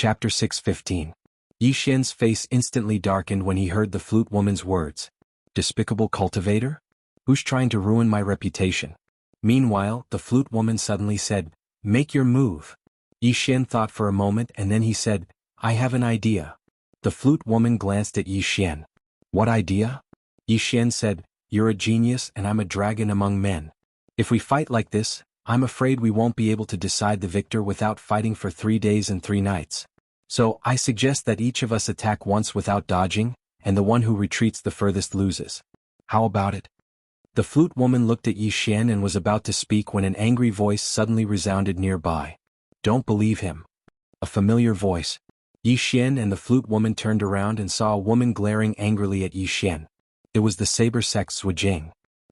Chapter 6:15. Yi Xian's face instantly darkened when he heard the flute woman's words. Despicable cultivator? Who's trying to ruin my reputation? Meanwhile, the flute woman suddenly said, "Make your move." Yi Xian thought for a moment and then he said, "I have an idea." The flute woman glanced at Yi Xian. "What idea?" Yi Xian said, "You're a genius and I'm a dragon among men. If we fight like this, I'm afraid we won't be able to decide the victor without fighting for 3 days and 3 nights. So I suggest that each of us attack once without dodging, and the one who retreats the furthest loses. How about it?" The flute woman looked at Yi Xian and was about to speak when an angry voice suddenly resounded nearby. "Don't believe him." A familiar voice. Yi Xian and the flute woman turned around and saw a woman glaring angrily at Yi Xian. It was the saber sect Zhuijing.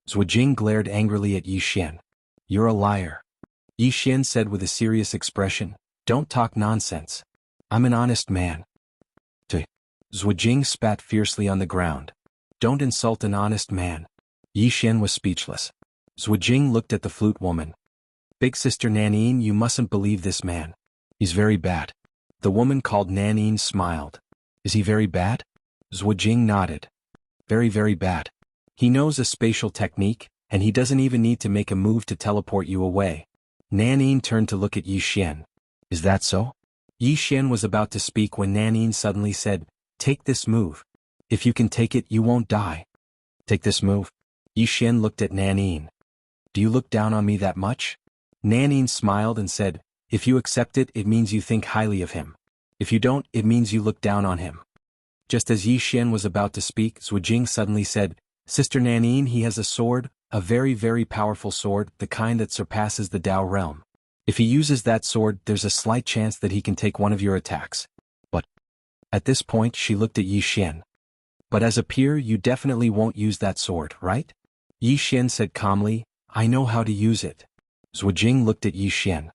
Zhuijing glared angrily at Yi Xian. "You're a liar." Yi Xian said with a serious expression, "Don't talk nonsense. I'm an honest man." Zhuijing spat fiercely on the ground. "Don't insult an honest man." Yi Xian was speechless. Zhuijing looked at the flute woman. "Big sister Nanine, you mustn't believe this man. He's very bad." The woman called Nanine smiled. "Is he very bad?" Zhuijing nodded. "Very, very bad. He knows a spatial technique, and he doesn't even need to make a move to teleport you away." Nanine turned to look at Yi Xian. "Is that so?" Yi Xian was about to speak when Nanine suddenly said, "Take this move. If you can take it, you won't die." "Take this move?" Yi Xian looked at Nanine. "Do you look down on me that much?" Nanine smiled and said, "If you accept it, it means you think highly of him. If you don't, it means you look down on him." Just as Yi Xian was about to speak, Zhuijing suddenly said, "Sister Nanine, he has a sword, a very, very powerful sword, the kind that surpasses the Dao realm. If he uses that sword, there's a slight chance that he can take one of your attacks. But..." At this point she looked at Yi Xian. "But as a peer you definitely won't use that sword, right?" Yi Xian said calmly, "I know how to use it." Zhuijing looked at Yi Xian.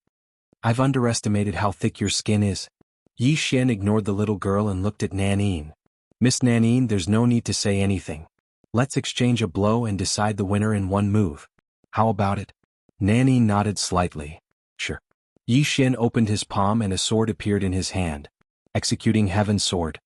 "I've underestimated how thick your skin is." Yi Xian ignored the little girl and looked at Nanine. "Miss Nanine, there's no need to say anything. Let's exchange a blow and decide the winner in one move. How about it?" Nanine nodded slightly. "Sure." Yi Xian opened his palm and a sword appeared in his hand. Executing Heaven's sword.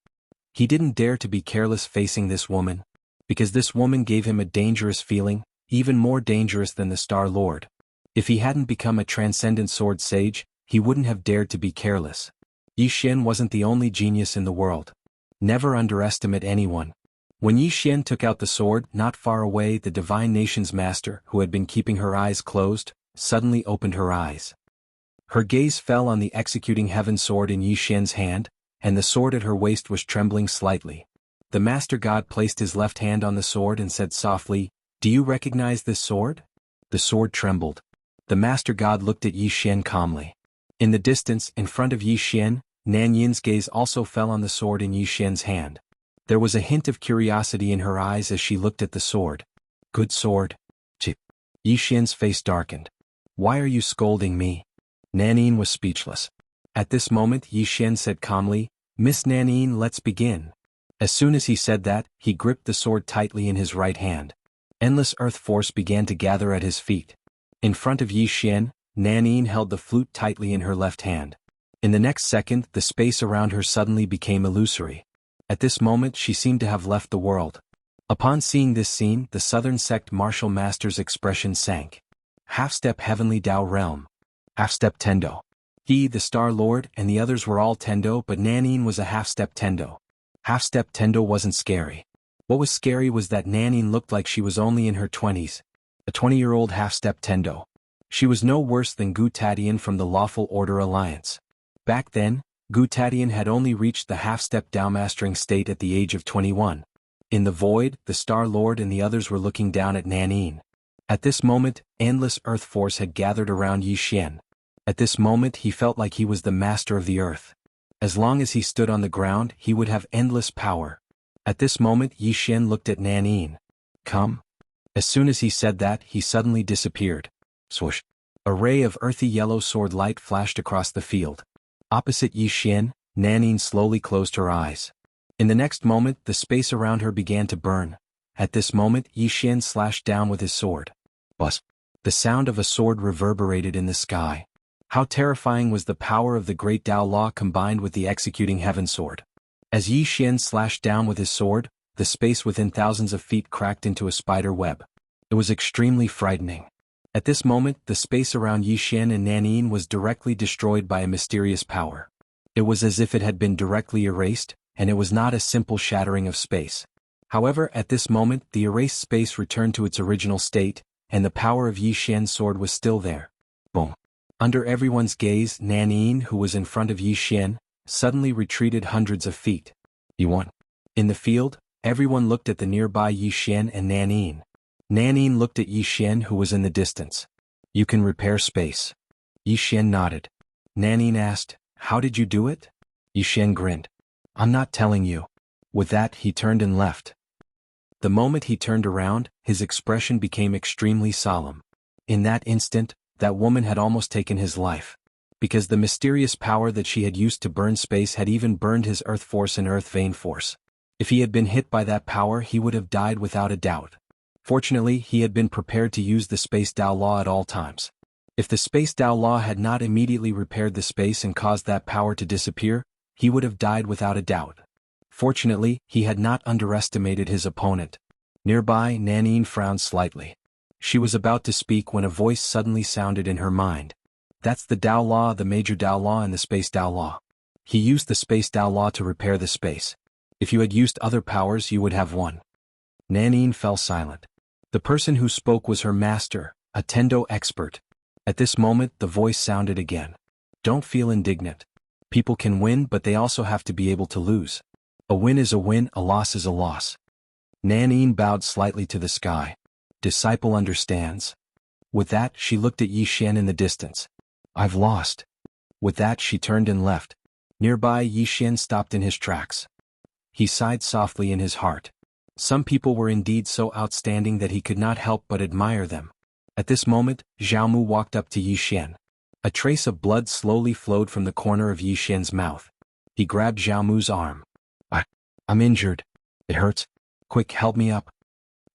He didn't dare to be careless facing this woman, because this woman gave him a dangerous feeling, even more dangerous than the Star Lord. If he hadn't become a transcendent sword sage, he wouldn't have dared to be careless. Yi Xian wasn't the only genius in the world. Never underestimate anyone. When Yi Xian took out the sword, not far away the Divine Nation's master, who had been keeping her eyes closed, suddenly opened her eyes. Her gaze fell on the executing Heaven sword in Yi Xian's hand, and the sword at her waist was trembling slightly. The Master God placed his left hand on the sword and said softly, "Do you recognize this sword?" The sword trembled. The Master God looked at Yi Xian calmly. In the distance, in front of Yi Xian, Nan Yin's gaze also fell on the sword in Yi Xian's hand. There was a hint of curiosity in her eyes as she looked at the sword. "Good sword." Yi Xian's face darkened. "Why are you scolding me?" Nanine was speechless. At this moment Yi Xian said calmly, "Miss Nanine, let's begin." As soon as he said that, he gripped the sword tightly in his right hand. Endless earth force began to gather at his feet. In front of Yi Xian, Nanine held the flute tightly in her left hand. In the next second, the space around her suddenly became illusory. At this moment she seemed to have left the world. Upon seeing this scene, the Southern Sect Martial Master's expression sank. Half-step Heavenly Dao Realm. Half-step Tendo. He, the Star Lord, and the others were all Tendo, but Nanine was a half-step Tendo. Half-step Tendo wasn't scary. What was scary was that Nanine looked like she was only in her 20s. A 20-year-old half-step Tendo. She was no worse than Gu Tatian from the Lawful Order Alliance. Back then, Gu Tatian had only reached the half-step Dao-mastering state at the age of 21. In the void, the Star Lord and the others were looking down at Nanine. At this moment, endless earth force had gathered around Yi Xian. At this moment he felt like he was the master of the earth. As long as he stood on the ground, he would have endless power. At this moment Yi Xian looked at Nanine. "Come." As soon as he said that, he suddenly disappeared. Swoosh. A ray of earthy yellow sword light flashed across the field. Opposite Yi Xian, Nanine slowly closed her eyes. In the next moment, the space around her began to burn. At this moment, Yi Xian slashed down with his sword. Buzz. The sound of a sword reverberated in the sky. How terrifying was the power of the great Tao Law combined with the executing heaven sword. As Yi Xian slashed down with his sword, the space within thousands of feet cracked into a spider web. It was extremely frightening. At this moment, the space around Yi Xian and Nanyin was directly destroyed by a mysterious power. It was as if it had been directly erased, and it was not a simple shattering of space. However, at this moment, the erased space returned to its original state, and the power of Yi Xian's sword was still there. Boom. Under everyone's gaze, Nanyin, who was in front of Yi Xian, suddenly retreated hundreds of feet. You won. In the field, everyone looked at the nearby Yi Xian and Nanyin. Nanyin looked at Yi Xian, who was in the distance. You can repair space. Yi Xian nodded. Nanyin asked, how did you do it? Yi Xian grinned. I'm not telling you. With that, he turned and left. The moment he turned around, his expression became extremely solemn. In that instant, that woman had almost taken his life. Because the mysterious power that she had used to burn space had even burned his earth force and earth vein force. If he had been hit by that power, he would have died without a doubt. Fortunately, he had been prepared to use the Space Tao Law at all times. If the Space Tao Law had not immediately repaired the space and caused that power to disappear, he would have died without a doubt. Fortunately, he had not underestimated his opponent. Nearby, Nanyin frowned slightly. She was about to speak when a voice suddenly sounded in her mind. That's the Tao Law, the Major Tao Law and the Space Tao Law. He used the Space Tao Law to repair the space. If you had used other powers, you would have won. Nanyin fell silent. The person who spoke was her master, a Tendo expert. At this moment, the voice sounded again. Don't feel indignant. People can win, but they also have to be able to lose. A win is a win, a loss is a loss. Nanyin bowed slightly to the sky. Disciple understands. With that, she looked at Yi Xian in the distance. I've lost. With that, she turned and left. Nearby, Yi Xian stopped in his tracks. He sighed softly in his heart. Some people were indeed so outstanding that he could not help but admire them. At this moment, Xiaomu walked up to Yi Xian. A trace of blood slowly flowed from the corner of Yi Xian's mouth. He grabbed Xiaomu's arm. I'm injured. It hurts. Quick, help me up.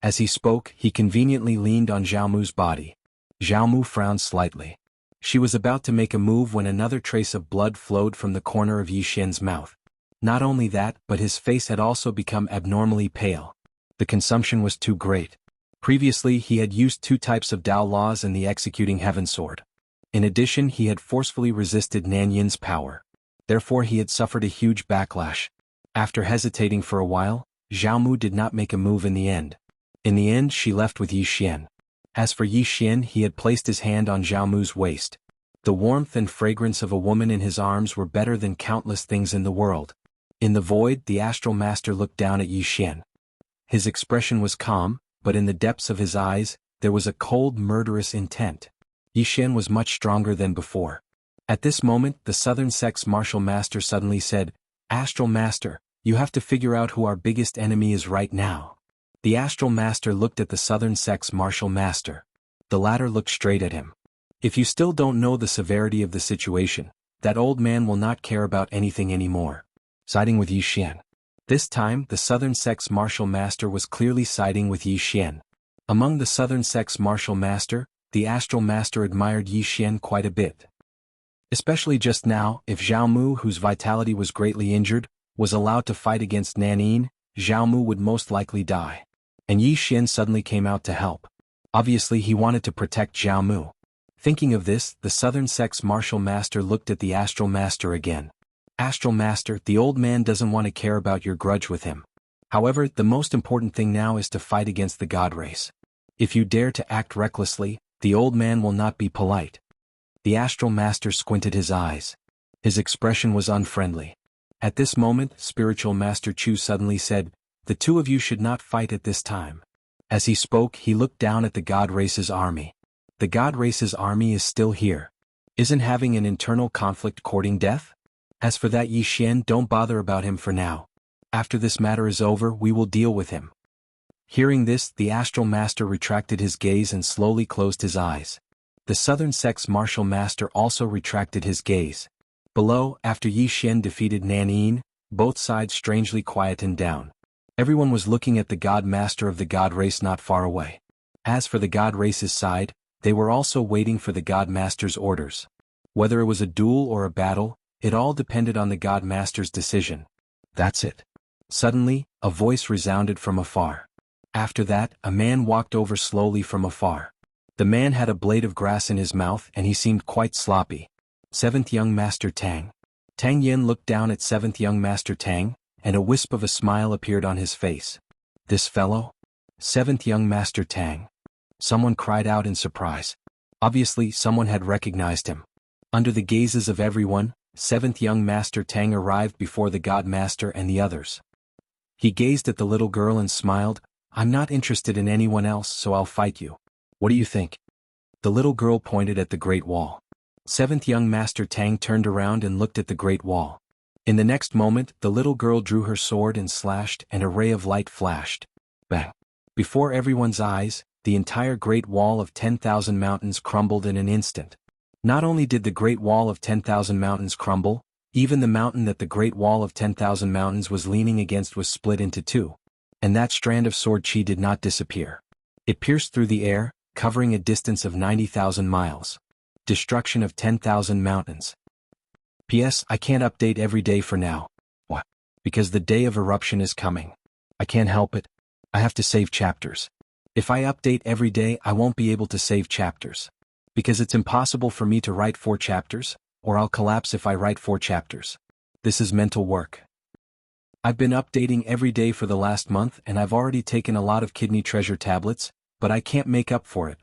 As he spoke, he conveniently leaned on Xiaomu's body. Xiaomu frowned slightly. She was about to make a move when another trace of blood flowed from the corner of Yi Xian's mouth. Not only that, but his face had also become abnormally pale. The consumption was too great. Previously, he had used 2 types of Tao Laws and the executing heaven sword. In addition, he had forcefully resisted Nanyin's power. Therefore, he had suffered a huge backlash. After hesitating for a while, Xiaomu did not make a move in the end. In the end, she left with Yi Xian. As for Yi Xian, he had placed his hand on Xiaomu's waist. The warmth and fragrance of a woman in his arms were better than countless things in the world. In the void, the astral master looked down at Yi Xian. His expression was calm, but in the depths of his eyes, there was a cold, murderous intent. Yi Xian was much stronger than before. At this moment, the Southern Sect's martial master suddenly said, Astral Master, you have to figure out who our biggest enemy is right now. The Astral Master looked at the Southern Sect's martial master. The latter looked straight at him. If you still don't know the severity of the situation, that old man will not care about anything anymore. Siding with Yi Xian. This time, the Southern Sect's martial master was clearly siding with Yi Xian. Among the Southern Sect's martial master, the Astral Master admired Yi Xian quite a bit. Especially just now, if Xiaomu, whose vitality was greatly injured, was allowed to fight against Nanyin, Xiaomu would most likely die. And Yi Xian suddenly came out to help. Obviously, he wanted to protect Xiaomu. Thinking of this, the Southern Sect's martial master looked at the Astral Master again. Astral Master, the old man doesn't want to care about your grudge with him. However, the most important thing now is to fight against the God race. If you dare to act recklessly, the old man will not be polite. The Astral Master squinted his eyes. His expression was unfriendly. At this moment, Spiritual Master Chu suddenly said, The 2 of you should not fight at this time. As he spoke, he looked down at the God race's army. The God race's army is still here. Isn't having an internal conflict courting death? As for that Yi Xian, don't bother about him for now. After this matter is over, we will deal with him. Hearing this, the Astral Master retracted his gaze and slowly closed his eyes. The Southern Sect's martial master also retracted his gaze. Below, after Yi Xian defeated Nanyin, both sides strangely quietened down. Everyone was looking at the God Master of the God race not far away. As for the God race's side, they were also waiting for the God Master's orders. Whether it was a duel or a battle, it all depended on the God Master's decision. That's it. Suddenly, a voice resounded from afar. After that, a man walked over slowly from afar. The man had a blade of grass in his mouth and he seemed quite sloppy. Seventh Young Master Tang. Tang Yen looked down at Seventh Young Master Tang, and a wisp of a smile appeared on his face. This fellow? Seventh Young Master Tang. Someone cried out in surprise. Obviously, someone had recognized him. Under the gazes of everyone, Seventh Young Master Tang arrived before the God Master and the others. He gazed at the little girl and smiled. I'm not interested in anyone else, so I'll fight you. What do you think? The little girl pointed at the Great Wall. Seventh Young Master Tang turned around and looked at the Great Wall. In the next moment, the little girl drew her sword and slashed, and a ray of light flashed. Bang! Before everyone's eyes, the entire Great Wall of 10,000 mountains crumbled in an instant. Not only did the Great Wall of 10,000 mountains crumble, even the mountain that the Great Wall of 10,000 mountains was leaning against was split into two. And that strand of sword chi did not disappear. It pierced through the air, covering a distance of 90,000 miles. Destruction of 10,000 mountains. P.S. I can't update every day for now. What? Because the day of eruption is coming. I can't help it. I have to save chapters. If I update every day, I won't be able to save chapters. Because it's impossible for me to write 4 chapters, or I'll collapse if I write 4 chapters. This is mental work. I've been updating every day for the last month and I've already taken a lot of kidney treasure tablets, but I can't make up for it.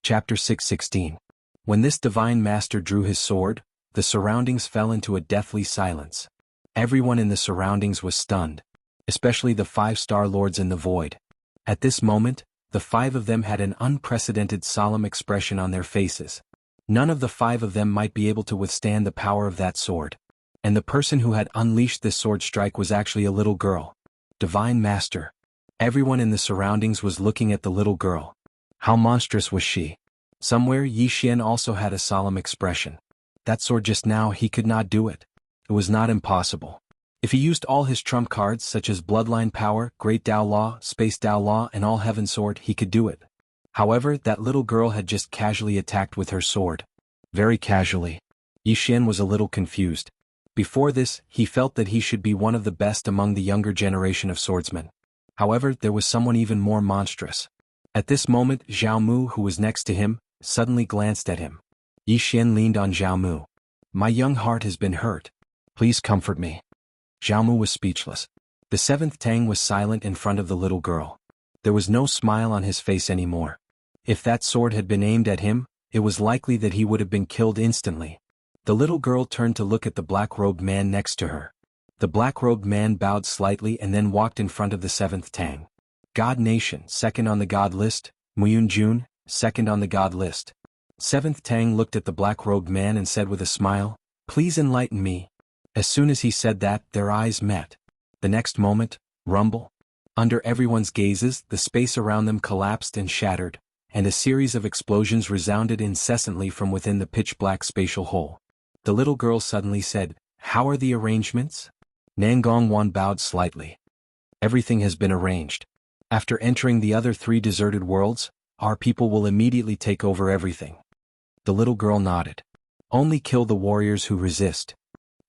Chapter 6:16. When this divine master drew his sword, the surroundings fell into a deathly silence. Everyone in the surroundings was stunned, especially the 5-star lords in the void. At this moment, the 5 of them had an unprecedented solemn expression on their faces. None of the 5 of them might be able to withstand the power of that sword. And the person who had unleashed this sword strike was actually a little girl. Divine Master. Everyone in the surroundings was looking at the little girl. How monstrous was she? Somewhere Yi Xian also had a solemn expression. That sword just now, he could not do it. It was not impossible. If he used all his trump cards such as Bloodline Power, Great Dao Law, Space Dao Law and All Heaven Sword, he could do it. However, that little girl had just casually attacked with her sword. Very casually. Yi Xian was a little confused. Before this, he felt that he should be one of the best among the younger generation of swordsmen. However, there was someone even more monstrous. At this moment, Zhao Mu, who was next to him, suddenly glanced at him. Yi Xian leaned on Zhao Mu. My young heart has been hurt. Please comfort me. Zhao Mu was speechless. The 7th Tang was silent in front of the little girl. There was no smile on his face anymore. If that sword had been aimed at him, it was likely that he would have been killed instantly. The little girl turned to look at the black-robed man next to her. The black-robed man bowed slightly and then walked in front of the 7th Tang. God Nation, second on the God list. Muyun Jun, second on the God list. 7th Tang looked at the black-robed man and said with a smile, Please enlighten me. As soon as he said that, their eyes met. The next moment, rumble. Under everyone's gazes, the space around them collapsed and shattered, and a series of explosions resounded incessantly from within the pitch-black spatial hole. The little girl suddenly said, How are the arrangements? Nangongwan bowed slightly. Everything has been arranged. After entering the other 3 deserted worlds, our people will immediately take over everything. The little girl nodded. Only kill the warriors who resist.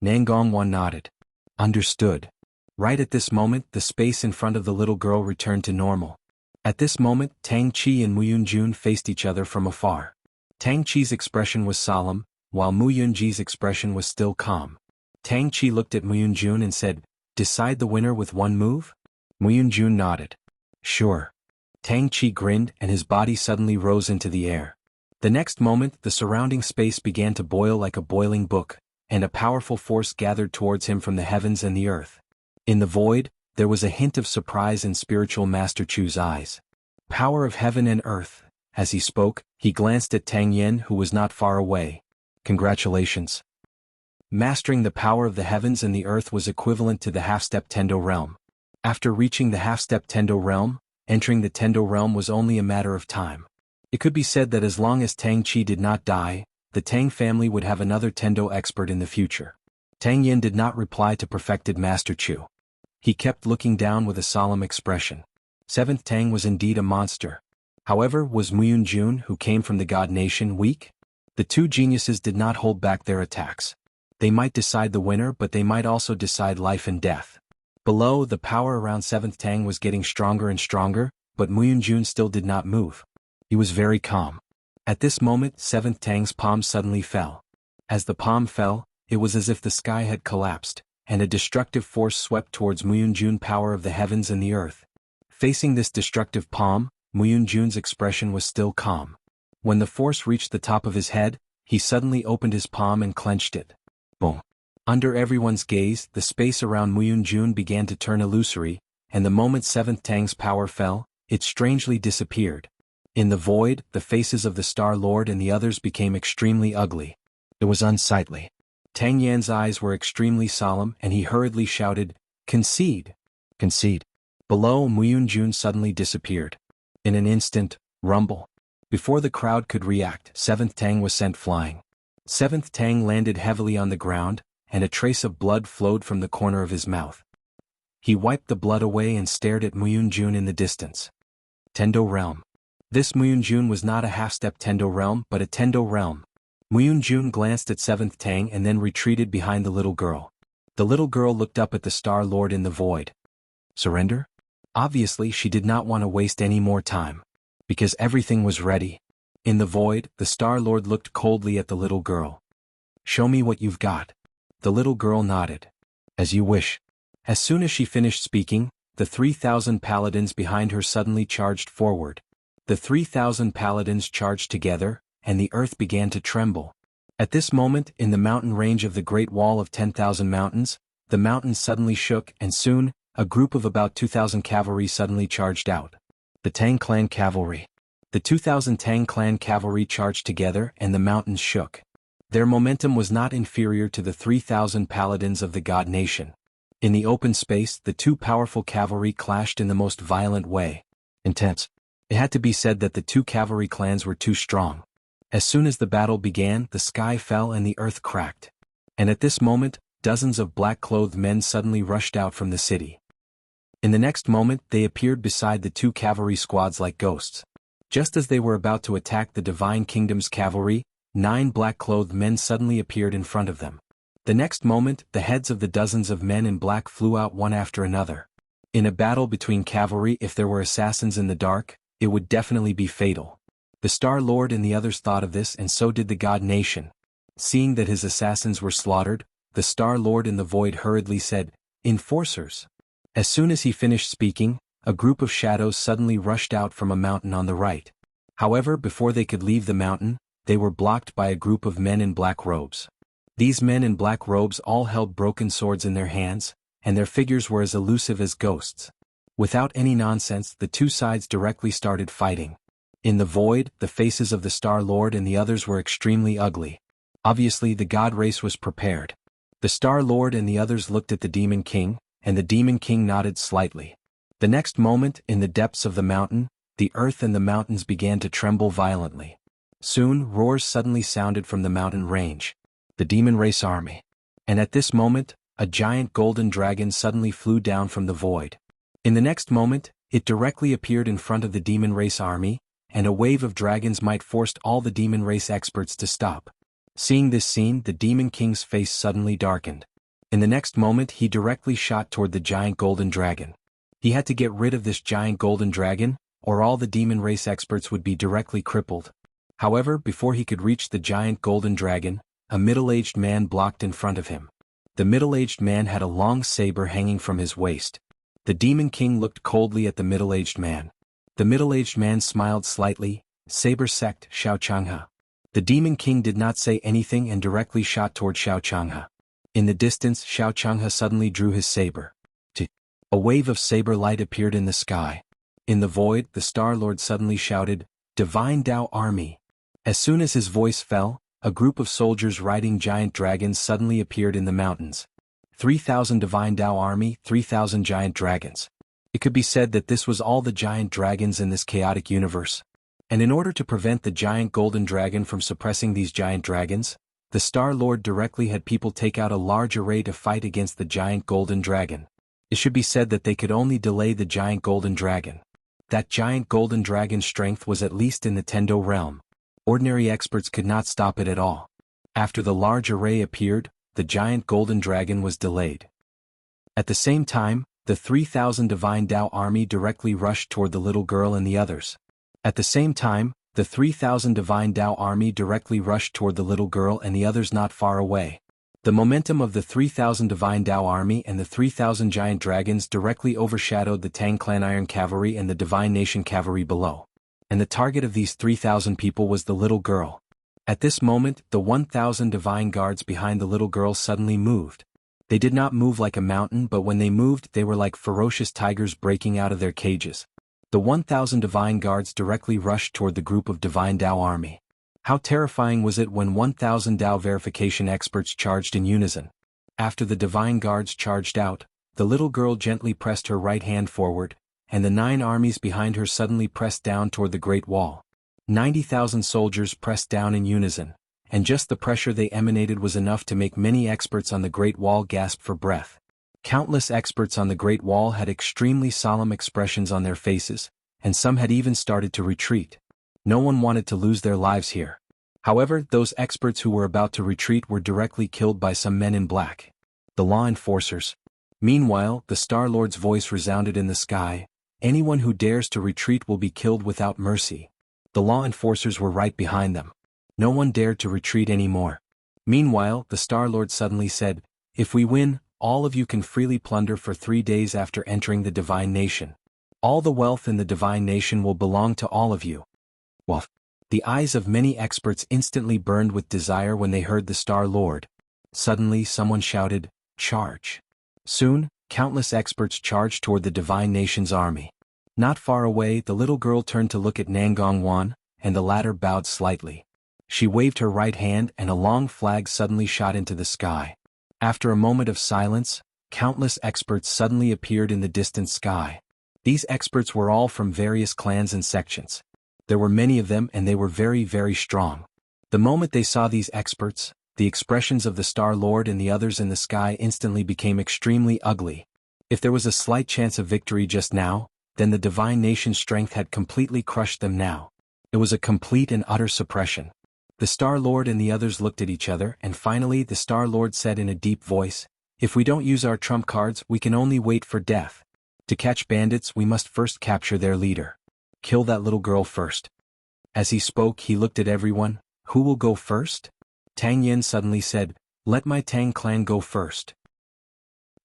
Nangongwan nodded. Understood. Right at this moment, the space in front of the little girl returned to normal. At this moment, Tang Qi and Muyun Jun faced each other from afar. Tang Qi's expression was solemn, while Muyun Ji's expression was still calm. Tang Qi looked at Muyun Jun and said, Decide the winner with one move? Muyun Jun nodded. Sure. Tang Qi grinned and his body suddenly rose into the air. The next moment, the surrounding space began to boil like a boiling book, and a powerful force gathered towards him from the heavens and the earth. In the void, there was a hint of surprise in Spiritual Master Chu's eyes. Power of heaven and earth. As he spoke, he glanced at Tang Yen, who was not far away. Congratulations. Mastering the power of the heavens and the earth was equivalent to the half-step Tendo realm. After reaching the half-step Tendo realm, entering the Tendo realm was only a matter of time. It could be said that as long as Tang Qi did not die, the Tang family would have another Tendo expert in the future. Tang Yen did not reply to perfected Master Chu. He kept looking down with a solemn expression. 7th Tang was indeed a monster. However, was Muyun Jun, who came from the God Nation, weak? The The two geniuses did not hold back their attacks. They might decide the winner, but they might also decide life and death. Below, the power around 7th Tang was getting stronger and stronger, but Muyunjun still did not move. He was very calm. At this moment, 7th Tang's palm suddenly fell. As the palm fell, it was as if the sky had collapsed, and a destructive force swept towards Muyunjun, power of the heavens and the earth. Facing this destructive palm, Muyunjun's expression was still calm. When the force reached the top of his head, he suddenly opened his palm and clenched it. Boom. Under everyone's gaze, the space around Muyunjun began to turn illusory, and the moment 7th Tang's power fell, it strangely disappeared. In the void, the faces of the Star Lord and the others became extremely ugly. It was unsightly. Tang Yan's eyes were extremely solemn, and he hurriedly shouted, "Concede! Concede!" Below, Muyunjun suddenly disappeared. In an instant, rumble. Before the crowd could react, 7th Tang was sent flying. 7th Tang landed heavily on the ground, and a trace of blood flowed from the corner of his mouth. He wiped the blood away and stared at Muyunjun in the distance. Tendo Realm. This Muyunjun was not a half-step Tendo Realm, but a Tendo Realm. Muyunjun glanced at 7th Tang and then retreated behind the little girl. The little girl looked up at the Star Lord in the void. Surrender? Obviously, she did not want to waste any more time. Because everything was ready. In the void, the Star Lord looked coldly at the little girl. "Show me what you've got." The little girl nodded. "As you wish." As soon as she finished speaking, the 3,000 paladins behind her suddenly charged forward. The 3,000 paladins charged together, and the earth began to tremble. At this moment, in the mountain range of the Great Wall of 10,000 mountains, the mountains suddenly shook, and soon, a group of about 2,000 cavalry suddenly charged out. The Tang Clan Cavalry. The 2,000 Tang Clan Cavalry charged together, and the mountains shook. Their momentum was not inferior to the 3,000 paladins of the God Nation. In the open space, the two powerful cavalry clashed in the most violent way. Intense. It had to be said that the two cavalry clans were too strong. As soon as the battle began, the sky fell and the earth cracked. And at this moment, dozens of black-clothed men suddenly rushed out from the city. In the next moment, they appeared beside the two cavalry squads like ghosts. Just as they were about to attack the Divine Kingdom's cavalry, 9 black-clothed men suddenly appeared in front of them. The next moment, the heads of the dozens of men in black flew out one after another. In a battle between cavalry, if there were assassins in the dark, it would definitely be fatal. The Star Lord and the others thought of this, and so did the God Nation. Seeing that his assassins were slaughtered, the Star Lord in the void hurriedly said, "Enforcers." As soon as he finished speaking, a group of shadows suddenly rushed out from a mountain on the right. However, before they could leave the mountain, they were blocked by a group of men in black robes. These men in black robes all held broken swords in their hands, and their figures were as elusive as ghosts. Without any nonsense, the two sides directly started fighting. In the void, the faces of the Star Lord and the others were extremely ugly. Obviously, the God race was prepared. The Star Lord and the others looked at the Demon King, and the Demon King nodded slightly. The next moment, in the depths of the mountain, the earth and the mountains began to tremble violently. Soon, roars suddenly sounded from the mountain range. The Demon Race Army. And at this moment, a giant golden dragon suddenly flew down from the void. In the next moment, it directly appeared in front of the Demon Race Army, and a wave of dragons might forced all the Demon Race experts to stop. Seeing this scene, the Demon King's face suddenly darkened. In the next moment, he directly shot toward the giant golden dragon. He had to get rid of this giant golden dragon, or all the Demon Race experts would be directly crippled. However, before he could reach the giant golden dragon, a middle-aged man blocked in front of him. The middle-aged man had a long saber hanging from his waist. The Demon King looked coldly at the middle-aged man. The middle-aged man smiled slightly. "Saber sect, Xiao Changhe." The Demon King did not say anything and directly shot toward Xiao Changhe. In the distance, Xiao Changhe suddenly drew his saber. A wave of saber light appeared in the sky. In the void, the Star Lord suddenly shouted, "Divine Dao Army." As soon as his voice fell, a group of soldiers riding giant dragons suddenly appeared in the mountains. 3,000 Divine Dao Army, 3,000 giant dragons. It could be said that this was all the giant dragons in this chaotic universe. And in order to prevent the giant golden dragon from suppressing these giant dragons, the Star Lord directly had people take out a large array to fight against the giant golden dragon. It should be said that they could only delay the giant golden dragon. That giant golden dragon's strength was at least in the Tendo realm. Ordinary experts could not stop it at all. After the large array appeared, the giant golden dragon was delayed. At the same time, the 3,000 divine Tao army directly rushed toward the little girl and the others. At the same time, the 3,000 divine Tao army directly rushed toward the little girl and the others not far away. The momentum of the 3,000 divine Tao army and the 3,000 giant dragons directly overshadowed the Tang clan iron cavalry and the divine nation cavalry below. And the target of these 3,000 people was the little girl. At this moment, the 1,000 divine guards behind the little girl suddenly moved. They did not move like a mountain, but when they moved, they were like ferocious tigers breaking out of their cages. The 1,000 divine guards directly rushed toward the group of divine Tao army. How terrifying was it when 1,000 Tao verification experts charged in unison. After the divine guards charged out, the little girl gently pressed her right hand forward, and the 9 armies behind her suddenly pressed down toward the Great Wall. 90,000 soldiers pressed down in unison, and just the pressure they emanated was enough to make many experts on the Great Wall gasp for breath. Countless experts on the Great Wall had extremely solemn expressions on their faces, and some had even started to retreat. No one wanted to lose their lives here. However, those experts who were about to retreat were directly killed by some men in black. The law enforcers. Meanwhile, the Star Lord's voice resounded in the sky, "Anyone who dares to retreat will be killed without mercy." The law enforcers were right behind them. No one dared to retreat anymore. Meanwhile, the Star Lord suddenly said, "If we win, all of you can freely plunder for 3 days after entering the divine nation. All the wealth in the divine nation will belong to all of you." Well, the eyes of many experts instantly burned with desire when they heard the Star Lord. Suddenly someone shouted, "Charge!" Soon, countless experts charged toward the divine nation's army. Not far away, the little girl turned to look at Nangong Wan, and the latter bowed slightly. She waved her right hand and a long flag suddenly shot into the sky. After a moment of silence, countless experts suddenly appeared in the distant sky. These experts were all from various clans and sections. There were many of them and they were very, very strong. The moment they saw these experts, the expressions of the Star Lord and the others in the sky instantly became extremely ugly. If there was a slight chance of victory just now, then the divine nation's strength had completely crushed them now. It was a complete and utter suppression. The Star Lord and the others looked at each other, and finally the Star Lord said in a deep voice, "If we don't use our trump cards, we can only wait for death. To catch bandits, we must first capture their leader. Kill that little girl first." As he spoke, he looked at everyone. "Who will go first?" Tang Yin suddenly said, "Let my Tang clan go first."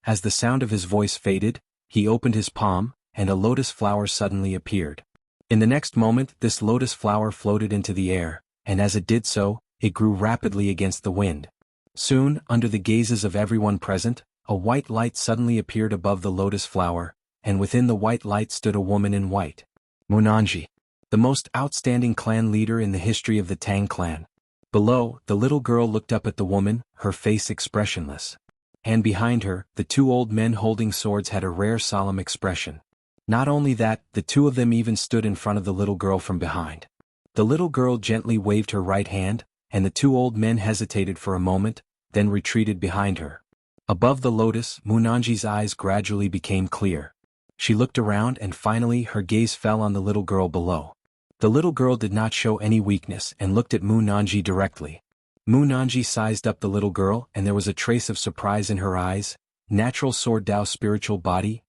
As the sound of his voice faded, he opened his palm, and a lotus flower suddenly appeared. In the next moment, this lotus flower floated into the air, and as it did so, it grew rapidly against the wind. Soon, under the gazes of everyone present, a white light suddenly appeared above the lotus flower, and within the white light stood a woman in white. Munanji, the most outstanding clan leader in the history of the Tang clan. Below, the little girl looked up at the woman, her face expressionless. And behind her, the 2 old men holding swords had a rare solemn expression. Not only that, the 2 of them even stood in front of the little girl from behind. The little girl gently waved her right hand, and the 2 old men hesitated for a moment, then retreated behind her. Above the lotus, Munanji's eyes gradually became clear. She looked around and finally her gaze fell on the little girl below. The little girl did not show any weakness and looked at Munanji directly. Munanji sized up the little girl and there was a trace of surprise in her eyes. "Natural sword Tao spiritual body,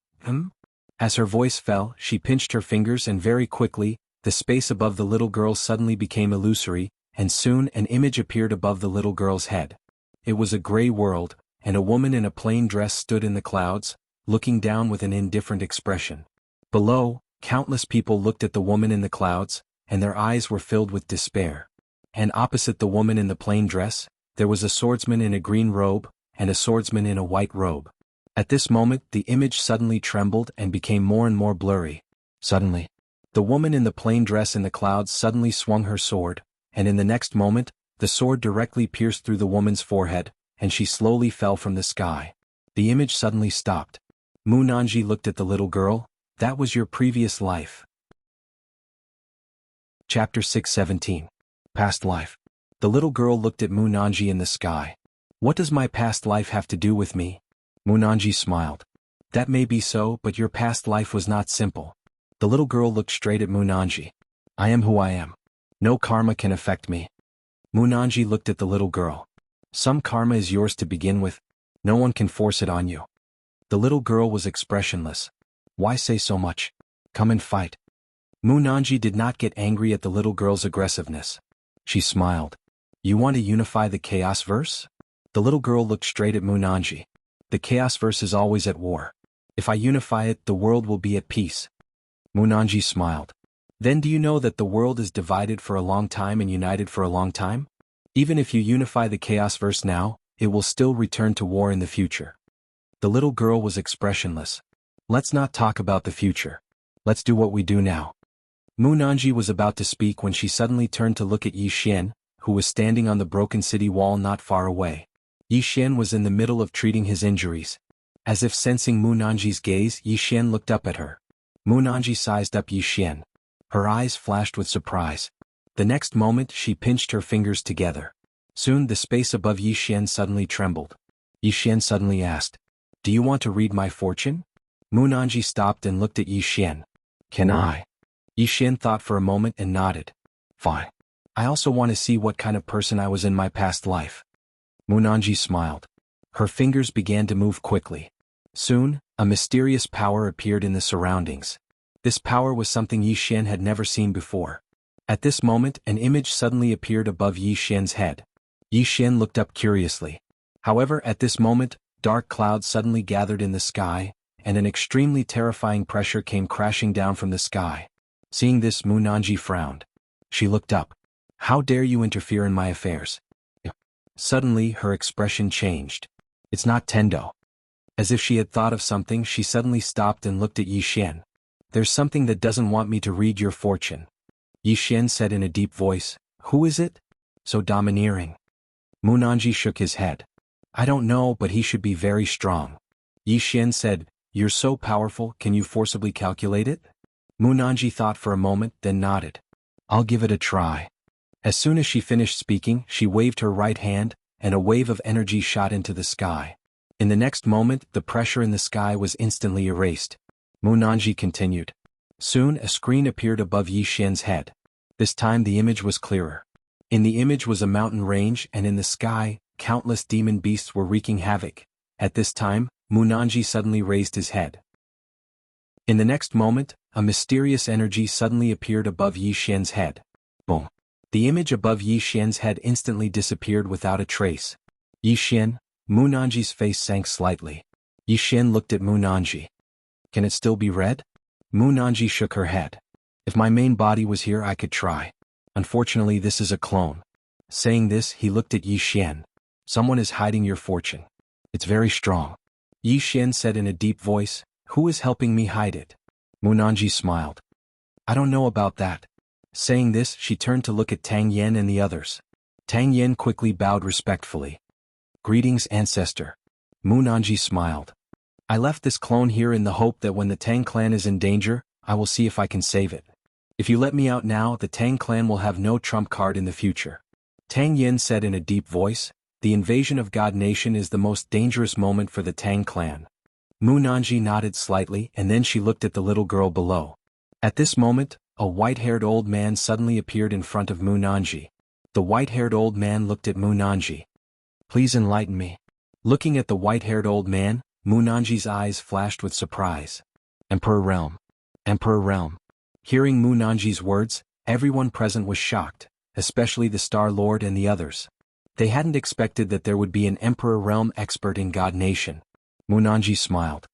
As her voice fell, she pinched her fingers and very quickly, the space above the little girl suddenly became illusory, and soon an image appeared above the little girl's head. It was a gray world, and a woman in a plain dress stood in the clouds, looking down with an indifferent expression. Below, countless people looked at the woman in the clouds, and their eyes were filled with despair. And opposite the woman in the plain dress, there was a swordsman in a green robe, and a swordsman in a white robe. At this moment, the image suddenly trembled and became more and more blurry. Suddenly, the woman in the plain dress in the clouds suddenly swung her sword, and in the next moment, the sword directly pierced through the woman's forehead, and she slowly fell from the sky. The image suddenly stopped. Munanji looked at the little girl. "That was your previous life." Chapter 617. Past Life. The little girl looked at Munanji in the sky. "What does my past life have to do with me?" Munanji smiled. "That may be so, but your past life was not simple." The little girl looked straight at Munanji. "I am who I am. No karma can affect me. Munanji looked at the little girl. Some karma is yours to begin with. No one can force it on you. The little girl was expressionless. Why say so much? Come and fight. Munanji did not get angry at the little girl's aggressiveness. She smiled. You want to unify the chaos verse? The little girl looked straight at Munanji. The chaos verse is always at war. If I unify it, the world will be at peace. Munanji smiled. Then do you know that the world is divided for a long time and united for a long time? Even if you unify the chaos verse now, it will still return to war in the future. The little girl was expressionless. Let's not talk about the future. Let's do what we do now. Munanji was about to speak when she suddenly turned to look at Yi Xian, who was standing on the broken city wall not far away. Yi Xian was in the middle of treating his injuries. As if sensing Munanji's gaze, Yi Xian looked up at her. Munanji sized up Yi Xian. Her eyes flashed with surprise. The next moment she pinched her fingers together. Soon the space above Yi Xian suddenly trembled. Yi Xian suddenly asked, "Do you want to read my fortune?" Munanji stopped and looked at Yi Xian. "Can I?" Yi Xian thought for a moment and nodded. "Fine. I also want to see what kind of person I was in my past life." Munanji smiled. Her fingers began to move quickly. Soon, a mysterious power appeared in the surroundings. This power was something Yi Xian had never seen before. At this moment, an image suddenly appeared above Yi Xian's head. Yi Xian looked up curiously. However, at this moment, dark clouds suddenly gathered in the sky, and an extremely terrifying pressure came crashing down from the sky. Seeing this, Munanji frowned. She looked up. "How dare you interfere in my affairs?" Suddenly, her expression changed. "It's not Tendo." As if she had thought of something, she suddenly stopped and looked at Yi Xian. "There's something that doesn't want me to read your fortune." Yi Xian said in a deep voice. "Who is it? So domineering." Munanji shook his head. "I don't know, but he should be very strong." Yi Xian said, "You're so powerful, can you forcibly calculate it?" Munanji thought for a moment, then nodded. "I'll give it a try." As soon as she finished speaking, she waved her right hand, and a wave of energy shot into the sky. In the next moment, the pressure in the sky was instantly erased. Munanji continued. Soon a screen appeared above Yi Xian's head. This time the image was clearer. In the image was a mountain range, and in the sky, countless demon beasts were wreaking havoc. At this time, Munanji suddenly raised his head. In the next moment, a mysterious energy suddenly appeared above Yi Xian's head. Boom. The image above Yi Xian's head instantly disappeared without a trace. Yi Xian, Munanji's face sank slightly. Yi Xian looked at Munanji. "Can it still be read?" Munanji shook her head. "If my main body was here, I could try. Unfortunately, this is a clone." Saying this, he looked at Yi Xian. "Someone is hiding your fortune. It's very strong." Yi Xian said in a deep voice, "Who is helping me hide it?" Munanji smiled. "I don't know about that." Saying this, she turned to look at Tang Yen and the others. Tang Yen quickly bowed respectfully. "Greetings, ancestor." Munanji smiled. "I left this clone here in the hope that when the Tang clan is in danger, I will see if I can save it. If you let me out now, the Tang clan will have no trump card in the future." Tang Yen said in a deep voice, "The invasion of God Nation is the most dangerous moment for the Tang clan." Munanji nodded slightly, and then she looked at the little girl below. At this moment, a white-haired old man suddenly appeared in front of Munanji. The white-haired old man looked at Munanji. "Please enlighten me." Looking at the white-haired old man, Munanji's eyes flashed with surprise. "Emperor Realm. Emperor Realm." Hearing Munanji's words, everyone present was shocked, especially the Star Lord and the others. They hadn't expected that there would be an Emperor Realm expert in God Nation. Munanji smiled.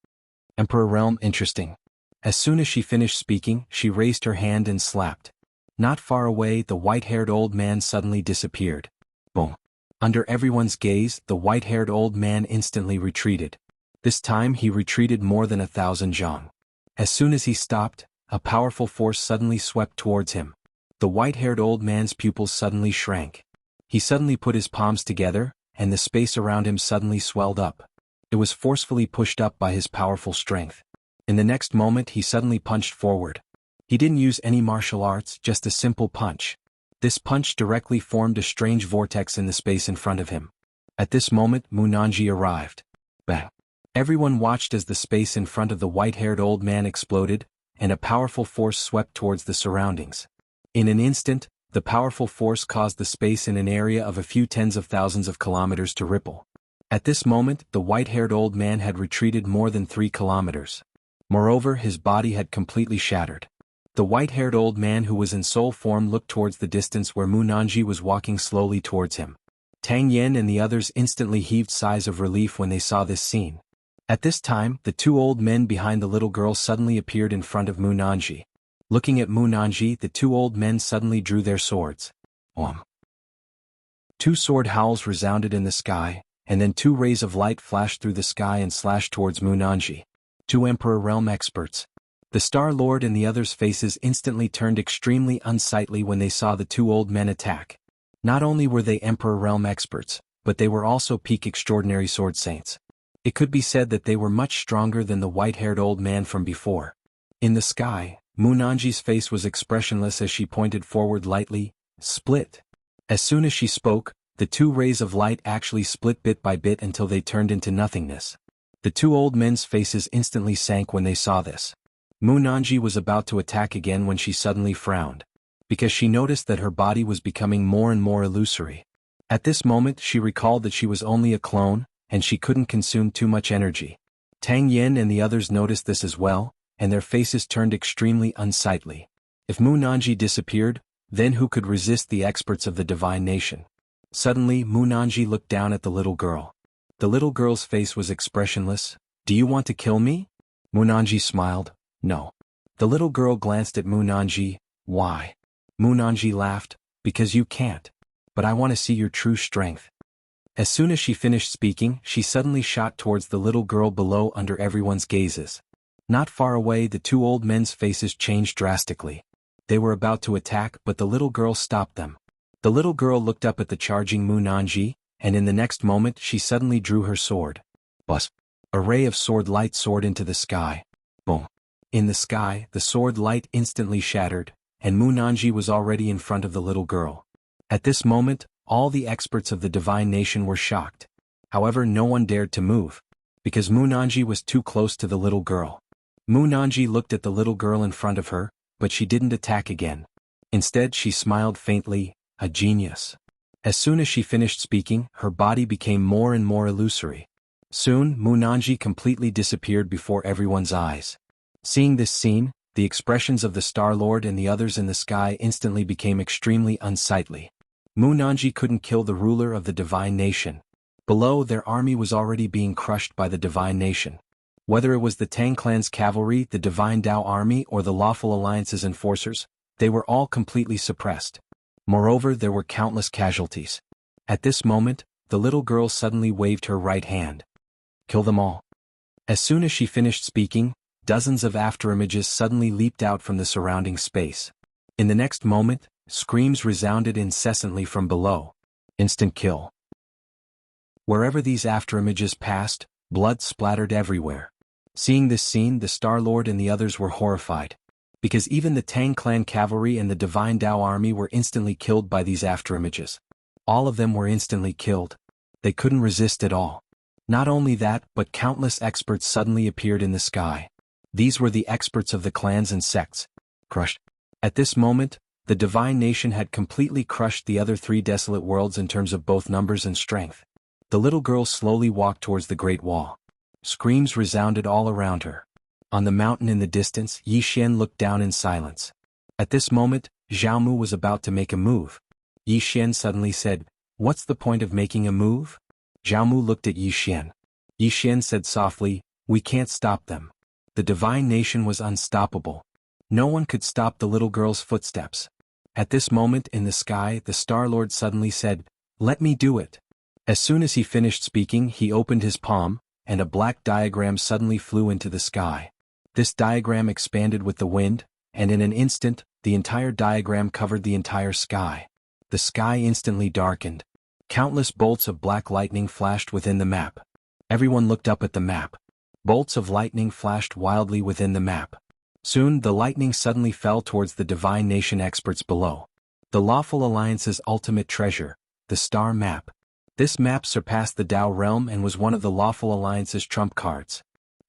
"Emperor Realm, interesting." As soon as she finished speaking, she raised her hand and slapped. Not far away, the white-haired old man suddenly disappeared. Boom. Under everyone's gaze, the white-haired old man instantly retreated. This time he retreated more than 1,000 zhang. As soon as he stopped, a powerful force suddenly swept towards him. The white-haired old man's pupils suddenly shrank. He suddenly put his palms together, and the space around him suddenly swelled up. It was forcefully pushed up by his powerful strength. In the next moment he suddenly punched forward. He didn't use any martial arts, just a simple punch. This punch directly formed a strange vortex in the space in front of him. At this moment Munanji arrived. Bang! Everyone watched as the space in front of the white-haired old man exploded, and a powerful force swept towards the surroundings. In an instant, The powerful force caused the space in an area of a few tens of thousands of kilometers to ripple. At this moment, the white-haired old man had retreated more than 3 kilometers. Moreover, his body had completely shattered. The white-haired old man who was in soul form looked towards the distance where Mu Nanji was walking slowly towards him. Tang Yen and the others instantly heaved sighs of relief when they saw this scene. At this time, the 2 old men behind the little girl suddenly appeared in front of Mu Nanji. Looking at Mu Nanji, the 2 old men suddenly drew their swords. 2 sword howls resounded in the sky, and then 2 rays of light flashed through the sky and slashed towards Mu Nanji. 2 Emperor Realm experts. The Star Lord and the others' faces instantly turned extremely unsightly when they saw the 2 old men attack. Not only were they Emperor Realm experts, but they were also peak extraordinary sword saints. It could be said that they were much stronger than the white-haired old man from before. In the sky, Mu Nanji's face was expressionless as she pointed forward lightly, split. As soon as she spoke, the 2 rays of light actually split bit by bit until they turned into nothingness. The 2 old men's faces instantly sank when they saw this. Mu Nanji was about to attack again when she suddenly frowned, because she noticed that her body was becoming more and more illusory. At this moment she recalled that she was only a clone, and she couldn't consume too much energy. Tang Yen and the others noticed this as well, and their faces turned extremely unsightly. If Mu Nanji disappeared, then who could resist the experts of the Divine Nation? Suddenly Mu Nanji looked down at the little girl. The little girl's face was expressionless. "Do you want to kill me?" Mu Nanji smiled. "No." The little girl glanced at Mu Nanji. "Why?" Mu Nanji laughed. "Because you can't. But I want to see your true strength." As soon as she finished speaking, she suddenly shot towards the little girl below under everyone's gazes. Not far away, the 2 old men's faces changed drastically. They were about to attack, but the little girl stopped them. The little girl looked up at the charging Mu Nanji, and in the next moment she suddenly drew her sword. Buzz! A ray of sword light soared into the sky. Boom! In the sky, the sword light instantly shattered, and Mu Nanji was already in front of the little girl. At this moment, all the experts of the Divine Nation were shocked. However, no one dared to move, because Mu Nanji was too close to the little girl. Mu Nanji looked at the little girl in front of her, but she didn't attack again. Instead, she smiled faintly. A genius. As soon as she finished speaking, her body became more and more illusory. Soon, Mu Nanji completely disappeared before everyone's eyes. Seeing this scene, the expressions of the Star Lord and the others in the sky instantly became extremely unsightly. Mu Nanji couldn't kill the ruler of the Divine Nation. Below, their army was already being crushed by the Divine Nation. Whether it was the Tang clan's cavalry, the Divine Dao army, or the Lawful Alliance's enforcers, they were all completely suppressed. Moreover, there were countless casualties. At this moment, the little girl suddenly waved her right hand. "Kill them all." As soon as she finished speaking, dozens of afterimages suddenly leaped out from the surrounding space. In the next moment, screams resounded incessantly from below. Instant kill. Wherever these afterimages passed, blood splattered everywhere. Seeing this scene, the Star Lord and the others were horrified. Because even the Tang clan cavalry and the Divine Dao army were instantly killed by these afterimages. All of them were instantly killed. They couldn't resist at all. Not only that, but countless experts suddenly appeared in the sky. These were the experts of the clans and sects. Crushed. At this moment, the Divine Nation had completely crushed the other 3 desolate worlds in terms of both numbers and strength. The little girl slowly walked towards the Great Wall. Screams resounded all around her. On the mountain in the distance, Yi Xian looked down in silence. At this moment, Zhao Mu was about to make a move. Yi Xian suddenly said, "What's the point of making a move?" Zhao Mu looked at Yi Xian. Yi Xian said softly, "We can't stop them." The Divine Nation was unstoppable. No one could stop the little girl's footsteps. At this moment in the sky, the Star Lord suddenly said, "Let me do it." As soon as he finished speaking, he opened his palm, and a black diagram suddenly flew into the sky. This diagram expanded with the wind, and in an instant, the entire diagram covered the entire sky. The sky instantly darkened. Countless bolts of black lightning flashed within the map. Everyone looked up at the map. Bolts of lightning flashed wildly within the map. Soon, the lightning suddenly fell towards the Divine Nation experts below. The Lawful Alliance's ultimate treasure, the Star Map. This map surpassed the Dao realm and was one of the Lawful Alliance's trump cards.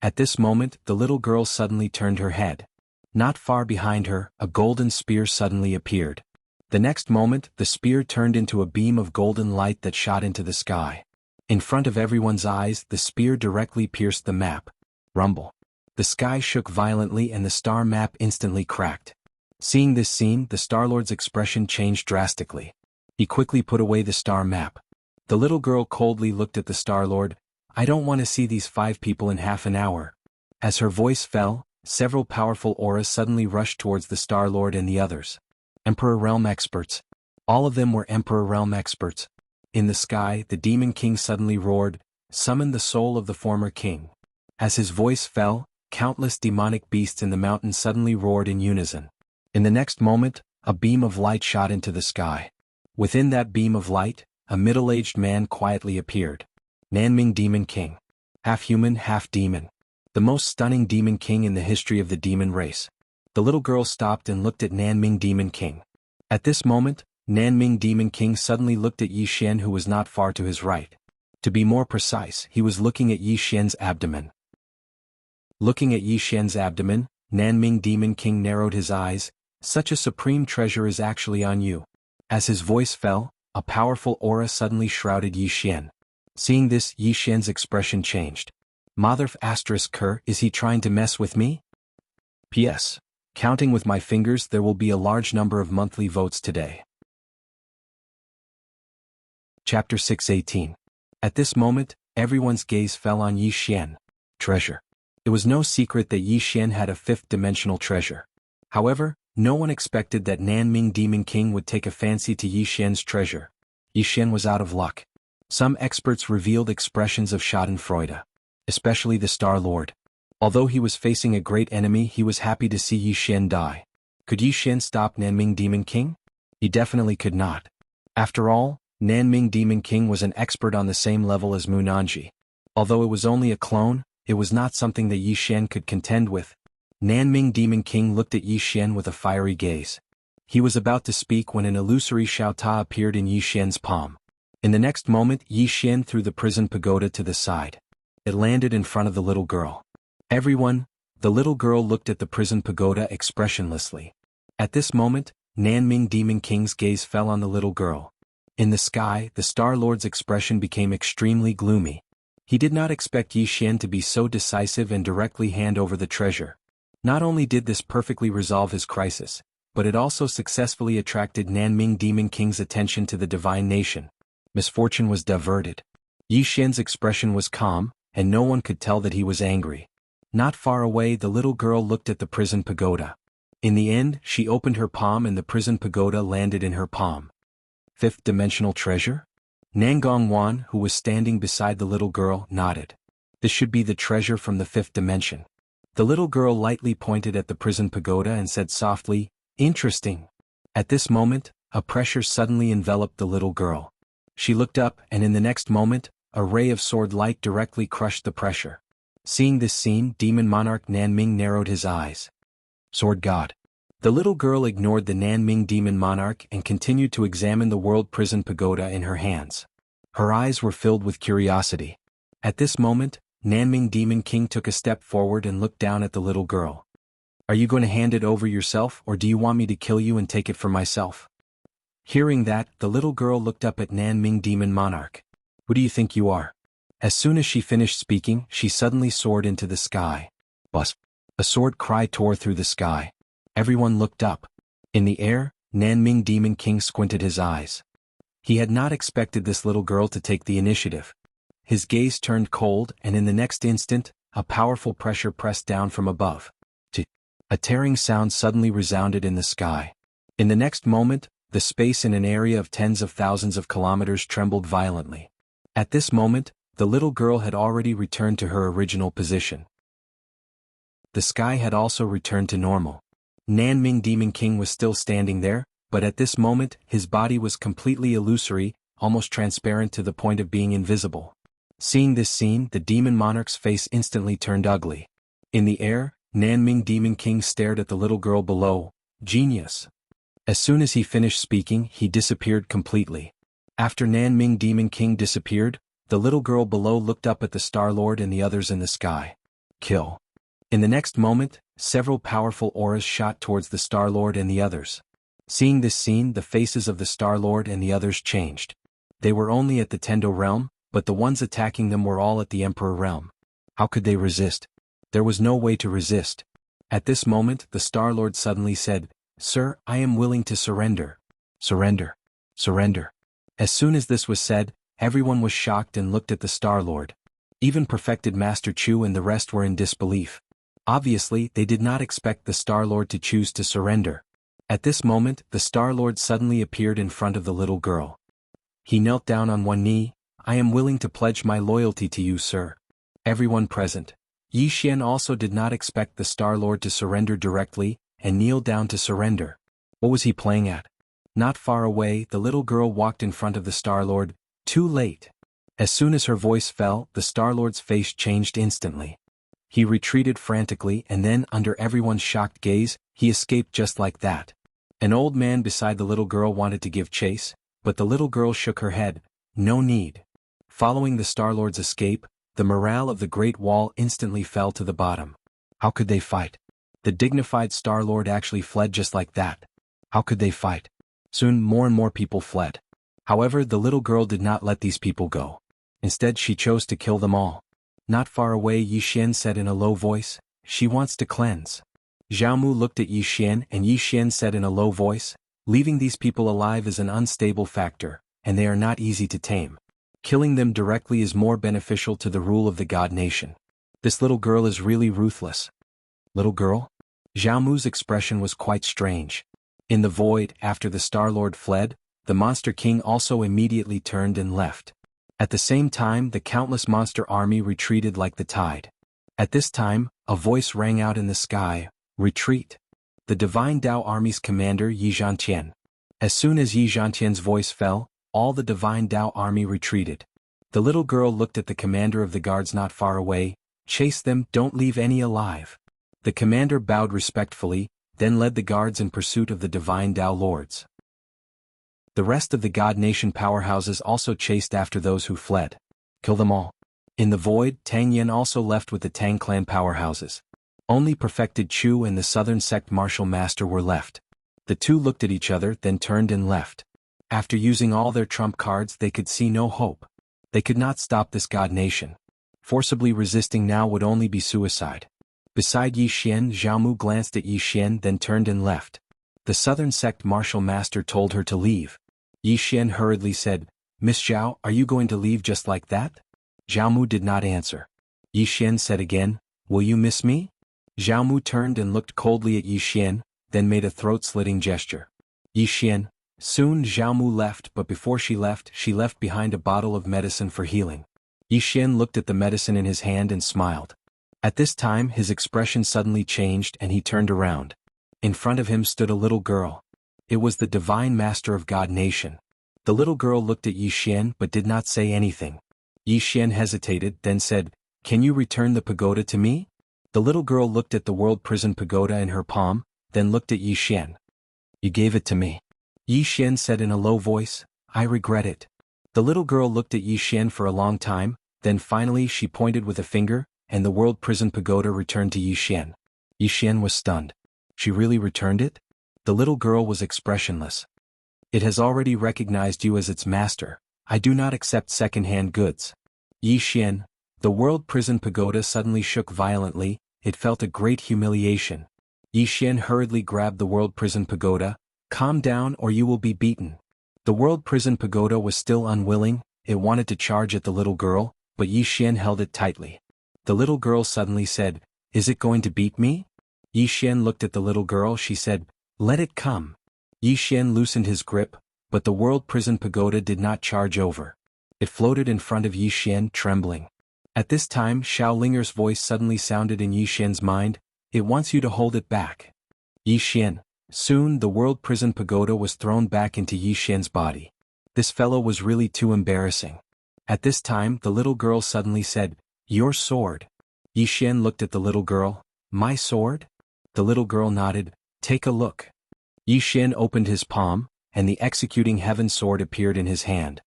At this moment, the little girl suddenly turned her head. Not far behind her, a golden spear suddenly appeared. The next moment, the spear turned into a beam of golden light that shot into the sky. In front of everyone's eyes, the spear directly pierced the map. Rumble. The sky shook violently and the star map instantly cracked. Seeing this scene, the Star-Lord's expression changed drastically. He quickly put away the star map. The little girl coldly looked at the Star-Lord. "I don't want to see these 5 people in half an hour." As her voice fell, several powerful auras suddenly rushed towards the Star-Lord and the others. Emperor Realm experts. All of them were Emperor Realm experts. In the sky, the Demon King suddenly roared, "Summon the soul of the former king." As his voice fell, countless demonic beasts in the mountain suddenly roared in unison. In the next moment, a beam of light shot into the sky. Within that beam of light, a middle-aged man quietly appeared. Nanming Demon King. Half human, half demon. The most stunning Demon King in the history of the demon race. The little girl stopped and looked at Nanming Demon King. At this moment, Nanming Demon King suddenly looked at Yi Xian, who was not far to his right. To be more precise, he was looking at Yi Xian's abdomen. Looking at Yi Xian's abdomen, Nanming Demon King narrowed his eyes. "Such a supreme treasure is actually on you." As his voice fell, a powerful aura suddenly shrouded Yi Xian. Seeing this, Yi Xian's expression changed. "Motherf asterisk Kerr, is he trying to mess with me? P.S. Counting with my fingers, there will be a large number of monthly votes today." Chapter 6:18. At this moment, everyone's gaze fell on Yi Xian. Treasure. It was no secret that Yi Xian had a 5th-dimensional treasure. However, no one expected that Nanming Demon King would take a fancy to Yi Xian's treasure. Yi Xian was out of luck. Some experts revealed expressions of schadenfreude, especially the Star-Lord. Although he was facing a great enemy, he was happy to see Yi Xian die. Could Yi Xian stop Nanming Demon King? He definitely could not. After all, Nanming Demon King was an expert on the same level as Mu Nanji. Although it was only a clone, it was not something that Yi Xian could contend with. Nanming Demon King looked at Yi Xian with a fiery gaze. He was about to speak when an illusory Xiaota appeared in Yi Xian's palm. In the next moment, Yi Xian threw the prison pagoda to the side. It landed in front of the little girl. The little girl looked at the prison pagoda expressionlessly. At this moment, Nanming Demon King's gaze fell on the little girl. In the sky, the Star-Lord's expression became extremely gloomy. He did not expect Yi Xian to be so decisive and directly hand over the treasure. Not only did this perfectly resolve his crisis, but it also successfully attracted Nanming Demon King's attention to the divine nation. Misfortune was diverted. Yi Xian's expression was calm, and no one could tell that he was angry. Not far away, the little girl looked at the prison pagoda. In the end, she opened her palm and the prison pagoda landed in her palm. 5th-dimensional treasure? Nangong Wan, who was standing beside the little girl, nodded. This should be the treasure from the 5th dimension. The little girl lightly pointed at the prison pagoda and said softly, "Interesting." At this moment, a pressure suddenly enveloped the little girl. She looked up, and in the next moment, a ray of sword light directly crushed the pressure. Seeing this scene, Demon Monarch Nanming narrowed his eyes. Sword God. The little girl ignored the Nanming Demon Monarch and continued to examine the World Prison Pagoda in her hands. Her eyes were filled with curiosity. At this moment, Nanming Demon King took a step forward and looked down at the little girl. "Are you going to hand it over yourself, or do you want me to kill you and take it for myself?" Hearing that, the little girl looked up at Nanming Demon Monarch. "Who do you think you are?" As soon as she finished speaking, she suddenly soared into the sky. Buzz! A sword cry tore through the sky. Everyone looked up. In the air, Nanming Demon King squinted his eyes. He had not expected this little girl to take the initiative. His gaze turned cold, and in the next instant, a powerful pressure pressed down from above. A tearing sound suddenly resounded in the sky. In the next moment, the space in an area of tens of thousands of kilometers trembled violently. At this moment, the little girl had already returned to her original position. The sky had also returned to normal. Nanming Demon King was still standing there, but at this moment, his body was completely illusory, almost transparent to the point of being invisible. Seeing this scene, the Demon Monarch's face instantly turned ugly. In the air, Nanming Demon King stared at the little girl below. Genius. As soon as he finished speaking, he disappeared completely. After Nanming Demon King disappeared, the little girl below looked up at the Star-Lord and the others in the sky. Kill. In the next moment, several powerful auras shot towards the Star-Lord and the others. Seeing this scene, the faces of the Star-Lord and the others changed. They were only at the Tendo realm, but the ones attacking them were all at the Emperor realm. How could they resist? There was no way to resist. At this moment, the Star-Lord suddenly said, "Sir, I am willing to surrender." Surrender. Surrender. As soon as this was said, everyone was shocked and looked at the Star-Lord. Even perfected Master Chu and the rest were in disbelief. Obviously, they did not expect the Star-Lord to choose to surrender. At this moment, the Star-Lord suddenly appeared in front of the little girl. He knelt down on one knee. "I am willing to pledge my loyalty to you, sir." Everyone present. Yi Xian also did not expect the Star-Lord to surrender directly, and kneel down to surrender. What was he playing at? Not far away, the little girl walked in front of the Star-Lord. Too late. As soon as her voice fell, the Star-Lord's face changed instantly. He retreated frantically, and then, under everyone's shocked gaze, he escaped just like that. An old man beside the little girl wanted to give chase, but the little girl shook her head. No need. Following the Star-Lord's escape, the morale of the Great Wall instantly fell to the bottom. How could they fight? The dignified Star-Lord actually fled just like that. How could they fight? Soon more and more people fled. However, the little girl did not let these people go. Instead, she chose to kill them all. Not far away, Yi Xian said in a low voice, "She wants to cleanse." Zhao Mu looked at Yi Xian, and Yi Xian said in a low voice, "Leaving these people alive is an unstable factor, and they are not easy to tame. Killing them directly is more beneficial to the rule of the God Nation. This little girl is really ruthless." Little girl? Zhao Mu's expression was quite strange. In the void, after the Star-Lord fled, the Monster King also immediately turned and left. At the same time, the countless monster army retreated like the tide. At this time, a voice rang out in the sky, "Retreat." The Divine Tao Army's commander Yi Zhantian. As soon as Yi Zhantian's voice fell, all the Divine Tao Army retreated. The little girl looked at the commander of the guards not far away. "Chase them, don't leave any alive." The commander bowed respectfully, then led the guards in pursuit of the Divine Tao Lords. The rest of the God Nation powerhouses also chased after those who fled. Kill them all. In the void, Tang Yen also left with the Tang clan powerhouses. Only perfected Chu and the Southern Sect Martial Master were left. The two looked at each other, then turned and left. After using all their trump cards, they could see no hope. They could not stop this God Nation. Forcibly resisting now would only be suicide. Beside Yi Xian, Zhao Mu glanced at Yi Xian, then turned and left. The Southern Sect Martial Master told her to leave. Yi Xian hurriedly said, "Miss Zhao, are you going to leave just like that?" Zhao Mu did not answer. Yi Xian said again, "Will you miss me?" Zhao Mu turned and looked coldly at Yi Xian, then made a throat-slitting gesture. Yi Xian. Soon Zhao Mu left, but before she left behind a bottle of medicine for healing. Yi Xian looked at the medicine in his hand and smiled. At this time his expression suddenly changed and he turned around. In front of him stood a little girl. It was the Divine Master of God Nation. The little girl looked at Yi Xian but did not say anything. Yi Xian hesitated, then said, "Can you return the pagoda to me?" The little girl looked at the World Prison Pagoda in her palm, then looked at Yi Xian. "You gave it to me." Yi Xian said in a low voice, "I regret it." The little girl looked at Yi Xian for a long time, then finally she pointed with a finger, and the World Prison Pagoda returned to Yi Xian. Yi Xian was stunned. She really returned it? The little girl was expressionless. "It has already recognized you as its master. I do not accept second-hand goods." Yi Xian. The World Prison Pagoda suddenly shook violently. It felt a great humiliation. Yi Xian hurriedly grabbed the World Prison Pagoda. "Calm down or you will be beaten." The World Prison Pagoda was still unwilling. It wanted to charge at the little girl, but Yi Xian held it tightly. The little girl suddenly said, "Is it going to beat me?" Yi Xian looked at the little girl. She said, "Let it come." Yi Xian loosened his grip, but the World Prison Pagoda did not charge over. It floated in front of Yi Xian, trembling. At this time Xiao Linger's voice suddenly sounded in Yi Xian's mind, "It wants you to hold it back." Yi Xian. Soon the World Prison Pagoda was thrown back into Yi Xian's body. This fellow was really too embarrassing. At this time the little girl suddenly said, "Your sword." Yi Xian looked at the little girl. "My sword?" The little girl nodded. "Take a look." Yi Xian opened his palm, and the Executing Heaven sword appeared in his hand.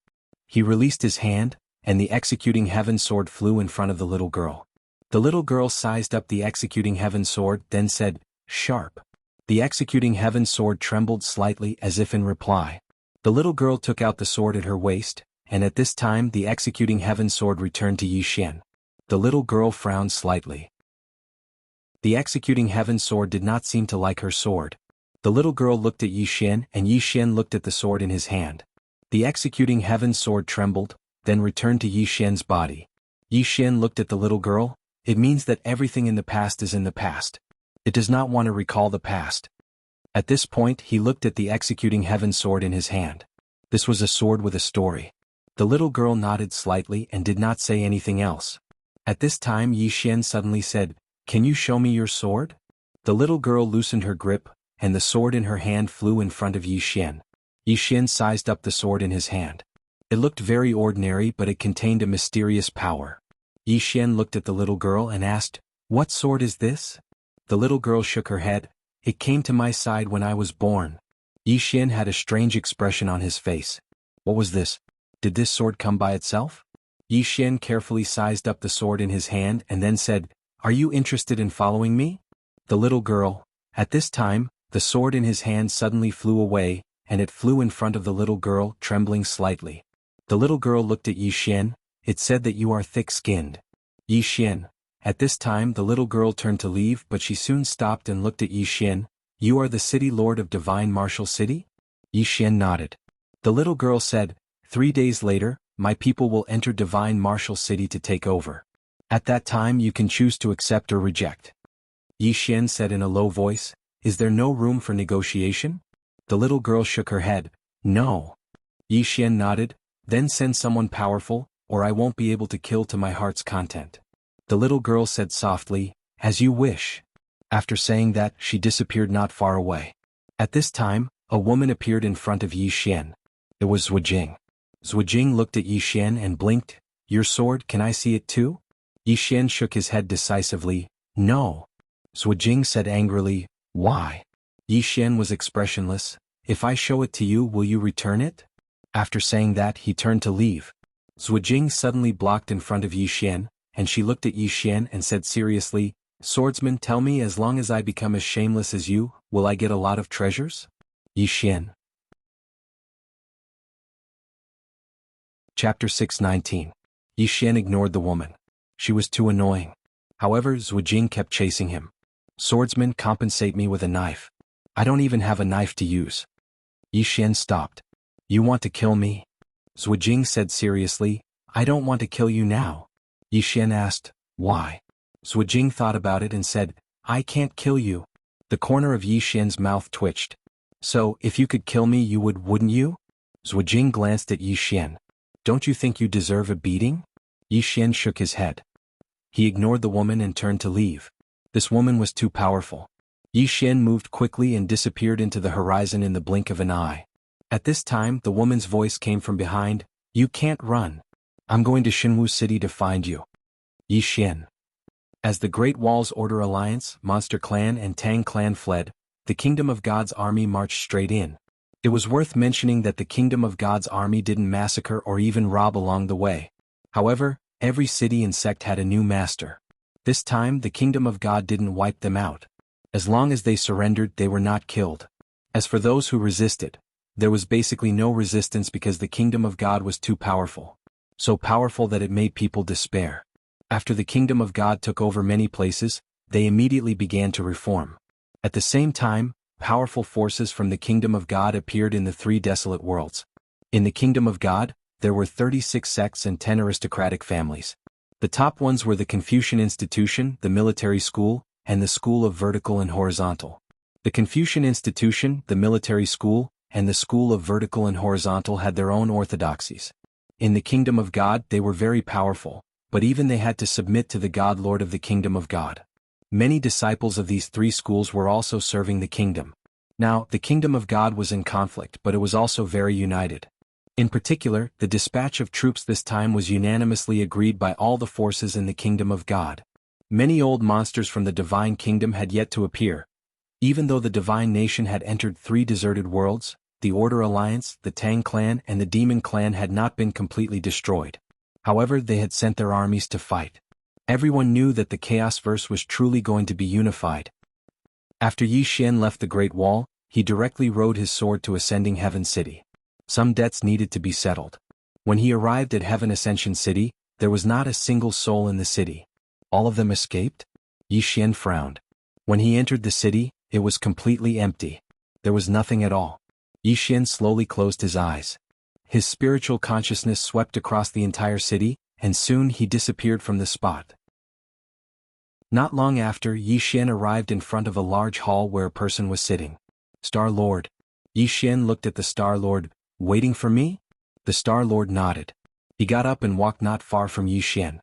He released his hand, and the Executing Heaven sword flew in front of the little girl. The little girl sized up the Executing Heaven sword, then said, "Sharp." The executing heaven sword trembled slightly as if in reply. The little girl took out the sword at her waist, and at this time the executing heaven sword returned to Yi Xian. The little girl frowned slightly. The executing heaven sword did not seem to like her sword. The little girl looked at Yi Xian and Yi Xian looked at the sword in his hand. The executing heaven sword trembled, then returned to Yi Xian's body. Yi Xian looked at the little girl. It means that everything in the past is in the past. It does not want to recall the past. At this point he looked at the executing heaven sword in his hand. This was a sword with a story. The little girl nodded slightly and did not say anything else. At this time Yi Xian suddenly said, "Can you show me your sword?" The little girl loosened her grip, and the sword in her hand flew in front of Yi Xian. Yi Xian sized up the sword in his hand. It looked very ordinary, but it contained a mysterious power. Yi Xian looked at the little girl and asked, "What sword is this?" The little girl shook her head. "It came to my side when I was born." Yi Xian had a strange expression on his face. What was this? Did this sword come by itself? Yi Xian carefully sized up the sword in his hand and then said, "Are you interested in following me?" The little girl. At this time, the sword in his hand suddenly flew away, and it flew in front of the little girl, trembling slightly. The little girl looked at Yi Xian. "It said that you are thick-skinned." Yi Xian. At this time the little girl turned to leave, but she soon stopped and looked at Yi Xian. "You are the city lord of Divine Martial City?" Yi Xian nodded. The little girl said, 3 days later, my people will enter Divine Martial City to take over. At that time you can choose to accept or reject." Yi Xian said in a low voice, "Is there no room for negotiation?" The little girl shook her head. "No." Yi Xian nodded. "Then send someone powerful, or I won't be able to kill to my heart's content." The little girl said softly, "As you wish." After saying that, she disappeared not far away. At this time, a woman appeared in front of Yi Xian. It was Zhuojing. Zhuojing looked at Yi Xian and blinked. "Your sword, can I see it too?" Yi Xian shook his head decisively. "No." Zhuojing said angrily, "Why?" Yi Xian was expressionless. "If I show it to you, will you return it?" After saying that, he turned to leave. Zhuojing suddenly blocked in front of Yi Xian, and she looked at Yi Xian and said seriously, "Swordsman, tell me, as long as I become as shameless as you, will I get a lot of treasures?" Yi Xian. Chapter 619. Yi Xian ignored the woman. She was too annoying. However, Zhuojing kept chasing him. "Swordsman, compensate me with a knife. I don't even have a knife to use." Yi Xian stopped. "You want to kill me?" Zhuojing said seriously, "I don't want to kill you now." Yi Xian asked, "Why?" Zhuojing thought about it and said, "I can't kill you." The corner of Yi Xian's mouth twitched. "So, if you could kill me, you would, wouldn't you?" Zhuojing glanced at Yi Xian. "Don't you think you deserve a beating?" Yi Xian shook his head. He ignored the woman and turned to leave. This woman was too powerful. Yi Xian moved quickly and disappeared into the horizon in the blink of an eye. At this time, the woman's voice came from behind. "You can't run. I'm going to Xinwu City to find you." Yi Xian. As the Great Wall's Order Alliance, Monster Clan and Tang Clan fled, the Kingdom of God's army marched straight in. It was worth mentioning that the Kingdom of God's army didn't massacre or even rob along the way. However, every city and sect had a new master. This time the Kingdom of God didn't wipe them out. As long as they surrendered, they were not killed. As for those who resisted, there was basically no resistance because the Kingdom of God was too powerful. So powerful that it made people despair. After the Kingdom of God took over many places, they immediately began to reform. At the same time, powerful forces from the Kingdom of God appeared in the 3 desolate worlds. In the Kingdom of God, there were 36 sects and 10 aristocratic families. The top ones were the Confucian Institution, the military school, and the School of Vertical and Horizontal. The Confucian Institution, the military school, and the School of Vertical and Horizontal had their own orthodoxies. In the Kingdom of God, they were very powerful, but even they had to submit to the God Lord of the Kingdom of God. Many disciples of these 3 schools were also serving the kingdom. Now, the Kingdom of God was in conflict, but it was also very united. In particular, the dispatch of troops this time was unanimously agreed by all the forces in the Kingdom of God. Many old monsters from the Divine Kingdom had yet to appear. Even though the Divine Nation had entered 3 deserted worlds, the Order Alliance, the Tang Clan and the Demon Clan had not been completely destroyed. However, they had sent their armies to fight. Everyone knew that the Chaosverse was truly going to be unified. After Yi Xian left the Great Wall, he directly rode his sword to Ascending Heaven City. Some debts needed to be settled. When he arrived at Heaven Ascension City, there was not a single soul in the city. All of them escaped? Yi Xian frowned. When he entered the city, it was completely empty. There was nothing at all. Yi Xian slowly closed his eyes. His spiritual consciousness swept across the entire city, and soon he disappeared from the spot. Not long after, Yi Xian arrived in front of a large hall where a person was sitting. Star Lord. Yi Xian looked at the Star Lord. Waiting for me? The Star Lord nodded. He got up and walked not far from Yi Xian.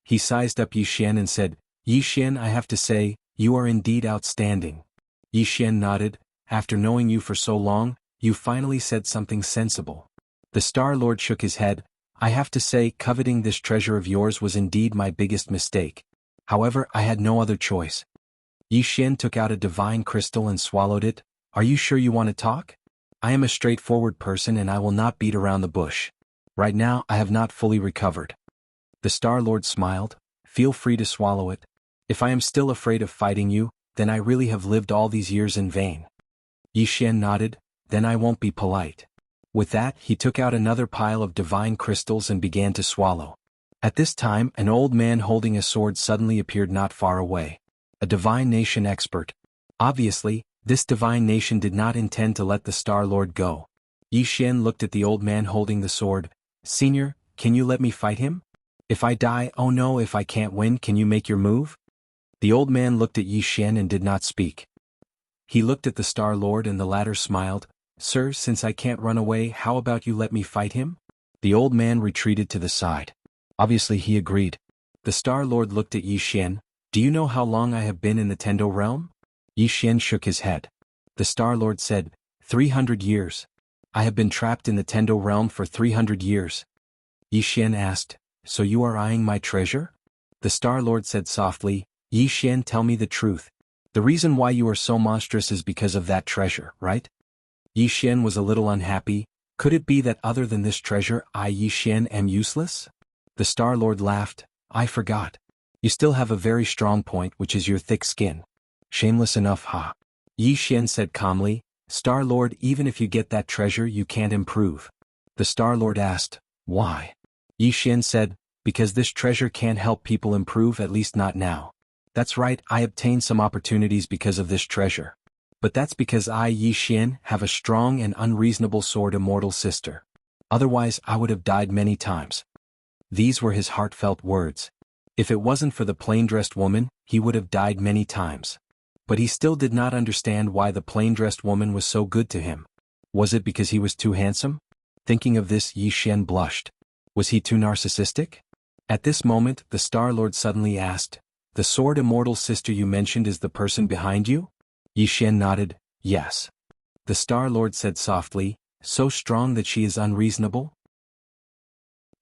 He sized up Yi Xian and said, Yi Xian, I have to say, you are indeed outstanding. Yi Xian nodded. After knowing you for so long, you finally said something sensible. The Star Lord shook his head. I have to say, coveting this treasure of yours was indeed my biggest mistake. However, I had no other choice. Yi Xian took out a divine crystal and swallowed it. Are you sure you want to talk? I am a straightforward person and I will not beat around the bush. Right now, I have not fully recovered. The Star Lord smiled. Feel free to swallow it. If I am still afraid of fighting you, then I really have lived all these years in vain. Yi Xian nodded. Then I won't be polite. With that, he took out another pile of divine crystals and began to swallow. At this time, an old man holding a sword suddenly appeared not far away. A divine nation expert. Obviously, this divine nation did not intend to let the Star Lord go. Yi Xian looked at the old man holding the sword. Senior, can you let me fight him? If I die, oh no, if I can't win, can you make your move? The old man looked at Yi Xian and did not speak. He looked at the Star Lord and the latter smiled. Sir, since I can't run away, how about you let me fight him? The old man retreated to the side. Obviously he agreed. The Star Lord looked at Yi Xian. Do you know how long I have been in the Tendo realm? Yi Xian shook his head. The Star Lord said, 300 years. I have been trapped in the Tendo realm for 300 years. Yi Xian asked, so you are eyeing my treasure? The Star Lord said softly, Yi Xian, tell me the truth. The reason why you are so monstrous is because of that treasure, right? Yi Xian was a little unhappy. Could it be that other than this treasure, I, Yi Xian, am useless? The Star Lord laughed. I forgot. You still have a very strong point, which is your thick skin. Shameless enough, ha. Yi Xian said calmly, Star Lord, even if you get that treasure, you can't improve. The Star Lord asked, why? Yi Xian said, because this treasure can't help people improve, at least not now. That's right, I obtained some opportunities because of this treasure. But that's because I, Yi Xian, have a strong and unreasonable sword immortal sister. Otherwise, I would have died many times. These were his heartfelt words. If it wasn't for the plain-dressed woman, he would have died many times. But he still did not understand why the plain-dressed woman was so good to him. Was it because he was too handsome? Thinking of this, Yi Xian blushed. Was he too narcissistic? At this moment, the Star Lord suddenly asked, the sword immortal sister you mentioned is the person behind you? Yi Xian nodded, yes. The Star Lord said softly, so strong that she is unreasonable?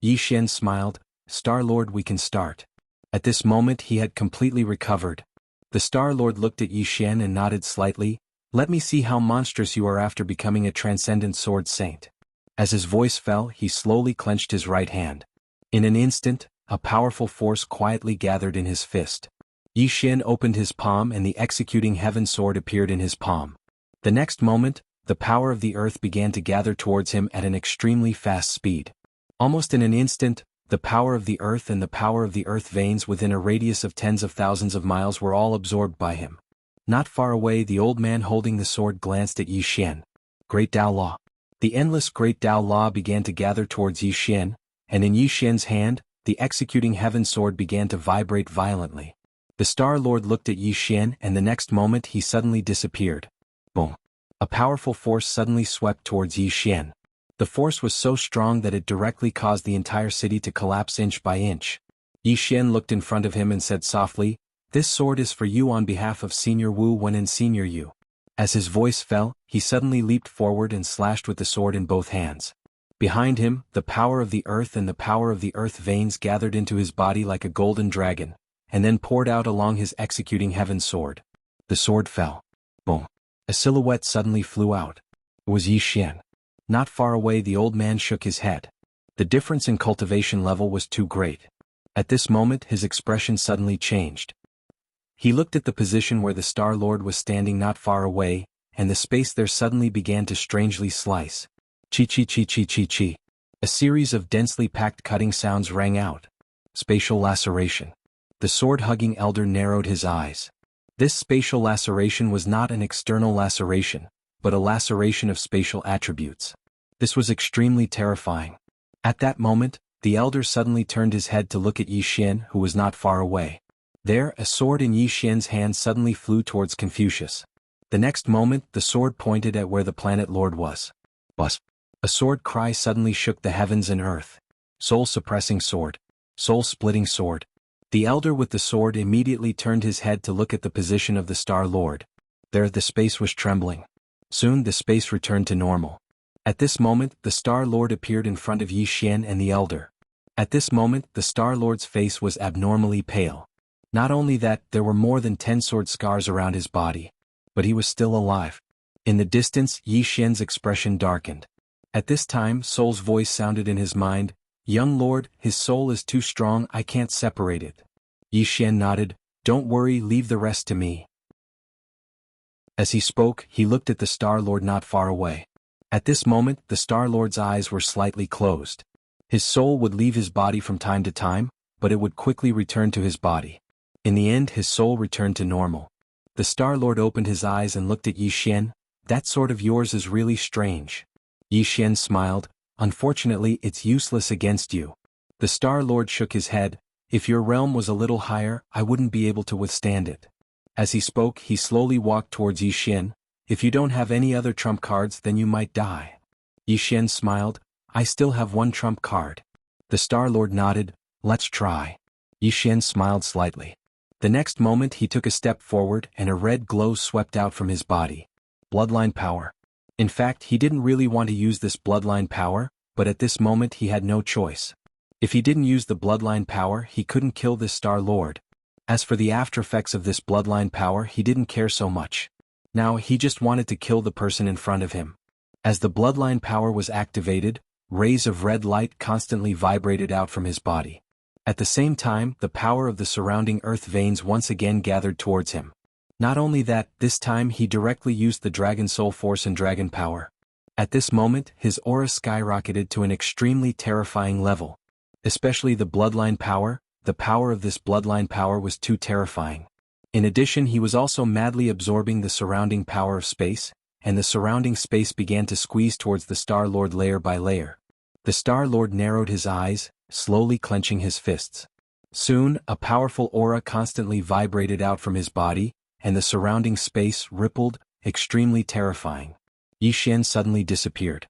Yi Xian smiled. Star Lord, we can start. At this moment he had completely recovered. The Star Lord looked at Yi Xian and nodded slightly. Let me see how monstrous you are after becoming a transcendent sword saint. As his voice fell, he slowly clenched his right hand. In an instant, a powerful force quietly gathered in his fist. Yi Xian opened his palm and the executing heaven sword appeared in his palm. The next moment, the power of the earth began to gather towards him at an extremely fast speed. Almost in an instant, the power of the earth and the power of the earth veins within a radius of tens of thousands of miles were all absorbed by him. Not far away, the old man holding the sword glanced at Yi Xian. Great Tao Law. The endless Great Tao Law began to gather towards Yi Xian, and in Yi Xian's hand, the executing heaven sword began to vibrate violently. The Star Lord looked at Yi Xian and the next moment he suddenly disappeared. Boom. A powerful force suddenly swept towards Yi Xian. The force was so strong that it directly caused the entire city to collapse inch by inch. Yi Xian looked in front of him and said softly, this sword is for you on behalf of Senior Wu Wen and Senior Yu. As his voice fell, he suddenly leaped forward and slashed with the sword in both hands. Behind him, the power of the earth and the power of the earth veins gathered into his body like a golden dragon, and then poured out along his executing heaven sword. The sword fell. Boom. A silhouette suddenly flew out. It was Yi Xian. Not far away, the old man shook his head. The difference in cultivation level was too great. At this moment his expression suddenly changed. He looked at the position where the Star Lord was standing not far away, and the space there suddenly began to strangely slice. Chi. A series of densely packed cutting sounds rang out. Spatial laceration. The sword-hugging elder narrowed his eyes. This spatial laceration was not an external laceration, but a laceration of spatial attributes. This was extremely terrifying. At that moment, the elder suddenly turned his head to look at Yi Xian, who was not far away. There, a sword in Yi Xian's hand suddenly flew towards Confucius. The next moment, the sword pointed at where the planet lord was. Buzz! A sword cry suddenly shook the heavens and earth. Soul-suppressing sword. Soul-splitting sword. The elder with the sword immediately turned his head to look at the position of the Star Lord. There the space was trembling. Soon the space returned to normal. At this moment, the Star Lord appeared in front of Yi Xian and the elder. At this moment, the Star Lord's face was abnormally pale. Not only that, there were more than 10 sword scars around his body. But he was still alive. In the distance, Yi Xian's expression darkened. At this time, Soul's voice sounded in his mind, "Young lord, his soul is too strong, I can't separate it." Yi Xian nodded, "Don't worry, leave the rest to me." As he spoke, he looked at the Star Lord not far away. At this moment, the Star Lord's eyes were slightly closed. His soul would leave his body from time to time, but it would quickly return to his body. In the end, his soul returned to normal. The Star Lord opened his eyes and looked at Yi Xian. "That sword of yours is really strange." Yi Xian smiled, "Unfortunately, it's useless against you." The Star Lord shook his head, "If your realm was a little higher, I wouldn't be able to withstand it." As he spoke, he slowly walked towards Yi Xian. "If you don't have any other trump cards, then you might die." Yi Xian smiled, "I still have one trump card." The Star Lord nodded, "Let's try." Yi Xian smiled slightly. The next moment he took a step forward and a red glow swept out from his body. Bloodline power. In fact, he didn't really want to use this bloodline power, but at this moment he had no choice. If he didn't use the bloodline power, he couldn't kill this Star Lord. As for the after effects of this bloodline power, he didn't care so much. Now he just wanted to kill the person in front of him. As the bloodline power was activated, rays of red light constantly vibrated out from his body. At the same time, the power of the surrounding earth veins once again gathered towards him. Not only that, this time he directly used the Dragon Soul Force and Dragon Power. At this moment, his aura skyrocketed to an extremely terrifying level. Especially the bloodline power, the power of this bloodline power was too terrifying. In addition, he was also madly absorbing the surrounding power of space, and the surrounding space began to squeeze towards the Star Lord layer by layer. The Star Lord narrowed his eyes, slowly clenching his fists. Soon, a powerful aura constantly vibrated out from his body, and the surrounding space rippled, extremely terrifying. Yi Xian suddenly disappeared.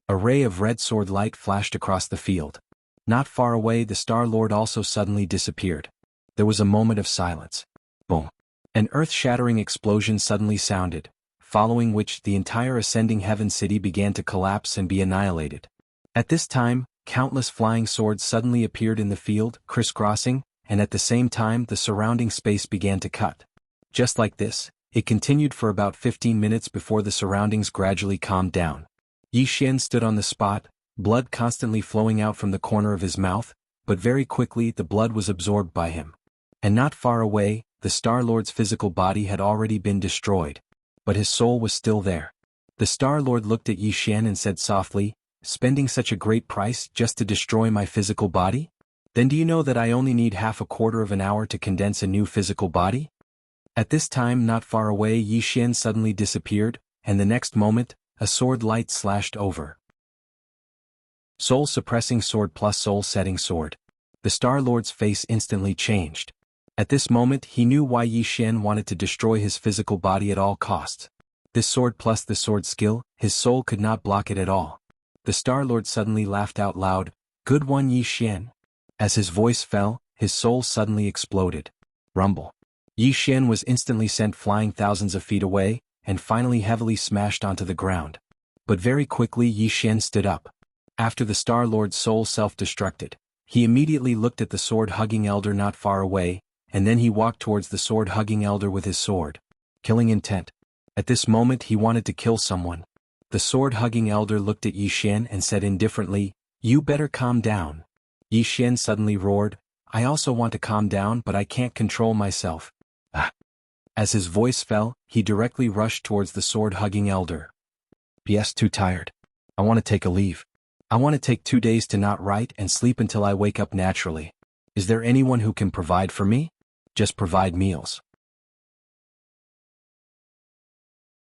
A ray of red sword light flashed across the field. Not far away, the Star Lord also suddenly disappeared. There was a moment of silence. Boom! An earth-shattering explosion suddenly sounded, following which the entire ascending heaven city began to collapse and be annihilated. At this time, countless flying swords suddenly appeared in the field, crisscrossing, and at the same time the surrounding space began to cut. Just like this, it continued for about 15 minutes before the surroundings gradually calmed down. Yi Xian stood on the spot, blood constantly flowing out from the corner of his mouth, but very quickly the blood was absorbed by him. And not far away, the Star Lord's physical body had already been destroyed. But his soul was still there. The Star Lord looked at Yi Xian and said softly, "Spending such a great price just to destroy my physical body? Then do you know that I only need half a quarter of an hour to condense a new physical body?" At this time, not far away, Yi Xian suddenly disappeared, and the next moment, a sword light slashed over. Soul-suppressing sword plus soul-setting sword. The Star Lord's face instantly changed. At this moment, he knew why Yi Xian wanted to destroy his physical body at all costs. This sword plus the sword skill, his soul could not block it at all. The Star Lord suddenly laughed out loud, "Good one, Yi Xian." As his voice fell, his soul suddenly exploded. Rumble. Yi Xian was instantly sent flying thousands of feet away, and finally heavily smashed onto the ground. But very quickly Yi Xian stood up. After the Star Lord's soul self-destructed, he immediately looked at the sword-hugging elder not far away, and then he walked towards the sword-hugging elder with his sword. Killing intent. At this moment he wanted to kill someone. The sword-hugging elder looked at Yi Xian and said indifferently, "You better calm down." Yi Xian suddenly roared, "I also want to calm down, but I can't control myself. As his voice fell, he directly rushed towards the sword-hugging elder. "PS too tired. I want to take a leave. I want to take 2 days to not write and sleep until I wake up naturally. Is there anyone who can provide for me? Just provide meals."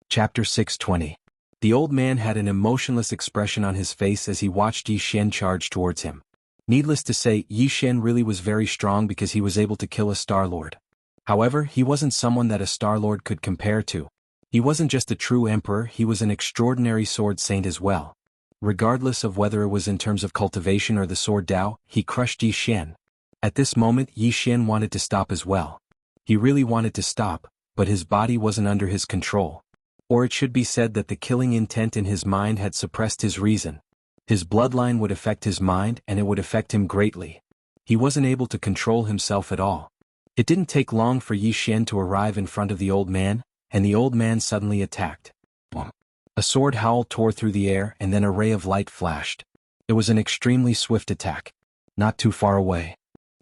Chapter 620. The old man had an emotionless expression on his face as he watched Yi Xian charge towards him. Needless to say, Yi Xian really was very strong because he was able to kill a Star-Lord. However, he wasn't someone that a Star-Lord could compare to. He wasn't just a true emperor, he was an extraordinary sword saint as well. Regardless of whether it was in terms of cultivation or the sword Dao, he crushed Yi Xian. At this moment, Yi Xian wanted to stop as well. He really wanted to stop, but his body wasn't under his control. Or it should be said that the killing intent in his mind had suppressed his reason. His bloodline would affect his mind and it would affect him greatly. He wasn't able to control himself at all. It didn't take long for Yi Xian to arrive in front of the old man, and the old man suddenly attacked. A sword howl tore through the air and then a ray of light flashed. It was an extremely swift attack. Not too far away.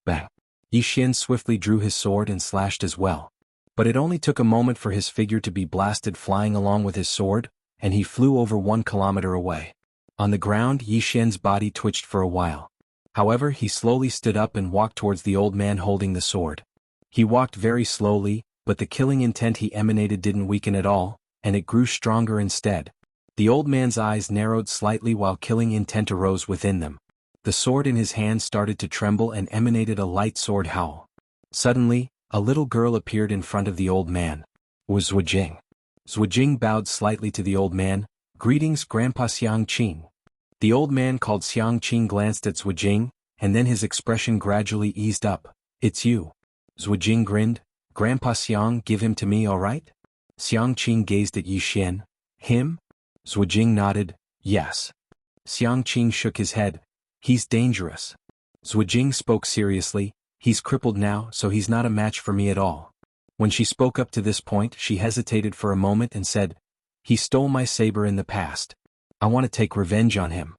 Bang. Yi Xian swiftly drew his sword and slashed as well. But it only took a moment for his figure to be blasted flying along with his sword, and he flew over 1 kilometer away. On the ground, Yi Xian's body twitched for a while. However, he slowly stood up and walked towards the old man holding the sword. He walked very slowly, but the killing intent he emanated didn't weaken at all, and it grew stronger instead. The old man's eyes narrowed slightly while killing intent arose within them. The sword in his hand started to tremble and emanated a light sword howl. Suddenly, a little girl appeared in front of the old man. It was Zhuojing. Zhuojing bowed slightly to the old man. "Greetings, Grandpa Xiangqing." The old man called Xiangqing glanced at Zhuojing, and then his expression gradually eased up. "It's you." Zhuojing grinned. "Grandpa Xiang, give him to me, all right?" Xiangqing gazed at Yi Xian. "Him?" Zhuojing nodded. "Yes." Xiangqing shook his head. "He's dangerous." Zhuojing spoke seriously. "He's crippled now, so he's not a match for me at all." When she spoke up to this point, she hesitated for a moment and said, "He stole my saber in the past. I want to take revenge on him."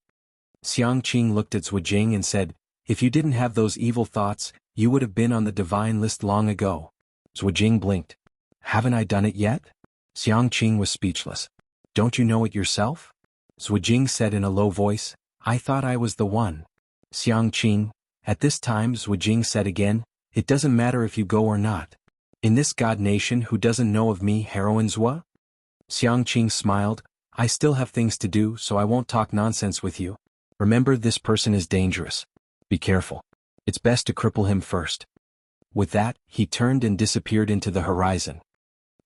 Xiangqing looked at Zhuojing and said, "If you didn't have those evil thoughts, you would have been on the divine list long ago." Zhuojing blinked. "Haven't I done it yet?" Xiangqing was speechless. "Don't you know it yourself?" Zhuojing said in a low voice, "I thought I was the one." Xiangqing. At this time Zhuojing said again, "It doesn't matter if you go or not. In this god nation who doesn't know of me, heroine Zhua?" Xiangqing smiled. "I still have things to do, so I won't talk nonsense with you. Remember, this person is dangerous. Be careful. It's best to cripple him first." With that, he turned and disappeared into the horizon.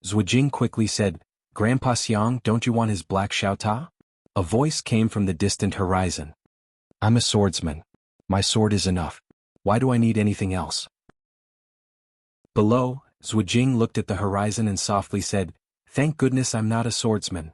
Zhuojing quickly said, "Grandpa Xiang, don't you want his black xiaota?" A voice came from the distant horizon. "I'm a swordsman. My sword is enough. Why do I need anything else?" Below, Zhuojing looked at the horizon and softly said, "Thank goodness I'm not a swordsman."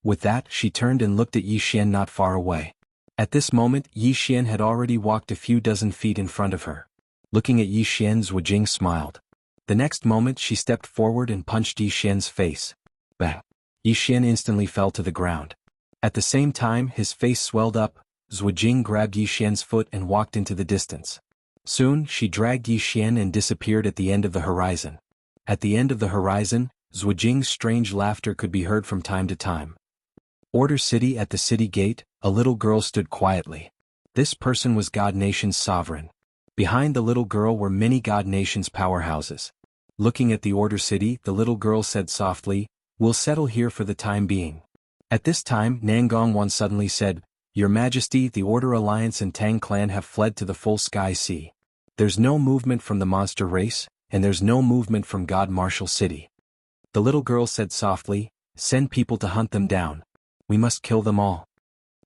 With that, she turned and looked at Yi Xian not far away. At this moment, Yi Xian had already walked a few dozen feet in front of her. Looking at Yi Xian, Zhuojing smiled. The next moment she stepped forward and punched Yi Xian's face. Bang! Yi Xian instantly fell to the ground. At the same time, his face swelled up. Zhuojing grabbed Yi Xian's foot and walked into the distance. Soon, she dragged Yi Xian and disappeared at the end of the horizon. At the end of the horizon, Zhuojing's strange laughter could be heard from time to time. Order City. At the city gate, a little girl stood quietly. This person was God Nation's sovereign. Behind the little girl were many God Nation's powerhouses. Looking at the Order City, the little girl said softly, "We'll settle here for the time being." At this time, Nangongwan suddenly said, "Your Majesty, the Order Alliance and Tang clan have fled to the full sky sea. There's no movement from the monster race, and there's no movement from God Marshal City." The little girl said softly, "Send people to hunt them down. We must kill them all."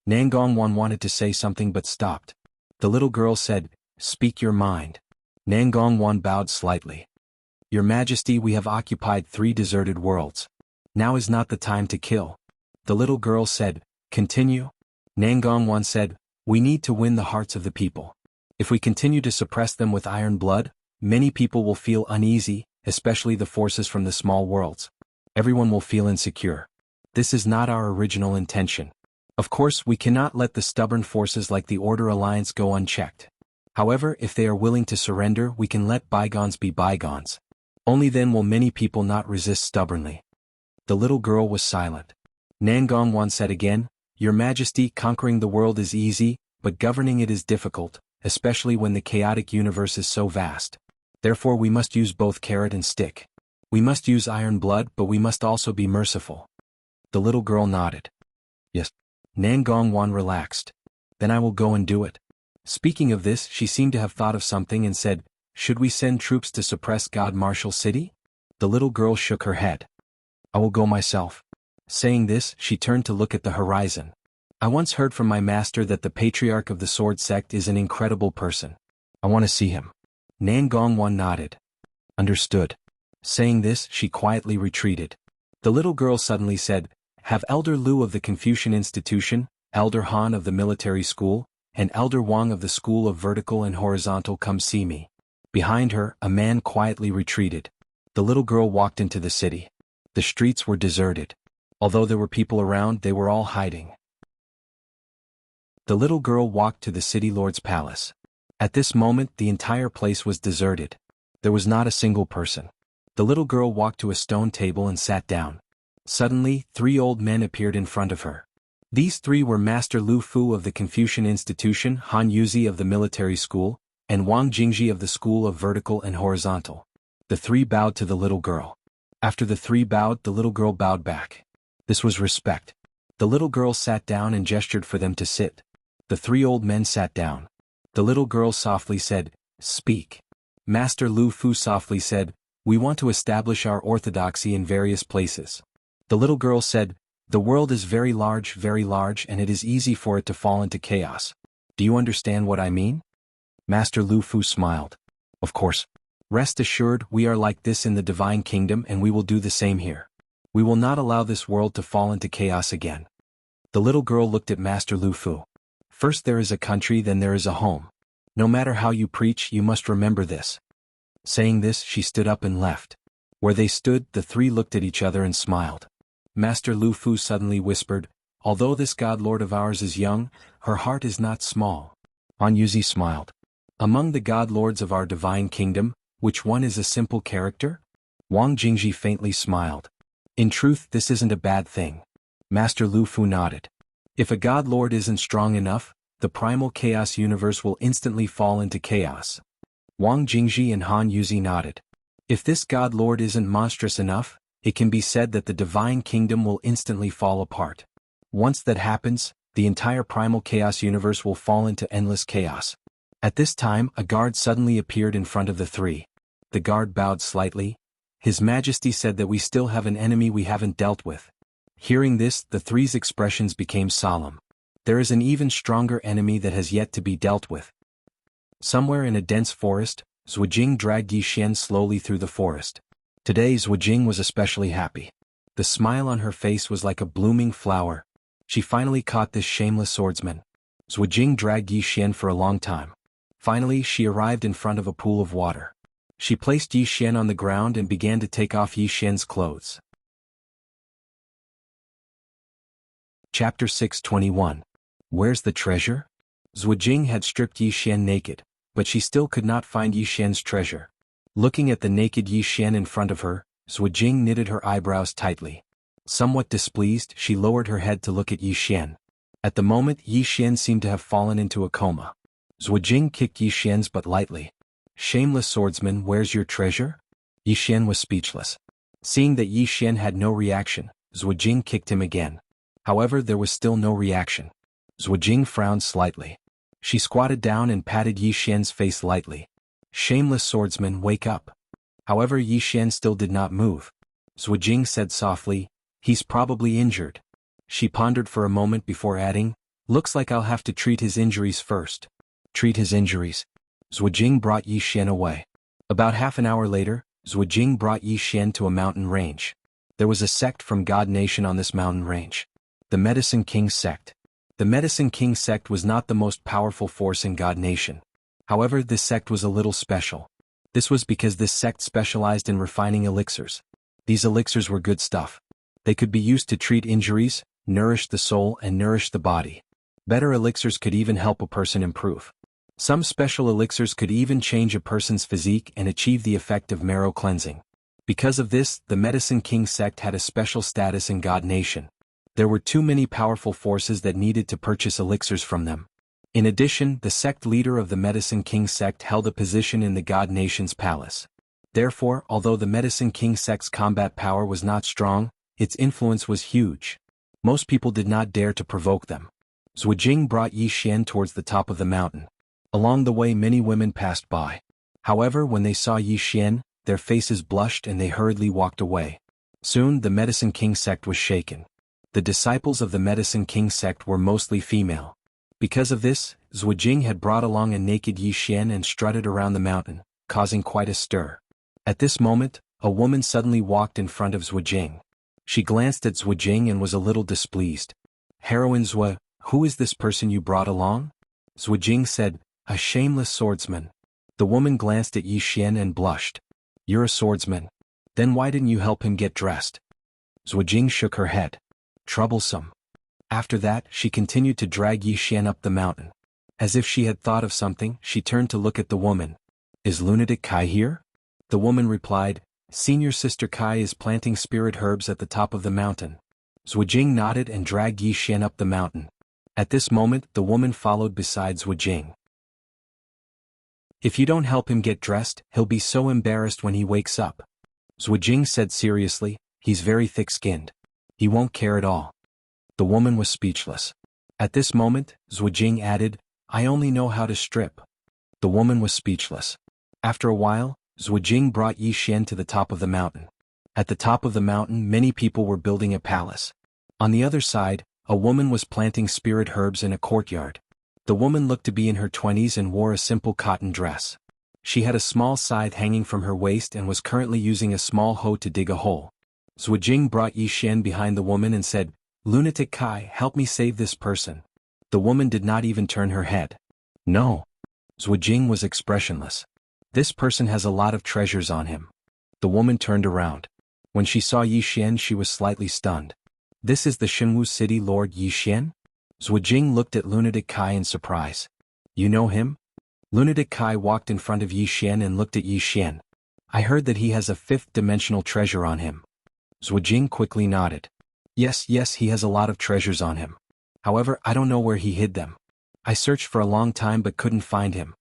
Nangongwan wanted to say something but stopped. The little girl said, "Speak your mind." Nangongwan bowed slightly. "Your Majesty, we have occupied 3 deserted worlds. Now is not the time to kill." The little girl said, "Continue." Nangongwan said, "We need to win the hearts of the people. If we continue to suppress them with iron blood, many people will feel uneasy, especially the forces from the small worlds. Everyone will feel insecure. This is not our original intention. Of course, we cannot let the stubborn forces like the Order Alliance go unchecked. However, if they are willing to surrender, we can let bygones be bygones. Only then will many people not resist stubbornly. The little girl was silent. Nangongwan said again, Your Majesty, conquering the world is easy, but governing it is difficult, especially when the chaotic universe is so vast. Therefore we must use both carrot and stick. We must use iron blood, but we must also be merciful. The little girl nodded. Yes. Nangongwan relaxed. Then I will go and do it. Speaking of this, she seemed to have thought of something and said, Should we send troops to suppress God Marshall City? The little girl shook her head. I will go myself. Saying this, she turned to look at the horizon. I once heard from my master that the patriarch of the sword sect is an incredible person. I want to see him. Nangongwan nodded. Understood. Saying this, she quietly retreated. The little girl suddenly said, Have Elder Lu of the Confucian Institution, Elder Han of the military school, and Elder Wang of the School of Vertical and Horizontal come see me. Behind her, a man quietly retreated. The little girl walked into the city. The streets were deserted. Although there were people around, they were all hiding. The little girl walked to the city lord's palace. At this moment, the entire place was deserted. There was not a single person. The little girl walked to a stone table and sat down. Suddenly, 3 old men appeared in front of her. These 3 were Master Lu Fu of the Confucian Institution, Han Yuzi of the military school, and Wang Jingji of the School of Vertical and Horizontal. The 3 bowed to the little girl. After the 3 bowed, the little girl bowed back. This was respect. The little girl sat down and gestured for them to sit. The 3 old men sat down. The little girl softly said, Speak. Master Lu Fu softly said, We want to establish our orthodoxy in various places. The little girl said, The world is very large, and it is easy for it to fall into chaos. Do you understand what I mean? Master Lu Fu smiled. Of course. Rest assured, we are like this in the Divine Kingdom and we will do the same here. We will not allow this world to fall into chaos again. The little girl looked at Master Lu Fu. First there is a country, then there is a home. No matter how you preach, you must remember this. Saying this, she stood up and left. Where they stood, the 3 looked at each other and smiled. Master Lu Fu suddenly whispered, Although this God Lord of ours is young, her heart is not small. Han Yuzi smiled. Among the God Lords of our Divine Kingdom, which one is a simple character? Wang Jingji faintly smiled. In truth, this isn't a bad thing. Master Lu Fu nodded. If a God Lord isn't strong enough, the primal chaos universe will instantly fall into chaos. Wang Jingji and Han Yuzi nodded. If this God Lord isn't monstrous enough, it can be said that the Divine Kingdom will instantly fall apart. Once that happens, the entire primal chaos universe will fall into endless chaos. At this time, a guard suddenly appeared in front of the 3. The guard bowed slightly. His Majesty said that we still have an enemy we haven't dealt with. Hearing this, the 3's expressions became solemn. There is an even stronger enemy that has yet to be dealt with. Somewhere in a dense forest, Zhuijing dragged Yi Xian slowly through the forest. Today Zhuijing was especially happy. The smile on her face was like a blooming flower. She finally caught this shameless swordsman. Zhuijing dragged Yi Xian for a long time. Finally, she arrived in front of a pool of water. She placed Yi Xian on the ground and began to take off Yi Xian's clothes. Chapter 621. Where's the treasure? Zhuijing had stripped Yi Xian naked, but she still could not find Yi Xian's treasure. Looking at the naked Yi Xian in front of her, Zhuijing knitted her eyebrows tightly. Somewhat displeased, she lowered her head to look at Yi Xian. At the moment, Yi Xian seemed to have fallen into a coma. Zhuijing kicked Yi Xian's butt lightly. Shameless swordsman, where's your treasure? Yi Xian was speechless. Seeing that Yi Xian had no reaction, Zhuijing kicked him again. However, there was still no reaction. Zhuijing frowned slightly. She squatted down and patted Yi Xian's face lightly. Shameless swordsman, wake up. However, Yi Xian still did not move. Zhuijing said softly, He's probably injured. She pondered for a moment before adding, Looks like I'll have to treat his injuries first. Treat his injuries. Zhuijing brought Yi Xian away. About half an hour later, Zhuijing brought Yi Xian to a mountain range. There was a sect from God Nation on this mountain range. The Medicine King sect. The Medicine King sect was not the most powerful force in God Nation. However, this sect was a little special. This was because this sect specialized in refining elixirs. These elixirs were good stuff. They could be used to treat injuries, nourish the soul and nourish the body. Better elixirs could even help a person improve. Some special elixirs could even change a person's physique and achieve the effect of marrow cleansing. Because of this, the Medicine King sect had a special status in God Nation. There were too many powerful forces that needed to purchase elixirs from them. In addition, the sect leader of the Medicine King sect held a position in the God Nation's palace. Therefore, although the Medicine King sect's combat power was not strong, its influence was huge. Most people did not dare to provoke them. Zhujiang brought Yi Xian towards the top of the mountain. Along the way many women passed by. However, when they saw Yi Xian, their faces blushed and they hurriedly walked away. Soon the Medicine King sect was shaken. The disciples of the Medicine King sect were mostly female. Because of this, Zhujiang had brought along a naked Yi Xian and strutted around the mountain, causing quite a stir. At this moment, a woman suddenly walked in front of Zhujiang. She glanced at Zhujiang and was a little displeased. "Heroine Zhu, who is this person you brought along?" Zhujiang said, "A shameless swordsman." The woman glanced at Yi Xian and blushed. "You're a swordsman. Then why didn't you help him get dressed?" Zhujiang shook her head. "Troublesome." After that, she continued to drag Yi Xian up the mountain. As if she had thought of something, she turned to look at the woman. "Is Lunatic Kai here?" The woman replied, "Senior Sister Kai is planting spirit herbs at the top of the mountain." Zhujiang nodded and dragged Yi Xian up the mountain. At this moment, the woman followed beside Zhujiang. "If you don't help him get dressed, he'll be so embarrassed when he wakes up." Zhujiang said seriously, "He's very thick-skinned. He won't care at all." The woman was speechless. At this moment, Zhujiang added, "I only know how to strip." The woman was speechless. After a while, Zhujiang brought Yi Xian to the top of the mountain. At the top of the mountain many people were building a palace. On the other side, a woman was planting spirit herbs in a courtyard. The woman looked to be in her 20s and wore a simple cotton dress. She had a small scythe hanging from her waist and was currently using a small hoe to dig a hole. Zhujiang brought Yi Xian behind the woman and said, "Lunatic Kai, help me save this person." The woman did not even turn her head. "No." Zhujiang was expressionless. "This person has a lot of treasures on him." The woman turned around. When she saw Yi Xian she was slightly stunned. "This is the Shenwu City Lord Yi Xian?" Zhujiang looked at Lunatic Kai in surprise. "You know him?" Lunatic Kai walked in front of Yi Xian and looked at Yi Xian. "I heard that he has a fifth-dimensional treasure on him." Zhujiang quickly nodded. Yes, he has a lot of treasures on him. However, I don't know where he hid them. I searched for a long time but couldn't find him."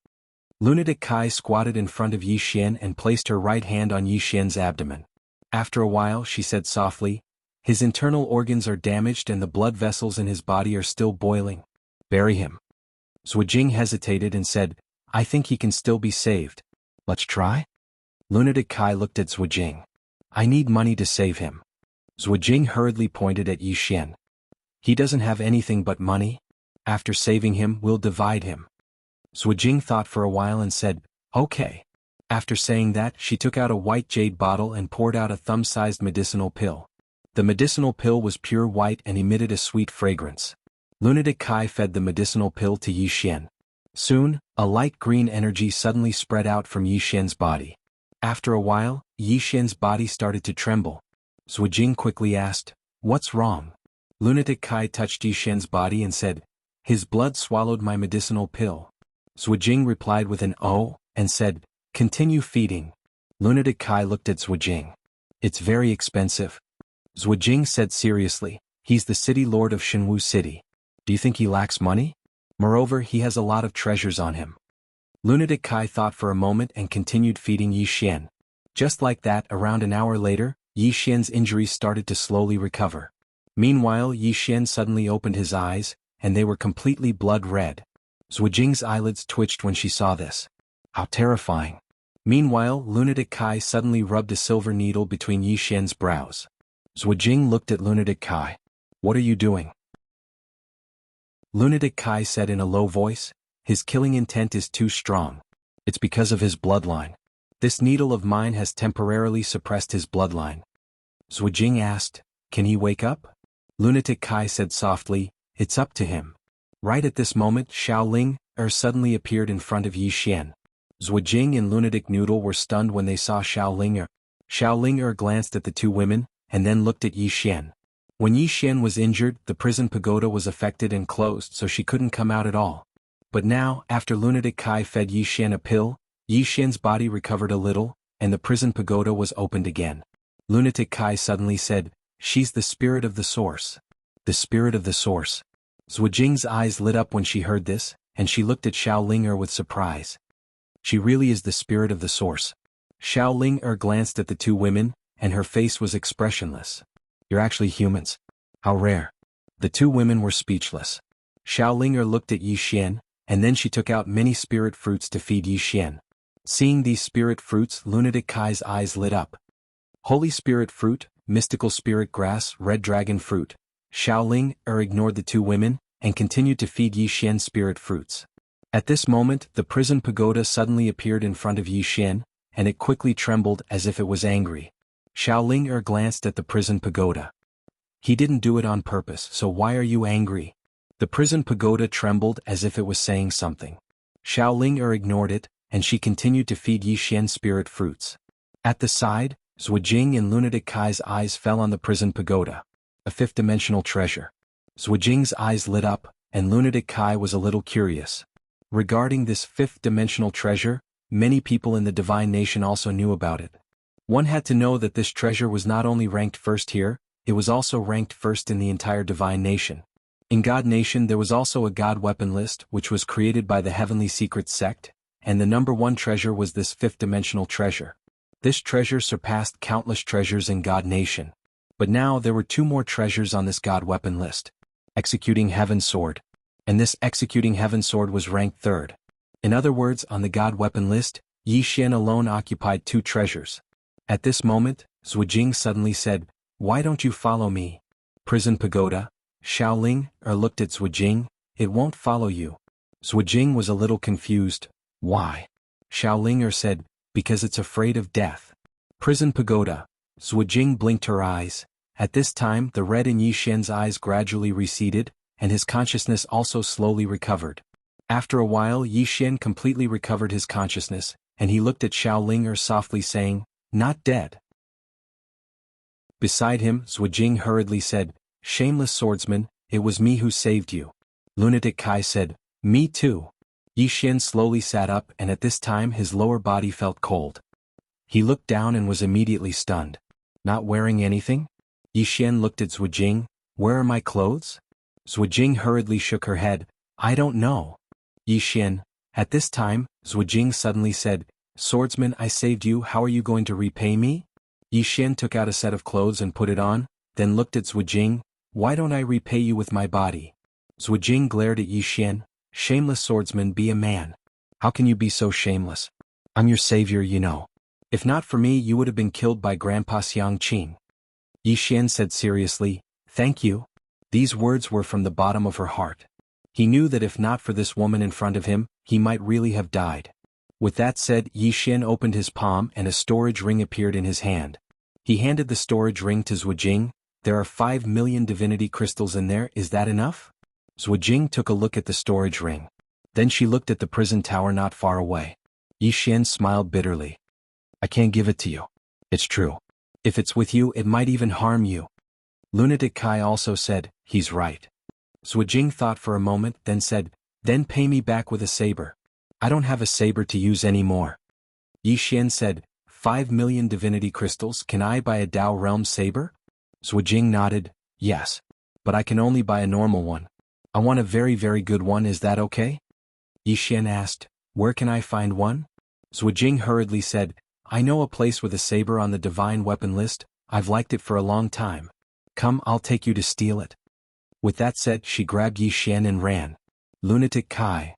Lunatic Kai squatted in front of Yi Xian and placed her right hand on Yi Xian's abdomen. After a while she said softly, "His internal organs are damaged and the blood vessels in his body are still boiling. Bury him." Zhujiang hesitated and said, "I think he can still be saved. Let's try?" Lunatic Kai looked at Zhujiang. "I need money to save him." Zhujiang hurriedly pointed at Yi Xian. "He doesn't have anything but money. After saving him, we'll divide him." Zhujiang thought for a while and said, "Okay." After saying that, she took out a white jade bottle and poured out a thumb-sized medicinal pill. The medicinal pill was pure white and emitted a sweet fragrance. Lunatic Kai fed the medicinal pill to Yi Xian. Soon, a light green energy suddenly spread out from Yi Xian's body. After a while, Yi Xian's body started to tremble. Zhujiang quickly asked, "What's wrong?" Lunatic Kai touched Yi Xian's body and said, "His blood swallowed my medicinal pill." Zhujiang replied with an "Oh," and said, "Continue feeding." Lunatic Kai looked at Zhujiang. "It's very expensive." Zhujiang said seriously, "He's the city lord of Shenwu City. Do you think he lacks money? Moreover, he has a lot of treasures on him." Lunatic Kai thought for a moment and continued feeding Yi Xian. Just like that, around an hour later, Yi Xian's injuries started to slowly recover. Meanwhile, Yi Xian suddenly opened his eyes, and they were completely blood red. Zhujiang's eyelids twitched when she saw this. How terrifying. Meanwhile, Lunatic Kai suddenly rubbed a silver needle between Yi Xian's brows. Zhujiang looked at Lunatic Kai. "What are you doing?" Lunatic Kai said in a low voice, "His killing intent is too strong. It's because of his bloodline. This needle of mine has temporarily suppressed his bloodline." Zhujiang asked, "Can he wake up?" Lunatic Kai said softly, "It's up to him." Right at this moment, Xiaoling suddenly appeared in front of Yi Xian. Zhujiang and Lunatic Noodle were stunned when they saw Xiaoling. Xiaoling glanced at the two women, and then looked at Yi Xian. When Yi Xian was injured, the prison pagoda was affected and closed so she couldn't come out at all. But now, after Lunatic Kai fed Yi Xian a pill, Yi Xian's body recovered a little, and the prison pagoda was opened again. Lunatic Kai suddenly said, "She's the spirit of the source." The spirit of the source. Zhuojing's eyes lit up when she heard this, and she looked at Xiao Ling with surprise. She really is the spirit of the source. Xiao Ling glanced at the two women, and her face was expressionless. "You're actually humans. How rare." The two women were speechless. Xiao Ling looked at Yi Xian, and then she took out many spirit fruits to feed Yi Xian. Seeing these spirit fruits, Lunatic Kai's eyes lit up. Holy spirit fruit, mystical spirit grass, red dragon fruit. Xiao Ling ignored the two women, and continued to feed Yi Xian spirit fruits. At this moment, the prison pagoda suddenly appeared in front of Yi Xian, and it quickly trembled as if it was angry. Xiao Ling glanced at the prison pagoda. "He didn't do it on purpose, so why are you angry?" The prison pagoda trembled as if it was saying something. Xiao Ling ignored it, and she continued to feed Yi Xian spirit fruits. At the side, Zhuojing and Lunatic Kai's eyes fell on the prison pagoda. A fifth-dimensional treasure. Zhuojing's eyes lit up, and Lunatic Kai was a little curious. Regarding this fifth-dimensional treasure, many people in the Divine Nation also knew about it. One had to know that this treasure was not only ranked first here, it was also ranked first in the entire Divine Nation. In God Nation there was also a God weapon list which was created by the Heavenly Secret Sect, and the number one treasure was this fifth-dimensional treasure. This treasure surpassed countless treasures in God Nation. But now there were two more treasures on this God weapon list. Executing Heaven Sword. And this Executing Heaven Sword was ranked third. In other words, on the God weapon list, Yi Xian alone occupied two treasures. At this moment, Zhuojing suddenly said, "Why don't you follow me?" Prison pagoda. Xiao Ling looked at Zhuojing. "It won't follow you." Zhuojing was a little confused. "Why?" Xiao Ling said, "Because it's afraid of death." Prison pagoda. Zhuojing blinked her eyes. At this time the red in Yi Xian's eyes gradually receded, and his consciousness also slowly recovered. After a while Yi Xian completely recovered his consciousness, and he looked at Xiao Ling softly saying, "Not dead." Beside him, Zhuojing hurriedly said, "Shameless swordsman, it was me who saved you." Lunatic Kai said, "Me too." Yi Xian slowly sat up, and at this time his lower body felt cold. He looked down and was immediately stunned. "Not wearing anything?" Yi Xian looked at Zhuojing. "Where are my clothes?" Zhuojing hurriedly shook her head. "I don't know." Yi Xian. At this time, Zhuojing suddenly said, "Swordsman, I saved you, how are you going to repay me?" Yi Xian took out a set of clothes and put it on, then looked at Zhuojing. "Why don't I repay you with my body?" Zhuojing glared at Yi Xian. "Shameless swordsman, be a man. How can you be so shameless? I'm your savior, you know. If not for me you would have been killed by Grandpa Xiang Qing." Yi Xian said seriously, "Thank you." These words were from the bottom of her heart. He knew that if not for this woman in front of him, he might really have died. With that said, Yi Xian opened his palm and a storage ring appeared in his hand. He handed the storage ring to Zhuojing. "There are 5 million divinity crystals in there, is that enough?" Zhuojing took a look at the storage ring. Then she looked at the prison tower not far away. Yi Xian smiled bitterly. "I can't give it to you. It's true. If it's with you it might even harm you." Lunatic Kai also said, "He's right." Zhuojing thought for a moment, then said, "Then pay me back with a saber." "I don't have a saber to use anymore." Yi Xian said, 5 million divinity crystals, can I buy a Dao Realm saber?" Zhuojing nodded, "Yes. But I can only buy a normal one. I want a very very good one, is that okay?" Yi Xian asked, "Where can I find one?" Zhuojing hurriedly said, "I know a place with a saber on the divine weapon list, I've liked it for a long time. Come, I'll take you to steal it." With that said, she grabbed Yi Xian and ran. Lunatic Kai.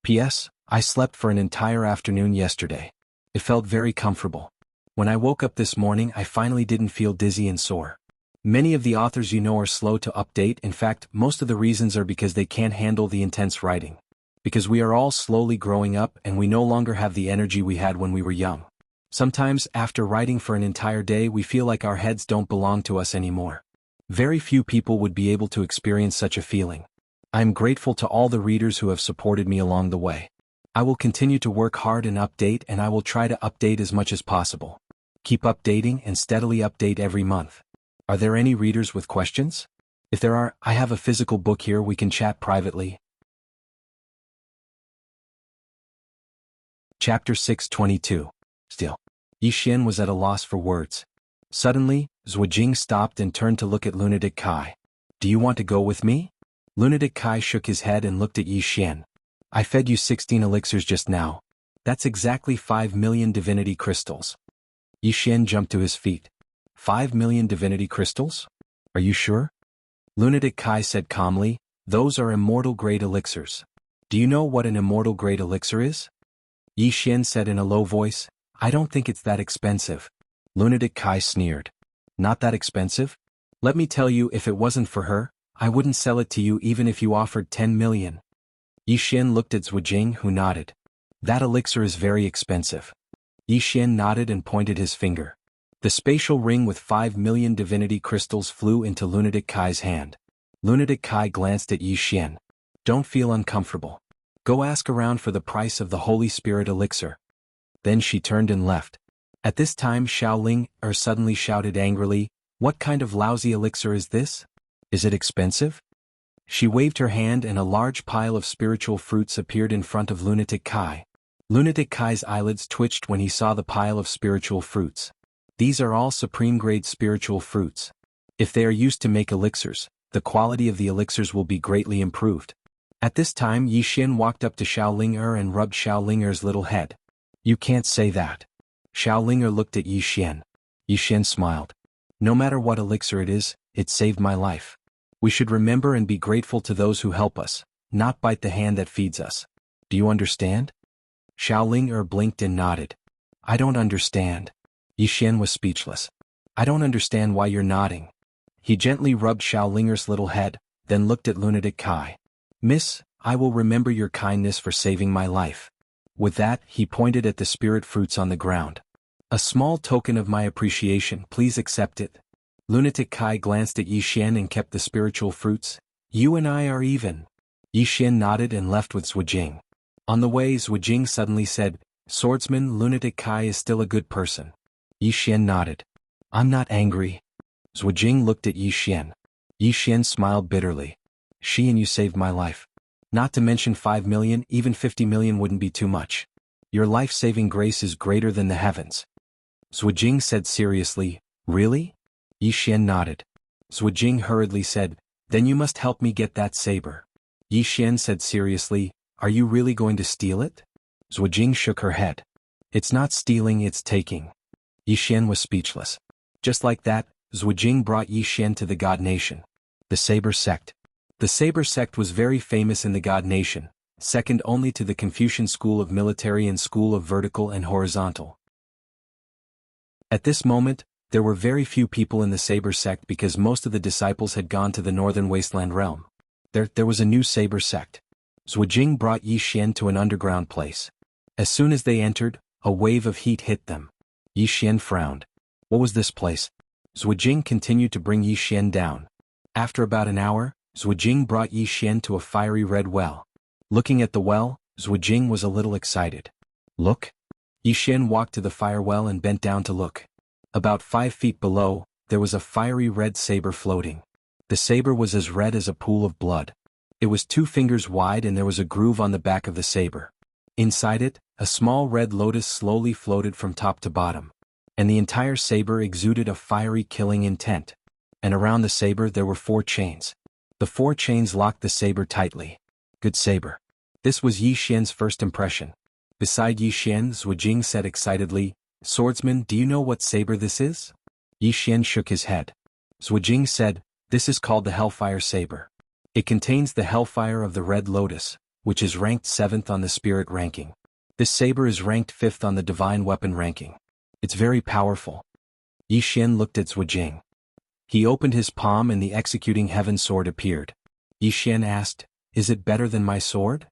P.S. I slept for an entire afternoon yesterday. It felt very comfortable. When I woke up this morning I finally didn't feel dizzy and sore. Many of the authors you know are slow to update, in fact, most of the reasons are because they can't handle the intense writing. Because we are all slowly growing up and we no longer have the energy we had when we were young. Sometimes, after writing for an entire day we feel like our heads don't belong to us anymore. Very few people would be able to experience such a feeling. I am grateful to all the readers who have supported me along the way. I will continue to work hard and update, and I will try to update as much as possible. Keep updating and steadily update every month. Are there any readers with questions? If there are, I have a physical book here, we can chat privately. Chapter 622. Still. Yi Xian was at a loss for words. Suddenly, Zhuijing stopped and turned to look at Lunatic Kai. Do you want to go with me? Lunatic Kai shook his head and looked at Yi Xian. I fed you 16 elixirs just now. That's exactly 5 million divinity crystals. Yi Xian jumped to his feet. 5 million divinity crystals? Are you sure? Lunatic Kai said calmly, those are immortal grade elixirs. Do you know what an immortal grade elixir is? Yi Xian said in a low voice, I don't think it's that expensive. Lunatic Kai sneered. Not that expensive? Let me tell you, if it wasn't for her, I wouldn't sell it to you even if you offered 10 million. Yi Xian looked at Zhuijing, who nodded. That elixir is very expensive. Yi Xian nodded and pointed his finger. The spatial ring with 5 million divinity crystals flew into Lunatic Kai's hand. Lunatic Kai glanced at Yi Xian. Don't feel uncomfortable. Go ask around for the price of the Holy Spirit elixir. Then she turned and left. At this time Xiaoling suddenly shouted angrily, what kind of lousy elixir is this? Is it expensive? She waved her hand and a large pile of spiritual fruits appeared in front of Lunatic Kai. Lunatic Kai's eyelids twitched when he saw the pile of spiritual fruits. These are all supreme-grade spiritual fruits. If they are used to make elixirs, the quality of the elixirs will be greatly improved. At this time Yi Xian walked up to Xiaoling and rubbed Xiaoling's little head. You can't say that. Xiaoling looked at Yi Xian. Yi Xian smiled. No matter what elixir it is, it saved my life. We should remember and be grateful to those who help us, not bite the hand that feeds us. Do you understand? Xiaoling blinked and nodded. I don't understand. Yi Xian was speechless. I don't understand why you're nodding. He gently rubbed Xiaoling's little head, then looked at Lunatic Kai. Miss, I will remember your kindness for saving my life. With that, he pointed at the spirit fruits on the ground. A small token of my appreciation, please accept it. Lunatic Kai glanced at Yi Xian and kept the spiritual fruits. You and I are even. Yi Xian nodded and left with Zhuijing. On the way Zhuijing suddenly said, Swordsman, Lunatic Kai is still a good person. Yi Xian nodded. I'm not angry. Zhuijing looked at Yi Xian. Yi Xian smiled bitterly. She and you saved my life. Not to mention 5 million, even 50 million wouldn't be too much. Your life-saving grace is greater than the heavens. Zhuijing said seriously, really? Yi Xian nodded. Zhuijing hurriedly said, then you must help me get that saber. Yi Xian said seriously, are you really going to steal it? Zhuijing shook her head. It's not stealing, it's taking. Yi Xian was speechless. Just like that, Zhuijing brought Yi Xian to the God Nation. The Saber Sect. The Saber Sect was very famous in the God Nation, second only to the Confucian School of Military and School of Vertical and Horizontal. At this moment, there were very few people in the Saber Sect because most of the disciples had gone to the northern wasteland realm. There was a new Saber Sect. Zhuijing brought Yi Xian to an underground place. As soon as they entered, a wave of heat hit them. Yi Xian frowned. What was this place? Zhuijing continued to bring Yi Xian down. After about an hour, Zhuijing brought Yi Xian to a fiery red well. Looking at the well, Zhuijing was a little excited. Look? Yi Xian walked to the fire well and bent down to look. About 5 feet below, there was a fiery red saber floating. The saber was as red as a pool of blood. It was 2 fingers wide and there was a groove on the back of the saber. Inside it, a small red lotus slowly floated from top to bottom. And the entire saber exuded a fiery killing intent. And around the saber there were 4 chains. The 4 chains locked the saber tightly. Good saber. This was Yi Xian's first impression. Beside Yi Xian, Zhuijing said excitedly, Swordsman, do you know what saber this is? Yi Xian shook his head. Zhuijing said, this is called the Hellfire Saber. It contains the Hellfire of the Red Lotus, which is ranked 7th on the Spirit ranking. This saber is ranked 5th on the Divine Weapon ranking. It's very powerful. Yi Xian looked at Zhuijing. He opened his palm and the Executing Heaven sword appeared. Yi Xian asked, is it better than my sword?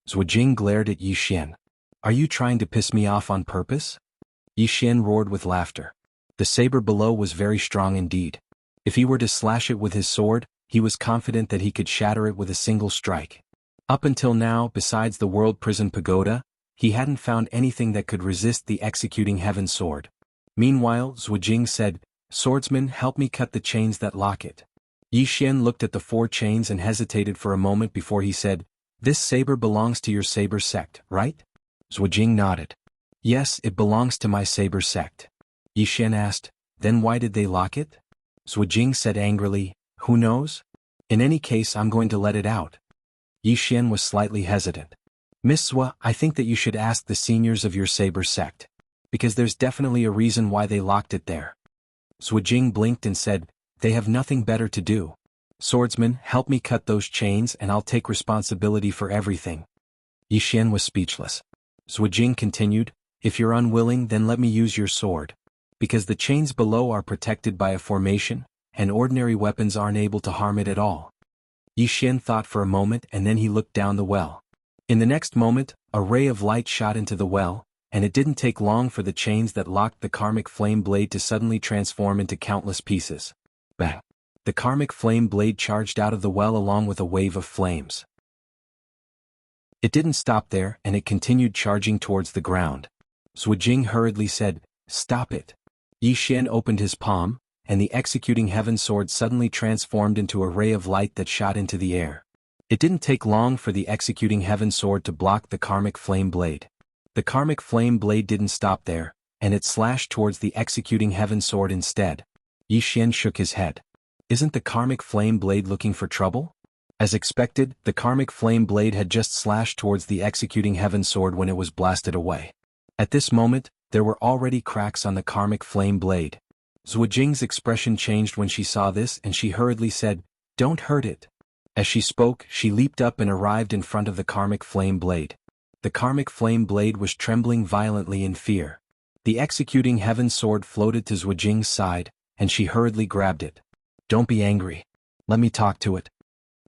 Zhuijing glared at Yi Xian. Are you trying to piss me off on purpose? Yi Xian roared with laughter. The saber below was very strong indeed. If he were to slash it with his sword, he was confident that he could shatter it with a single strike. Up until now, besides the World Prison Pagoda, he hadn't found anything that could resist the Executing Heaven sword. Meanwhile, Zhuijing said, Swordsman, help me cut the chains that lock it. Yi Xian looked at the 4 chains and hesitated for a moment before he said, this saber belongs to your saber sect, right? Zhuijing nodded. Yes, it belongs to my saber sect. Yi Xian asked, then why did they lock it? Zhu Jing said angrily, who knows? In any case, I'm going to let it out. Yi Xian was slightly hesitant. Miss Zhua, I think that you should ask the seniors of your saber sect. Because there's definitely a reason why they locked it there. Zhu Jing blinked and said, they have nothing better to do. Swordsman, help me cut those chains and I'll take responsibility for everything. Yi Xian was speechless. Zhu Jing continued, if you're unwilling, then let me use your sword. Because the chains below are protected by a formation, and ordinary weapons aren't able to harm it at all. Yi Xian thought for a moment and then he looked down the well. In the next moment, a ray of light shot into the well, and it didn't take long for the chains that locked the karmic flame blade to suddenly transform into countless pieces. Bang! The karmic flame blade charged out of the well along with a wave of flames. It didn't stop there and it continued charging towards the ground. Zhu Jing hurriedly said, stop it. Yi Xian opened his palm, and the executing heaven sword suddenly transformed into a ray of light that shot into the air. It didn't take long for the executing heaven sword to block the karmic flame blade. The karmic flame blade didn't stop there, and it slashed towards the executing heaven sword instead. Yi Xian shook his head. Isn't the karmic flame blade looking for trouble? As expected, the karmic flame blade had just slashed towards the executing heaven sword when it was blasted away. At this moment, there were already cracks on the karmic flame blade. Zhu Jing's expression changed when she saw this and she hurriedly said, don't hurt it. As she spoke, she leaped up and arrived in front of the karmic flame blade. The karmic flame blade was trembling violently in fear. The executing heaven sword floated to Zhu Jing's side, and she hurriedly grabbed it. Don't be angry. Let me talk to it.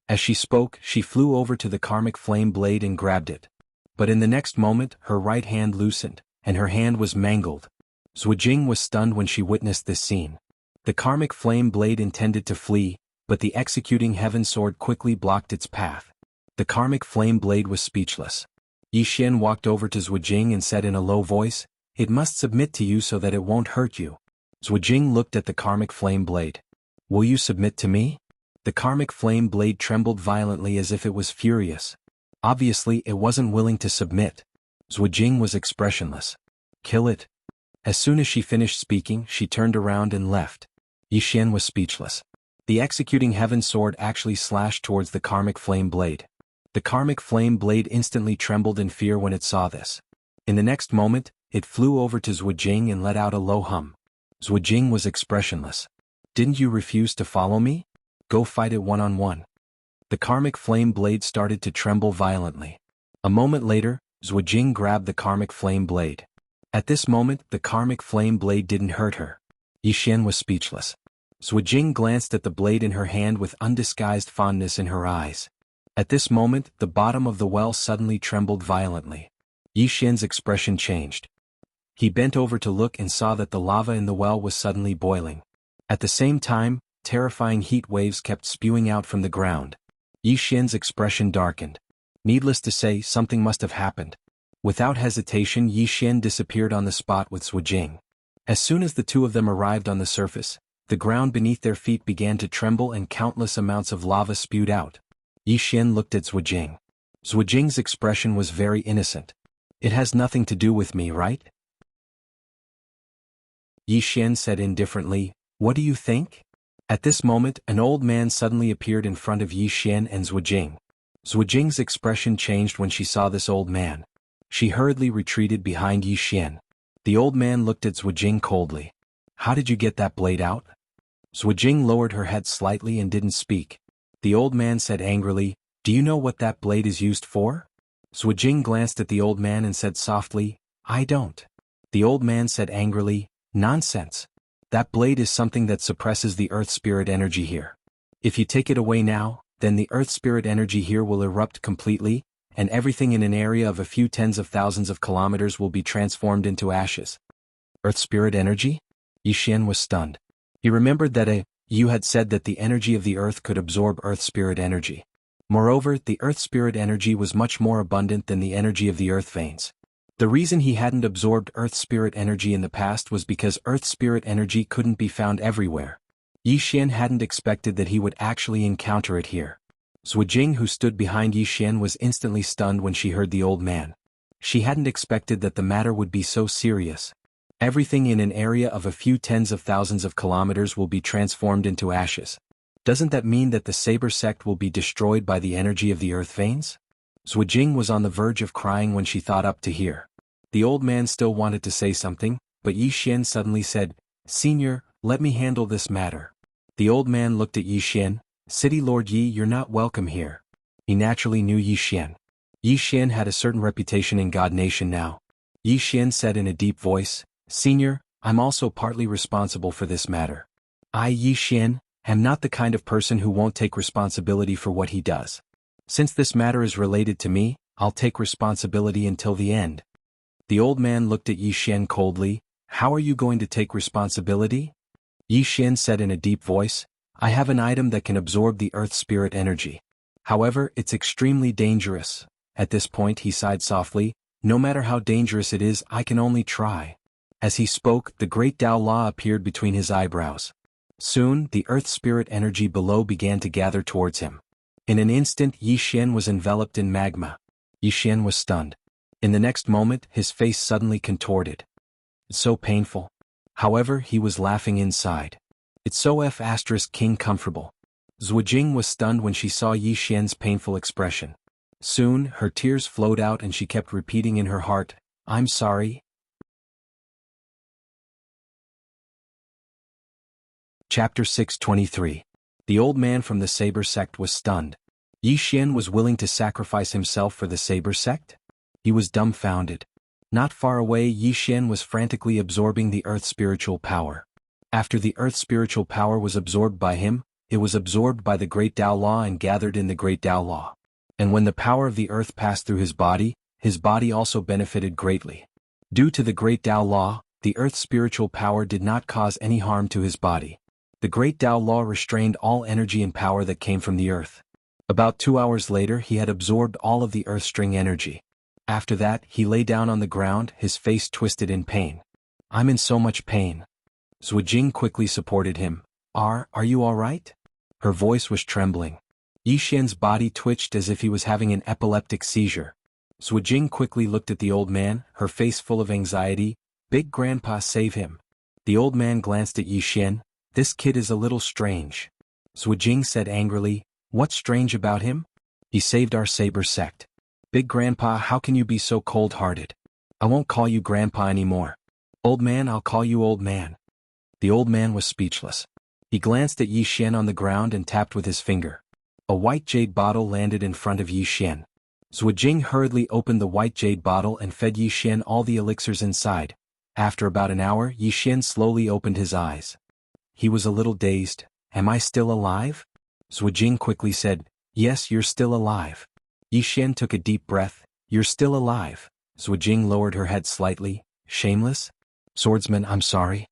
As she spoke, she flew over to the karmic flame blade and grabbed it. But in the next moment, her right hand loosened, and her hand was mangled. Zhu Jing was stunned when she witnessed this scene. The karmic flame blade intended to flee, but the executing heaven sword quickly blocked its path. The karmic flame blade was speechless. Yi Xian walked over to Zhu Jing and said in a low voice, it must submit to you so that it won't hurt you. Zhu Jing looked at the karmic flame blade. Will you submit to me? The karmic flame blade trembled violently as if it was furious. Obviously, it wasn't willing to submit. Zhu Jing was expressionless. Kill it. As soon as she finished speaking, she turned around and left. Yi Xian was speechless. The executing heaven sword actually slashed towards the karmic flame blade. The karmic flame blade instantly trembled in fear when it saw this. In the next moment, it flew over to Zhu Jing and let out a low hum. Zhu Jing was expressionless. Didn't you refuse to follow me? Go fight it one-on-one. The karmic flame blade started to tremble violently. A moment later, Zhu Jing grabbed the karmic flame blade. At this moment, the karmic flame blade didn't hurt her. Yi Xian was speechless. Zhu Jing glanced at the blade in her hand with undisguised fondness in her eyes. At this moment, the bottom of the well suddenly trembled violently. Yi Xian's expression changed. He bent over to look and saw that the lava in the well was suddenly boiling. At the same time, terrifying heat waves kept spewing out from the ground. Yi Xian's expression darkened. Needless to say, something must have happened. Without hesitation, Yi Xian disappeared on the spot with Zhu Jing. As soon as the two of them arrived on the surface, the ground beneath their feet began to tremble and countless amounts of lava spewed out. Yi Xian looked at Zhu Jing. Zhu Jing's expression was very innocent. It has nothing to do with me, right? Yi Xian said indifferently, what do you think? At this moment, an old man suddenly appeared in front of Yi Xian and Zhu Jing. Zhu Jing's expression changed when she saw this old man. She hurriedly retreated behind Yi Xian. The old man looked at Zhu Jing coldly. How did you get that blade out? Zhu Jing lowered her head slightly and didn't speak. The old man said angrily, do you know what that blade is used for? Zhu Jing glanced at the old man and said softly, I don't. The old man said angrily, nonsense. That blade is something that suppresses the earth spirit energy here. If you take it away now, then the earth spirit energy here will erupt completely, and everything in an area of a few tens of thousands of kilometers will be transformed into ashes. Earth spirit energy? Yi Xian was stunned. He remembered that you had said that the energy of the earth could absorb earth spirit energy. Moreover, the earth spirit energy was much more abundant than the energy of the earth veins. The reason he hadn't absorbed earth spirit energy in the past was because earth spirit energy couldn't be found everywhere. Yi Xian hadn't expected that he would actually encounter it here. Zhu Jing, who stood behind Yi Xian, was instantly stunned when she heard the old man. She hadn't expected that the matter would be so serious. Everything in an area of a few tens of thousands of kilometers will be transformed into ashes. Doesn't that mean that the Saber sect will be destroyed by the energy of the earth veins? Zhuijing was on the verge of crying when she thought up to hear. The old man still wanted to say something, but Yi Xian suddenly said, "Senior, let me handle this matter." The old man looked at Yi Xian. "City Lord Yi, you're not welcome here." He naturally knew Yi Xian. Yi Xian had a certain reputation in God Nation now. Yi Xian said in a deep voice, "Senior, I'm also partly responsible for this matter. I, Yi Xian, am not the kind of person who won't take responsibility for what he does. Since this matter is related to me, I'll take responsibility until the end." The old man looked at Yi Xian coldly. "How are you going to take responsibility?" Yi Xian said in a deep voice, "I have an item that can absorb the earth spirit energy. However, it's extremely dangerous." At this point he sighed softly, "No matter how dangerous it is, I can only try." As he spoke, the great Tao Law appeared between his eyebrows. Soon, the earth spirit energy below began to gather towards him. In an instant Yi Xian was enveloped in magma. Yi Xian was stunned. In the next moment, his face suddenly contorted. "It's so painful." However, he was laughing inside. "It's so King comfortable." Zhuijing was stunned when she saw Yi Xian's painful expression. Soon, her tears flowed out and she kept repeating in her heart, "I'm sorry." Chapter 623. The old man from the Saber sect was stunned. Yi Xian was willing to sacrifice himself for the Saber sect? He was dumbfounded. Not far away, Yi Xian was frantically absorbing the earth's spiritual power. After the earth's spiritual power was absorbed by him, it was absorbed by the Great Tao Law and gathered in the Great Tao Law. And when the power of the earth passed through his body also benefited greatly. Due to the Great Tao Law, the earth's spiritual power did not cause any harm to his body. The Great Tao Law restrained all energy and power that came from the earth. About 2 hours later he had absorbed all of the earth string energy. After that, he lay down on the ground, his face twisted in pain. "I'm in so much pain." Zhuijing quickly supported him. Are you all right?" Her voice was trembling. Yi Xian's body twitched as if he was having an epileptic seizure. Zhuijing quickly looked at the old man, her face full of anxiety. "Big Grandpa, save him." The old man glanced at Yi Xian. "This kid is a little strange." Zhuijing said angrily, "What's strange about him?" "He saved our Saber sect." "Big Grandpa, how can you be so cold-hearted?" "I won't call you Grandpa anymore. Old man, I'll call you Old Man." The old man was speechless. He glanced at Yi Xian on the ground and tapped with his finger. A white jade bottle landed in front of Yi Xian. Zhuijing hurriedly opened the white jade bottle and fed Yi Xian all the elixirs inside. After about an hour, Yi Xian slowly opened his eyes. He was a little dazed. "Am I still alive?" Zhuijing quickly said, "Yes, you're still alive." Yi Xian took a deep breath. "You're still alive." Zhuijing lowered her head slightly. "Shameless? Swordsman, I'm sorry."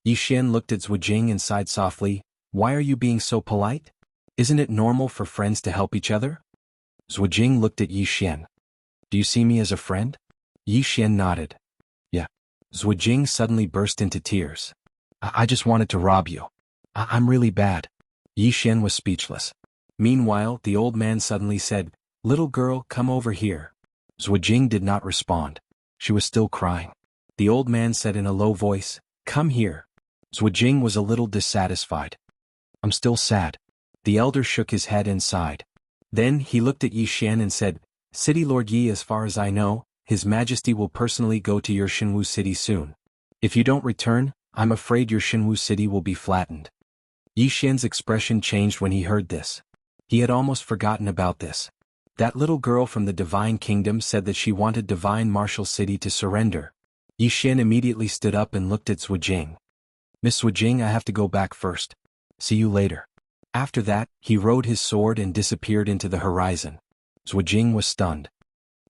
Yi Xian looked at Zhuijing and sighed softly. "Why are you being so polite? Isn't it normal for friends to help each other?" Zhuijing looked at Yi Xian. "Do you see me as a friend?" Yi Xian nodded. "Yeah." Zhuijing suddenly burst into tears. I just wanted to rob you. I'm really bad." Yi Xian was speechless. Meanwhile, the old man suddenly said, "Little girl, come over here." Zhuijing did not respond. She was still crying. The old man said in a low voice, "Come here." Zhuijing was a little dissatisfied. "I'm still sad." The elder shook his head and sighed. Then he looked at Yi Xian and said, "City Lord Yi, as far as I know, His Majesty will personally go to your Shenwu city soon. If you don't return, I'm afraid your Shenwu city will be flattened." Yi Xian's expression changed when he heard this. He had almost forgotten about this. That little girl from the Divine Kingdom said that she wanted Divine Martial City to surrender. Yi Xian immediately stood up and looked at Zhuijing. "Miss Zhuijing, I have to go back first. See you later." After that, he rode his sword and disappeared into the horizon. Zhuijing was stunned.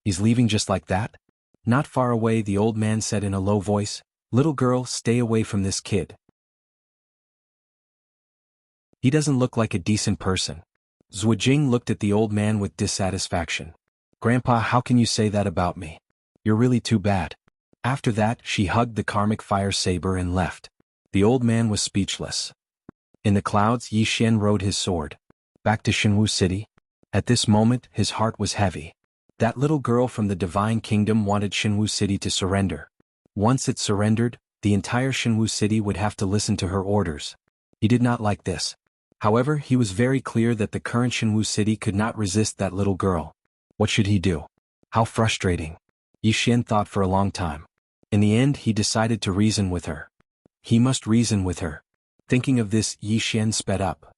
"He's leaving just like that?" Not far away, the old man said in a low voice, "Little girl, stay away from this kid. He doesn't look like a decent person." Zhuijing looked at the old man with dissatisfaction. "Grandpa, how can you say that about me? You're really too bad." After that, she hugged the karmic fire saber and left. The old man was speechless. In the clouds, Yi Xian rode his sword. Back to Shenwu City. At this moment, his heart was heavy. That little girl from the Divine Kingdom wanted Shinwu City to surrender. Once it surrendered, the entire Shinwu City would have to listen to her orders. He did not like this. However, he was very clear that the current Shinwu City could not resist that little girl. What should he do? How frustrating. Yi Xian thought for a long time. In the end, he decided to reason with her. He must reason with her. Thinking of this, Yi Xian sped up.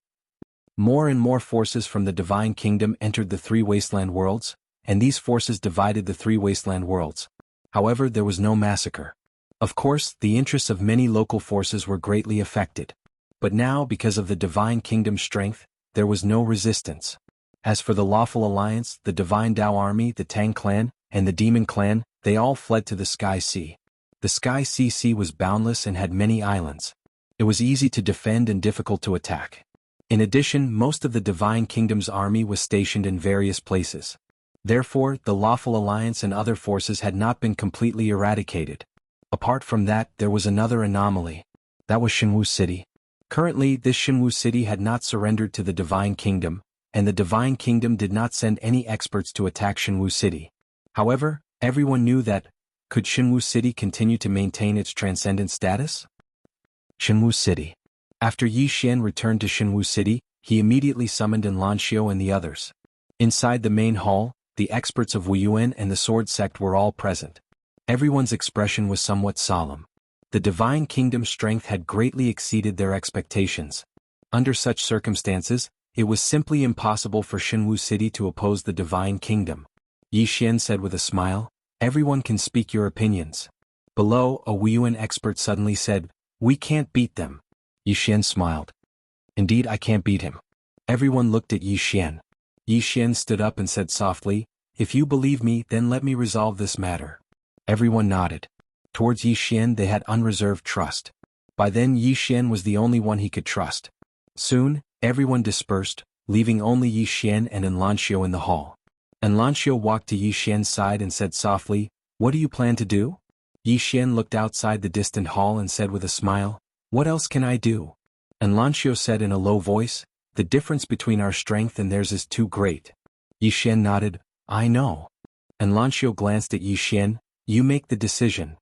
More and more forces from the Divine Kingdom entered the three wasteland worlds, and these forces divided the three wasteland worlds. However, there was no massacre. Of course, the interests of many local forces were greatly affected. But now, because of the Divine Kingdom's strength, there was no resistance. As for the Lawful Alliance, the Divine Dao Army, the Tang Clan, and the Demon Clan, they all fled to the Sky Sea. The Sky Sea was boundless and had many islands. It was easy to defend and difficult to attack. In addition, most of the Divine Kingdom's army was stationed in various places. Therefore, the Lawful Alliance and other forces had not been completely eradicated. Apart from that, there was another anomaly. That was Shinwu City. Currently, this Shinwu City had not surrendered to the Divine Kingdom, and the Divine Kingdom did not send any experts to attack Shinwu City. However, everyone knew that, could Shinwu City continue to maintain its transcendent status? Shinwu City. After Yi Xian returned to Shinwu City, he immediately summoned Enlanxiu and the others. Inside the main hall, the experts of Wuyuan and the Sword Sect were all present. Everyone's expression was somewhat solemn. The Divine Kingdom's strength had greatly exceeded their expectations. Under such circumstances, it was simply impossible for Shinwu City to oppose the Divine Kingdom. Yi Xian said with a smile, "Everyone can speak your opinions." Below, a Wuyuan expert suddenly said, "We can't beat them." Yi Xian smiled. "Indeed, I can't beat him." Everyone looked at Yi Xian. Yi Xian stood up and said softly, "If you believe me, then let me resolve this matter." Everyone nodded. Towards Yi Xian they had unreserved trust. By then Yi Xian was the only one he could trust. Soon, everyone dispersed, leaving only Yi Xian and Enlanxiu in the hall. Enlanxiu walked to Yi Xian's side and said softly, "What do you plan to do?" Yi Xian looked outside the distant hall and said with a smile, "What else can I do?" Enlanxiu said in a low voice, "The difference between our strength and theirs is too great." Yi Xian nodded, "I know." Enlanxiu glanced at Yi Xian, "You make the decision."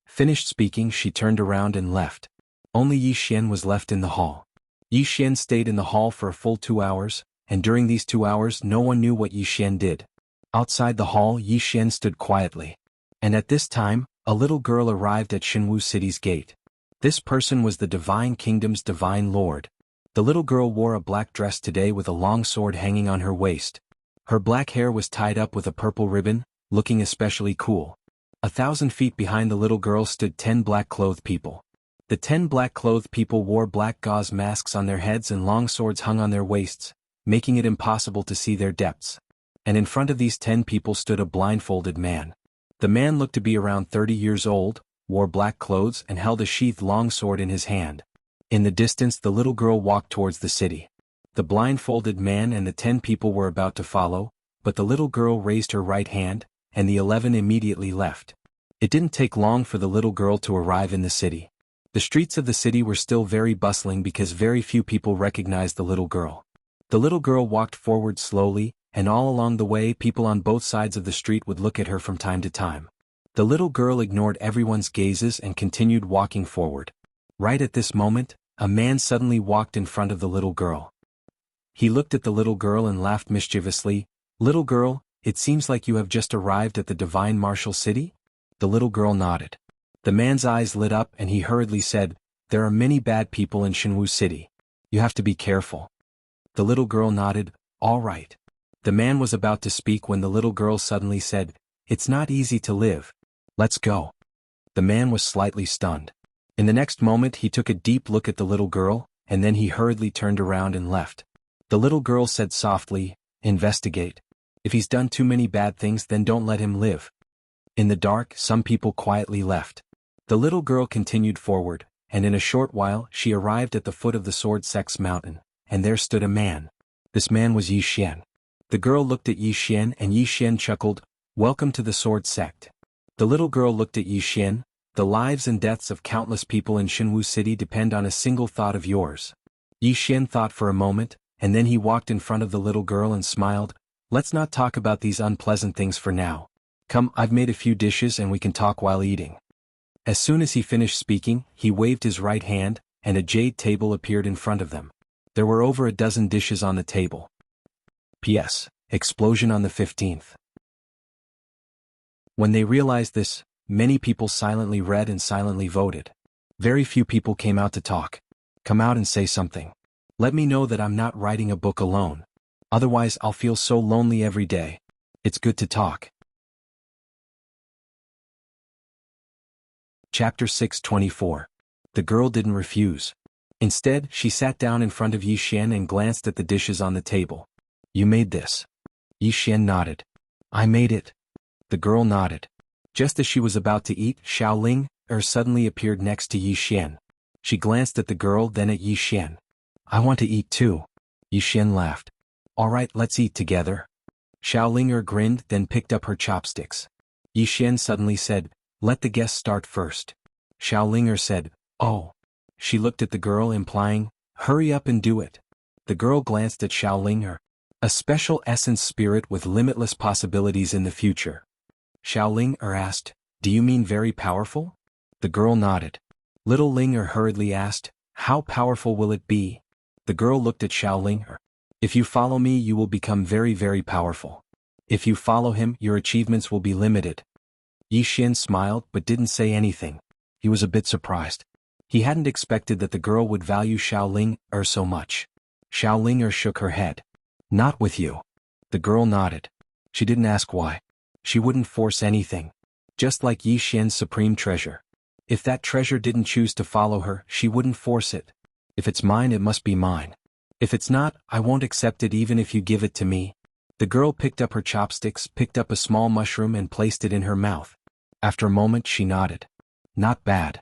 Finished speaking, she turned around and left. Only Yi Xian was left in the hall. Yi Xian stayed in the hall for a full 2 hours, and during these 2 hours no one knew what Yi Xian did. Outside the hall, Yi Xian stood quietly. And at this time, a little girl arrived at Shinwu City's gate. This person was the Divine Kingdom's Divine Lord. The little girl wore a black dress today with a long sword hanging on her waist. Her black hair was tied up with a purple ribbon, looking especially cool. 1,000 feet behind the little girl stood 10 black-clothed people. The 10 black-clothed people wore black gauze masks on their heads and long swords hung on their waists, making it impossible to see their depths. And in front of these 10 people stood a blindfolded man. The man looked to be around 30 years old, wore black clothes and held a sheathed long sword in his hand. In the distance the little girl walked towards the city. The blindfolded man and the 10 people were about to follow, but the little girl raised her right hand, and the 11 immediately left. It didn't take long for the little girl to arrive in the city. The streets of the city were still very bustling because very few people recognized the little girl. The little girl walked forward slowly, and all along the way people on both sides of the street would look at her from time to time. The little girl ignored everyone's gazes and continued walking forward. Right at this moment, a man suddenly walked in front of the little girl. He looked at the little girl and laughed mischievously. "Little girl, it seems like you have just arrived at the Divine Martial City?" The little girl nodded. The man's eyes lit up and he hurriedly said, "There are many bad people in Shinwu City. You have to be careful." The little girl nodded, "All right." The man was about to speak when the little girl suddenly said, "It's not easy to live. Let's go." The man was slightly stunned. In the next moment he took a deep look at the little girl, and then he hurriedly turned around and left. The little girl said softly, "Investigate. If he's done too many bad things then don't let him live." In the dark, some people quietly left. The little girl continued forward, and in a short while she arrived at the foot of the Sword Sect's mountain, and there stood a man. This man was Yi Xian. The girl looked at Yi Xian and Yi Xian chuckled, "Welcome to the Sword Sect." The little girl looked at Yi Xian, "The lives and deaths of countless people in Shinwu City depend on a single thought of yours." Yi Xian thought for a moment, and then he walked in front of the little girl and smiled, Let's not talk about these unpleasant things for now. Come, I've made a few dishes and we can talk while eating. As soon as he finished speaking, he waved his right hand, and a jade table appeared in front of them. There were over a dozen dishes on the table. P.S. Explosion on the 15th. When they realized this, many people silently read and silently voted. Very few people came out to talk. Come out and say something. Let me know that I'm not writing a book alone. Otherwise I'll feel so lonely every day. It's good to talk. Chapter 6:24. The girl didn't refuse. Instead, she sat down in front of Yi Xian and glanced at the dishes on the table. You made this? Yi Xian nodded. I made it. The girl nodded. Just as she was about to eat, Xiaoling suddenly appeared next to Yi Xian. She glanced at the girl, then at Yi Xian. I want to eat too. Yi Xian laughed. All right, let's eat together. Xiaoling grinned, then picked up her chopsticks. Yi Xian suddenly said, let the guest start first. Xiaoling said, oh. She looked at the girl, implying, hurry up and do it. The girl glanced at Xiaoling, a special essence spirit with limitless possibilities in the future. Xiaoling asked, do you mean very powerful? The girl nodded. Little Ling hurriedly asked, how powerful will it be? The girl looked at Xiaoling. If you follow me, you will become very, very powerful. If you follow him, your achievements will be limited. Yi Xian smiled but didn't say anything. He was a bit surprised. He hadn't expected that the girl would value Xiaoling so much. Xiaoling shook her head. Not with you. The girl nodded. She didn't ask why. She wouldn't force anything. Just like Yi Xian's supreme treasure. If that treasure didn't choose to follow her, she wouldn't force it. If it's mine, it must be mine. If it's not, I won't accept it even if you give it to me. The girl picked up her chopsticks, picked up a small mushroom and placed it in her mouth. After a moment she nodded. Not bad.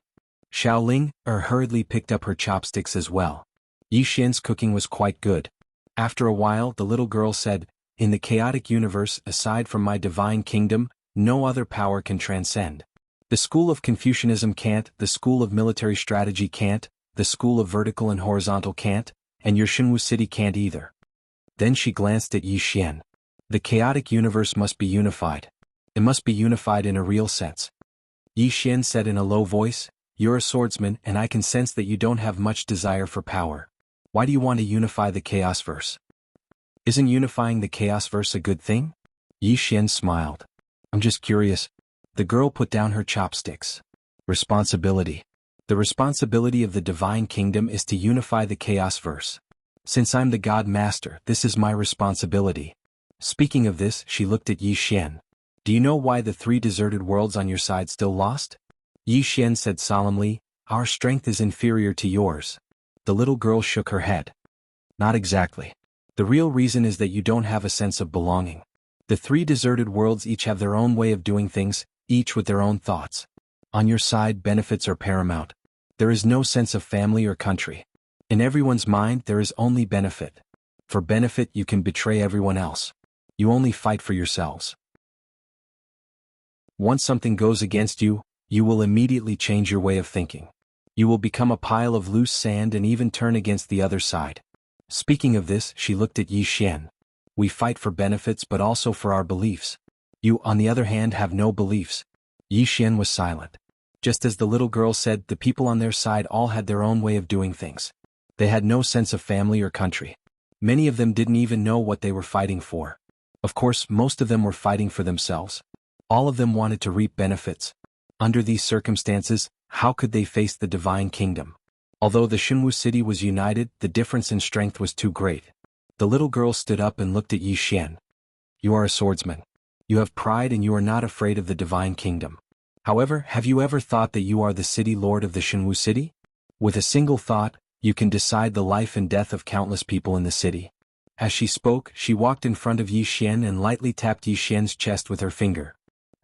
Xiaoling hurriedly picked up her chopsticks as well. Yi Xian's cooking was quite good. After a while the little girl said, in the chaotic universe, aside from my divine kingdom, no other power can transcend. The school of Confucianism can't, the school of military strategy can't, the school of vertical and horizontal can't, and your Shenwu city can't either. Then she glanced at Yi Xian. The chaotic universe must be unified. It must be unified in a real sense. Yi Xian said in a low voice, you're a swordsman and I can sense that you don't have much desire for power. Why do you want to unify the chaos verse? Isn't unifying the chaos verse a good thing? Yi Xian smiled. I'm just curious. The girl put down her chopsticks. Responsibility. The responsibility of the divine kingdom is to unify the chaos verse. Since I'm the god master, this is my responsibility. Speaking of this, she looked at Yi Xian. Do you know why the 3 deserted worlds on your side still lost? Yi Xian said solemnly, our strength is inferior to yours. The little girl shook her head. Not exactly. The real reason is that you don't have a sense of belonging. The 3 deserted worlds each have their own way of doing things, each with their own thoughts. On your side, benefits are paramount. There is no sense of family or country. In everyone's mind, there is only benefit. For benefit, you can betray everyone else. You only fight for yourselves. Once something goes against you, you will immediately change your way of thinking. You will become a pile of loose sand and even turn against the other side. Speaking of this, she looked at Yi Xian. We fight for benefits but also for our beliefs. You, on the other hand, have no beliefs. Yi Xian was silent. Just as the little girl said, the people on their side all had their own way of doing things. They had no sense of family or country. Many of them didn't even know what they were fighting for. Of course, most of them were fighting for themselves. All of them wanted to reap benefits. Under these circumstances, how could they face the divine kingdom? Although the Shenwu city was united, the difference in strength was too great. The little girl stood up and looked at Yi Xian. You are a swordsman. You have pride and you are not afraid of the divine kingdom. However, have you ever thought that you are the city lord of the Shenwu city? With a single thought, you can decide the life and death of countless people in the city. As she spoke, she walked in front of Yi Xian and lightly tapped Yi Xian's chest with her finger.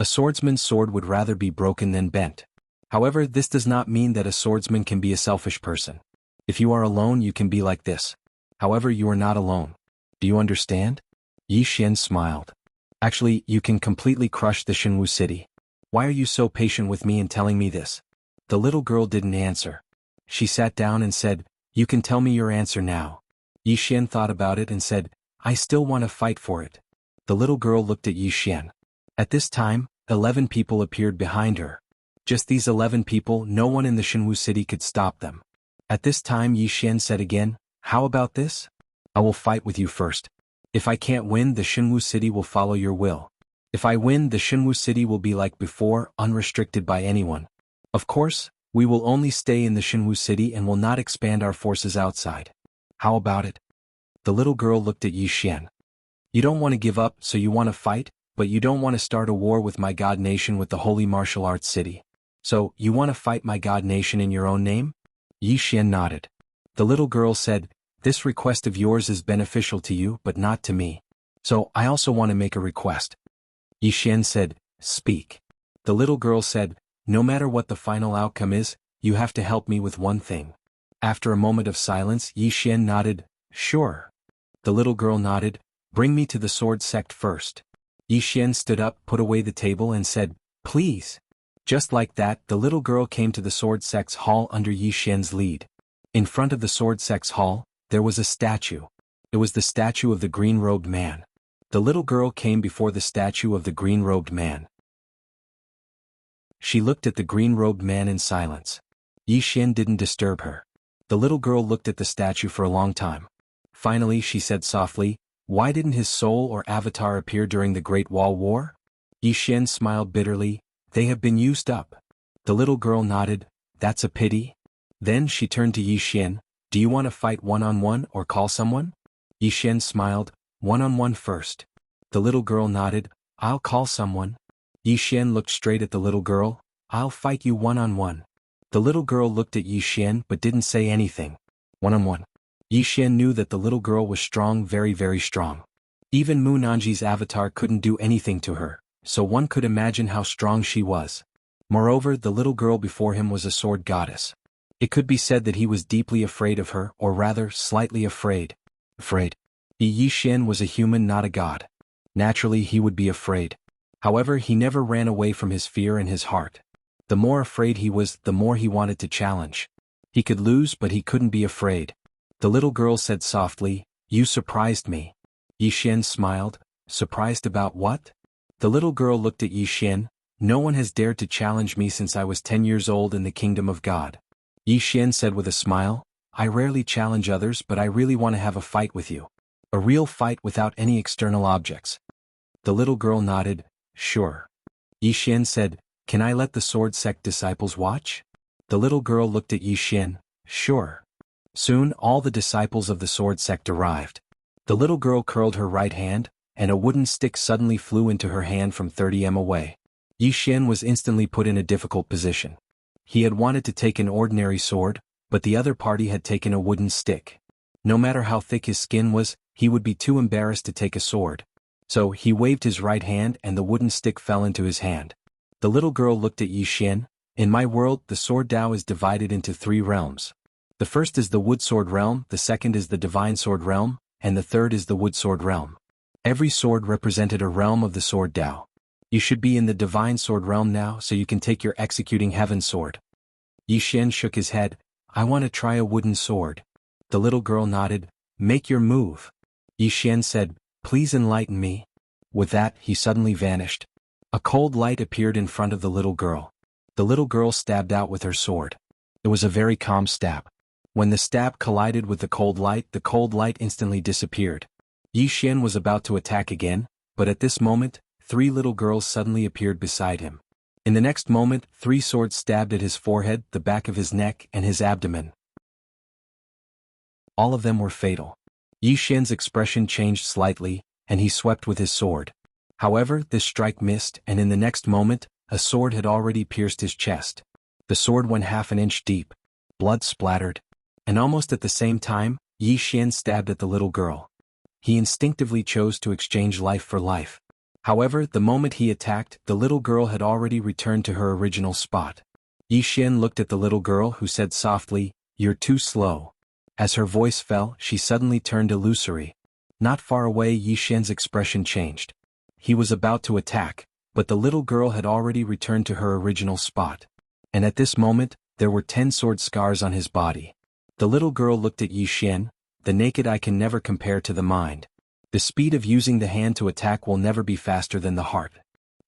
A swordsman's sword would rather be broken than bent. However, this does not mean that a swordsman can be a selfish person. If you are alone, you can be like this. However, you are not alone. Do you understand? Yi Xian smiled. Actually, you can completely crush the Shenwu city. Why are you so patient with me in telling me this? The little girl didn't answer. She sat down and said, you can tell me your answer now. Yi Xian thought about it and said, I still want to fight for it. The little girl looked at Yi Xian. At this time, 11 people appeared behind her. Just these 11 people, no one in the Shenwu city could stop them. At this time Yi Xian said again, "How about this? I will fight with you first. If I can't win, the Shenwu city will follow your will. If I win, the Shenwu city will be like before, unrestricted by anyone. Of course, we will only stay in the Shenwu city and will not expand our forces outside. How about it?" The little girl looked at Yi Xian. "You don't want to give up, so you want to fight, but you don't want to start a war with my god nation with the holy martial arts city. So, you want to fight my god nation in your own name?" Yi Xian nodded. The little girl said, "This request of yours is beneficial to you but not to me. So, I also want to make a request." Yi Xian said, "Speak." The little girl said, "No matter what the final outcome is, you have to help me with one thing." After a moment of silence, Yi Xian nodded, "Sure." The little girl nodded, "Bring me to the sword sect first." Yi Xian stood up, put away the table and said, "Please." Just like that, the little girl came to the sword sect's hall under Yi Xian's lead. In front of the sword sect's hall, there was a statue. It was the statue of the green-robed man. The little girl came before the statue of the green-robed man. She looked at the green-robed man in silence. Yi Xian didn't disturb her. The little girl looked at the statue for a long time. Finally she said softly, "Why didn't his soul or avatar appear during the Great Wall War?" Yi Xian smiled bitterly, "They have been used up." The little girl nodded, "That's a pity." Then she turned to Yi Xian, "Do you want to fight one-on-one or call someone?" Yi Xian smiled, "One-on-one first." The little girl nodded, "I'll call someone." Yi Xian looked straight at the little girl, "I'll fight you one-on-one." The little girl looked at Yi Xian but didn't say anything. One-on-one. Yi Xian knew that the little girl was strong, very very strong. Even Mu Nanji's avatar couldn't do anything to her, so one could imagine how strong she was. Moreover, the little girl before him was a sword goddess. It could be said that he was deeply afraid of her, or rather, slightly afraid. Yi Xian was a human, not a god. Naturally he would be afraid. However, he never ran away from his fear in his heart. The more afraid he was, the more he wanted to challenge. He could lose but he couldn't be afraid. The little girl said softly, "You surprised me." Yi Xian smiled, "Surprised about what?" The little girl looked at Yi Xian, "No one has dared to challenge me since I was 10 years old in the kingdom of God." Yi Xian said with a smile, "I rarely challenge others but I really want to have a fight with you. A real fight without any external objects." The little girl nodded, "Sure." Yi Xian said, "Can I let the sword sect disciples watch?" The little girl looked at Yi Xian, "Sure." Soon all the disciples of the sword sect arrived. The little girl curled her right hand, and a wooden stick suddenly flew into her hand from 30 m away. Yi Xian was instantly put in a difficult position. He had wanted to take an ordinary sword, but the other party had taken a wooden stick. No matter how thick his skin was, he would be too embarrassed to take a sword. So he waved his right hand and the wooden stick fell into his hand. The little girl looked at Yi Xian, "In my world, the sword Tao is divided into 3 realms. The first is the wood sword realm, the second is the divine sword realm, and the third is the wood sword realm. Every sword represented a realm of the sword Tao. You should be in the divine sword realm now so you can take your executing heaven sword." Yi Xian shook his head, "I want to try a wooden sword." The little girl nodded, "Make your move." Yi Xian said, "Please enlighten me." With that, he suddenly vanished. A cold light appeared in front of the little girl. The little girl stabbed out with her sword. It was a very calm stab. When the stab collided with the cold light instantly disappeared. Yi Xian was about to attack again, but at this moment, 3 little girls suddenly appeared beside him. In the next moment, 3 swords stabbed at his forehead, the back of his neck, and his abdomen. All of them were fatal. Yi Xian's expression changed slightly, and he swept with his sword. However, this strike missed, and in the next moment, a sword had already pierced his chest. The sword went half an inch deep. Blood splattered. And almost at the same time, Yi Xian stabbed at the little girl. He instinctively chose to exchange life for life. However, the moment he attacked, the little girl had already returned to her original spot. Yi Xian looked at the little girl who said softly, "You're too slow." As her voice fell, she suddenly turned illusory. Not far away, Yi Xian's expression changed. He was about to attack, but the little girl had already returned to her original spot. And at this moment, there were 10 sword scars on his body. The little girl looked at Yi Xian, "The naked eye can never compare to the mind." The speed of using the hand to attack will never be faster than the heart.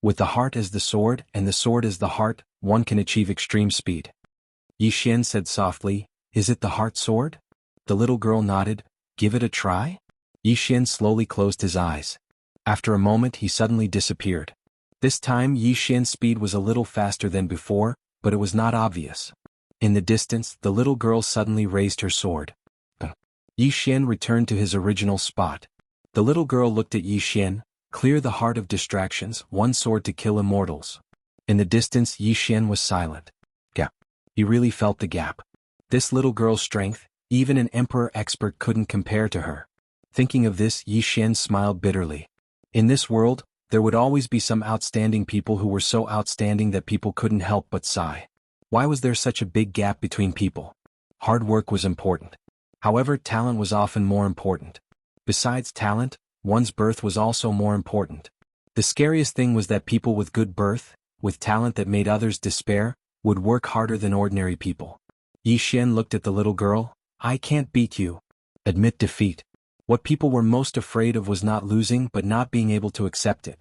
With the heart as the sword and the sword as the heart, one can achieve extreme speed. Yi Xian said softly, "Is it the heart sword?" The little girl nodded. "Give it a try?" Yi Xian slowly closed his eyes. After a moment he suddenly disappeared. This time Yi Xian's speed was a little faster than before, but it was not obvious. In the distance, the little girl suddenly raised her sword. Yi Xian returned to his original spot. The little girl looked at Yi Xian. "Clear the heart of distractions, one sword to kill immortals." In the distance Yi Xian was silent. Gap. He really felt the gap. This little girl's strength, even an emperor expert couldn't compare to her. Thinking of this, Yi Xian smiled bitterly. In this world, there would always be some outstanding people who were so outstanding that people couldn't help but sigh. Why was there such a big gap between people? Hard work was important. However, talent was often more important. Besides talent, one's birth was also more important. The scariest thing was that people with good birth, with talent that made others despair, would work harder than ordinary people. Yi Xian looked at the little girl. "I can't beat you." Admit defeat. What people were most afraid of was not losing but not being able to accept it.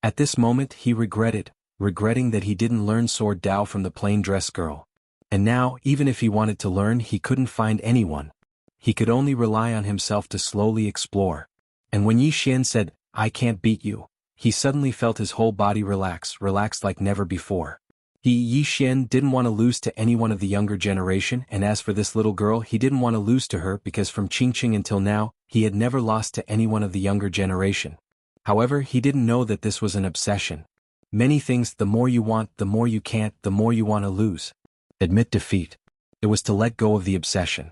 At this moment he regretting that he didn't learn sword Dao from the plain dress girl. And now, even if he wanted to learn, he couldn't find anyone. He could only rely on himself to slowly explore. And when Yi Xian said, "I can't beat you," he suddenly felt his whole body relaxed like never before. Yi Xian didn't want to lose to anyone of the younger generation, and as for this little girl, he didn't want to lose to her because from Qingqing until now, he had never lost to anyone of the younger generation. However, he didn't know that this was an obsession. Many things, the more you want, the more you can't, the more you want to lose. Admit defeat. It was to let go of the obsession.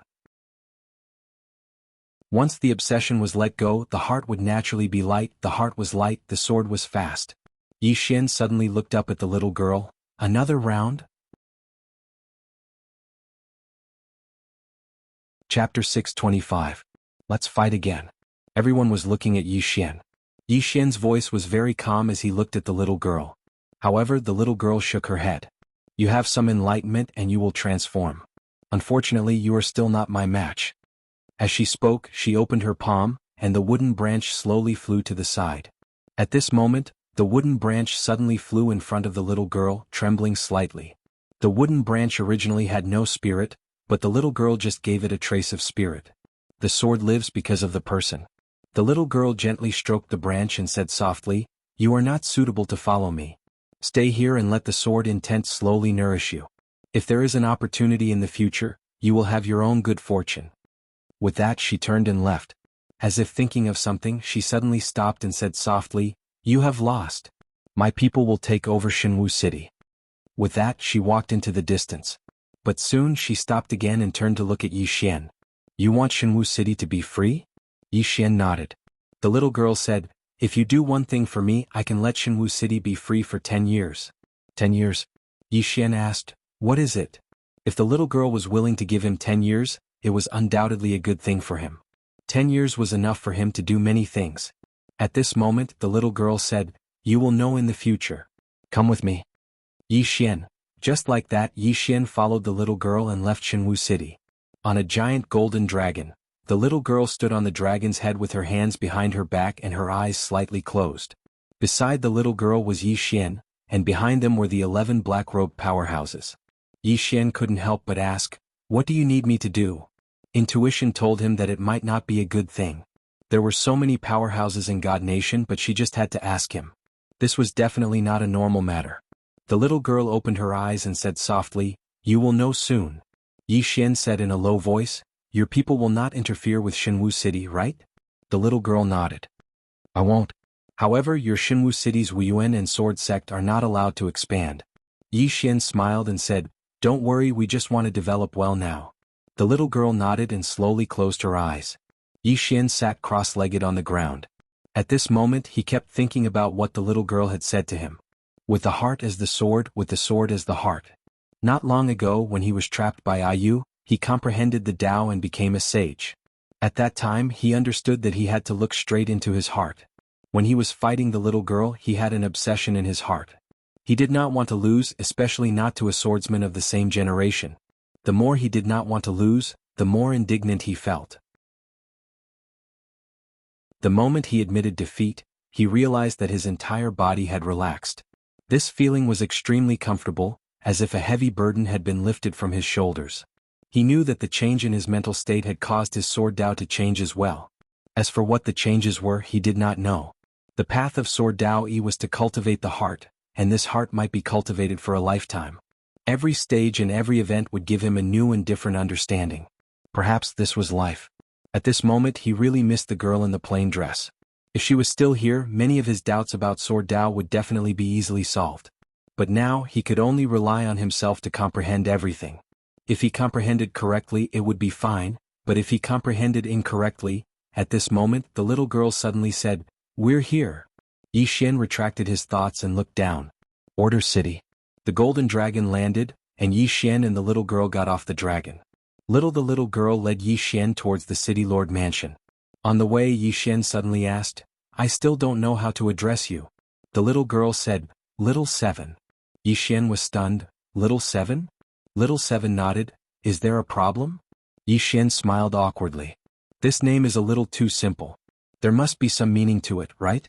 Once the obsession was let go, the heart would naturally be light. The heart was light, the sword was fast. Yi Xian suddenly looked up at the little girl. "Another round?" Chapter 625. Let's fight again. Everyone was looking at Yi Xian. Yi Xian's voice was very calm as he looked at the little girl. However, the little girl shook her head. "You have some enlightenment and you will transform. Unfortunately, you are still not my match." As she spoke, she opened her palm, and the wooden branch slowly flew to the side. At this moment, the wooden branch suddenly flew in front of the little girl, trembling slightly. The wooden branch originally had no spirit, but the little girl just gave it a trace of spirit. The sword lives because of the person. The little girl gently stroked the branch and said softly, "You are not suitable to follow me. Stay here and let the sword intent slowly nourish you. If there is an opportunity in the future, you will have your own good fortune." With that she turned and left. As if thinking of something, she suddenly stopped and said softly, "You have lost. My people will take over Shenwu City." With that she walked into the distance. But soon she stopped again and turned to look at Yi Xian. "You want Shenwu City to be free?" Yi Xian nodded. The little girl said, "If you do one thing for me, I can let Shenwu City be free for 10 years. 10 years? Yi Xian asked, "What is it?" If the little girl was willing to give him 10 years, it was undoubtedly a good thing for him. 10 years was enough for him to do many things. At this moment, the little girl said, "You will know in the future. Come with me." Yi Xian. Just like that, Yi Xian followed the little girl and left Shenwu City. On a giant golden dragon, the little girl stood on the dragon's head with her hands behind her back and her eyes slightly closed. Beside the little girl was Yi Xian, and behind them were the 11 black-robed powerhouses. Yi Xian couldn't help but ask, "What do you need me to do?" Intuition told him that it might not be a good thing. There were so many powerhouses in God Nation, but she just had to ask him. This was definitely not a normal matter. The little girl opened her eyes and said softly, "You will know soon." Yi Xian said in a low voice, "Your people will not interfere with Shenwu City, right?" The little girl nodded. "I won't. However, your Shenwu City's Wuyuan and Sword Sect are not allowed to expand." Yi Xian smiled and said, "Don't worry, we just want to develop well now." The little girl nodded and slowly closed her eyes. Yi Xian sat cross-legged on the ground. At this moment he kept thinking about what the little girl had said to him. With the heart as the sword, with the sword as the heart. Not long ago, when he was trapped by Ayu, he comprehended the Tao and became a sage. At that time he understood that he had to look straight into his heart. When he was fighting the little girl, he had an obsession in his heart. He did not want to lose, especially not to a swordsman of the same generation. The more he did not want to lose, the more indignant he felt. The moment he admitted defeat, he realized that his entire body had relaxed. This feeling was extremely comfortable, as if a heavy burden had been lifted from his shoulders. He knew that the change in his mental state had caused his sword Dao to change as well. As for what the changes were, he did not know. The path of sword Dao Yi was to cultivate the heart, and this heart might be cultivated for a lifetime. Every stage and every event would give him a new and different understanding. Perhaps this was life. At this moment he really missed the girl in the plain dress. If she was still here, many of his doubts about sword Dao would definitely be easily solved. But now he could only rely on himself to comprehend everything. If he comprehended correctly it would be fine, but if he comprehended incorrectly, at this moment the little girl suddenly said, "We're here." Yi Xian retracted his thoughts and looked down. Order City. The golden dragon landed, and Yi Xian and the little girl got off the dragon. The little girl led Yi Xian towards the city lord mansion. On the way Yi Xian suddenly asked, "I still don't know how to address you." The little girl said, "Little Seven." Yi Xian was stunned. "Little Seven?" Little Seven nodded. "Is there a problem?" Yi Xian smiled awkwardly. "This name is a little too simple. There must be some meaning to it, right?"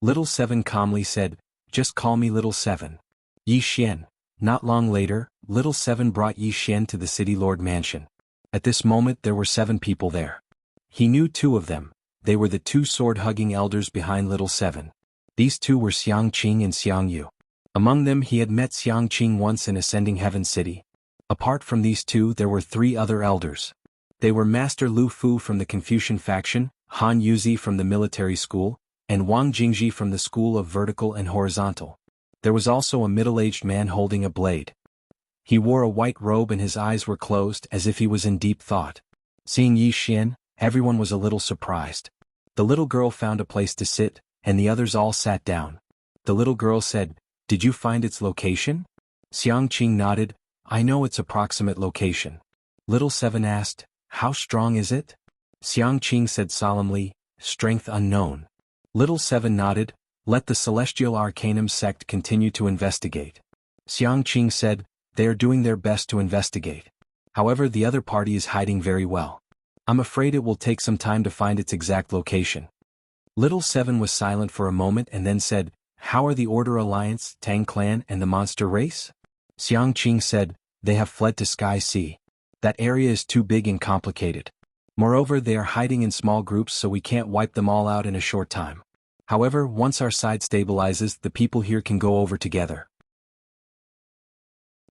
Little Seven calmly said, "Just call me Little Seven." Yi Xian. Not long later, Little Seven brought Yi Xian to the city lord mansion. At this moment there were 7 people there. He knew 2 of them. They were the 2 sword-hugging elders behind Little Seven. These 2 were Xiang Qing and Xiang Yu. Among them he had met Xiang Qing once in Ascending Heaven City. Apart from these 2 there were 3 other elders. They were Master Lu Fu from the Confucian faction, Han Yuzi from the military school, and Wang Jingji from the school of vertical and horizontal. There was also a middle-aged man holding a blade. He wore a white robe and his eyes were closed as if he was in deep thought. Seeing Yi Xian, everyone was a little surprised. The little girl found a place to sit, and the others all sat down. The little girl said, "Did you find its location?" Xiang Qing nodded, "I know its approximate location." Little Seven asked, "How strong is it?" Xiang Qing said solemnly, "Strength unknown." Little Seven nodded, "Let the Celestial Arcanum sect continue to investigate." Xiang Qing said, "They are doing their best to investigate. However, the other party is hiding very well. I'm afraid it will take some time to find its exact location." Little Seven was silent for a moment and then said, "How are the Order Alliance, Tang Clan and the Monster Race?" Xiang Qing said, "They have fled to Sky Sea. That area is too big and complicated. Moreover, they are hiding in small groups so we can't wipe them all out in a short time. However, once our side stabilizes, the people here can go over together."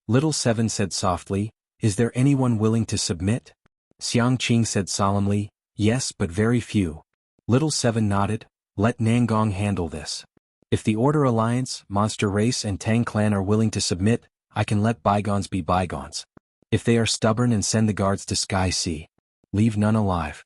Little Seven said softly, "Is there anyone willing to submit?" Xiang Qing said solemnly, "Yes, but very few." Little Seven nodded, "Let Nangong handle this. If the Order Alliance, Monster Race and Tang Clan are willing to submit, I can let bygones be bygones. If they are stubborn and send the guards to Sky Sea, leave none alive."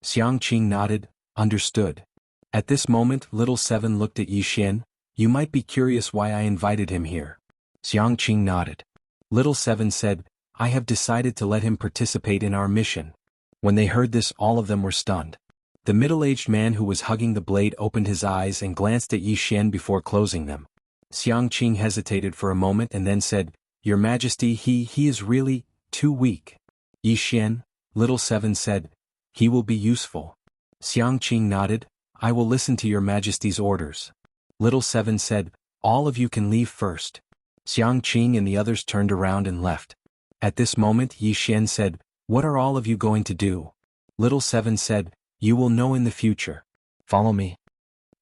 Xiang Qing nodded, "Understood." At this moment Little Seven looked at Yi Xian. "You might be curious why I invited him here." Xiang Qing nodded. Little Seven said, "I have decided to let him participate in our mission." When they heard this all of them were stunned. The middle-aged man who was hugging the blade opened his eyes and glanced at Yi Xian before closing them. Xiang Qing hesitated for a moment and then said, "Your Majesty, he is really too weak." Yi Xian, Little Seven said, "He will be useful." Xiang Qing nodded, "I will listen to your Majesty's orders." Little Seven said, "All of you can leave first." Xiang Qing and the others turned around and left. At this moment Yi Xian said, "What are all of you going to do?" Little Seven said, "You will know in the future. Follow me."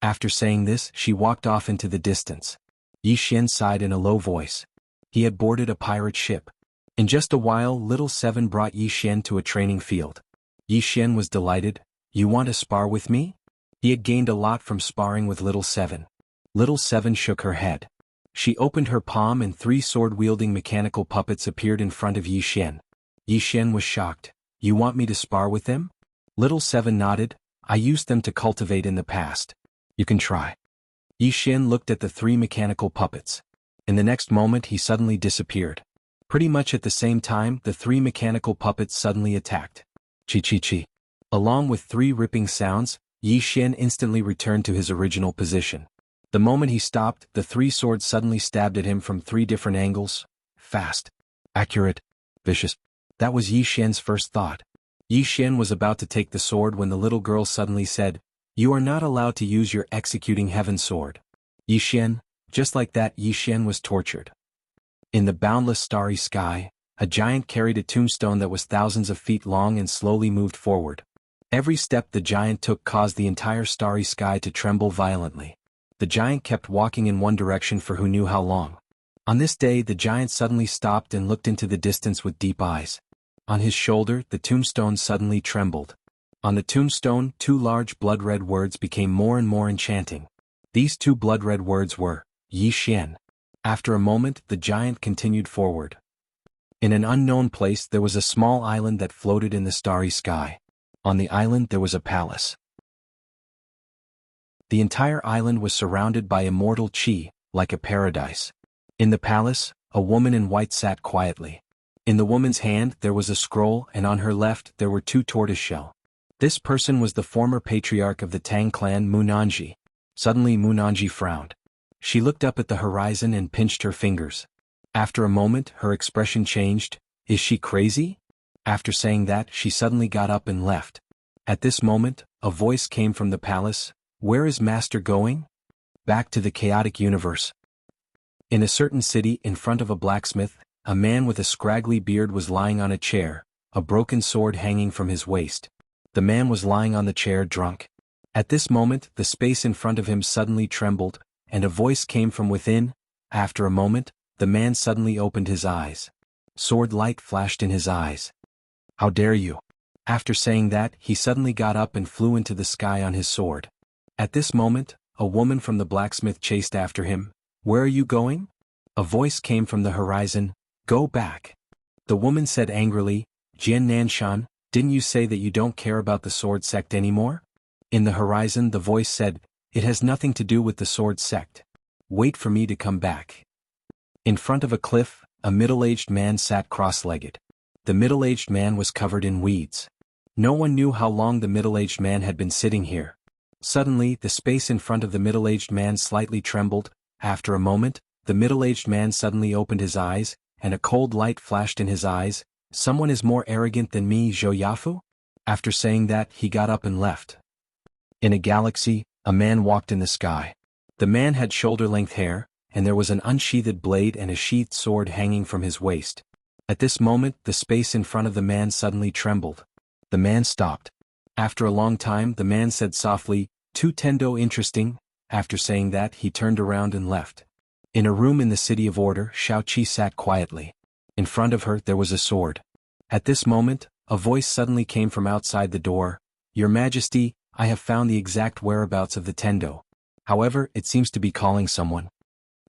After saying this, she walked off into the distance. Yi Xian sighed in a low voice. He had boarded a pirate ship. In just a while Little Seven brought Yi Xian to a training field. Yi Xian was delighted. "You want to spar with me?" He had gained a lot from sparring with Little Seven. Little Seven shook her head. She opened her palm and 3 sword-wielding mechanical puppets appeared in front of Yi Xian. Yi Xian was shocked. "You want me to spar with them?" Little Seven nodded. "I used them to cultivate in the past. You can try." Yi Xian looked at the 3 mechanical puppets. In the next moment he suddenly disappeared. Pretty much at the same time the 3 mechanical puppets suddenly attacked. Chi-chi-chi. Along with 3 ripping sounds, Yi Xian instantly returned to his original position. The moment he stopped, the 3 swords suddenly stabbed at him from 3 different angles. Fast. Accurate. Vicious. That was Yi Xian's first thought. Yi Xian was about to take the sword when the little girl suddenly said, You are not allowed to use your executing heaven sword. Yixian, just like that Yixian was tortured. In the boundless starry sky, a giant carried a tombstone that was thousands of feet long and slowly moved forward. Every step the giant took caused the entire starry sky to tremble violently. The giant kept walking in one direction for who knew how long. On this day the giant suddenly stopped and looked into the distance with deep eyes. On his shoulder the tombstone suddenly trembled. On the tombstone 2 large blood-red words became more and more enchanting. These 2 blood-red words were, Yixian. After a moment the giant continued forward. In an unknown place there was a small island that floated in the starry sky. On the island there was a palace. The entire island was surrounded by immortal qi, like a paradise. In the palace, a woman in white sat quietly. In the woman's hand there was a scroll and on her left there were 2 tortoiseshell. This person was the former patriarch of the Tang clan Munanji. Suddenly Munanji frowned. She looked up at the horizon and pinched her fingers. After a moment her expression changed. Is she crazy? After saying that she suddenly got up and left. At this moment, a voice came from the palace. Where is Master going? Back to the chaotic universe. In a certain city in front of a blacksmith, a man with a scraggly beard was lying on a chair, a broken sword hanging from his waist. The man was lying on the chair drunk. At this moment the space in front of him suddenly trembled, and a voice came from within. After a moment, the man suddenly opened his eyes. Sword light flashed in his eyes. How dare you? After saying that he suddenly got up and flew into the sky on his sword. At this moment, a woman from the blacksmith chased after him. Where are you going? A voice came from the horizon. Go back. The woman said angrily, Jian Nanshan, didn't you say that you don't care about the sword sect anymore? In the horizon the voice said, it has nothing to do with the sword sect. Wait for me to come back. In front of a cliff, a middle-aged man sat cross-legged. The middle-aged man was covered in weeds. No one knew how long the middle-aged man had been sitting here. Suddenly the space in front of the middle-aged man slightly trembled. After a moment, the middle-aged man suddenly opened his eyes, and a cold light flashed in his eyes. Someone is more arrogant than me, Zhou Yafu? After saying that he got up and left. In a galaxy, a man walked in the sky. The man had shoulder-length hair, and there was an unsheathed blade and a sheathed sword hanging from his waist. At this moment the space in front of the man suddenly trembled. The man stopped. After a long time the man said softly, "Tu Tendo interesting." After saying that he turned around and left. In a room in the city of order Xiaoqi sat quietly. In front of her there was a sword. At this moment, a voice suddenly came from outside the door. Your Majesty, I have found the exact whereabouts of the Tendo. However, it seems to be calling someone.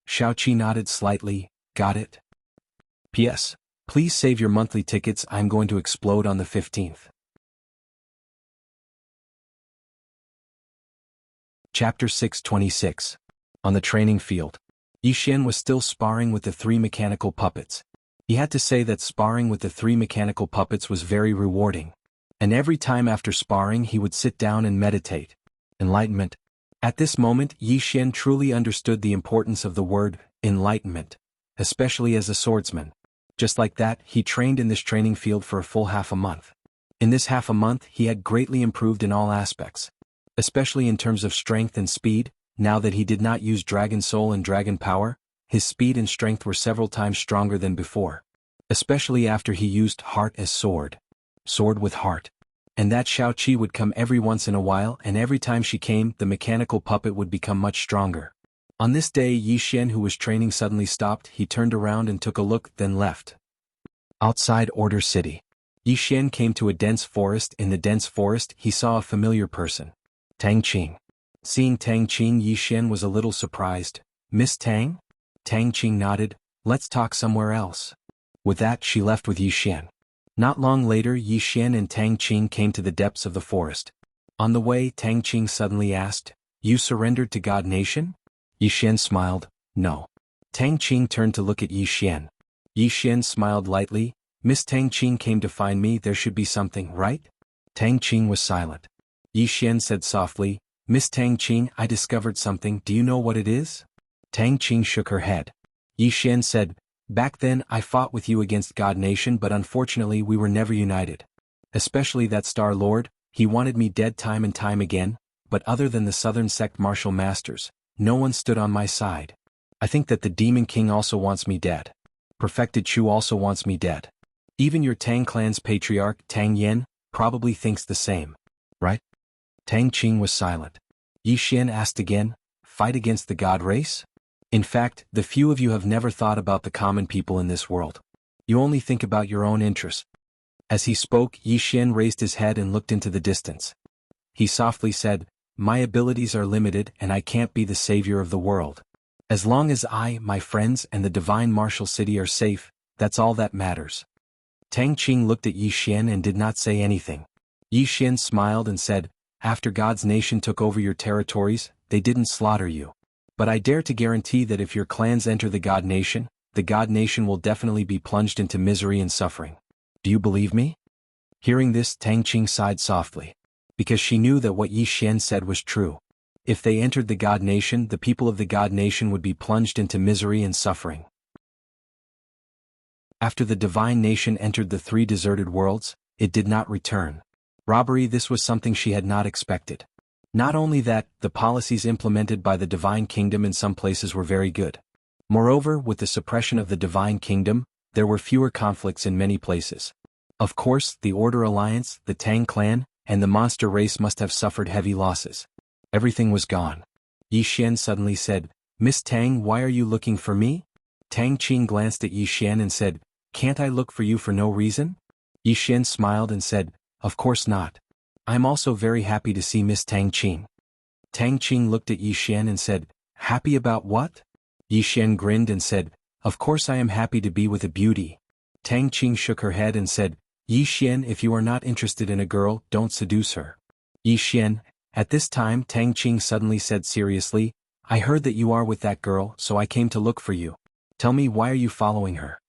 Xiaoqi nodded slightly. Got it? P.S. Please save your monthly tickets, I'm going to explode on the 15th. Chapter 626. On the training field. Yixian was still sparring with the 3 mechanical puppets. He had to say that sparring with the 3 mechanical puppets was very rewarding. And every time after sparring he would sit down and meditate. Enlightenment. At this moment Yixian truly understood the importance of the word, enlightenment, especially as a swordsman. Just like that, he trained in this training field for a full half a month. In this half a month he had greatly improved in all aspects. Especially in terms of strength and speed. Now that he did not use Dragon Soul and Dragon Power, his speed and strength were several times stronger than before. Especially after he used Heart as sword. Sword with heart. And that Xiaoqi would come every once in a while, and every time she came the mechanical puppet would become much stronger. On this day Yixian, who was training, suddenly stopped. He turned around and took a look, then left. Outside Order City. Yixian came to a dense forest. In the dense forest he saw a familiar person. Tang Qing. Seeing Tang Qing, Yixian was a little surprised. Miss Tang? Tang Qing nodded. Let's talk somewhere else. With that she left with Yixian. Not long later Yixian and Tang Qing came to the depths of the forest. On the way Tang Qing suddenly asked, You surrendered to God Nation? Yixian smiled, No. Tang Qing turned to look at Yixian. Yixian smiled lightly. Miss Tang Qing came to find me, there should be something, right? Tang Qing was silent. Yixian said softly, Miss Tang Qing, I discovered something, do you know what it is? Tang Qing shook her head. Yixian said, Back then I fought with you against God Nation, but unfortunately we were never united. Especially that Star Lord, he wanted me dead time and time again. but other than the southern sect martial masters, no one stood on my side. I think that the Demon King also wants me dead. Perfected Chu also wants me dead. Even your Tang clan's patriarch, Tang Yen, probably thinks the same. Right? Tang Qing was silent. Yi Xian asked again, fight against the god race? In fact, the few of you have never thought about the common people in this world. You only think about your own interests. As he spoke, Yi Xian raised his head and looked into the distance. He softly said, my abilities are limited and I can't be the savior of the world. As long as I, my friends, and the divine martial city are safe, that's all that matters. Tang Qing looked at Yi Xian and did not say anything. Yi Xian smiled and said, after God's nation took over your territories, they didn't slaughter you. But I dare to guarantee that if your clans enter the God nation will definitely be plunged into misery and suffering. Do you believe me? Hearing this, Tang Qing sighed softly. Because she knew that what Yi Xian said was true. If they entered the God nation, the people of the God nation would be plunged into misery and suffering. After the divine nation entered the 3 deserted worlds, it did not return. Robbery, this was something she had not expected. Not only that, the policies implemented by the Divine Kingdom in some places were very good. Moreover, with the suppression of the Divine Kingdom, there were fewer conflicts in many places. Of course, the Order Alliance, the Tang clan, and the monster race must have suffered heavy losses. Everything was gone. Yi Xian suddenly said, Miss Tang, why are you looking for me? Tang Qing glanced at Yi Xian and said, can't I look for you for no reason? Yi Xian smiled and said, of course not. I'm also very happy to see Miss Tang Qing. Tang Qing looked at Yi Xian and said, happy about what? Yi Xian grinned and said, of course I am happy to be with a beauty. Tang Qing shook her head and said, Yi Xian, if you are not interested in a girl, don't seduce her. Yi Xian, at this time Tang Qing suddenly said seriously, I heard that you are with that girl, so I came to look for you. Tell me, why are you following her?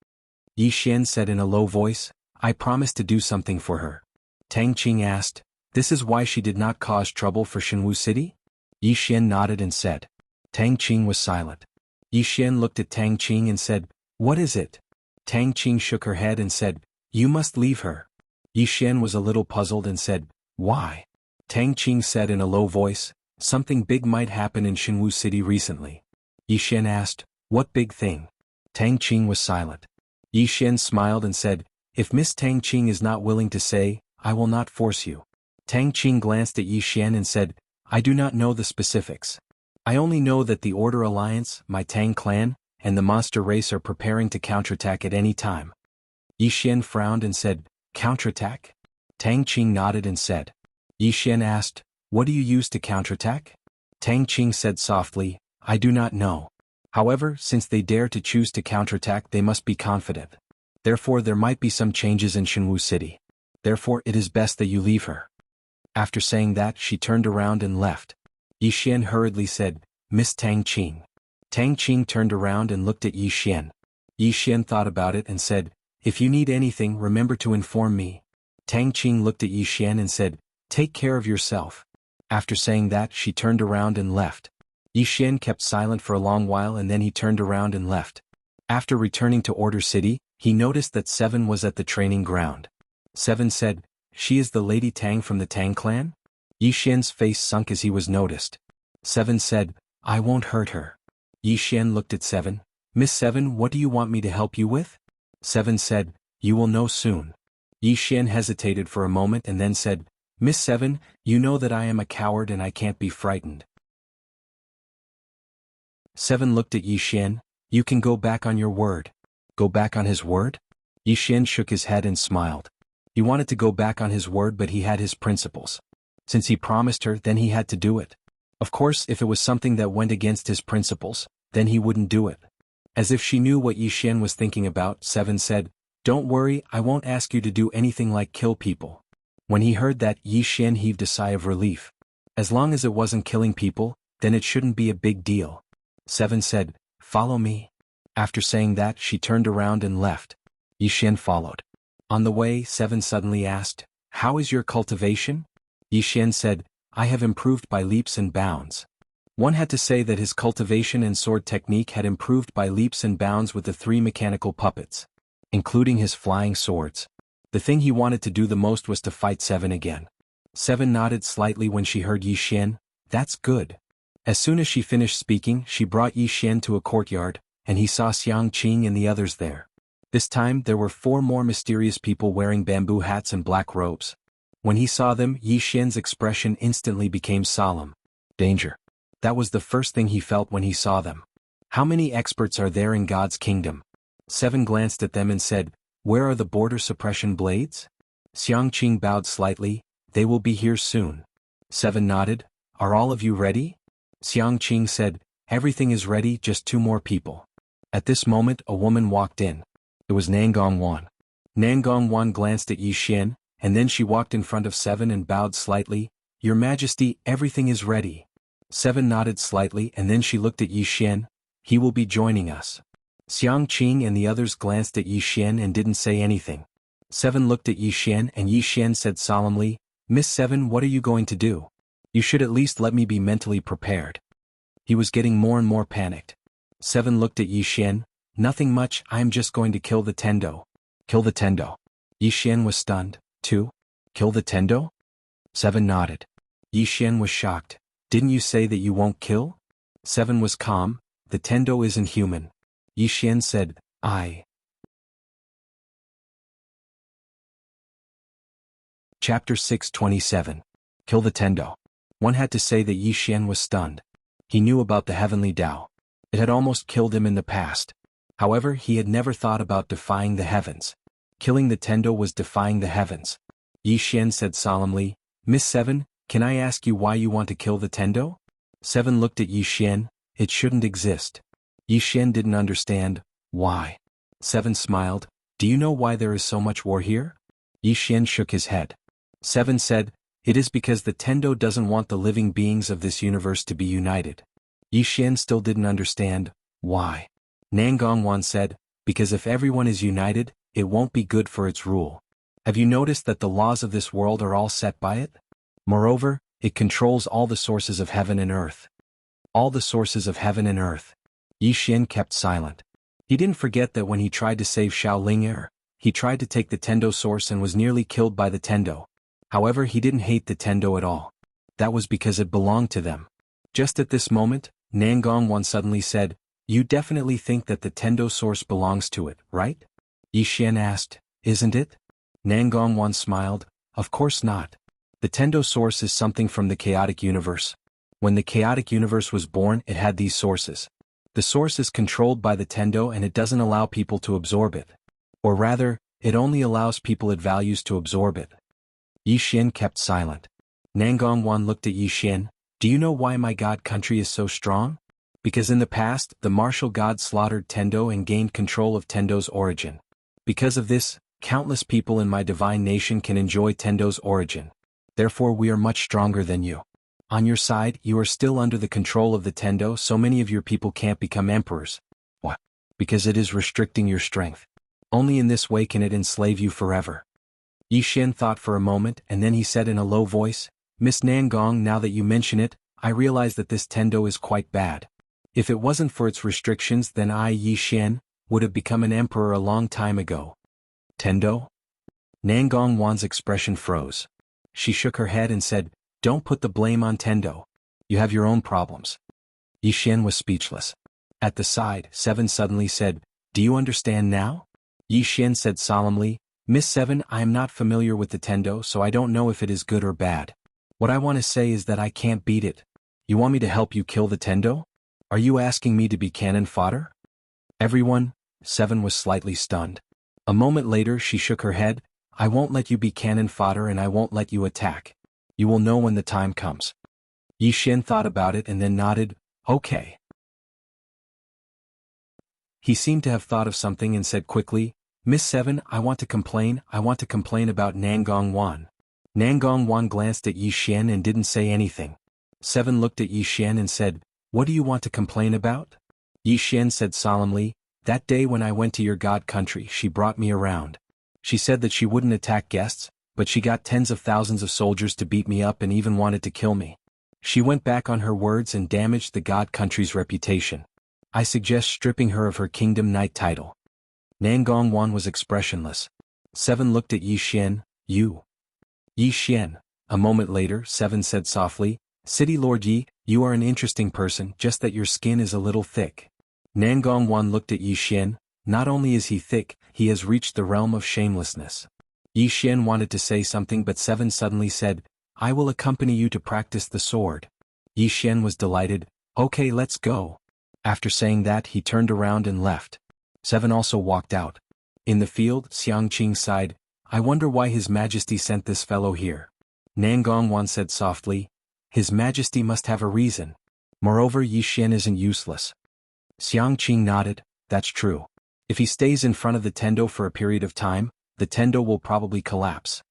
Yi Xian said in a low voice, I promised to do something for her. Tang Qing asked, this is why she did not cause trouble for Shenwu City? Yi Xian nodded and said. Tang Qing was silent. Yi Xian looked at Tang Qing and said, what is it? Tang Qing shook her head and said, you must leave her. Yi Xian was a little puzzled and said, why? Tang Qing said in a low voice, something big might happen in Shenwu City recently. Yi Xian asked, what big thing? Tang Qing was silent. Yi Xian smiled and said, if Miss Tang Qing is not willing to say, I will not force you. Tang Qing glanced at Yi Xian and said, I do not know the specifics. I only know that the Order Alliance, my Tang clan, and the monster race are preparing to counterattack at any time. Yi Xian frowned and said, counterattack? Tang Qing nodded and said. Yi Xian asked, what do you use to counterattack? Tang Qing said softly, I do not know. However, since they dare to choose to counterattack, they must be confident. Therefore there might be some changes in Shenwu City. Therefore it is best that you leave her. After saying that, she turned around and left. Yi Xian hurriedly said, Miss Tang Qing. Tang Qing turned around and looked at Yi Xian. Yi Xian thought about it and said, if you need anything, remember to inform me. Tang Qing looked at Yi Xian and said, take care of yourself. After saying that, she turned around and left. Yi Xian kept silent for a long while and then he turned around and left. After returning to Order City, he noticed that Seven was at the training ground. Seven said, she is the Lady Tang from the Tang clan? Yi Xian's face sunk as he was noticed. Seven said, I won't hurt her. Yi Xian looked at Seven. Miss Seven, what do you want me to help you with? Seven said, you will know soon. Yi Xian hesitated for a moment and then said, Miss Seven, you know that I am a coward and I can't be frightened. Seven looked at Yi Xian. You can go back on your word. Go back on his word? Yi Xian shook his head and smiled. He wanted to go back on his word, but he had his principles. Since he promised her, then he had to do it. Of course, if it was something that went against his principles, then he wouldn't do it. As if she knew what Yi Xian was thinking about, Seven said, don't worry, I won't ask you to do anything like kill people. When he heard that, Yi Xian heaved a sigh of relief. As long as it wasn't killing people, then it shouldn't be a big deal. Seven said, follow me. After saying that, she turned around and left. Yi Xian followed. On the way, Seven suddenly asked, how is your cultivation? Yi Xian said, I have improved by leaps and bounds. One had to say that his cultivation and sword technique had improved by leaps and bounds with the 3 mechanical puppets, including his flying swords. The thing he wanted to do the most was to fight Seven again. Seven nodded slightly when she heard Yi Xian, That's good. As soon as she finished speaking, she brought Yi Xian to a courtyard, and he saw Xiang Qing and the others there. This time there were 4 more mysterious people wearing bamboo hats and black robes. When he saw them, Yi Xian's expression instantly became solemn. Danger. That was the first thing he felt when he saw them. How many experts are there in God's kingdom? 7 glanced at them and said, "Where are the border suppression blades?" Xiang Qing bowed slightly, "They will be here soon." 7 nodded, "Are all of you ready?" Xiang Qing said, "Everything is ready, just 2 more people." At this moment a woman walked in. It was Nangong Wan. Nangong Wan glanced at Yi Xian, and then she walked in front of 7 and bowed slightly, "Your Majesty, everything is ready." 7 nodded slightly and then she looked at Yi Xian, "He will be joining us." Xiang Qing and the others glanced at Yi Xian and didn't say anything. 7 looked at Yi Xian and Yi Xian said solemnly, "Miss 7, what are you going to do? You should at least let me be mentally prepared." He was getting more and more panicked. 7 looked at Yi Xian, "Nothing much, I am just going to kill the Tendo." "Kill the Tendo?" Yi Xian was stunned. "Two? Kill the Tendo?" 7 nodded. Yi Xian was shocked. "Didn't you say that you won't kill?" 7 was calm. "The Tendo isn't human." Yi Xian said, "I." Chapter 627. Kill the Tendo. One had to say that Yi Xian was stunned. He knew about the heavenly Tao. It had almost killed him in the past. However, he had never thought about defying the heavens. Killing the Tendo was defying the heavens. Yi Xian said solemnly, "Miss 7, can I ask you why you want to kill the Tendo?" 7 looked at Yi Xian, "It shouldn't exist." Yi Xian didn't understand. "Why?" 7 smiled, "Do you know why there is so much war here?" Yi Xian shook his head. 7 said, "It is because the Tendo doesn't want the living beings of this universe to be united." Yi Xian still didn't understand. "Why?" Nangong Wan said, "Because if everyone is united, it won't be good for its rule. Have you noticed that the laws of this world are all set by it? Moreover, it controls all the sources of heaven and earth." All the sources of heaven and earth. Yi Xian kept silent. He didn't forget that when he tried to save Xiao, he tried to take the Tendo source and was nearly killed by the Tendo. However, he didn't hate the Tendo at all. That was because it belonged to them. Just at this moment, Nangong Wan suddenly said, "You definitely think that the Tendo source belongs to it, right?" Yi Xian asked, "Isn't it?" Nangong Wan smiled, "Of course not. The Tendo source is something from the chaotic universe. When the chaotic universe was born, it had these sources. The source is controlled by the Tendo and it doesn't allow people to absorb it. Or rather, it only allows people it values to absorb it." Yi Xian kept silent. Nangong Wan looked at Yi Xian, "Do you know why my god country is so strong? Because in the past, the martial god slaughtered Tendo and gained control of Tendo's origin. Because of this, countless people in my divine nation can enjoy Tendo's origin. Therefore we are much stronger than you. On your side, you are still under the control of the Tendo, so many of your people can't become emperors. Why? Because it is restricting your strength. Only in this way can it enslave you forever." Yi Xian thought for a moment and then he said in a low voice, "Miss Nangong, now that you mention it, I realize that this Tendo is quite bad. If it wasn't for its restrictions, then I, Yi Xian, would have become an emperor a long time ago." "Tendo?" Nangong Wan's expression froze. She shook her head and said, "Don't put the blame on Tendo. You have your own problems." Yi Xian was speechless. At the side, 7 suddenly said, "Do you understand now?" Yi Xian said solemnly, "Miss 7, I am not familiar with the Tendo, so I don't know if it is good or bad. What I want to say is that I can't beat it. You want me to help you kill the Tendo? Are you asking me to be cannon fodder?" Everyone, 7 was slightly stunned. A moment later she shook her head, "I won't let you be cannon fodder and I won't let you attack. You will know when the time comes." Yi Xian thought about it and then nodded, "Okay." He seemed to have thought of something and said quickly, "Miss 7, I want to complain about Nangong Wan." Nangong Wan glanced at Yi Xian and didn't say anything. 7 looked at Yi Xian and said, "What do you want to complain about?" Yi Xian said solemnly, "That day when I went to your god country, she brought me around. She said that she wouldn't attack guests, but she got tens of thousands of soldiers to beat me up and even wanted to kill me. She went back on her words and damaged the god country's reputation. I suggest stripping her of her Kingdom Knight title." Nangong Wan was expressionless. 7 looked at Yi Xian, "You." Yi Xian. A moment later, 7 said softly, City Lord Yi, you are an interesting person, just that your skin is a little thick. Nangong Wan looked at Yi Xian. Not only is he thick, he has reached the realm of shamelessness. Yi Xian wanted to say something but Seven suddenly said, I will accompany you to practice the sword. Yi Xian was delighted. Okay, let's go. After saying that, he turned around and left. Seven also walked out. In the field, Xiang Qing sighed, I wonder why His Majesty sent this fellow here. Nangong Wan said softly, His Majesty must have a reason. Moreover, Yi Xian isn't useless. Xiang Qing nodded, that's true. If he stays in front of the tendo for a period of time, the tendo will probably collapse.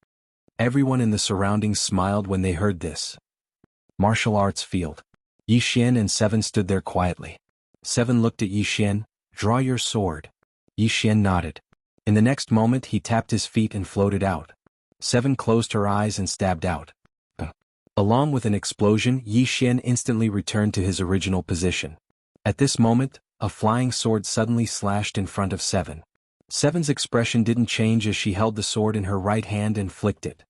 Everyone in the surroundings smiled when they heard this. Martial arts field. Yi Xian and Seven stood there quietly. Seven looked at Yi Xian, draw your sword. Yi Xian nodded. In the next moment he tapped his feet and floated out. Seven closed her eyes and stabbed out. Along with an explosion, Yi Xian instantly returned to his original position. At this moment, a flying sword suddenly slashed in front of Seven. Seven's expression didn't change as she held the sword in her right hand and flicked it.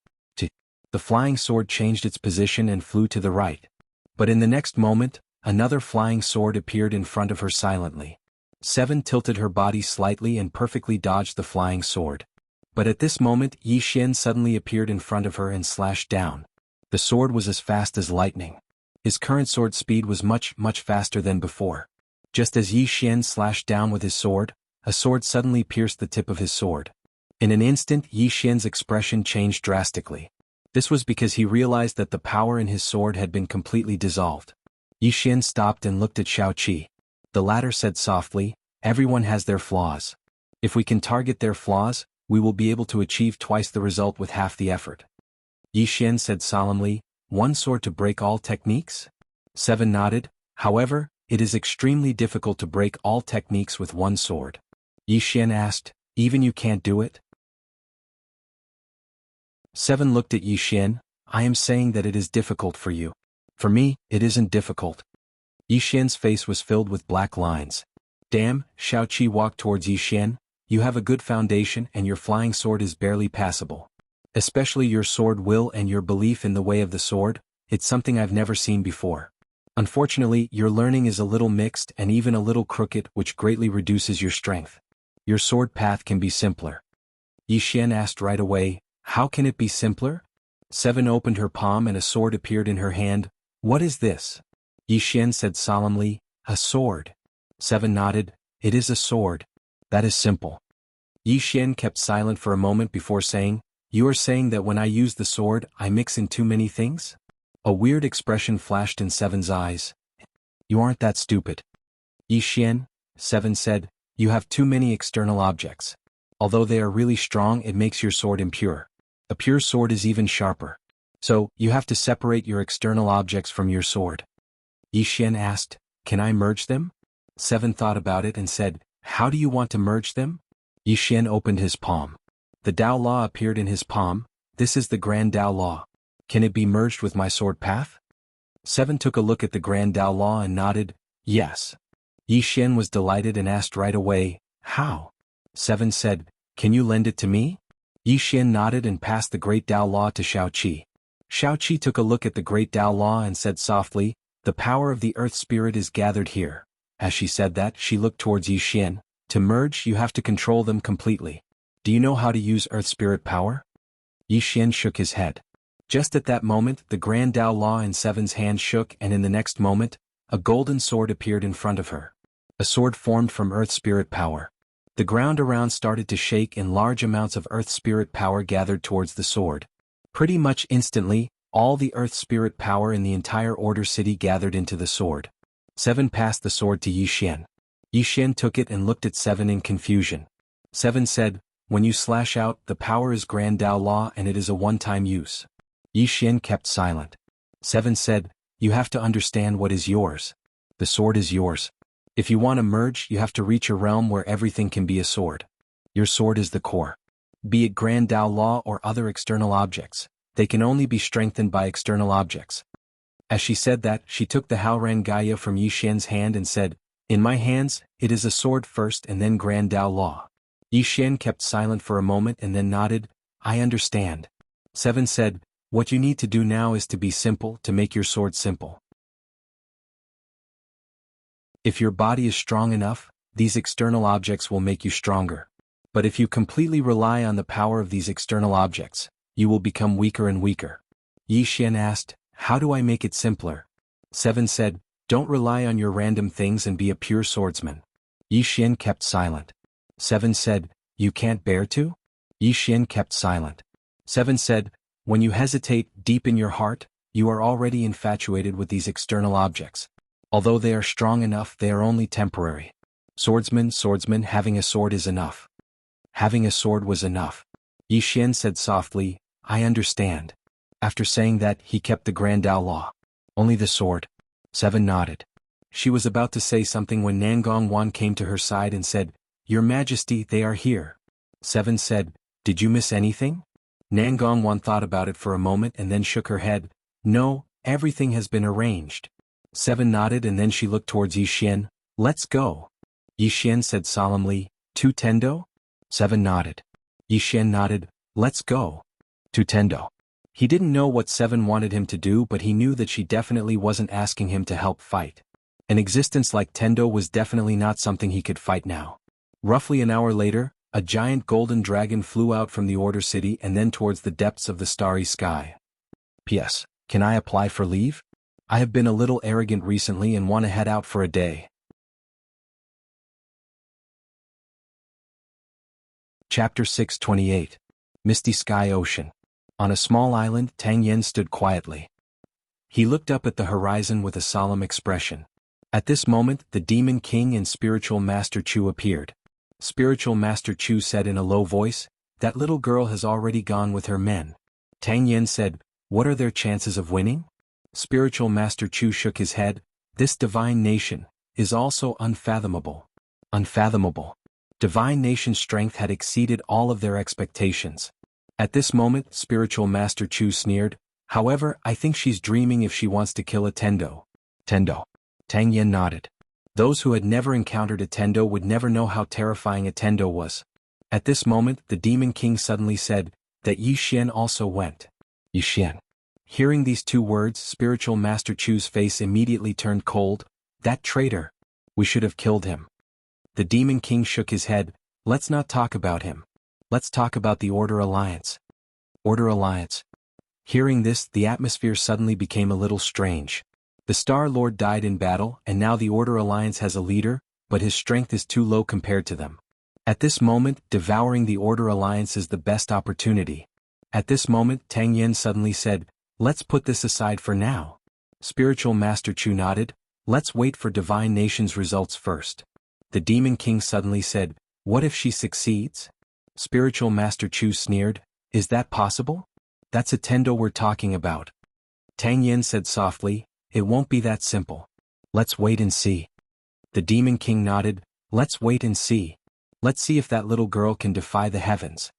The flying sword changed its position and flew to the right. But in the next moment, another flying sword appeared in front of her silently. Seven tilted her body slightly and perfectly dodged the flying sword. But at this moment, Yi Xian suddenly appeared in front of her and slashed down. The sword was as fast as lightning. His current sword speed was much faster than before. Just as Yi Xian slashed down with his sword, a sword suddenly pierced the tip of his sword. In an instant, Yi Xian's expression changed drastically. This was because he realized that the power in his sword had been completely dissolved. Yi Xian stopped and looked at Xiao Qi. The latter said softly, everyone has their flaws. If we can target their flaws, we will be able to achieve twice the result with half the effort. Yi Xian said solemnly, one sword to break all techniques? Seven nodded, however, it is extremely difficult to break all techniques with one sword. Yi Xian asked, even you can't do it? Seven looked at Yi Xian, I am saying that it is difficult for you. For me, it isn't difficult. Yi Xian's face was filled with black lines. Damn, Xiao Qi walked towards Yi Xian, you have a good foundation and your flying sword is barely passable. Especially your sword will and your belief in the way of the sword, it's something I've never seen before. Unfortunately, your learning is a little mixed and even a little crooked, which greatly reduces your strength. Your sword path can be simpler. Yi Xian asked right away, how can it be simpler? Seven opened her palm and a sword appeared in her hand. What is this? Yi Xian said solemnly, a sword. Seven nodded, it is a sword. That is simple. Yi Xian kept silent for a moment before saying, you are saying that when I use the sword, I mix in too many things? A weird expression flashed in Seven's eyes. You aren't that stupid. Yi Xian, Seven said, you have too many external objects. Although they are really strong, it makes your sword impure. A pure sword is even sharper. So, you have to separate your external objects from your sword. Yi Xian asked, can I merge them? Seven thought about it and said, how do you want to merge them? Yi Xian opened his palm. The Tao Law appeared in his palm. This is the Grand Tao Law. Can it be merged with my sword path? Seven took a look at the Grand Tao Law and nodded, yes. Yi Xian was delighted and asked right away, how? Seven said, can you lend it to me? Yi Xian nodded and passed the Great Tao Law to Xiao Qi. Xiao Qi took a look at the Great Tao Law and said softly, the power of the Earth Spirit is gathered here. As she said that, she looked towards Yi Xian. To merge, you have to control them completely. Do you know how to use Earth Spirit power? Yi Xian shook his head. Just at that moment, the Grand Tao Law in Seven's hand shook and in the next moment, a golden sword appeared in front of her. A sword formed from Earth Spirit power. The ground around started to shake and large amounts of Earth Spirit power gathered towards the sword. Pretty much instantly, all the Earth Spirit power in the entire Order City gathered into the sword. Seven passed the sword to Yi Xian. Yi Xian took it and looked at Seven in confusion. Seven said, when you slash out, the power is Grand Tao Law and it is a one-time use. Yi Xian kept silent. Seven said, you have to understand what is yours. The sword is yours. If you want to merge, you have to reach a realm where everything can be a sword. Your sword is the core. Be it Grand Tao Law or other external objects, they can only be strengthened by external objects. As she said that, she took the Haoran Gaia from Yi Xian's hand and said, in my hands, it is a sword first and then Grand Tao Law. Yi Xian kept silent for a moment and then nodded, I understand. Seven said, What you need to do now is to be simple, to make your sword simple. If your body is strong enough, these external objects will make you stronger. But if you completely rely on the power of these external objects, you will become weaker and weaker. Yi Xian asked, how do I make it simpler? 7 said, don't rely on your random things and be a pure swordsman. Yi Xian kept silent. 7 said, you can't bear to? Yi Xian kept silent. 7 said, when you hesitate deep in your heart, you are already infatuated with these external objects. Although they are strong enough, they are only temporary. Swordsman, having a sword is enough. Having a sword was enough. Yi Xian said softly, I understand. After saying that, he kept the Grand Dao Law. Only the sword. 7 nodded. She was about to say something when Nangong Wan came to her side and said, Your Majesty, they are here. 7 said, did you miss anything? Nangong Wan thought about it for a moment and then shook her head. No, everything has been arranged. 7 nodded and then she looked towards Yi Xian. Let's go. Yi Xian said solemnly, to Tendo? 7 nodded. Yi Xian nodded, let's go. To Tendo. He didn't know what 7 wanted him to do, but he knew that she definitely wasn't asking him to help fight. An existence like Tendo was definitely not something he could fight now. Roughly an hour later, a giant golden dragon flew out from the Order City and then towards the depths of the starry sky. P.S. Can I apply for leave? I have been a little arrogant recently and want to head out for a day. Chapter 628. Misty Sky Ocean. On a small island, Tang Yen stood quietly. He looked up at the horizon with a solemn expression. At this moment, the Demon King and Spiritual Master Chu appeared. Spiritual Master Chu said in a low voice, that little girl has already gone with her men. Tang Yen said, what are their chances of winning? Spiritual Master Chu shook his head. This divine nation is also unfathomable. Unfathomable. Divine nation's strength had exceeded all of their expectations. At this moment, Spiritual Master Chu sneered, however, I think she's dreaming if she wants to kill a Tendo. Tendo. Tang Yen nodded. Those who had never encountered a Tendo would never know how terrifying a Tendo was. At this moment, the Demon King suddenly said, that Yi Xian also went. Yi Xian. Hearing these two words, Spiritual Master Chu's face immediately turned cold. That traitor. We should have killed him. The Demon King shook his head. Let's not talk about him. Let's talk about the Order Alliance. Order Alliance. Hearing this, the atmosphere suddenly became a little strange. The Star Lord died in battle, and now the Order Alliance has a leader, but his strength is too low compared to them. At this moment, devouring the Order Alliance is the best opportunity. At this moment, Tang Yen suddenly said, let's put this aside for now. Spiritual Master Chu nodded, let's wait for Divine Nation's results first. The Demon King suddenly said, what if she succeeds? Spiritual Master Chu sneered, is that possible? That's a Tendo we're talking about. Tang Yen said softly, it won't be that simple. Let's wait and see. The Demon King nodded, let's wait and see. Let's see if that little girl can defy the heavens.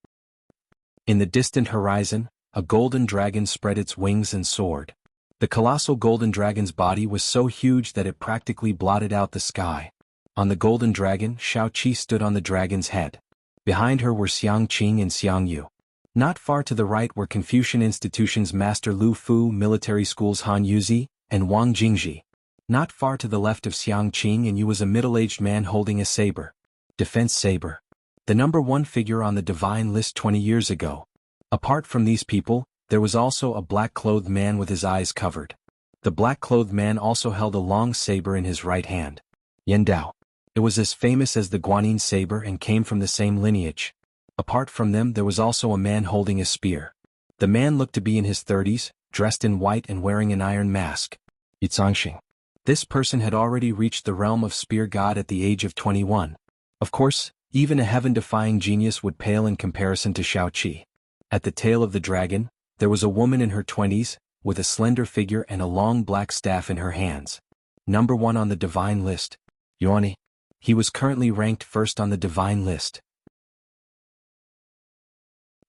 In the distant horizon, a golden dragon spread its wings and soared. The colossal golden dragon's body was so huge that it practically blotted out the sky. On the golden dragon, Shao Qi stood on the dragon's head. Behind her were Xiang Qing and Xiang Yu. Not far to the right were Confucian Institution's Master Lu Fu, Military School's Han Yuzi, and Wang Jingji. Not far to the left of Xiang Qing and Yu was a middle-aged man holding a saber. Defense saber. The number one figure on the divine list 20 years ago. Apart from these people, there was also a black-clothed man with his eyes covered. The black-clothed man also held a long saber in his right hand. Yan Dao. It was as famous as the Guanyin saber and came from the same lineage. Apart from them, there was also a man holding a spear. The man looked to be in his 30s, dressed in white and wearing an iron mask. Yitzangxing. This person had already reached the realm of Spear God at the age of 21. Of course, even a heaven-defying genius would pale in comparison to Shao Qi. At the tail of the dragon, there was a woman in her 20s, with a slender figure and a long black staff in her hands. Number 1 on the divine list. Yuani. He was currently ranked first on the divine list.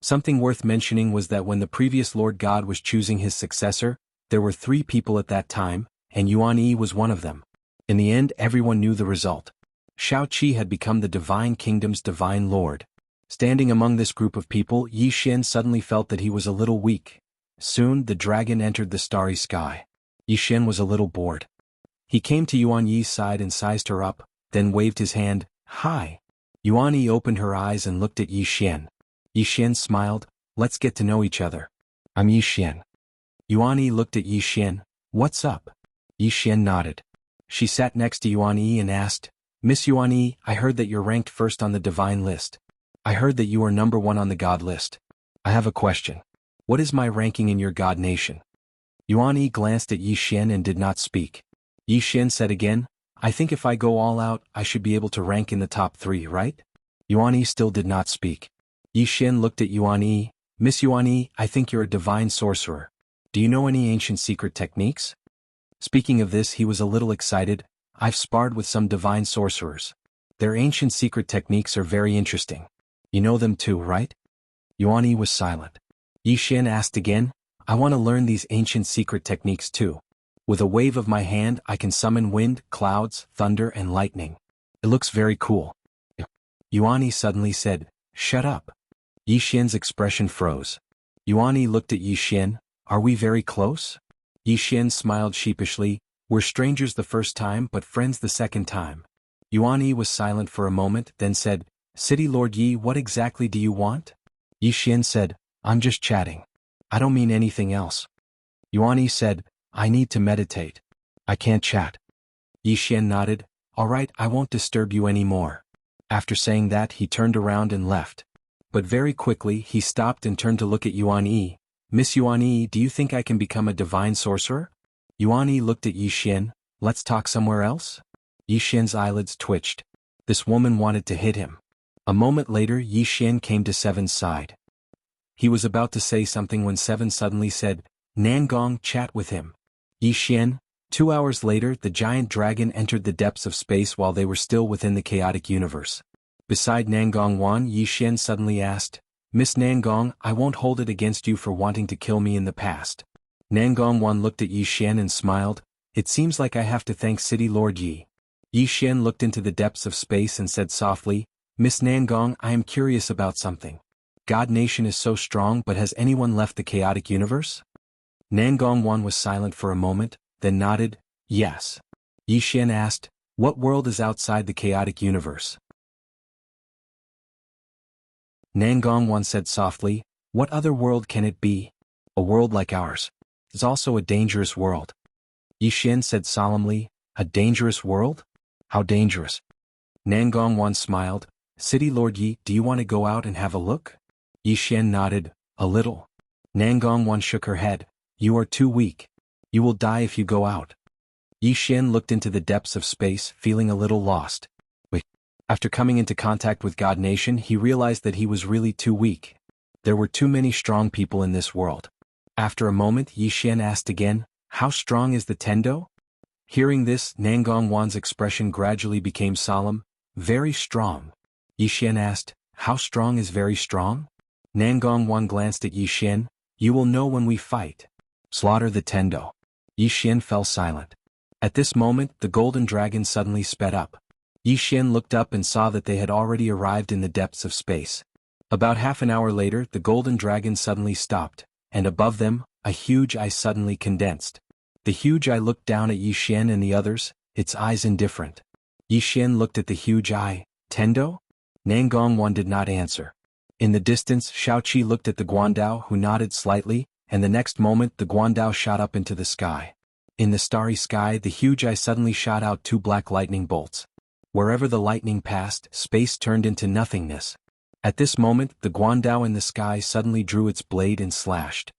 Something worth mentioning was that when the previous Lord God was choosing his successor, there were 3 people at that time, and Yuan Yi was one of them. In the end, everyone knew the result. Shao Qi had become the Divine Kingdom's Divine Lord. Standing among this group of people, Yi Xian suddenly felt that he was a little weak. Soon the dragon entered the starry sky. Yi Xian was a little bored. He came to Yuan Yi's side and sized her up, then waved his hand. Hi. Yuan Yi opened her eyes and looked at Yi Xian. Yi Xian smiled. Let's get to know each other. I'm Yi Xian. Yuan Yi looked at Yi Xian. What's up? Yi Xian nodded. She sat next to Yuan Yi and asked, Miss Yuan Yi, I heard that you're ranked first on the divine list. I heard that you are number 1 on the god list. I have a question. What is my ranking in your god nation? Yuan Yi glanced at Yi Xian and did not speak. Yi Xian said again, I think if I go all out, I should be able to rank in the top 3, right? Yuan Yi still did not speak. Yi Xian looked at Yuan Yi. Miss Yuan Yi, I think you're a divine sorcerer. Do you know any ancient secret techniques? Speaking of this, he was a little excited. I've sparred with some divine sorcerers. Their ancient secret techniques are very interesting. You know them too, right? Yuan Yi was silent. Yi Xian asked again, I want to learn these ancient secret techniques too. With a wave of my hand I can summon wind, clouds, thunder and lightning. It looks very cool. Yuan Yi suddenly said, Shut up. Yi Xian's expression froze. Yuan Yi looked at Yi Xian. Are we very close? Yi Xian smiled sheepishly. We're strangers the first time but friends the second time. Yuan Yi was silent for a moment, then said, City Lord Yi, what exactly do you want? Yi Xian said, I'm just chatting. I don't mean anything else. Yuan Yi said, I need to meditate. I can't chat. Yi Xian nodded. All right, I won't disturb you anymore. After saying that, he turned around and left. But very quickly he stopped and turned to look at Yuan Yi. Miss Yuan Yi, do you think I can become a divine sorcerer? Yuan Yi looked at Yi Xian. Let's talk somewhere else? Yi Xian's eyelids twitched. This woman wanted to hit him. A moment later Yi Xian came to Seven's side. He was about to say something when Seven suddenly said, Nangong, chat with him. Yi Xian. 2 hours later the giant dragon entered the depths of space while they were still within the chaotic universe. Beside Nangong Wan, Yi Xian suddenly asked, Miss Nangong, I won't hold it against you for wanting to kill me in the past. Nangong Wan looked at Yi Xian and smiled. It seems like I have to thank City Lord Yi. Yi Xian looked into the depths of space and said softly, Miss Nangong, I am curious about something. God Nation is so strong, but has anyone left the chaotic universe? Nangong Wan was silent for a moment, then nodded, yes. Yi Xian asked, what world is outside the chaotic universe? Nangong Wan said softly, what other world can it be? A world like ours. It's also a dangerous world. Yi Xian said solemnly, a dangerous world? How dangerous? Nangong Wan smiled. City Lord Yi, do you want to go out and have a look? Yi Xian nodded, a little. Nangong Wan shook her head. You are too weak. You will die if you go out. Yi Xian looked into the depths of space, feeling a little lost. Wait. After coming into contact with God Nation, he realized that he was really too weak. There were too many strong people in this world. After a moment Yi Xian asked again, how strong is the Tendo? Hearing this, Nangong Wan's expression gradually became solemn. Very strong. Yi Xian asked, how strong is very strong? Nangong Wan glanced at Yi Xian. You will know when we fight. Slaughter the Tendo. Yi Xian fell silent. At this moment the golden dragon suddenly sped up. Yi Xian looked up and saw that they had already arrived in the depths of space. About half an hour later the golden dragon suddenly stopped, and above them, a huge eye suddenly condensed. The huge eye looked down at Yi Xian and the others, its eyes indifferent. Yi Xian looked at the huge eye. Tendo? Nangong Wan did not answer. In the distance Shaoqi looked at the Guandao, who nodded slightly, and the next moment the Guandao shot up into the sky. In the starry sky the huge eye suddenly shot out 2 black lightning bolts. Wherever the lightning passed, space turned into nothingness. At this moment the Guandao in the sky suddenly drew its blade and slashed.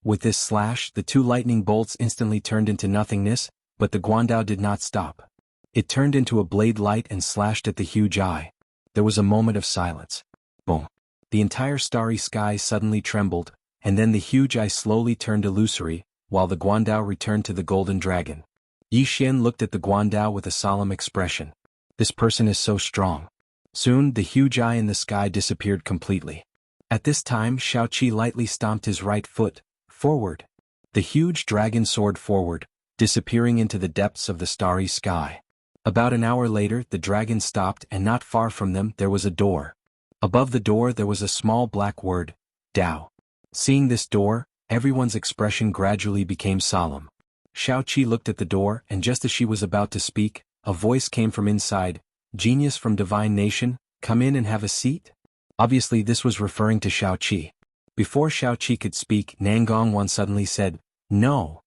With this slash the 2 lightning bolts instantly turned into nothingness, but the Guandao did not stop. It turned into a blade light and slashed at the huge eye. There was a moment of silence. Boom. The entire starry sky suddenly trembled, and then the huge eye slowly turned illusory, while the Guandao returned to the golden dragon. Yi Xian looked at the Guandao with a solemn expression. This person is so strong. Soon the huge eye in the sky disappeared completely. At this time Shaoqi lightly stomped his right foot forward. The huge dragon soared forward, disappearing into the depths of the starry sky. About an hour later the dragon stopped, and not far from them there was a door. Above the door there was a small black word, Dao. Seeing this door, Everyone's expression gradually became solemn. Xiaoqi looked at the door, and just as she was about to speak, a voice came from inside. "Genius from Divine Nation, come in and have a seat?" Obviously this was referring to Xiaoqi. Before Xiaoqi could speak, Nangongwan suddenly said, "No."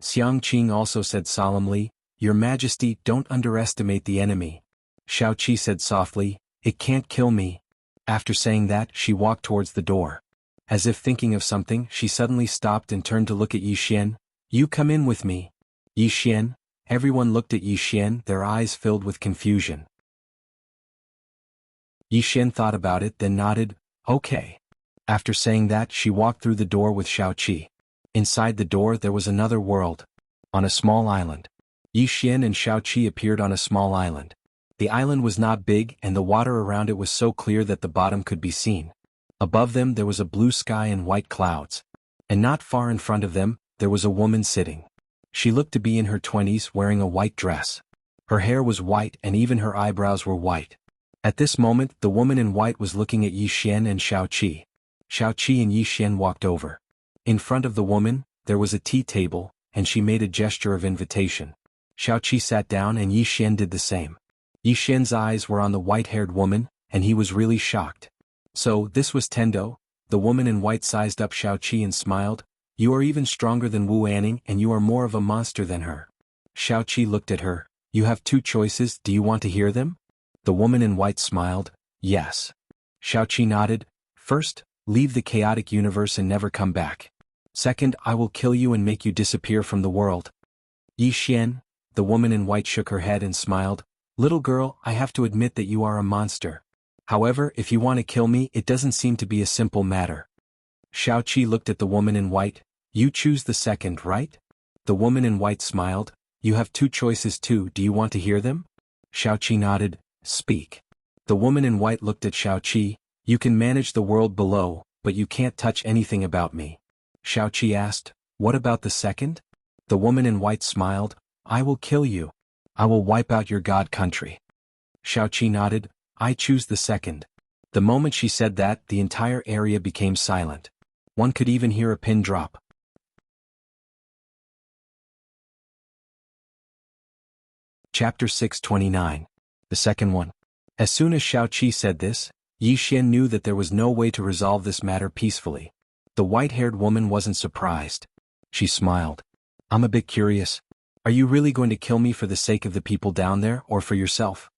Xiangqing also said solemnly, "Your Majesty, don't underestimate the enemy." Xiaoqi said softly, "It can't kill me." After saying that, she walked towards the door. As if thinking of something, she suddenly stopped and turned to look at Yixian. "You come in with me." "Yixian?" Everyone looked at Yixian, their eyes filled with confusion. Yixian thought about it, then nodded, "Okay." After saying that, she walked through the door with Xiaoqi. Inside the door there was another world. On a small island. Yixian and Xiaoqi appeared on a small island. The island was not big, and the water around it was so clear that the bottom could be seen. Above them there was a blue sky and white clouds. And not far in front of them, there was a woman sitting. She looked to be in her 20s, wearing a white dress. Her hair was white and even her eyebrows were white. At this moment, the woman in white was looking at Yixian and Xiaoqi. Xiaoqi and Yixian walked over. In front of the woman, there was a tea table, and she made a gesture of invitation. Xiaoqi sat down and Yixian did the same. Yixian's eyes were on the white-haired woman, and he was really shocked. "So, this was Tendo?" The woman in white sized up Xiaoqi and smiled. "You are even stronger than Wu Anning, and you are more of a monster than her." Xiaoqi looked at her. "You have two choices, do you want to hear them?" The woman in white smiled. "Yes." Xiaoqi nodded. "First, leave the chaotic universe and never come back. Second, I will kill you and make you disappear from the world." "Yixian?" The woman in white shook her head and smiled. "Little girl, I have to admit that you are a monster. However, if you want to kill me, it doesn't seem to be a simple matter." Xiaoqi looked at the woman in white. "You choose the second, right?" The woman in white smiled. "You have two choices too, do you want to hear them?" Xiaoqi nodded. "Speak." The woman in white looked at Xiaoqi. "You can manage the world below, but you can't touch anything about me." Xiaoqi asked, "What about the second?" The woman in white smiled. "I will kill you. I will wipe out your god country." Xiaoqi nodded. "I choose the second." The moment she said that, the entire area became silent. One could even hear a pin drop. Chapter 629. The second one. As soon as Xiaoqi said this, Yixian knew that there was no way to resolve this matter peacefully. The white-haired woman wasn't surprised. She smiled. "I'm a bit curious. Are you really going to kill me for the sake of the people down there, or for yourself?"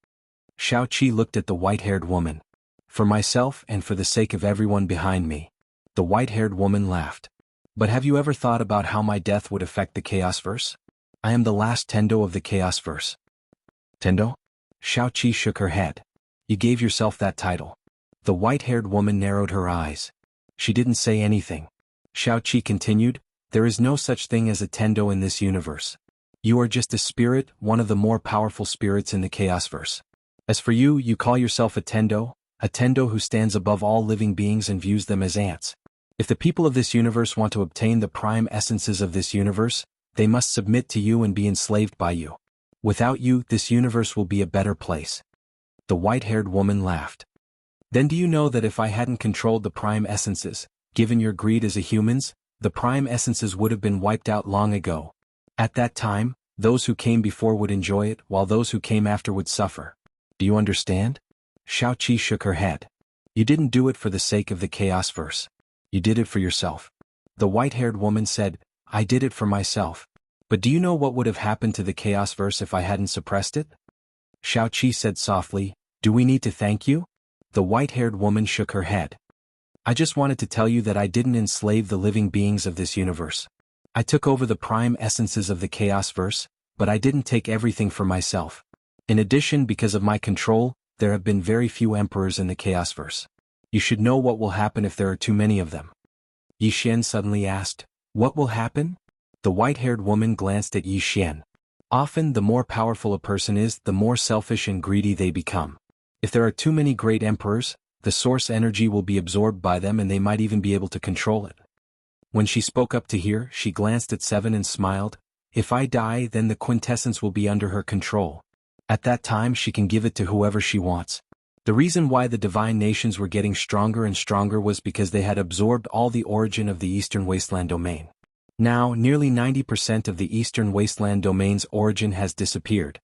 Xiaoqi looked at the white-haired woman. "For myself and for the sake of everyone behind me." The white-haired woman laughed. "But have you ever thought about how my death would affect the Chaos Verse? I am the last Tendo of the Chaos Verse." "Tendo?" Xiaoqi shook her head. "You gave yourself that title." The white-haired woman narrowed her eyes. She didn't say anything. Xiaoqi continued, "There is no such thing as a Tendo in this universe. You are just a spirit, one of the more powerful spirits in the Chaos Verse. As for you, you call yourself a Tendo who stands above all living beings and views them as ants. If the people of this universe want to obtain the prime essences of this universe, they must submit to you and be enslaved by you. Without you, this universe will be a better place." The white-haired woman laughed. "Then do you know that if I hadn't controlled the prime essences, given your greed as a humans, the prime essences would have been wiped out long ago. At that time, those who came before would enjoy it, while those who came after would suffer. Do you understand?" Xiaoqi shook her head. "You didn't do it for the sake of the Chaos Verse. You did it for yourself." The white-haired woman said, "I did it for myself. But do you know what would have happened to the Chaos Verse if I hadn't suppressed it?" Xiaoqi said softly, "Do we need to thank you?" The white-haired woman shook her head. "I just wanted to tell you that I didn't enslave the living beings of this universe. I took over the prime essences of the Chaos Verse, but I didn't take everything for myself. In addition, because of my control, there have been very few emperors in the Chaos Verse. You should know what will happen if there are too many of them." Yixian suddenly asked, "What will happen?" The white-haired woman glanced at Yixian. "Often, the more powerful a person is, the more selfish and greedy they become. If there are too many great emperors, the source energy will be absorbed by them and they might even be able to control it." When she spoke up to hear, she glanced at Seven and smiled. "If I die, then the quintessence will be under her control. At that time she can give it to whoever she wants." The reason why the divine nations were getting stronger and stronger was because they had absorbed all the origin of the Eastern Wasteland domain. Now, nearly 90% of the Eastern Wasteland domain's origin has disappeared.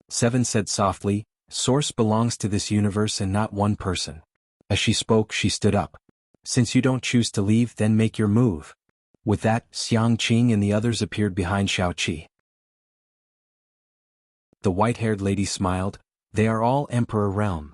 7 said softly, "Source belongs to this universe and not one person." As she spoke, she stood up. "Since you don't choose to leave, then make your move." With that, Xiang Qing and the others appeared behind Xiaoqi. The white-haired lady smiled. "They are all Emperor Realm."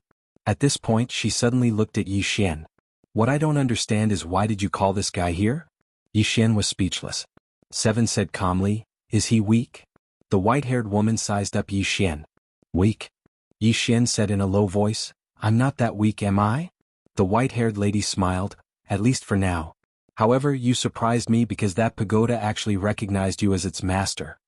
At this point she suddenly looked at Yi Xian. "What I don't understand is why did you call this guy here?" Yi Xian was speechless. 7 said calmly, "Is he weak?" The white-haired woman sized up Yi Xian. "Weak?" Yi Xian said in a low voice, "I'm not that weak, am I?" The white-haired lady smiled, "At least for now. However, you surprised me because that pagoda actually recognized you as its master."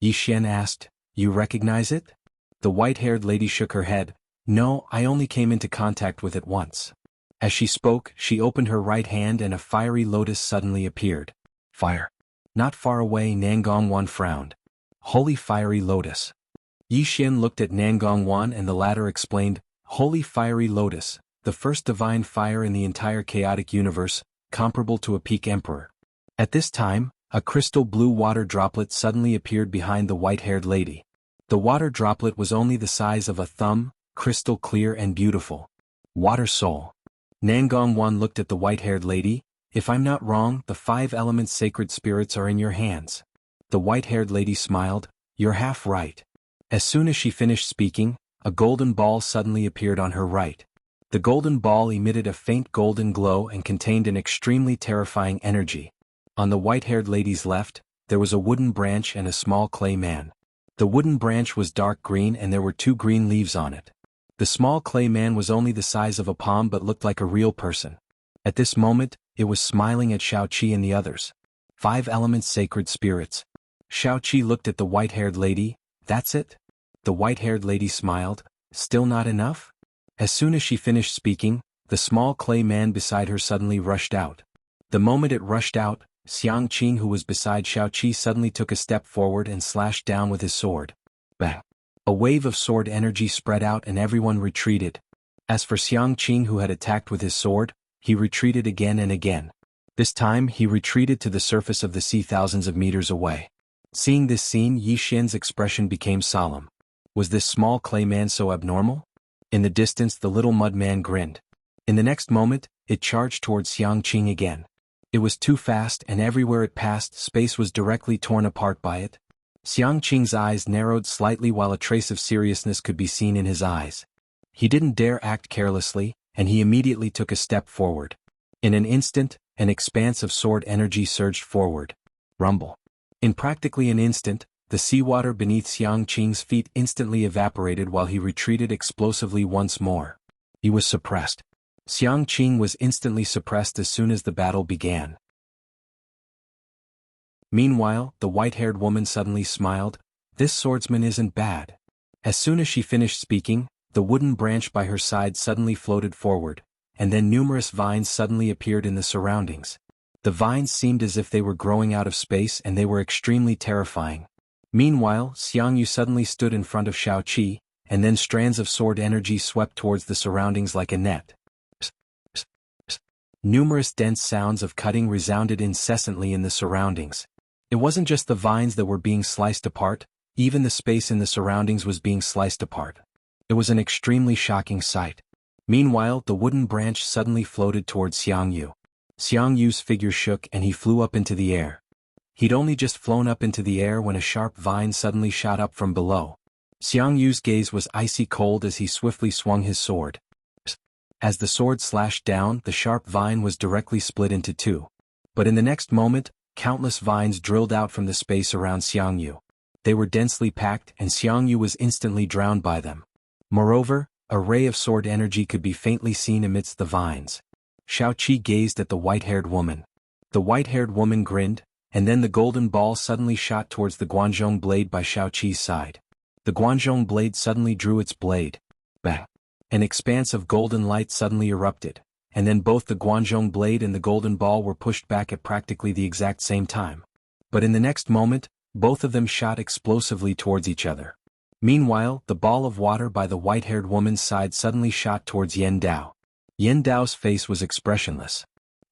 Yi Xian asked, "You recognize it?" The white-haired lady shook her head. "No, I only came into contact with it once." As she spoke, she opened her right hand and a fiery lotus suddenly appeared. "Fire." Not far away, Nangongwan frowned. "Holy fiery lotus." Yi Xian looked at Nangongwan and the latter explained, "Holy fiery lotus, the first divine fire in the entire chaotic universe, comparable to a peak emperor." At this time, a crystal blue water droplet suddenly appeared behind the white-haired lady. The water droplet was only the size of a thumb, crystal clear and beautiful. Water soul. Nangongwan looked at the white-haired lady. "If I'm not wrong, the 5 elements sacred spirits are in your hands." The white-haired lady smiled. "You're half right." As soon as she finished speaking, a golden ball suddenly appeared on her right. The golden ball emitted a faint golden glow and contained an extremely terrifying energy. On the white-haired lady's left, there was a wooden branch and a small clay man. The wooden branch was dark green and there were 2 green leaves on it. The small clay man was only the size of a palm but looked like a real person. At this moment, it was smiling at Xiaoqi and the others. 5 elements sacred spirits. Xiaoqi looked at the white-haired lady. "That's it?" The white-haired lady smiled. "Still not enough?" As soon as she finished speaking, the small clay man beside her suddenly rushed out. The moment it rushed out, Xiang Qing, who was beside Xiaoqi, suddenly took a step forward and slashed down with his sword. Bang! A wave of sword energy spread out and everyone retreated. As for Xiang Qing, who had attacked with his sword, he retreated again and again. This time he retreated to the surface of the sea thousands of meters away. Seeing this scene, Yi Xian's expression became solemn. Was this small clay man so abnormal? In the distance the little mud man grinned. In the next moment, it charged towards Xiang Qing again. It was too fast and everywhere it passed, space was directly torn apart by it. Xiang Qing's eyes narrowed slightly while a trace of seriousness could be seen in his eyes. He didn't dare act carelessly, and he immediately took a step forward. In an instant, an expanse of sword energy surged forward. Rumble. In practically an instant, the seawater beneath Xiang Qing's feet instantly evaporated while he retreated explosively once more. He was suppressed. Xiang Qing was instantly suppressed as soon as the battle began. Meanwhile, the white-haired woman suddenly smiled. "This swordsman isn't bad." As soon as she finished speaking, the wooden branch by her side suddenly floated forward, and then numerous vines suddenly appeared in the surroundings. The vines seemed as if they were growing out of space and they were extremely terrifying. Meanwhile, Xiang Yu suddenly stood in front of Xiaoqi, and then strands of sword energy swept towards the surroundings like a net. Numerous dense sounds of cutting resounded incessantly in the surroundings. It wasn't just the vines that were being sliced apart, even the space in the surroundings was being sliced apart. It was an extremely shocking sight. Meanwhile, the wooden branch suddenly floated towards Xiang Yu. Xiang Yu's figure shook and he flew up into the air. He'd only just flown up into the air when a sharp vine suddenly shot up from below. Xiang Yu's gaze was icy cold as he swiftly swung his sword. As the sword slashed down, the sharp vine was directly split into 2. But in the next moment, countless vines drilled out from the space around Xiang Yu. They were densely packed and Xiang Yu was instantly drowned by them. Moreover, a ray of sword energy could be faintly seen amidst the vines. Xiaoqi gazed at the white-haired woman. The white-haired woman grinned, and then the golden ball suddenly shot towards the Guanzhong blade by Xiaoqi's side. The Guanzhong blade suddenly drew its blade. Bang! An expanse of golden light suddenly erupted, and then both the Guanzhong blade and the golden ball were pushed back at practically the exact same time. But in the next moment, both of them shot explosively towards each other. Meanwhile, the ball of water by the white-haired woman's side suddenly shot towards Yen Dao. Yen Dao's face was expressionless.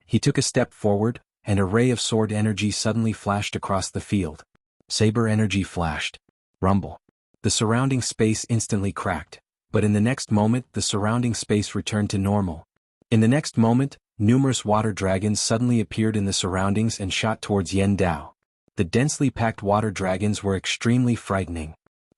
He took a step forward, and a ray of sword energy suddenly flashed across the field. Saber energy flashed. Rumble. The surrounding space instantly cracked, but in the next moment the surrounding space returned to normal. In the next moment, numerous water dragons suddenly appeared in the surroundings and shot towards Yen Dao. The densely packed water dragons were extremely frightening.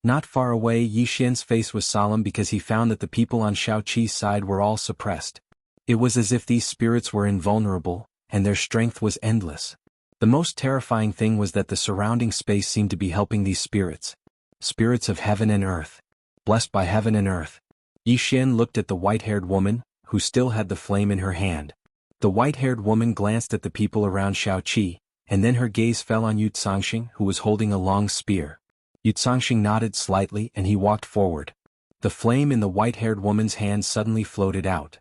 Not far away, Yi Xian's face was solemn because he found that the people on Shao Qi's side were all suppressed. It was as if these spirits were invulnerable, and their strength was endless. The most terrifying thing was that the surrounding space seemed to be helping these spirits. Spirits of heaven and earth. Blessed by heaven and earth. Yi Xian looked at the white-haired woman, who still had the flame in her hand. The white-haired woman glanced at the people around Shao Qi, and then her gaze fell on Yu Zhangxing, who was holding a long spear. Yu Zhangxing nodded slightly and he walked forward. The flame in the white-haired woman's hand suddenly floated out.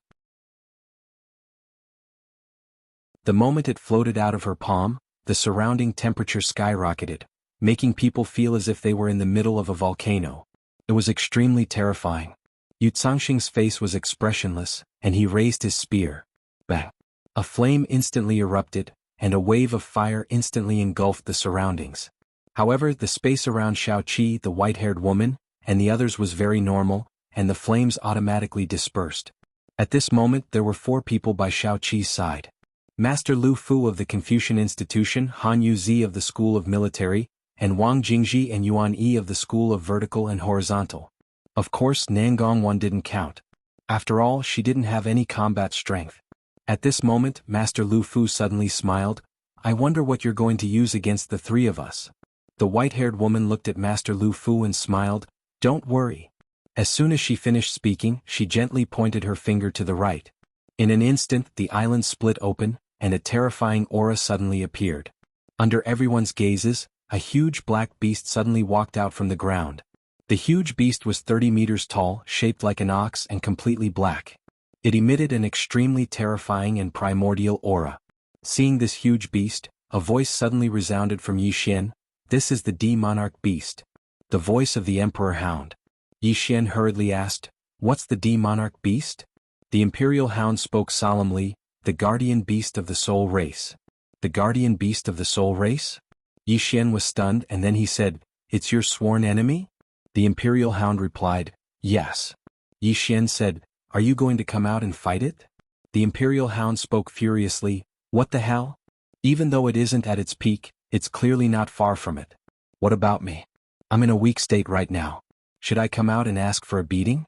The moment it floated out of her palm, the surrounding temperature skyrocketed, making people feel as if they were in the middle of a volcano. It was extremely terrifying. Yu Zhangxing's face was expressionless, and he raised his spear. Bang! A flame instantly erupted, and a wave of fire instantly engulfed the surroundings. However, the space around Shao Qi, the white-haired woman, and the others was very normal, and the flames automatically dispersed. At this moment there were 4 people by Shao Qi's side. Master Lu Fu of the Confucian Institution, Han Yuzi of the School of Military, and Wang Jingji and Yuan Yi of the School of Vertical and Horizontal. Of course, Nangongwan didn't count. After all, she didn't have any combat strength. At this moment, Master Lu Fu suddenly smiled. I wonder what you're going to use against the 3 of us. The white-haired woman looked at Master Lu Fu and smiled. Don't worry. As soon as she finished speaking, she gently pointed her finger to the right. In an instant, the island split open, and a terrifying aura suddenly appeared. Under everyone's gazes, a huge black beast suddenly walked out from the ground. The huge beast was 30 meters tall, shaped like an ox and completely black. It emitted an extremely terrifying and primordial aura. Seeing this huge beast, a voice suddenly resounded from Yi Xian. This is the D-Monarch beast. The voice of the Emperor Hound. Yi Xian hurriedly asked, What's the D-Monarch beast? The Imperial Hound spoke solemnly, The guardian beast of the soul race. The guardian beast of the soul race? Yi Xian was stunned and then he said, It's your sworn enemy? The Imperial Hound replied, Yes. Yi Xian said, Are you going to come out and fight it? The Imperial Hound spoke furiously, What the hell? Even though it isn't at its peak, it's clearly not far from it. What about me? I'm in a weak state right now. Should I come out and ask for a beating?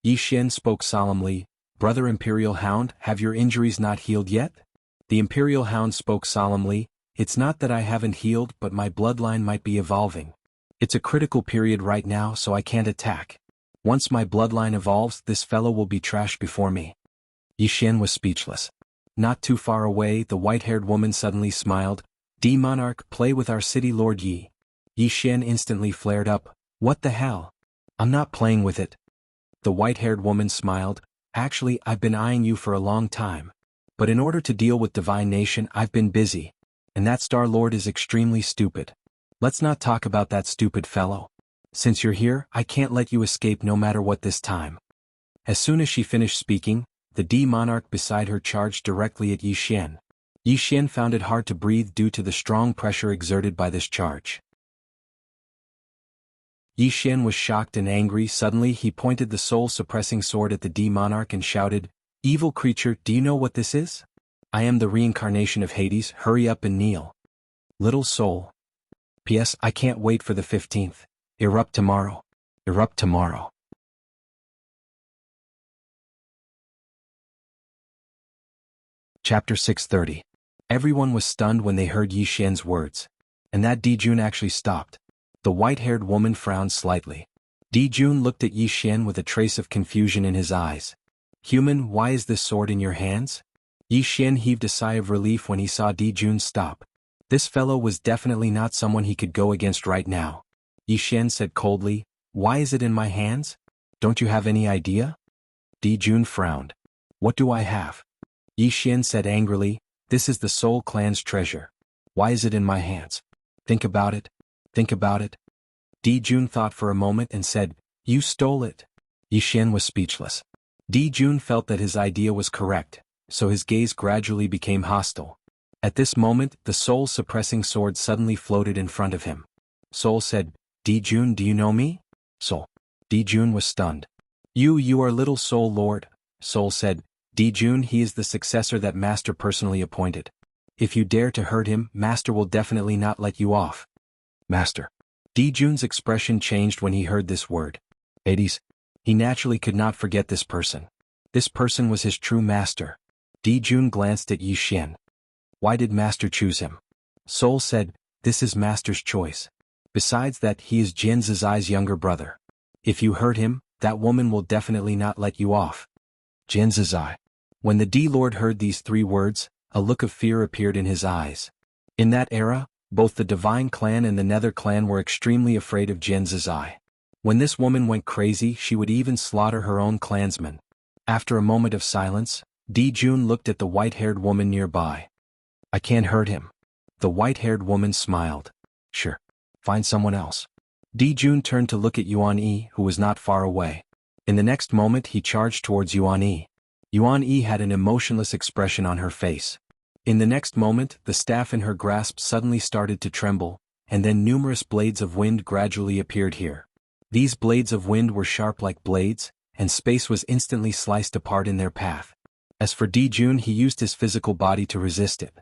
Yi Xian spoke solemnly, Brother Imperial Hound, have your injuries not healed yet? The Imperial Hound spoke solemnly, It's not that I haven't healed but my bloodline might be evolving. It's a critical period right now so I can't attack. Once my bloodline evolves, this fellow will be trash before me. Yi Xian was speechless. Not too far away, the white-haired woman suddenly smiled, D-Monarch, play with our city Lord Yi. Yi Xian instantly flared up, What the hell? I'm not playing with it. The white-haired woman smiled, Actually, I've been eyeing you for a long time. But in order to deal with Divine Nation, I've been busy. And that Star Lord is extremely stupid. Let's not talk about that stupid fellow. Since you're here, I can't let you escape no matter what this time. As soon as she finished speaking, the D-Monarch beside her charged directly at Yi Xian. Yi Xian found it hard to breathe due to the strong pressure exerted by this charge. Yi Xian was shocked and angry. Suddenly he pointed the soul-suppressing sword at the D-Monarch and shouted, Evil creature, do you know what this is? I am the reincarnation of Hades, hurry up and kneel. Little soul. P.S. I can't wait for the 15th. Erupt tomorrow. Erupt tomorrow. Chapter 630. Everyone was stunned when they heard Yi Xian's words. And that Dijun actually stopped. The white-haired woman frowned slightly. Dijun looked at Yi Xian with a trace of confusion in his eyes. Human, why is this sword in your hands? Yi Xian heaved a sigh of relief when he saw Dijun stop. This fellow was definitely not someone he could go against right now. Yi Xian said coldly, Why is it in my hands? Don't you have any idea? Dijun frowned. What do I have? Yi Xian said angrily, This is the Soul Clan's treasure. Why is it in my hands? Think about it. Think about it. Di Jun thought for a moment and said, "You stole it." Yi Xian was speechless. Di Jun felt that his idea was correct, so his gaze gradually became hostile. At this moment, the soul-suppressing sword suddenly floated in front of him. Soul said, "Di Jun, do you know me?" Soul. Di Jun was stunned. You are little Soul Lord." Soul said, "Di Jun, he is the successor that Master personally appointed. If you dare to hurt him, Master will definitely not let you off." Master. Di Jun's expression changed when he heard this word. Hades. He naturally could not forget this person. This person was his true master. Di Jun glanced at Yi Xian. Why did Master choose him? Soul said, "This is Master's choice. Besides that, he is Jian Zizai's younger brother. If you hurt him, that woman will definitely not let you off." Jian Zizai. When the D-Lord heard these 3 words, a look of fear appeared in his eyes. In that era, both the Divine Clan and the Nether Clan were extremely afraid of Jian Zizai. When this woman went crazy, she would even slaughter her own clansmen. After a moment of silence, Di Jun looked at the white-haired woman nearby. "I can't hurt him." The white-haired woman smiled. "Sure. Find someone else." Di Jun turned to look at Yuan Yi, who was not far away. In the next moment he charged towards Yuan Yi. Yuan Yi had an emotionless expression on her face. In the next moment, the staff in her grasp suddenly started to tremble, and then numerous blades of wind gradually appeared here. These blades of wind were sharp like blades, and space was instantly sliced apart in their path. As for Di Jun, he used his physical body to resist it.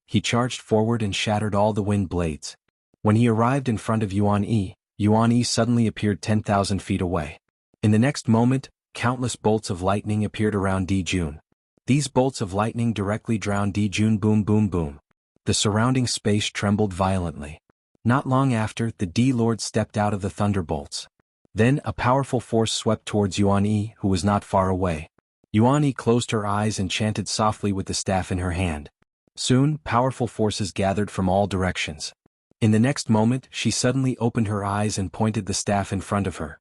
He charged forward and shattered all the wind blades. When he arrived in front of Yuan Yi suddenly appeared 10,000 feet away. In the next moment, countless bolts of lightning appeared around Di Jun. These bolts of lightning directly drowned Di Jun. Boom boom boom. The surrounding space trembled violently. Not long after, the D-Lord stepped out of the thunderbolts. Then a powerful force swept towards Yuan Yi, who was not far away. Yuan Yi closed her eyes and chanted softly with the staff in her hand. Soon, powerful forces gathered from all directions. In the next moment, she suddenly opened her eyes and pointed the staff in front of her.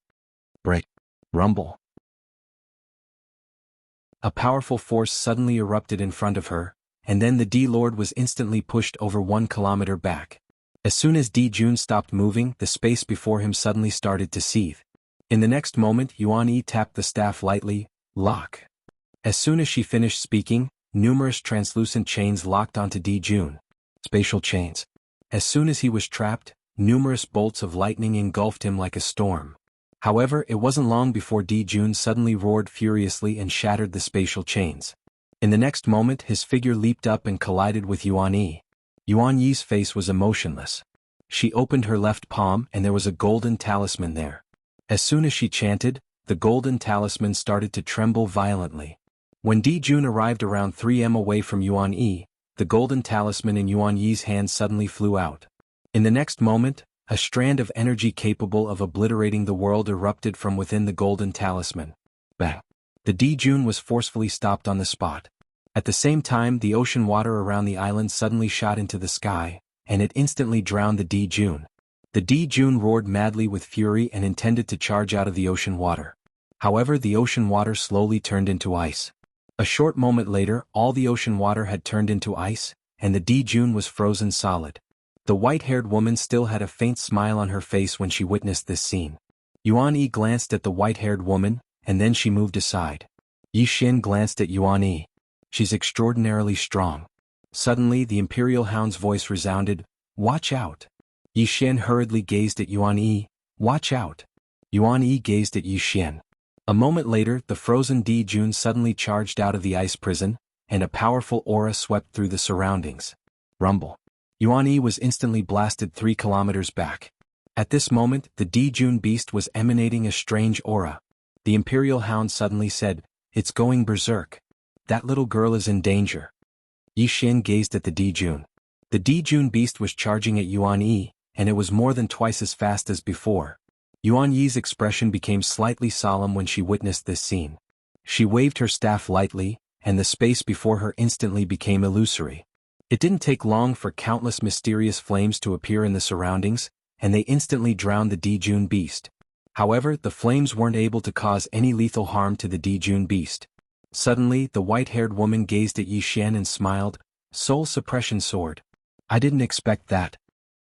Break. Rumble. A powerful force suddenly erupted in front of her, and then the D-Lord was instantly pushed over 1 kilometer back. As soon as Di Jun stopped moving, the space before him suddenly started to seethe. In the next moment, Yuan Yi tapped the staff lightly. Lock. As soon as she finished speaking, numerous translucent chains locked onto Di Jun. Spatial chains. As soon as he was trapped, numerous bolts of lightning engulfed him like a storm. However, it wasn't long before Di Jun suddenly roared furiously and shattered the spatial chains. In the next moment, his figure leaped up and collided with Yuan Yi. Yuan Yi's face was emotionless. She opened her left palm and there was a golden talisman there. As soon as she chanted, the golden talisman started to tremble violently. When Di Jun arrived around 3 m away from Yuan Yi, the golden talisman in Yuan Yi's hand suddenly flew out. In the next moment, a strand of energy capable of obliterating the world erupted from within the golden talisman. Bang! The Di Jun was forcefully stopped on the spot. At the same time, the ocean water around the island suddenly shot into the sky, and it instantly drowned the Di Jun. The Di Jun roared madly with fury and intended to charge out of the ocean water. However, the ocean water slowly turned into ice. A short moment later, all the ocean water had turned into ice, and the Di Jun was frozen solid. The white-haired woman still had a faint smile on her face when she witnessed this scene. Yuan Yi glanced at the white-haired woman, and then she moved aside. Yi Xian glanced at Yuan Yi. She's extraordinarily strong. Suddenly, the Imperial Hound's voice resounded, "Watch out." Yi Xian hurriedly gazed at Yuan Yi. "Watch out." Yuan Yi gazed at Yi Xian. A moment later, the frozen Di Jun suddenly charged out of the ice prison, and a powerful aura swept through the surroundings. Rumble. Yuan Yi was instantly blasted 3 kilometers back. At this moment, the Di Jun beast was emanating a strange aura. The Imperial Hound suddenly said, "It's going berserk. That little girl is in danger." Yi Xian gazed at the Di Jun. The Di Jun beast was charging at Yuan Yi, and it was more than twice as fast as before. Yuan Yi's expression became slightly solemn when she witnessed this scene. She waved her staff lightly, and the space before her instantly became illusory. It didn't take long for countless mysterious flames to appear in the surroundings, and they instantly drowned the Di Jun beast. However, the flames weren't able to cause any lethal harm to the Di Jun beast. Suddenly, the white-haired woman gazed at Yi Xian and smiled. "Soul suppression sword. I didn't expect that."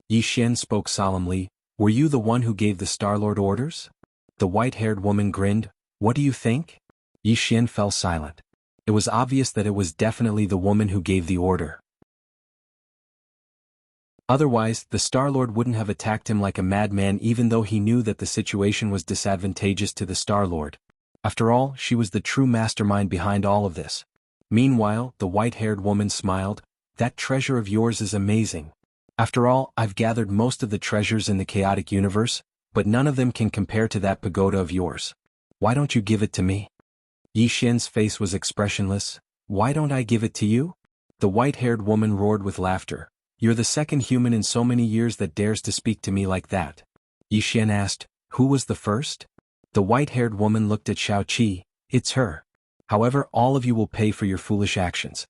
Yi Xian spoke solemnly. Were you the one who gave the Star-Lord orders? The white-haired woman grinned. What do you think? Yi Xian fell silent. It was obvious that it was definitely the woman who gave the order. Otherwise, the Star-Lord wouldn't have attacked him like a madman even though he knew that the situation was disadvantageous to the Star-Lord. After all, she was the true mastermind behind all of this. Meanwhile, the white-haired woman smiled. That treasure of yours is amazing. After all, I've gathered most of the treasures in the chaotic universe, but none of them can compare to that pagoda of yours. Why don't you give it to me? Yi Xian's face was expressionless. Why don't I give it to you? The white-haired woman roared with laughter. You're the second human in so many years that dares to speak to me like that. Yi Xian asked, who was the first? The white-haired woman looked at Xiao Qi. It's her. However, all of you will pay for your foolish actions.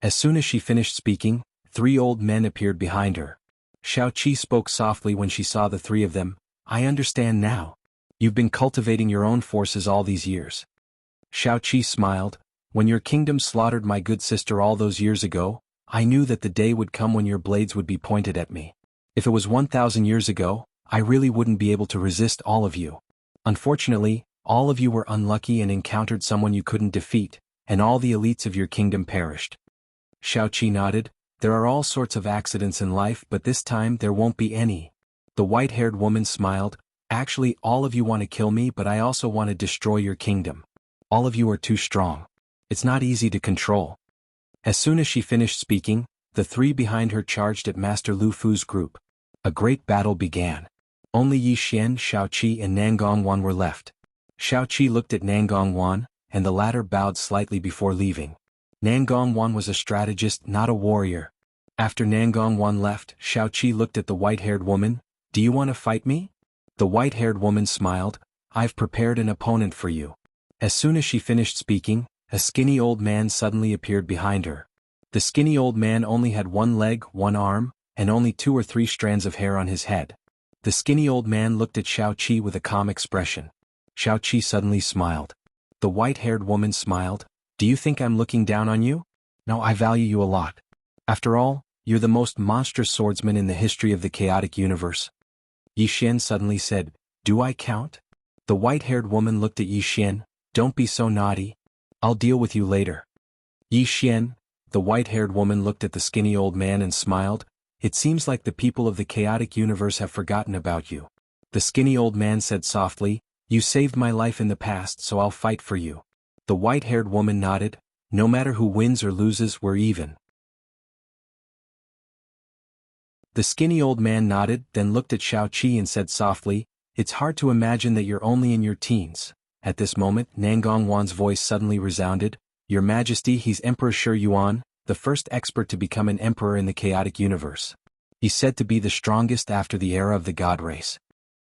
As soon as she finished speaking, 3 old men appeared behind her. Xiao Qi spoke softly when she saw the 3 of them. I understand now. You've been cultivating your own forces all these years. Xiao Qi smiled. When your kingdom slaughtered my good sister all those years ago, I knew that the day would come when your blades would be pointed at me. If it was 1,000 years ago, I really wouldn't be able to resist all of you. Unfortunately, all of you were unlucky and encountered someone you couldn't defeat, and all the elites of your kingdom perished. Xiao Qi nodded. There are all sorts of accidents in life, but this time there won't be any. The white-haired woman smiled. Actually, all of you want to kill me, but I also want to destroy your kingdom. All of you are too strong. It's not easy to control. As soon as she finished speaking, the 3 behind her charged at Master Lu Fu's group. A great battle began. Only Yi Xian, Xiao Qi and Nangong Wan were left. Xiao Qi looked at Nangong Wan, and the latter bowed slightly before leaving. Nangong Wan was a strategist, not a warrior. After Nangong Wan left, Xiao Qi looked at the white-haired woman. Do you want to fight me? The white-haired woman smiled. I've prepared an opponent for you. As soon as she finished speaking, a skinny old man suddenly appeared behind her. The skinny old man only had 1 leg, 1 arm, and only 2 or 3 strands of hair on his head. The skinny old man looked at Xiao Qi with a calm expression. Xiao Qi suddenly smiled. The white-haired woman smiled. Do you think I'm looking down on you? No, I value you a lot. After all, you're the most monstrous swordsman in the history of the chaotic universe. Yi Xian suddenly said, do I count? The white-haired woman looked at Yi Xian. Don't be so naughty. I'll deal with you later. Yi Xian, the white-haired woman looked at the skinny old man and smiled. It seems like the people of the chaotic universe have forgotten about you. The skinny old man said softly, you saved my life in the past, so I'll fight for you. The white-haired woman nodded. No matter who wins or loses, we're even. The skinny old man nodded, then looked at Xiao Qi and said softly, it's hard to imagine that you're only in your teens. At this moment, Nangong Wan's voice suddenly resounded. Your Majesty, he's Emperor Shi Yuan, the first expert to become an emperor in the chaotic universe. He's said to be the strongest after the era of the god race.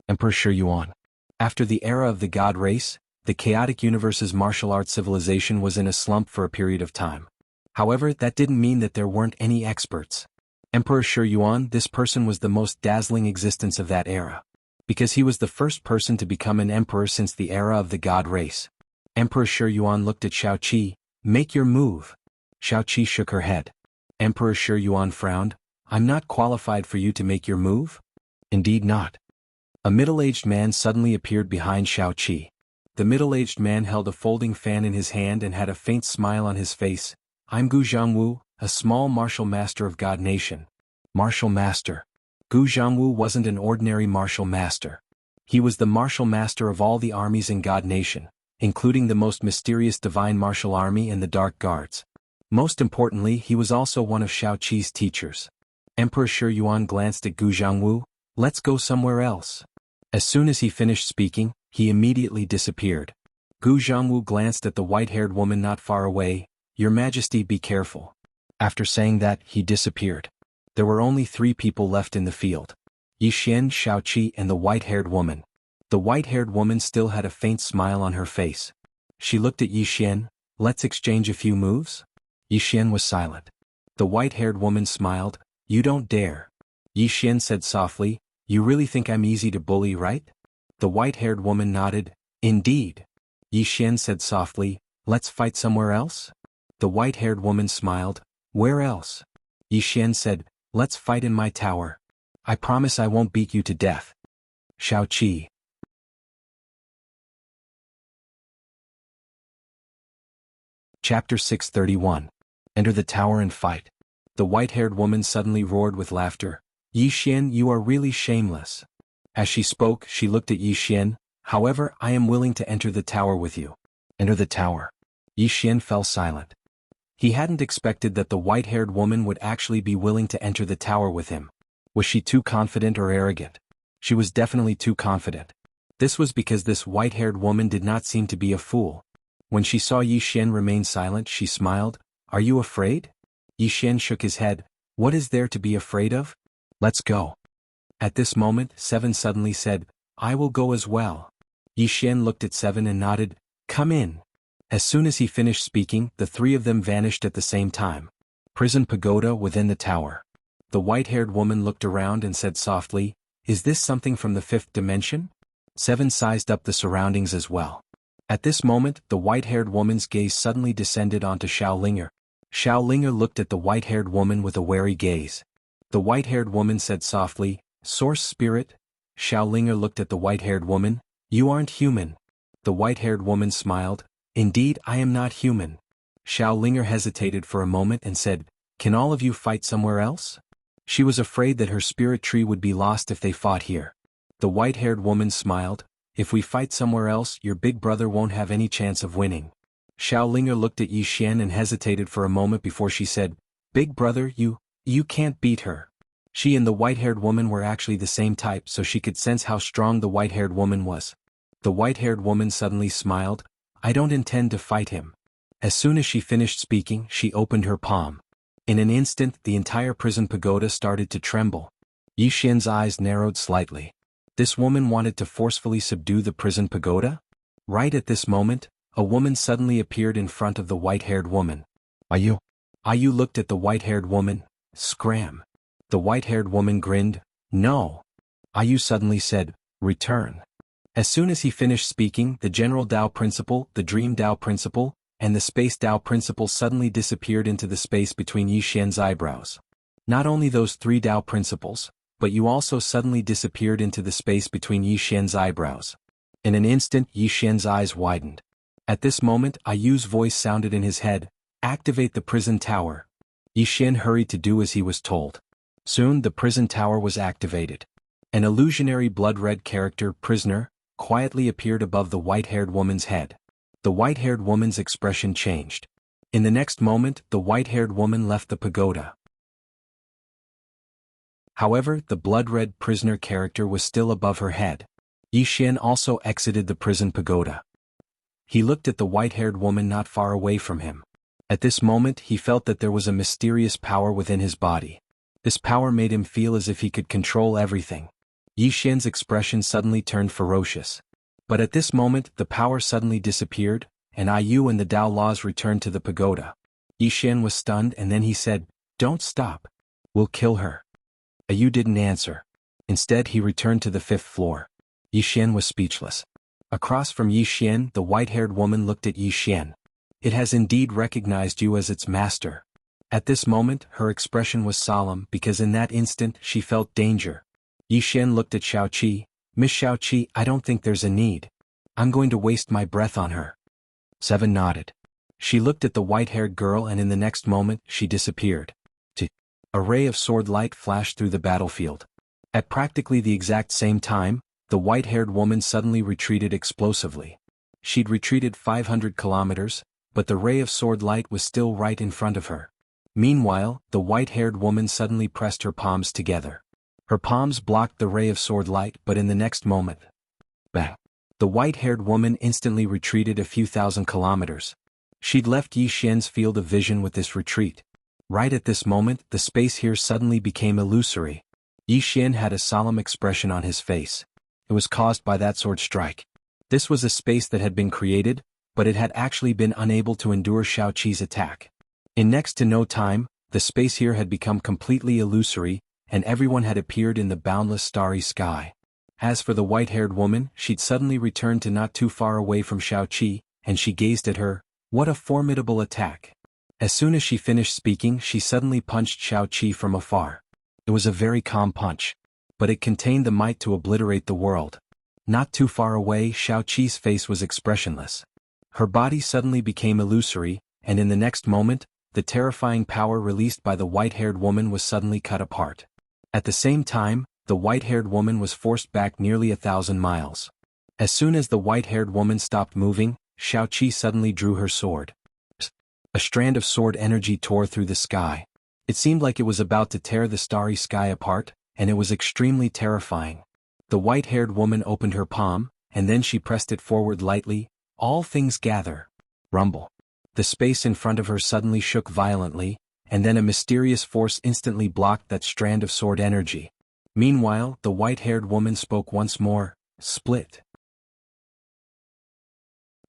Emperor Shi Yuan. After the era of the god race, the chaotic universe's martial arts civilization was in a slump for a period of time. However, that didn't mean that there weren't any experts. Emperor Shi Yuan, this person was the most dazzling existence of that era. Because he was the first person to become an emperor since the era of the god race. Emperor Shi Yuan looked at Xiao Qi. Make your move. Xiao Qi shook her head. Emperor Shi Yuan frowned. I'm not qualified for you to make your move? Indeed not. A middle-aged man suddenly appeared behind Xiao Qi. The middle-aged man held a folding fan in his hand and had a faint smile on his face. I'm Gu Zhangwu, a small martial master of God Nation. Martial master. Gu Zhangwu wasn't an ordinary martial master. He was the martial master of all the armies in God Nation, including the most mysterious divine martial army and the Dark Guards. Most importantly, he was also one of Xiao Qi's teachers. Emperor Shi Yuan glanced at Gu Zhangwu. Let's go somewhere else. As soon as he finished speaking, he immediately disappeared. Gu Zhangwu glanced at the white-haired woman not far away. Your Majesty, be careful. After saying that, he disappeared. There were only 3 people left in the field. Yi Xian, Xiao Qi and the white-haired woman. The white-haired woman still had a faint smile on her face. She looked at Yi Xian. Let's exchange a few moves? Yi Xian was silent. The white-haired woman smiled. You don't dare. Yi Xian said softly. You really think I'm easy to bully, right? The white-haired woman nodded. Indeed. Yi Xian said softly. Let's fight somewhere else? The white-haired woman smiled. Where else? Yi Xian said. Let's fight in my tower. I promise I won't beat you to death. Shao-Chi. Chapter 631. Enter the tower and fight. The white-haired woman suddenly roared with laughter. Yi Xian, you are really shameless. As she spoke, she looked at Yi Xian. However, I am willing to enter the tower with you. Enter the tower. Yi Xian fell silent. He hadn't expected that the white-haired woman would actually be willing to enter the tower with him. Was she too confident or arrogant? She was definitely too confident. This was because this white-haired woman did not seem to be a fool. When she saw Yi Xian remain silent, she smiled. Are you afraid? Yi Xian shook his head. What is there to be afraid of? Let's go. At this moment, Seven suddenly said, I will go as well. Yi Xian looked at Seven and nodded. Come in. As soon as he finished speaking, the three of them vanished at the same time. Prison pagoda within the tower. The white-haired woman looked around and said softly, Is this something from the fifth dimension? Seven sized up the surroundings as well. At this moment, the white-haired woman's gaze suddenly descended onto Xiaolinger. Xiaolinger looked at the white-haired woman with a wary gaze. The white-haired woman said softly, Source spirit? Xiaolinger looked at the white-haired woman. You aren't human. The white-haired woman smiled. Indeed, I am not human. Xiaolinger hesitated for a moment and said, Can all of you fight somewhere else? She was afraid that her spirit tree would be lost if they fought here. The white-haired woman smiled. If we fight somewhere else, your big brother won't have any chance of winning. Xiaolinger looked at Yi Xian and hesitated for a moment before she said, Big brother, you can't beat her. She and the white-haired woman were actually the same type, so she could sense how strong the white-haired woman was. The white-haired woman suddenly smiled. I don't intend to fight him. As soon as she finished speaking, she opened her palm. In an instant, the entire prison pagoda started to tremble. Yi Xian's eyes narrowed slightly. This woman wanted to forcefully subdue the prison pagoda? Right at this moment, a woman suddenly appeared in front of the white-haired woman. Ayu looked at the white-haired woman. Scram. The white-haired woman grinned. No. Ayu suddenly said, Return. As soon as he finished speaking, the General Dao Principle, the Dream Dao Principle, and the Space Dao Principle suddenly disappeared into the space between Yi Xian's eyebrows. Not only those three Dao Principles, but you also suddenly disappeared into the space between Yi Xian's eyebrows. In an instant, Yi Xian's eyes widened. At this moment, Ayu's voice sounded in his head, Activate the prison tower. Yi Xian hurried to do as he was told. Soon the prison tower was activated. An illusionary blood-red character, Prisoner, quietly appeared above the white-haired woman's head. The white-haired woman's expression changed. In the next moment, the white-haired woman left the pagoda. However, the blood-red prisoner character was still above her head. Yi Xian also exited the prison pagoda. He looked at the white-haired woman not far away from him. At this moment, he felt that there was a mysterious power within his body. This power made him feel as if he could control everything. Yi Xian's expression suddenly turned ferocious. But at this moment, the power suddenly disappeared, and Ayu and the Dao laws returned to the pagoda. Yi Xian was stunned and then he said, Don't stop. We'll kill her. Ayu didn't answer. Instead, he returned to the fifth floor. Yi Xian was speechless. Across from Yi Xian, the white-haired woman looked at Yi Xian. It has indeed recognized you as its master. At this moment, her expression was solemn because in that instant she felt danger. Yi Xian looked at Shao-Chi. Miss Shao-Chi, I don't think there's a need. I'm going to waste my breath on her. Seven nodded. She looked at the white-haired girl and in the next moment, she disappeared. A ray of sword light flashed through the battlefield. At practically the exact same time, the white-haired woman suddenly retreated explosively. She'd retreated 500 kilometers, but the ray of sword light was still right in front of her. Meanwhile, the white-haired woman suddenly pressed her palms together. Her palms blocked the ray of sword light, but in the next moment, bang! The white-haired woman instantly retreated a few thousand kilometers. She'd left Yi Xian's field of vision with this retreat. Right at this moment, the space here suddenly became illusory. Yi Xian had a solemn expression on his face. It was caused by that sword strike. This was a space that had been created, but it had actually been unable to endure Shao-Chi's attack. In next to no time, the space here had become completely illusory, and everyone had appeared in the boundless starry sky. As for the white-haired woman, she'd suddenly returned to not too far away from Shao-Chi, and she gazed at her. What a formidable attack! As soon as she finished speaking, she suddenly punched Shao-Chi from afar. It was a very calm punch. but it contained the might to obliterate the world. Not too far away, Xiao Qi's face was expressionless. Her body suddenly became illusory, and in the next moment, the terrifying power released by the white-haired woman was suddenly cut apart. At the same time, the white-haired woman was forced back nearly 1,000 miles. As soon as the white-haired woman stopped moving, Xiao Qi suddenly drew her sword. A strand of sword energy tore through the sky. It seemed like it was about to tear the starry sky apart, and it was extremely terrifying. The white-haired woman opened her palm, and then she pressed it forward lightly. All things gather. Rumble. The space in front of her suddenly shook violently, and then a mysterious force instantly blocked that strand of sword energy. Meanwhile, the white-haired woman spoke once more. Split.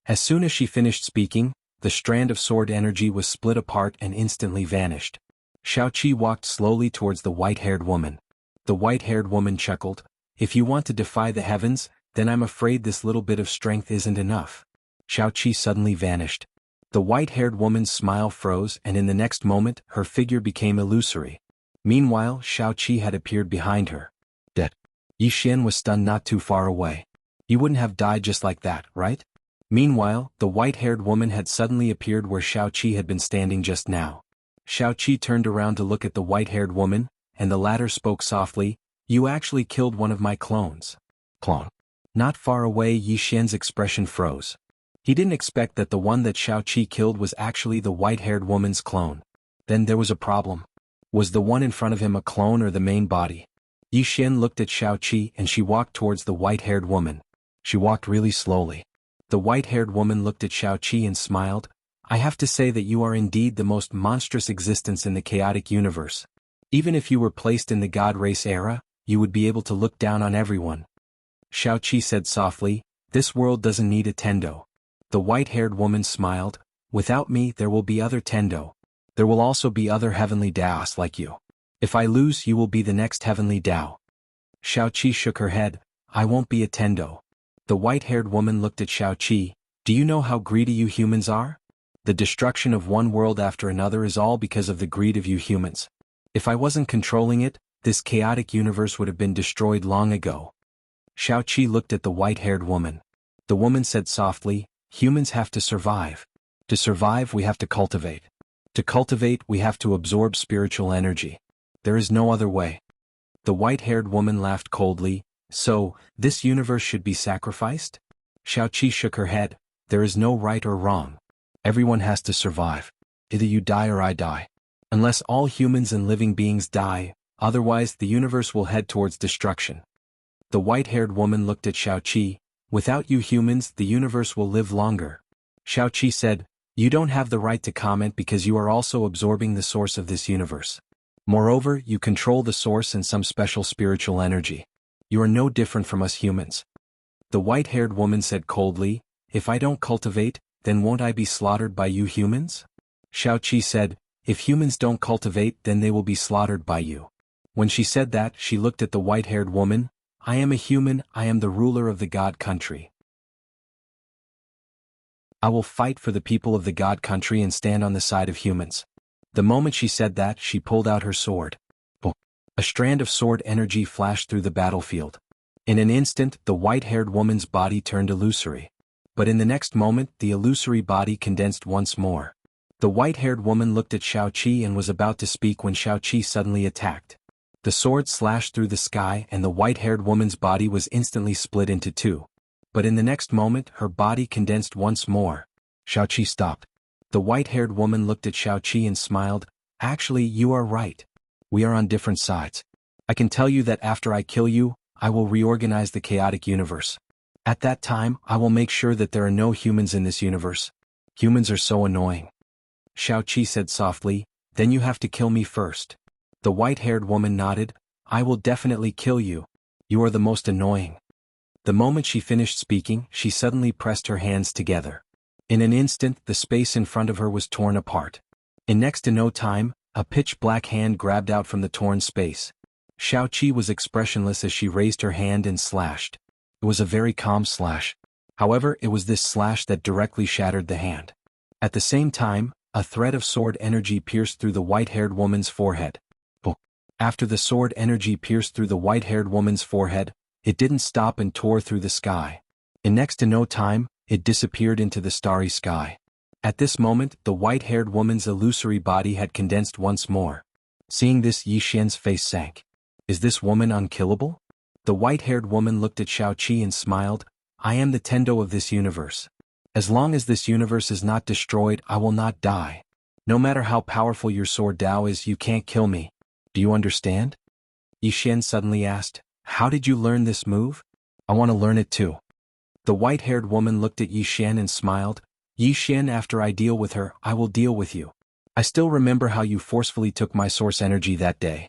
As soon as she finished speaking, the strand of sword energy was split apart and instantly vanished. Xiao Qi walked slowly towards the white-haired woman. The white-haired woman chuckled. If you want to defy the heavens, then I'm afraid this little bit of strength isn't enough. Xiao Qi suddenly vanished. The white-haired woman's smile froze, and in the next moment, her figure became illusory. Meanwhile, Xiao Qi had appeared behind her. Dead. Yi Xian was stunned not too far away. You wouldn't have died just like that, right? Meanwhile, the white-haired woman had suddenly appeared where Xiao Qi had been standing just now. Xiao Qi turned around to look at the white-haired woman, and the latter spoke softly, You actually killed one of my clones. Clone. Not far away, Yi Xian's expression froze. He didn't expect that the one that Xiao Qi killed was actually the white-haired woman's clone. Then there was a problem. Was the one in front of him a clone or the main body? Yi Xian looked at Xiao Qi and she walked towards the white-haired woman. She walked really slowly. The white-haired woman looked at Xiao Qi and smiled. I have to say that you are indeed the most monstrous existence in the chaotic universe. Even if you were placed in the God race era, you would be able to look down on everyone. Xiao Qi said softly, This world doesn't need a Tendo. The white-haired woman smiled. Without me there will be other Tendo. There will also be other heavenly Daos like you. If I lose, you will be the next heavenly Dao. Xiao Qi shook her head. I won't be a Tendo. The white-haired woman looked at Xiao Qi. Do you know how greedy you humans are? The destruction of one world after another is all because of the greed of you humans. If I wasn't controlling it, this chaotic universe would have been destroyed long ago. Xiao Qi looked at the white-haired woman. The woman said softly, Humans have to survive. To survive, we have to cultivate. To cultivate, we have to absorb spiritual energy. There is no other way. The white-haired woman laughed coldly. So, this universe should be sacrificed? Xiao Qi shook her head. There is no right or wrong. Everyone has to survive. Either you die or I die. Unless all humans and living beings die, otherwise the universe will head towards destruction. The white-haired woman looked at Xiao Qi. Without you humans, the universe will live longer. Xiao Qi said, You don't have the right to comment because you are also absorbing the source of this universe. Moreover, you control the source and some special spiritual energy. You are no different from us humans. The white-haired woman said coldly, If I don't cultivate, then won't I be slaughtered by you humans? Xiao Qi said, If humans don't cultivate, then they will be slaughtered by you. When she said that, she looked at the white-haired woman. I am a human, I am the ruler of the God country. I will fight for the people of the God country and stand on the side of humans. The moment she said that, she pulled out her sword. A strand of sword energy flashed through the battlefield. In an instant, the white-haired woman's body turned illusory. But in the next moment, the illusory body condensed once more. The white-haired woman looked at Xiao Qi and was about to speak when Xiao Qi suddenly attacked. The sword slashed through the sky and the white-haired woman's body was instantly split into two. But in the next moment, her body condensed once more. Xiao Qi stopped. The white-haired woman looked at Xiao Qi and smiled. Actually, you are right. We are on different sides. I can tell you that after I kill you, I will reorganize the chaotic universe. At that time, I will make sure that there are no humans in this universe. Humans are so annoying. Xiao Qi said softly, Then you have to kill me first. The white-haired woman nodded. I will definitely kill you. You are the most annoying. The moment she finished speaking, she suddenly pressed her hands together. In an instant, the space in front of her was torn apart. In next to no time, a pitch-black hand grabbed out from the torn space. Xiao Qi was expressionless as she raised her hand and slashed. It was a very calm slash. However, it was this slash that directly shattered the hand. At the same time, a thread of sword energy pierced through the white-haired woman's forehead. After the sword energy pierced through the white-haired woman's forehead, it didn't stop and tore through the sky. In next to no time, it disappeared into the starry sky. At this moment, the white-haired woman's illusory body had condensed once more. Seeing this, Yi Xian's face sank. Is this woman unkillable? The white-haired woman looked at Xiao Qi and smiled. I am the Tendo of this universe. As long as this universe is not destroyed, I will not die. No matter how powerful your sword Dao is, you can't kill me. Do you understand? Yi Xian suddenly asked, How did you learn this move? I want to learn it too. The white-haired woman looked at Yi Xian and smiled. Yi Xian, after I deal with her, I will deal with you. I still remember how you forcefully took my source energy that day.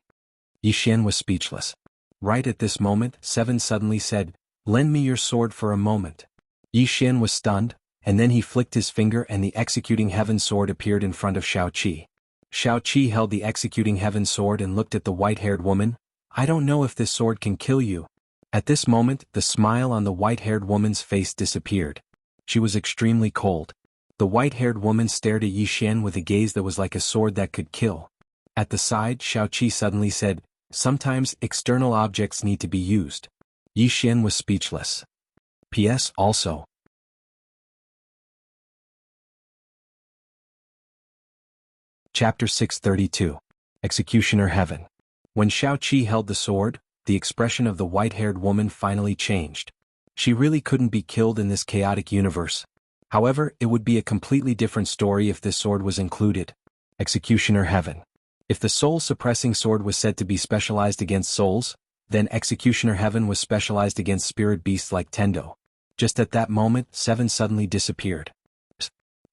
Yi Xian was speechless. Right at this moment, Seven suddenly said, Lend me your sword for a moment. Yi Xian was stunned, and then he flicked his finger and the executing heaven sword appeared in front of Xiao Qi. Xiao Qi held the executing heaven sword and looked at the white-haired woman. I don't know if this sword can kill you. At this moment, the smile on the white-haired woman's face disappeared. She was extremely cold. The white-haired woman stared at Yi Xian with a gaze that was like a sword that could kill. At the side, Xiao Qi suddenly said, Sometimes external objects need to be used. Yi Xian was speechless. P.S. Also. Chapter 632. Executioner Heaven. When Xiao Qi held the sword, the expression of the white-haired woman finally changed. She really couldn't be killed in this chaotic universe. However, it would be a completely different story if this sword was included. Executioner Heaven. If the soul-suppressing sword was said to be specialized against souls, then Executioner Heaven was specialized against spirit beasts like Tendo. Just at that moment, Seven suddenly disappeared.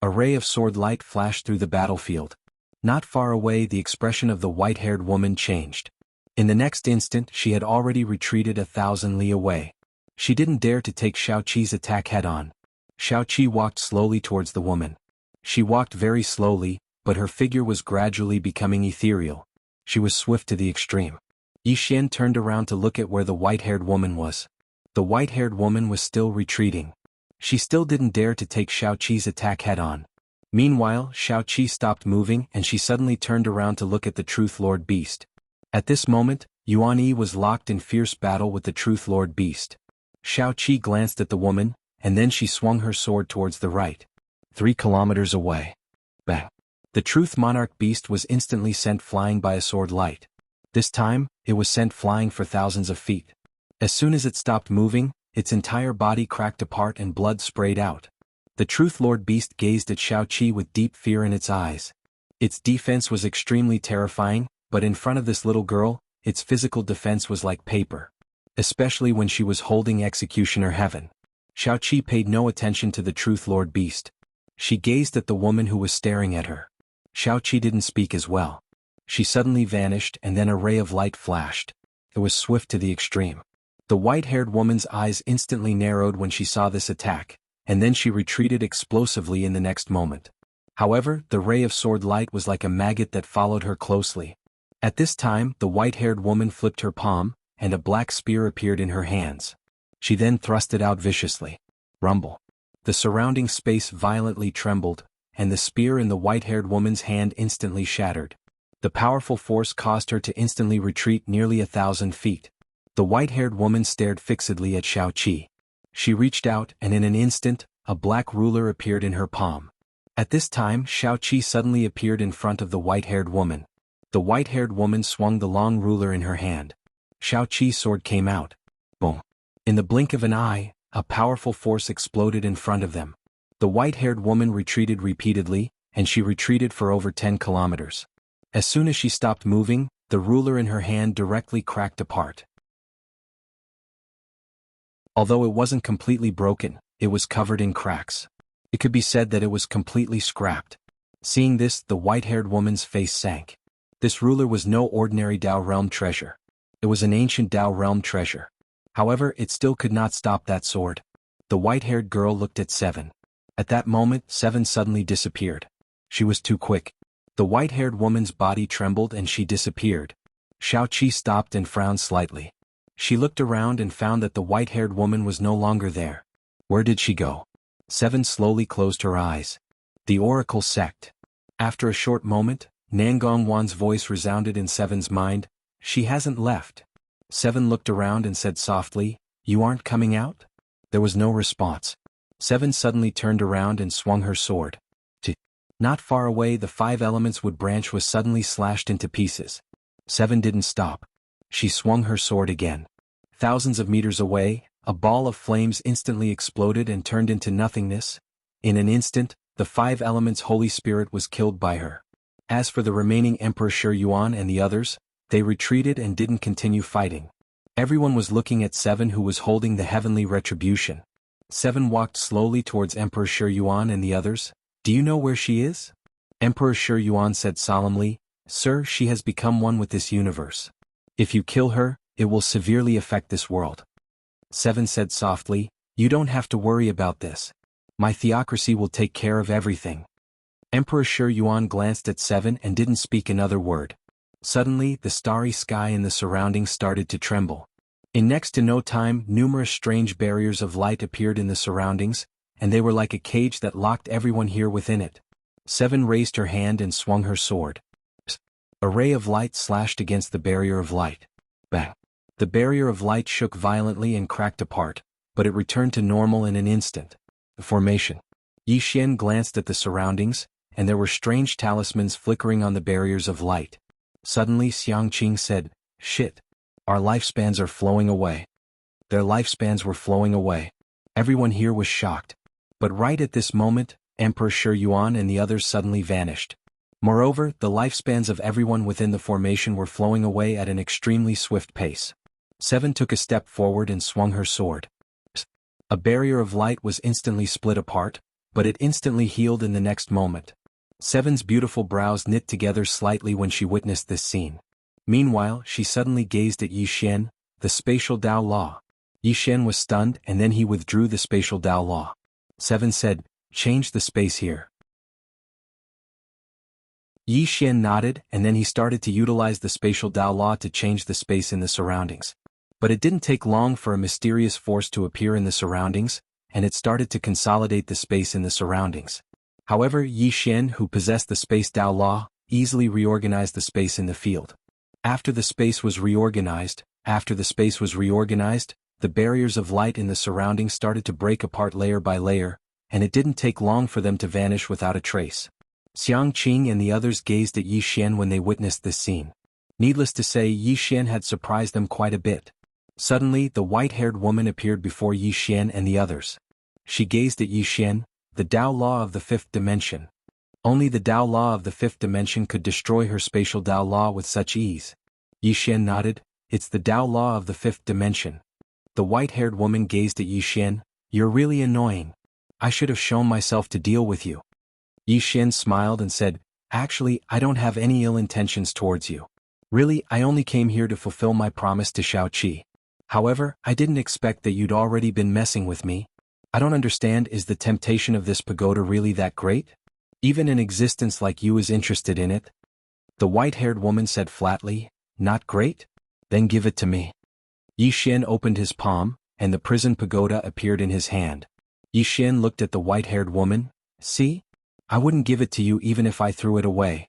A ray of sword light flashed through the battlefield. Not far away, the expression of the white-haired woman changed. In the next instant, she had already retreated 1,000 li away. She didn't dare to take Xiao Qi's attack head-on. Xiao Qi walked slowly towards the woman. She walked very slowly, but her figure was gradually becoming ethereal. She was swift to the extreme. Yi Xian turned around to look at where the white-haired woman was. The white-haired woman was still retreating. She still didn't dare to take Xiao Qi's attack head-on. Meanwhile, Xiao Qi stopped moving and she suddenly turned around to look at the Truth Lord Beast. At this moment, Yuan Yi was locked in fierce battle with the Truth Lord Beast. Xiao Qi glanced at the woman, and then she swung her sword towards the right. 3 kilometers away. Bang! The Truth Monarch Beast was instantly sent flying by a sword light. This time, it was sent flying for thousands of feet. As soon as it stopped moving, its entire body cracked apart and blood sprayed out. The Truth Lord Beast gazed at Xiao Qi with deep fear in its eyes. Its defense was extremely terrifying, but in front of this little girl, its physical defense was like paper. Especially when she was holding Executioner Heaven. Xiao Qi paid no attention to the Truth Lord Beast. She gazed at the woman who was staring at her. Xiao Qi didn't speak as well. She suddenly vanished and then a ray of light flashed. It was swift to the extreme. The white-haired woman's eyes instantly narrowed when she saw this attack, and then she retreated explosively in the next moment. However, the ray of sword light was like a maggot that followed her closely. At this time, the white-haired woman flipped her palm, and a black spear appeared in her hands. She then thrust it out viciously. Rumble. The surrounding space violently trembled, and the spear in the white-haired woman's hand instantly shattered. The powerful force caused her to instantly retreat nearly 1,000 feet. The white-haired woman stared fixedly at Xiao Qi. She reached out and in an instant, a black ruler appeared in her palm. At this time, Xiao Qi suddenly appeared in front of the white-haired woman. The white-haired woman swung the long ruler in her hand. Xiao Qi's sword came out. Boom. In the blink of an eye, a powerful force exploded in front of them. The white-haired woman retreated repeatedly, and she retreated for over 10 kilometers. As soon as she stopped moving, the ruler in her hand directly cracked apart. Although it wasn't completely broken, it was covered in cracks. It could be said that it was completely scrapped. Seeing this, the white-haired woman's face sank. This ruler was no ordinary Dao Realm treasure. It was an ancient Dao Realm treasure. However, it still could not stop that sword. The white-haired girl looked at Seven. At that moment, Seven suddenly disappeared. She was too quick. The white-haired woman's body trembled and she disappeared. Xiao Qi stopped and frowned slightly. She looked around and found that the white-haired woman was no longer there. Where did she go? Seven slowly closed her eyes. The Oracle Sect. After a short moment, Nangong Wan's voice resounded in Seven's mind. She hasn't left. 7 looked around and said softly, "You aren't coming out?" There was no response. 7 suddenly turned around and swung her sword. Not far away, the 5 elements wood branch was suddenly slashed into pieces. 7 didn't stop. She swung her sword again. Thousands of meters away, a ball of flames instantly exploded and turned into nothingness. In an instant, the 5 elements' Holy Spirit was killed by her. As for the remaining Emperor Shi Yuan and the others, they retreated and didn't continue fighting. Everyone was looking at 7, who was holding the heavenly retribution. 7 walked slowly towards Emperor Shi Yuan and the others. "Do you know where she is?" Emperor Shi Yuan said solemnly, "Sir, she has become one with this universe. If you kill her, it will severely affect this world." 7 said softly, "You don't have to worry about this. My theocracy will take care of everything." Emperor Shi Yuan glanced at 7 and didn't speak another word. Suddenly, the starry sky and the surroundings started to tremble. In next to no time, numerous strange barriers of light appeared in the surroundings, and they were like a cage that locked everyone here within it. 7 raised her hand and swung her sword. A ray of light slashed against the barrier of light. Bang! The barrier of light shook violently and cracked apart, but it returned to normal in an instant. The formation. Yi Xian glanced at the surroundings, and there were strange talismans flickering on the barriers of light. Suddenly Xiang Qing said, "Shit! Our lifespans are flowing away." Their lifespans were flowing away. Everyone here was shocked. But right at this moment, Emperor Shi Yuan and the others suddenly vanished. Moreover, the lifespans of everyone within the formation were flowing away at an extremely swift pace. 7 took a step forward and swung her sword. A barrier of light was instantly split apart, but it instantly healed in the next moment. 7's beautiful brows knit together slightly when she witnessed this scene. Meanwhile, she suddenly gazed at Yi Xian, the spatial Dao Law. Yi Xian was stunned, and then he withdrew the spatial Dao Law. 7 said, "Change the space here." Yi Xian nodded, and then he started to utilize the spatial Dao Law to change the space in the surroundings. But it didn't take long for a mysterious force to appear in the surroundings, and it started to consolidate the space in the surroundings. However, Yi Xian, who possessed the space Dao Law, easily reorganized the space in the field. After the space was reorganized, the barriers of light in the surroundings started to break apart layer by layer, and it didn't take long for them to vanish without a trace. Xiang Qing and the others gazed at Yi Xian when they witnessed this scene. Needless to say, Yi Xian had surprised them quite a bit. Suddenly, the white-haired woman appeared before Yi Xian and the others. She gazed at Yi Xian, the Dao Law of the 5th dimension. Only the Dao Law of the 5th dimension could destroy her spatial Dao Law with such ease. Yi Xian nodded, "It's the Dao Law of the 5th dimension." The white-haired woman gazed at Yi Xian, "You're really annoying. I should have shown myself to deal with you." Yi Xian smiled and said, "Actually, I don't have any ill intentions towards you. Really, I only came here to fulfill my promise to Shao Qi. However, I didn't expect that you'd already been messing with me. I don't understand, is the temptation of this pagoda really that great? Even an existence like you is interested in it?" The white-haired woman said flatly, "Not great? Then give it to me." Yi Xian opened his palm, and the prison pagoda appeared in his hand. Yi Xian looked at the white-haired woman. "See? I wouldn't give it to you even if I threw it away."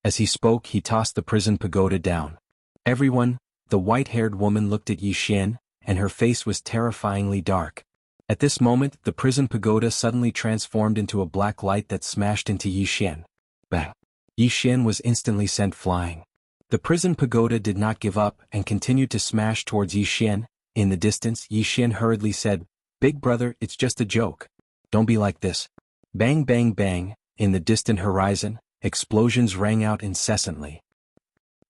As he spoke, he tossed the prison pagoda down. Everyone, the white-haired woman looked at Yi Xian, and her face was terrifyingly dark. At this moment, the prison pagoda suddenly transformed into a black light that smashed into Yi Xian. Bang! Yi Xian was instantly sent flying. The prison pagoda did not give up and continued to smash towards Yi Xian. In the distance, Yi Xian hurriedly said, "Big brother, it's just a joke. Don't be like this." Bang bang bang, in the distant horizon, explosions rang out incessantly.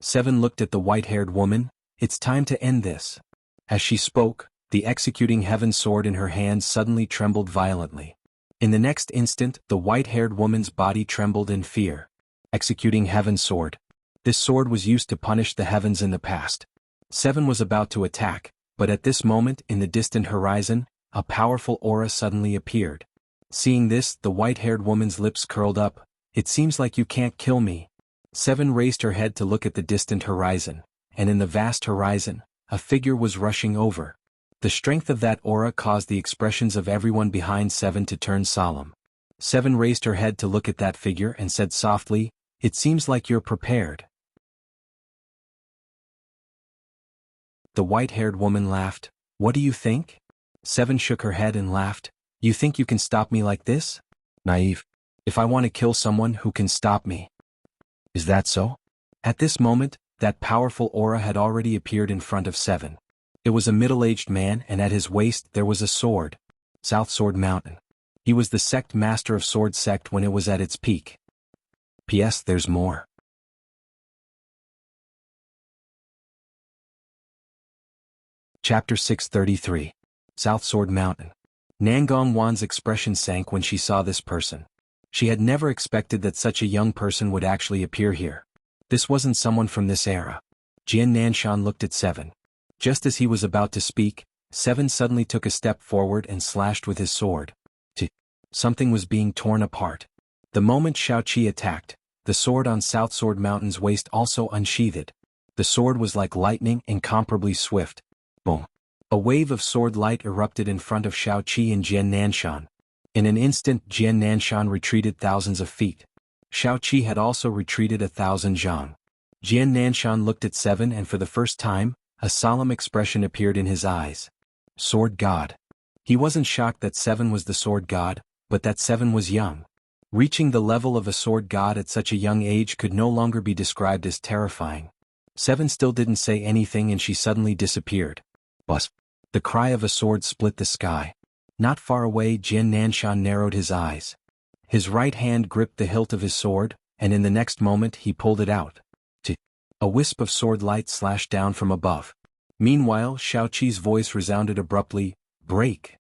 7 looked at the white-haired woman. "It's time to end this." As she spoke, the executing heaven sword in her hand suddenly trembled violently. In the next instant, the white-haired woman's body trembled in fear. Executing heaven sword. This sword was used to punish the heavens in the past. 7 was about to attack, but at this moment, in the distant horizon, a powerful aura suddenly appeared. Seeing this, the white-haired woman's lips curled up. "It seems like you can't kill me." 7 raised her head to look at the distant horizon, and in the vast horizon, a figure was rushing over. The strength of that aura caused the expressions of everyone behind 7 to turn solemn. 7 raised her head to look at that figure and said softly, "It seems like you're prepared." The white-haired woman laughed. What do you think? Seven shook her head and laughed. You think you can stop me like this? Naive. If I want to kill someone, who can stop me? Is that so? At this moment, that powerful aura had already appeared in front of Seven. It was a middle-aged man, and at his waist there was a sword. South Sword Mountain. He was the sect master of Sword Sect when it was at its peak. P.S. There's more. Chapter 633. South Sword Mountain. Nangong Wan's expression sank when she saw this person. She had never expected that such a young person would actually appear here. This wasn't someone from this era. Jian Nanshan looked at Seven. Just as he was about to speak, Seven suddenly took a step forward and slashed with his sword. Something was being torn apart. The moment Shao Qi attacked, the sword on South Sword Mountain's waist also unsheathed. The sword was like lightning, incomparably swift. Boom. A wave of sword light erupted in front of Shao Qi and Jian Nanshan. In an instant, Jian Nanshan retreated thousands of feet. Shao Qi had also retreated 1,000 zhang. Jian Nanshan looked at Seven, and for the first time, a solemn expression appeared in his eyes. Sword God. He wasn't shocked that Seven was the sword god, but that Seven was young. Reaching the level of a sword god at such a young age could no longer be described as terrifying. Seven still didn't say anything, and she suddenly disappeared. Buzz. The cry of a sword split the sky. Not far away, Jian Nanshan narrowed his eyes. His right hand gripped the hilt of his sword, and in the next moment he pulled it out. A wisp of sword light slashed down from above. Meanwhile, Shao Qi's voice resounded abruptly, "Break!"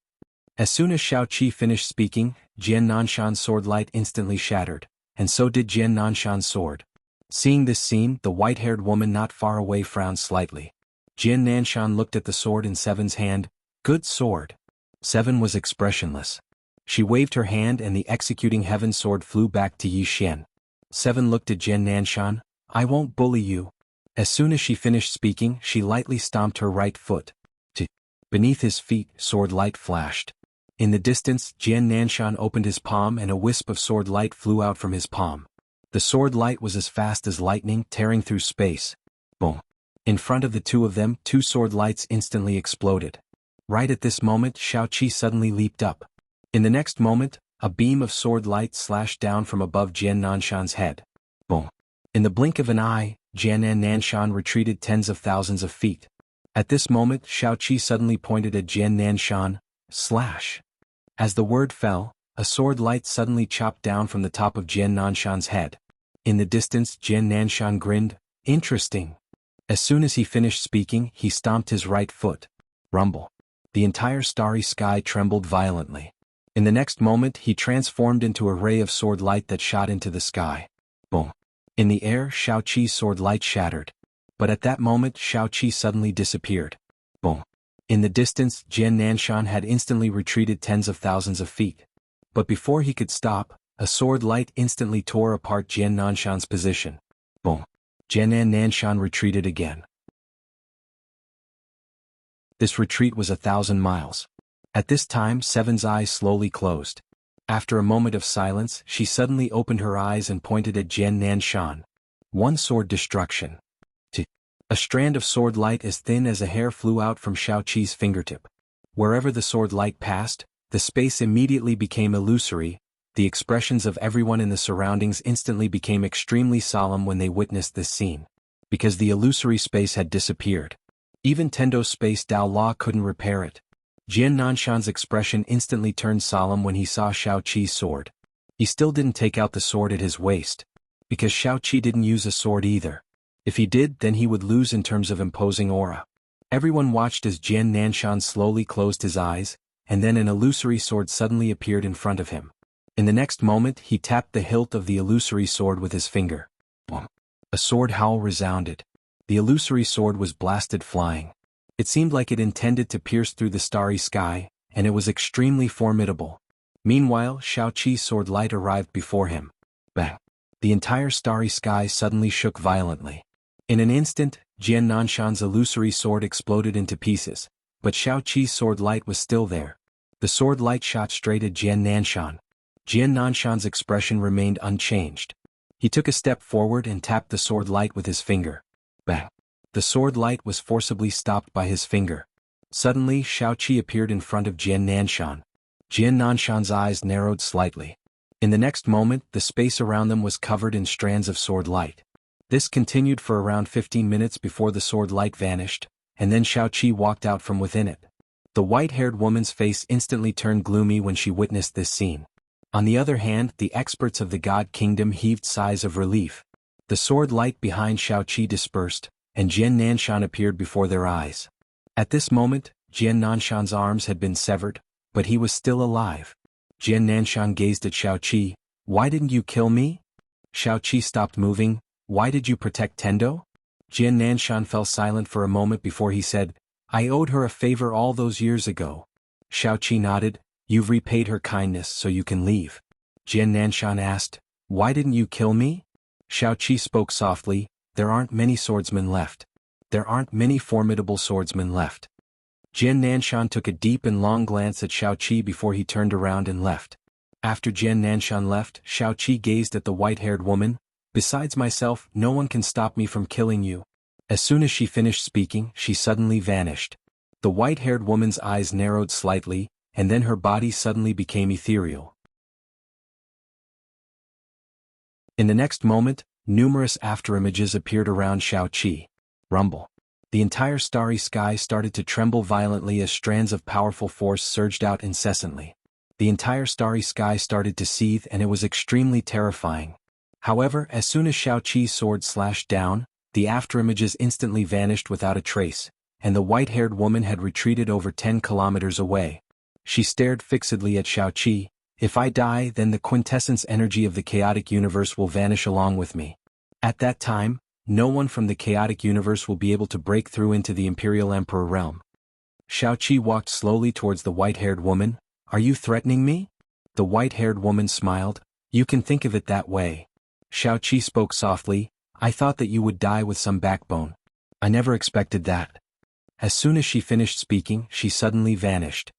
As soon as Shao Qi finished speaking, Jian Nanshan's sword light instantly shattered, and so did Jian Nanshan's sword. Seeing this scene, the white-haired woman not far away frowned slightly. Jian Nanshan looked at the sword in Seven's hand. Good sword. Seven was expressionless. She waved her hand and the executing heaven sword flew back to Yi Xian. Seven looked at Jian Nanshan. I won't bully you. As soon as she finished speaking, she lightly stomped her right foot. Beneath his feet, sword light flashed. In the distance, Jian Nanshan opened his palm and a wisp of sword light flew out from his palm. The sword light was as fast as lightning, tearing through space. Boom. In front of the two of them, two sword lights instantly exploded. Right at this moment, Shao Qi suddenly leaped up. In the next moment, a beam of sword light slashed down from above Jian Nanshan's head. Boom. In the blink of an eye, Jian Nanshan retreated tens of thousands of feet. At this moment, Shao Qi suddenly pointed at Jian Nanshan. Slash. As the word fell, a sword light suddenly chopped down from the top of Jian Nanshan's head. In the distance, Jian Nanshan grinned. Interesting. As soon as he finished speaking, he stomped his right foot. Rumble. The entire starry sky trembled violently. In the next moment, he transformed into a ray of sword light that shot into the sky. Boom. In the air, Shao Qi's sword light shattered. But at that moment, Shao Qi suddenly disappeared. Boom. In the distance, Jian Nanshan had instantly retreated tens of thousands of feet. But before he could stop, a sword light instantly tore apart Jian Nanshan's position. Boom. Jian Nanshan retreated again. This retreat was 1,000 miles. At this time, Seven's eyes slowly closed. After a moment of silence, she suddenly opened her eyes and pointed at Jian Nanshan. One sword destruction. A strand of sword light as thin as a hair flew out from Shao Qi's fingertip. Wherever the sword light passed, the space immediately became illusory. The expressions of everyone in the surroundings instantly became extremely solemn when they witnessed this scene. Because the illusory space had disappeared. Even Tendo's space Dao Law couldn't repair it. Jian Nanshan's expression instantly turned solemn when he saw Shao Qi's sword. He still didn't take out the sword at his waist. Because Shao Qi didn't use a sword either. If he did, then he would lose in terms of imposing aura. Everyone watched as Jian Nanshan slowly closed his eyes, and then an illusory sword suddenly appeared in front of him. In the next moment, he tapped the hilt of the illusory sword with his finger. Boom. A sword howl resounded. The illusory sword was blasted flying. It seemed like it intended to pierce through the starry sky, and it was extremely formidable. Meanwhile, Shao Qi's sword light arrived before him. Bang. The entire starry sky suddenly shook violently. In an instant, Jian Nanshan's illusory sword exploded into pieces, but Shao Qi's sword light was still there. The sword light shot straight at Jian Nanshan. Jian Nanshan's expression remained unchanged. He took a step forward and tapped the sword light with his finger. Bang. The sword light was forcibly stopped by his finger. Suddenly Xiaoqi appeared in front of Jian Nanshan. Jian Nanshan's eyes narrowed slightly. In the next moment, the space around them was covered in strands of sword light. This continued for around 15 minutes before the sword light vanished, and then Xiaoqi walked out from within it. The white-haired woman's face instantly turned gloomy when she witnessed this scene. On the other hand, the experts of the God Kingdom heaved sighs of relief. The sword light behind Xiaoqi dispersed, and Jian Nanshan appeared before their eyes. At this moment, Jian Nanshan's arms had been severed, but he was still alive. Jian Nanshan gazed at Xiaoqi. "Why didn't you kill me?" Xiaoqi stopped moving. "Why did you protect Tendo?" Jian Nanshan fell silent for a moment before he said, "I owed her a favor all those years ago." Xiaoqi nodded. "You've repaid her kindness so you can leave." Jian Nanshan asked, "Why didn't you kill me?" Xiaoqi spoke softly, "There aren't many swordsmen left. There aren't many formidable swordsmen left." Jian Nanshan took a deep and long glance at Xiaoqi before he turned around and left. After Jian Nanshan left, Xiaoqi gazed at the white-haired woman. "Besides myself, no one can stop me from killing you." As soon as she finished speaking, she suddenly vanished. The white-haired woman's eyes narrowed slightly, and then her body suddenly became ethereal. In the next moment, numerous afterimages appeared around Xiaoqi. Rumble. The entire starry sky started to tremble violently as strands of powerful force surged out incessantly. The entire starry sky started to seethe and it was extremely terrifying. However, as soon as Xiaoqi's sword slashed down, the afterimages instantly vanished without a trace, and the white-haired woman had retreated over 10 kilometers away. She stared fixedly at Xiaoqi. "If I die, then the quintessence energy of the chaotic universe will vanish along with me. At that time, no one from the chaotic universe will be able to break through into the Imperial Emperor realm." Xiaoqi walked slowly towards the white-haired woman. "Are you threatening me?" The white-haired woman smiled. "You can think of it that way." Xiaoqi spoke softly. "I thought that you would die with some backbone. I never expected that." As soon as she finished speaking, she suddenly vanished.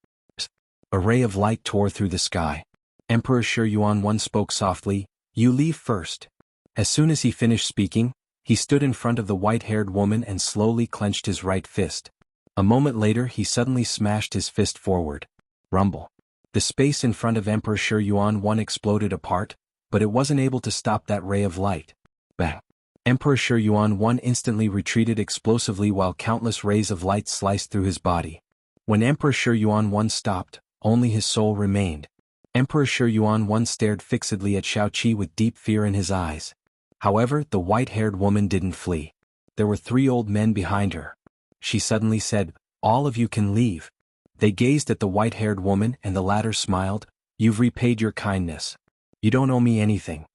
A ray of light tore through the sky. Emperor Shi Yuan spoke softly. "You leave first." As soon as he finished speaking, he stood in front of the white-haired woman and slowly clenched his right fist. A moment later he suddenly smashed his fist forward. Rumble. The space in front of Emperor Shi Yuan exploded apart, but it wasn't able to stop that ray of light. Bang. Emperor Shi Yuan instantly retreated explosively while countless rays of light sliced through his body. When Emperor Shi Yuan stopped, only his soul remained. Emperor Shi Yuan stared fixedly at Xiaoqi with deep fear in his eyes. However, the white-haired woman didn't flee. There were 3 old men behind her. She suddenly said, "All of you can leave." They gazed at the white-haired woman and the latter smiled. "You've repaid your kindness. You don't owe me anything."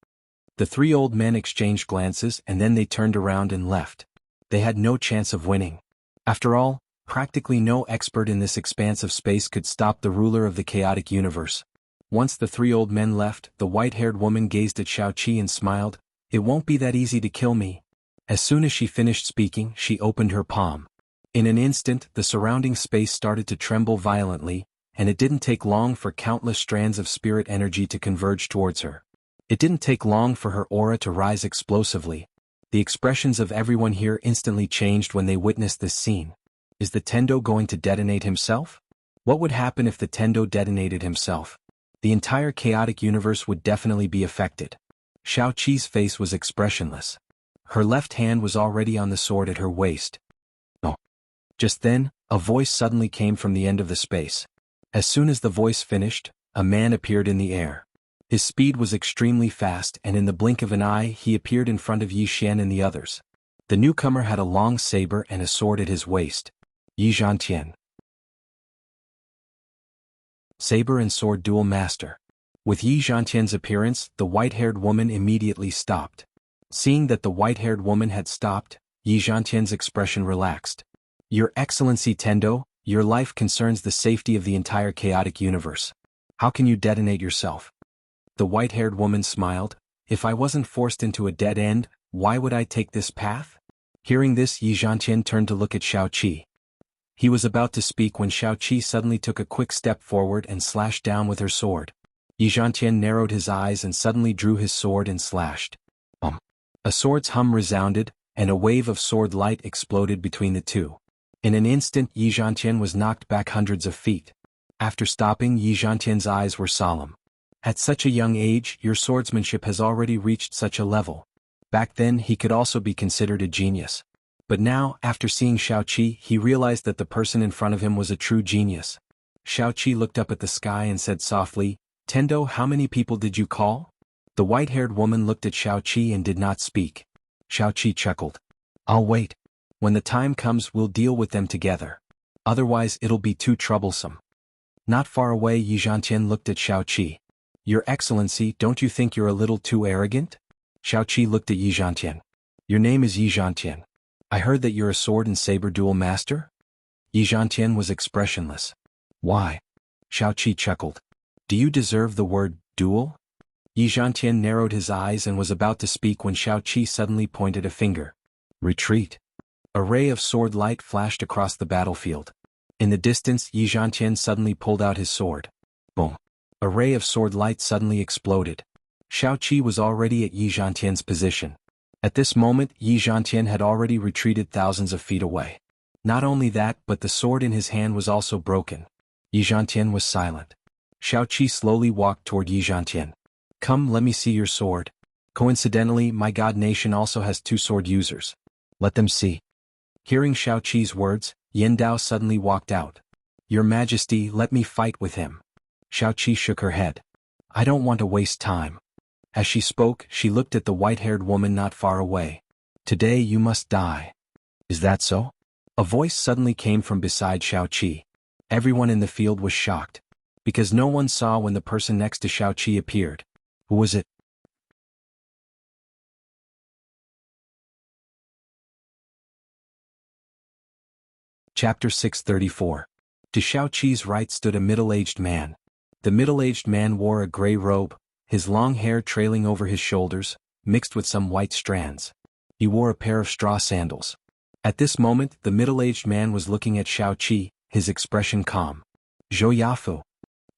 The 3 old men exchanged glances and then they turned around and left. They had no chance of winning. After all, practically no expert in this expanse of space could stop the ruler of the chaotic universe. Once the 3 old men left, the white-haired woman gazed at Xiaoqi and smiled. "It won't be that easy to kill me." As soon as she finished speaking, she opened her palm. In an instant, the surrounding space started to tremble violently, and it didn't take long for countless strands of spirit energy to converge towards her. It didn't take long for her aura to rise explosively. The expressions of everyone here instantly changed when they witnessed this scene. Is the Tendo going to detonate himself? What would happen if the Tendo detonated himself? The entire chaotic universe would definitely be affected. Xiaoqi's face was expressionless. Her left hand was already on the sword at her waist. Oh. Just then, a voice suddenly came from the end of the space. As soon as the voice finished, a man appeared in the air. His speed was extremely fast and in the blink of an eye he appeared in front of Yi Xian and the others. The newcomer had a long saber and a sword at his waist. Yi Zhantian. Saber and sword dual master. With Yi Zhantian's appearance, the white-haired woman immediately stopped. Seeing that the white-haired woman had stopped, Yi Zhantian's expression relaxed. "Your Excellency Tendo, your life concerns the safety of the entire chaotic universe. How can you detonate yourself?" The white-haired woman smiled. "If I wasn't forced into a dead end, why would I take this path?" Hearing this, Yi Zhantian turned to look at Xiaoqi. He was about to speak when Xiaoqi suddenly took a quick step forward and slashed down with her sword. Yi Zhantian narrowed his eyes and suddenly drew his sword and slashed. A sword's hum resounded, and a wave of sword light exploded between the two. In an instant Yi Zhantian was knocked back hundreds of feet. After stopping, Yi Zhantian's eyes were solemn. At such a young age, your swordsmanship has already reached such a level. Back then he could also be considered a genius. But now, after seeing Xiaoqi, he realized that the person in front of him was a true genius. Xiaoqi looked up at the sky and said softly, "Tendo, how many people did you call?" The white-haired woman looked at Xiaoqi and did not speak. Xiaoqi chuckled. "I'll wait. When the time comes we'll deal with them together. Otherwise it'll be too troublesome." Not far away Yi Zhantian looked at Xiaoqi. "Your Excellency, don't you think you're a little too arrogant?" Xiaoqi looked at Yi Zhantian. "Your name is Yi Zhantian. I heard that you're a sword and saber duel master?" Yi Zhantian was expressionless. "Why?" Xiaoqi chuckled. "Do you deserve the word duel?" Yi Zhantian narrowed his eyes and was about to speak when Xiaoqi suddenly pointed a finger. "Retreat." A ray of sword light flashed across the battlefield. In the distance Yi Zhantian suddenly pulled out his sword. Boom. A ray of sword light suddenly exploded. Xiaoqi was already at Yi Zhantian's position. At this moment Yi Zhantian had already retreated thousands of feet away. Not only that, but the sword in his hand was also broken. Yi Zhantian was silent. Xiaoqi slowly walked toward Yi Zhantian. "Come, let me see your sword. Coincidentally, my god nation also has two sword users. Let them see." Hearing Xiaoqi's words, Yin Dao suddenly walked out. "Your Majesty, let me fight with him." Xiaoqi shook her head. "I don't want to waste time." As she spoke, she looked at the white-haired woman not far away. "Today you must die." "Is that so?" A voice suddenly came from beside Xiaoqi. Everyone in the field was shocked. Because no one saw when the person next to Xiaoqi appeared. Who was it? Chapter 634. To Xiaoqi's right stood a middle-aged man. The middle-aged man wore a gray robe, his long hair trailing over his shoulders, mixed with some white strands. He wore a pair of straw sandals. At this moment, the middle-aged man was looking at Xiaoqi, his expression calm. "Zhou Yafu."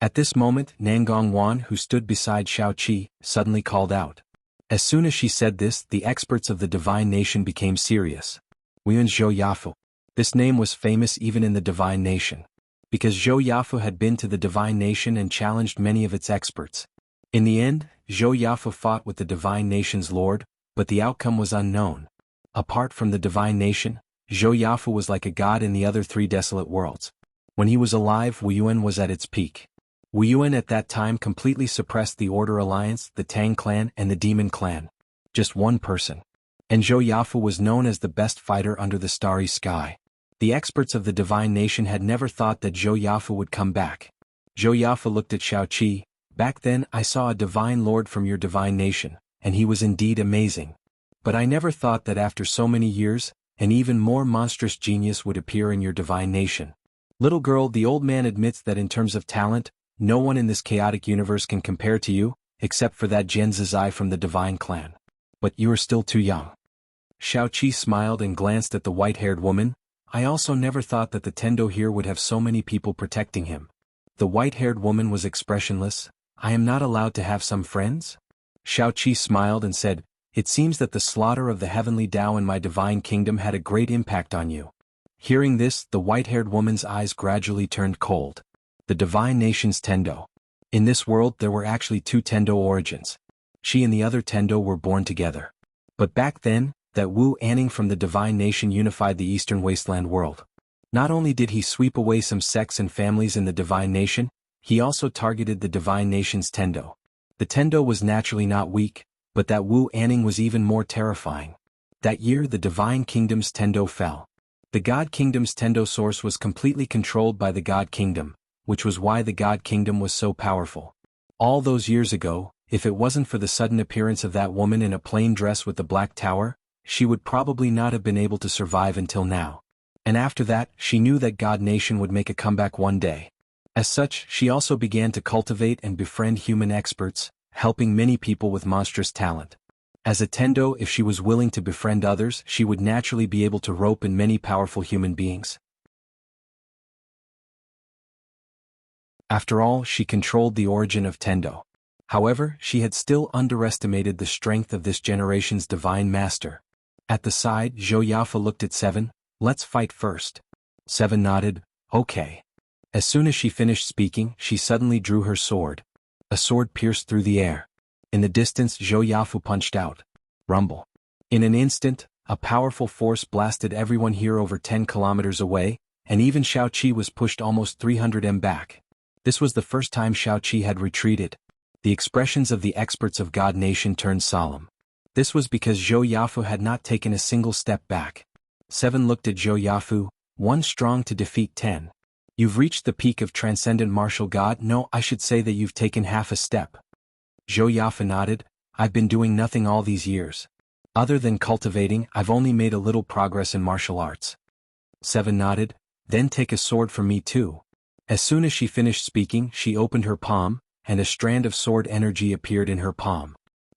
At this moment, Nangong Wan, who stood beside Xiaoqi, suddenly called out. As soon as she said this, the experts of the divine nation became serious. Wuyan Zhou Yafu. This name was famous even in the divine nation. Because Zhou Yafu had been to the divine nation and challenged many of its experts. In the end, Zhou Yafu fought with the divine nation's lord, but the outcome was unknown. Apart from the divine nation, Zhou Yafu was like a god in the other three desolate worlds. When he was alive, Wuyuan was at its peak. Wuyuan at that time completely suppressed the Order Alliance, the Tang clan and the Demon clan. Just one person. And Zhou Yafu was known as the best fighter under the starry sky. The experts of the divine nation had never thought that Zhou Yafu would come back. Zhou Yafu looked at Xiaoqi. "Back then I saw a divine lord from your divine nation, and he was indeed amazing. But I never thought that after so many years, an even more monstrous genius would appear in your divine nation. Little girl, the old man admits that in terms of talent, no one in this chaotic universe can compare to you, except for that Jian Zizai from the divine clan. But you are still too young." Xiaoqi smiled and glanced at the white-haired woman. "I also never thought that the Tendo here would have so many people protecting him." The white-haired woman was expressionless. "I am not allowed to have some friends?" Xiaoqi smiled and said, "It seems that the slaughter of the heavenly Tao in my divine kingdom had a great impact on you." Hearing this, the white-haired woman's eyes gradually turned cold. The divine nation's Tendo. In this world there were actually two Tendo origins. She and the other Tendo were born together. But back then, that Wu Anning from the divine nation unified the eastern wasteland world. Not only did he sweep away some sects and families in the divine nation, he also targeted the divine nation's Tendo. The Tendo was naturally not weak, but that Wu Anning was even more terrifying. That year the divine kingdom's Tendo fell. The god kingdom's Tendo source was completely controlled by the god kingdom, which was why the god kingdom was so powerful. All those years ago, if it wasn't for the sudden appearance of that woman in a plain dress with the black tower, she would probably not have been able to survive until now. And after that, she knew that God Nation would make a comeback one day. As such, she also began to cultivate and befriend human experts, helping many people with monstrous talent. As a Tendo, if she was willing to befriend others, she would naturally be able to rope in many powerful human beings. After all, she controlled the origin of Tendo. However, she had still underestimated the strength of this generation's divine master. At the side, Zhou Yafu looked at Seven. Let's fight first. Seven nodded. Okay. As soon as she finished speaking, she suddenly drew her sword. A sword pierced through the air. In the distance, Zhou Yafu punched out. Rumble. In an instant, a powerful force blasted everyone here over 10 kilometers away, and even Xiao Qi was pushed almost 300 m back. This was the first time Xiao Qi had retreated. The expressions of the experts of God Nation turned solemn. This was because Zhou Yafu had not taken a single step back. Seven looked at Zhou Yafu, 1 strong to defeat 10. You've reached the peak of transcendent martial god. No, I should say that you've taken half a step. Zhou Yafu nodded. I've been doing nothing all these years. Other than cultivating, I've only made a little progress in martial arts. Seven nodded. Then take a sword from me too. As soon as she finished speaking, she opened her palm, and a strand of sword energy appeared in her palm.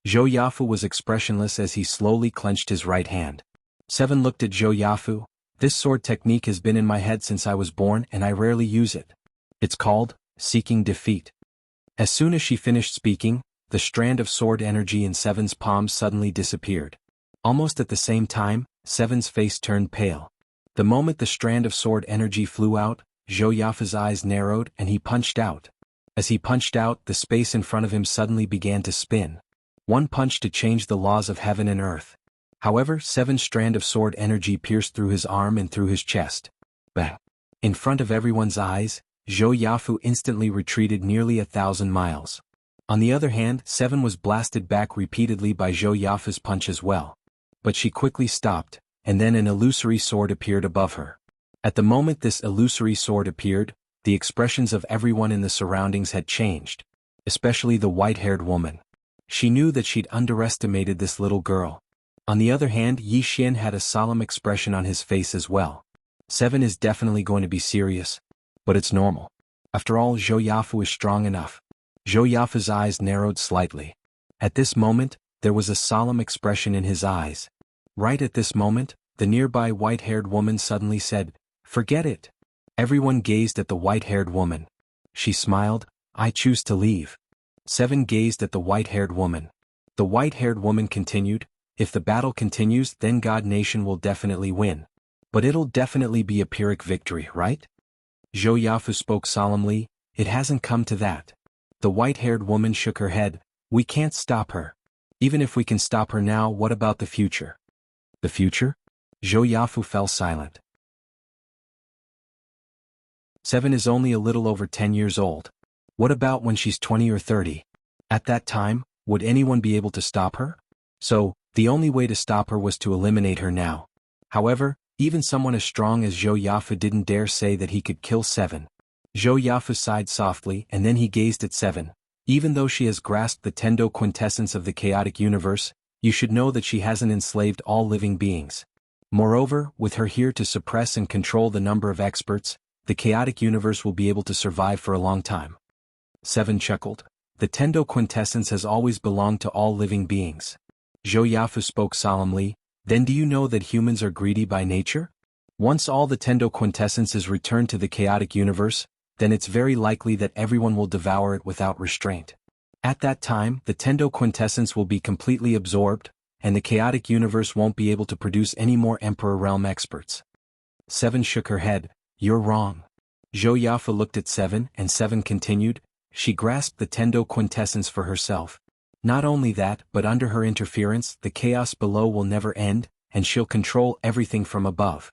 Zhou Yafu was expressionless as he slowly clenched his right hand. Seven looked at Zhou Yafu. This sword technique has been in my head since I was born and I rarely use it. It's called seeking defeat. As soon as she finished speaking, the strand of sword energy in Seven's palm suddenly disappeared. Almost at the same time, Seven's face turned pale. The moment the strand of sword energy flew out, Zhou Yafu's eyes narrowed and he punched out. As he punched out, the space in front of him suddenly began to spin. One punch to change the laws of heaven and earth. However, Seven's strand of sword energy pierced through his arm and through his chest. Bang! In front of everyone's eyes, Zhou Yafu instantly retreated nearly 1,000 miles. On the other hand, Seven was blasted back repeatedly by Zhou Yafu's punch as well. But she quickly stopped, and then an illusory sword appeared above her. At the moment this illusory sword appeared, the expressions of everyone in the surroundings had changed. Especially the white-haired woman. She knew that she'd underestimated this little girl. On the other hand, Yi Xian had a solemn expression on his face as well. Seven is definitely going to be serious. But it's normal. After all, Zhou Yafu is strong enough. Zhou Yafu's eyes narrowed slightly. At this moment, there was a solemn expression in his eyes. Right at this moment, the nearby white-haired woman suddenly said, "Forget it." Everyone gazed at the white-haired woman. She smiled. "I choose to leave." Seven gazed at the white-haired woman. The white-haired woman continued, "If the battle continues, then God Nation will definitely win. But it'll definitely be a Pyrrhic victory, right?" Zhou Yafu spoke solemnly, "It hasn't come to that." The white-haired woman shook her head. "We can't stop her. Even if we can stop her now, what about the future?" "The future?" Zhou Yafu fell silent. Seven is only a little over 10 years old. What about when she's 20 or 30? At that time, would anyone be able to stop her? So, the only way to stop her was to eliminate her now. However, even someone as strong as Zhou Yafu didn't dare say that he could kill Seven. Zhou Yafu sighed softly and then he gazed at Seven. "Even though she has grasped the Tendo quintessence of the chaotic universe, you should know that she hasn't enslaved all living beings. Moreover, with her here to suppress and control the number of experts, the chaotic universe will be able to survive for a long time." Seven chuckled. "The Tendo quintessence has always belonged to all living beings." Zhou Yafu spoke solemnly. "Then do you know that humans are greedy by nature? Once all the Tendo quintessence is returned to the chaotic universe, then it's very likely that everyone will devour it without restraint. At that time, the Tendo quintessence will be completely absorbed, and the chaotic universe won't be able to produce any more Emperor Realm experts." Seven shook her head. "You're wrong." Zhou Yafu looked at Seven and Seven continued, "She grasped the Tendo quintessence for herself. Not only that, but under her interference, the chaos below will never end, and she'll control everything from above."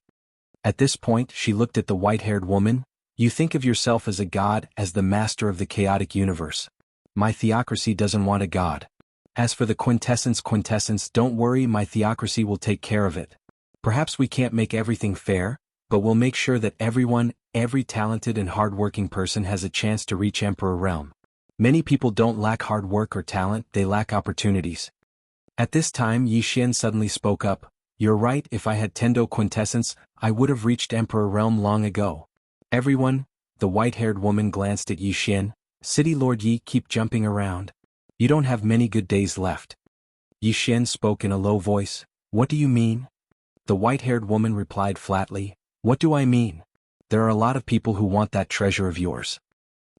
At this point, she looked at the white-haired woman. "You think of yourself as a god, as the master of the chaotic universe. My theocracy doesn't want a god. As for the quintessence, don't worry, my theocracy will take care of it. Perhaps we can't make everything fair, but we'll make sure that every talented and hard-working person has a chance to reach Emperor Realm. Many people don't lack hard work or talent, they lack opportunities." At this time Yi Xian suddenly spoke up. "You're right, if I had Tendo quintessence, I would have reached Emperor Realm long ago." Everyone, the white-haired woman glanced at Yi Xian. "City Lord Yi, keep jumping around. You don't have many good days left." Yi Xian spoke in a low voice. "What do you mean?" The white-haired woman replied flatly. "What do I mean? There are a lot of people who want that treasure of yours."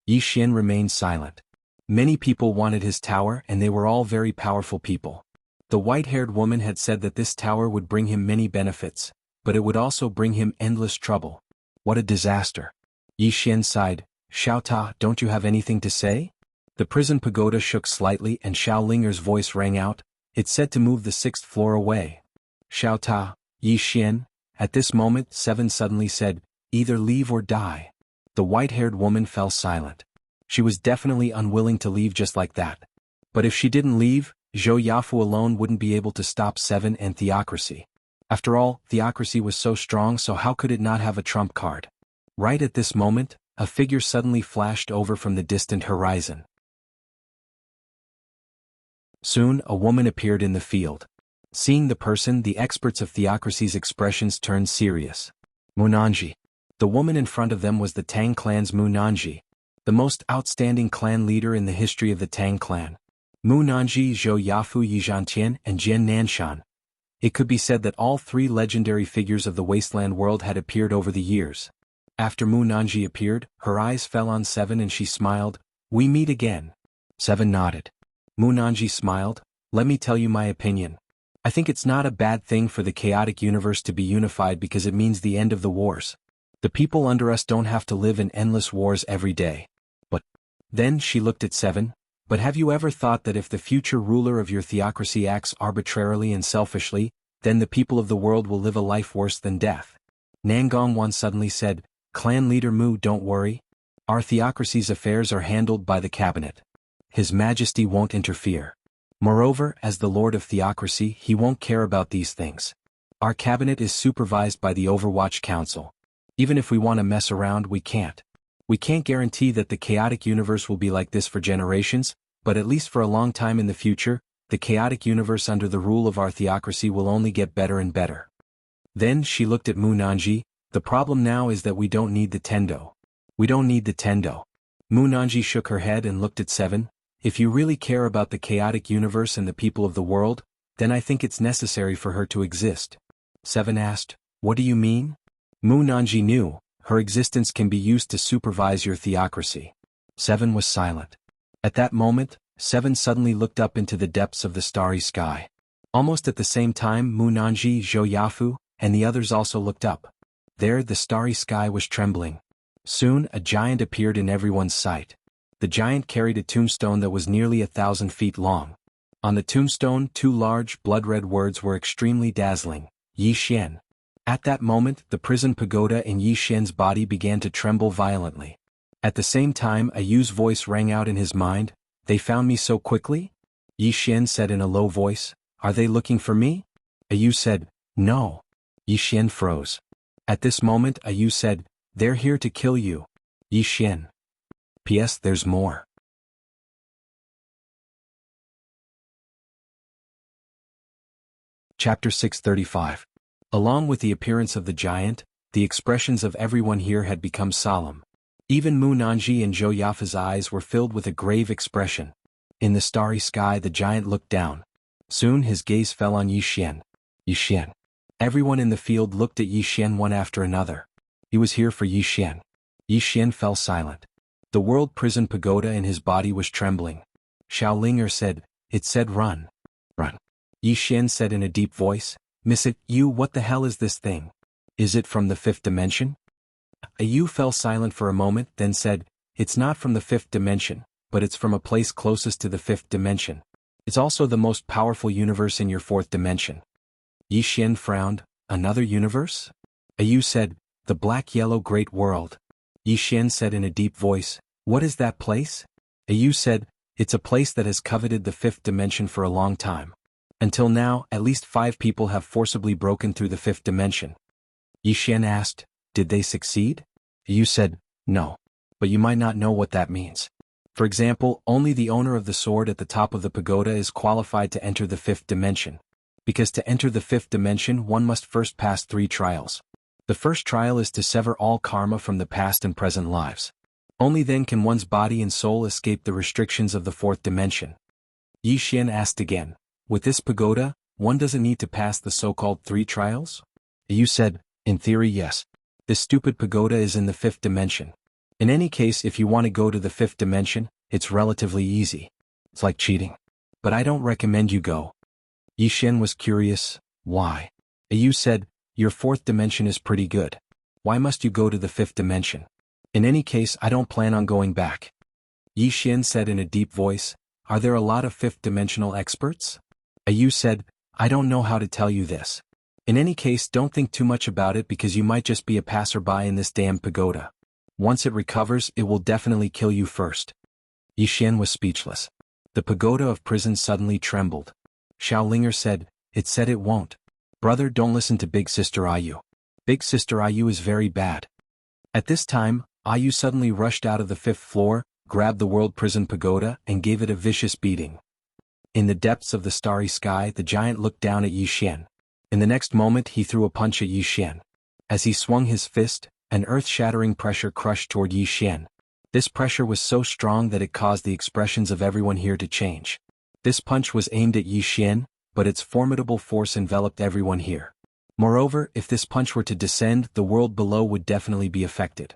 Yi Xian remained silent. Many people wanted his tower and they were all very powerful people. The white-haired woman had said that this tower would bring him many benefits, but it would also bring him endless trouble. What a disaster. Yi Xian sighed. Xiao Ta, don't you have anything to say? The prison pagoda shook slightly and Xiao Linger's voice rang out. It said to move the 6th floor away. Xiao Ta, Yi Xian. At this moment, Seven suddenly said, either leave or die. The white-haired woman fell silent. She was definitely unwilling to leave just like that. But if she didn't leave, Zhou Yafu alone wouldn't be able to stop Seven and Theocracy. After all, Theocracy was so strong, so how could it not have a trump card? Right at this moment, a figure suddenly flashed over from the distant horizon. Soon, a woman appeared in the field. Seeing the person, the experts of Theocracy's expressions turned serious. Munanji. The woman in front of them was the Tang clan's Munanji, the most outstanding clan leader in the history of the Tang clan. Munanji, Zhou Yafu, Yizhantian, and Jian Nanshan. It could be said that all 3 legendary figures of the wasteland world had appeared over the years. After Munanji appeared, her eyes fell on Seven and she smiled. We meet again. Seven nodded. Munanji smiled. Let me tell you my opinion. I think it's not a bad thing for the chaotic universe to be unified because it means the end of the wars. The people under us don't have to live in endless wars every day. But then she looked at Seven. But have you ever thought that if the future ruler of your theocracy acts arbitrarily and selfishly, then the people of the world will live a life worse than death? Nangongwan suddenly said, Clan leader Mu, don't worry. Our theocracy's affairs are handled by the cabinet. His Majesty won't interfere. Moreover, as the Lord of Theocracy, he won't care about these things. Our cabinet is supervised by the Overwatch Council. Even if we want to mess around, we can't. We can't guarantee that the chaotic universe will be like this for generations, but at least for a long time in the future, the chaotic universe under the rule of our theocracy will only get better and better. Then she looked at Munanji. The problem now is that we don't need the Tendo. We don't need the Tendo. Munanji shook her head and looked at Seven. If you really care about the chaotic universe and the people of the world, then I think it's necessary for her to exist. Seven asked, what do you mean? Munanji knew, her existence can be used to supervise your theocracy. Seven was silent. At that moment, Seven suddenly looked up into the depths of the starry sky. Almost at the same time, Munanji, Zhou Yafu, and the others also looked up. There the starry sky was trembling. Soon a giant appeared in everyone's sight. The giant carried a tombstone that was nearly 1,000 feet long. On the tombstone, 2 large, blood-red words were extremely dazzling, Yi Xian. At that moment, the prison pagoda in Yi Xian's body began to tremble violently. At the same time, a Yu's voice rang out in his mind, they found me so quickly? Yi Xian said in a low voice, are they looking for me? A Yu said, no. Yi Xian froze. At this moment, a Yu said, they're here to kill you. Yi Xian. P.S. There's more. Chapter 635. Along with the appearance of the giant, the expressions of everyone here had become solemn. Even Munanji and Zhou Yafu's eyes were filled with a grave expression. In the starry sky the giant looked down. Soon his gaze fell on Yi Xian. Yi Xian. Everyone in the field looked at Yi Xian one after another. He was here for Yi Xian. Yi Xian fell silent. The world prison pagoda in his body was trembling. Xiao Linger said, it said run. Run. Yi Xian said in a deep voice, Miss it, you, what the hell is this thing? Is it from the 5th dimension? A Yu fell silent for a moment, then said, it's not from the 5th dimension, but it's from a place closest to the 5th dimension. It's also the most powerful universe in your 4th dimension. Yi Xian frowned, another universe? A Yu said, the black-yellow great world. Yi Xian said in a deep voice, what is that place? A Yu said, it's a place that has coveted the 5th dimension for a long time. Until now, at least 5 people have forcibly broken through the 5th dimension. Yi Xian asked, did they succeed? A Yu said, no. But you might not know what that means. For example, only the owner of the sword at the top of the pagoda is qualified to enter the 5th dimension. Because to enter the 5th dimension one must first pass 3 trials. The first trial is to sever all karma from the past and present lives. Only then can one's body and soul escape the restrictions of the 4th dimension. Yi Xian asked again, with this pagoda, one doesn't need to pass the so-called 3 trials? You said, in theory yes. This stupid pagoda is in the 5th dimension. In any case, if you want to go to the 5th dimension, it's relatively easy. It's like cheating. But I don't recommend you go. Yi Xian was curious. Why? Yu said, your fourth dimension is pretty good. Why must you go to the fifth dimension? In any case, I don't plan on going back. Yi Xian said in a deep voice, are there a lot of fifth dimensional experts? Yu said, I don't know how to tell you this. In any case, don't think too much about it because you might just be a passerby in this damn pagoda. Once it recovers, it will definitely kill you first. Yi Xian was speechless. The pagoda of prison suddenly trembled. Xiaolinger said, it said it won't. Brother, don't listen to Big Sister Ayu. Big Sister Ayu is very bad. At this time, Ayu suddenly rushed out of the fifth floor, grabbed the world prison pagoda, and gave it a vicious beating. In the depths of the starry sky, the giant looked down at Yi Xian. In the next moment, he threw a punch at Yi Xian. As he swung his fist, an earth-shattering pressure crushed toward Yi Xian. This pressure was so strong that it caused the expressions of everyone here to change. This punch was aimed at Yi Xian, but its formidable force enveloped everyone here. Moreover, if this punch were to descend, the world below would definitely be affected.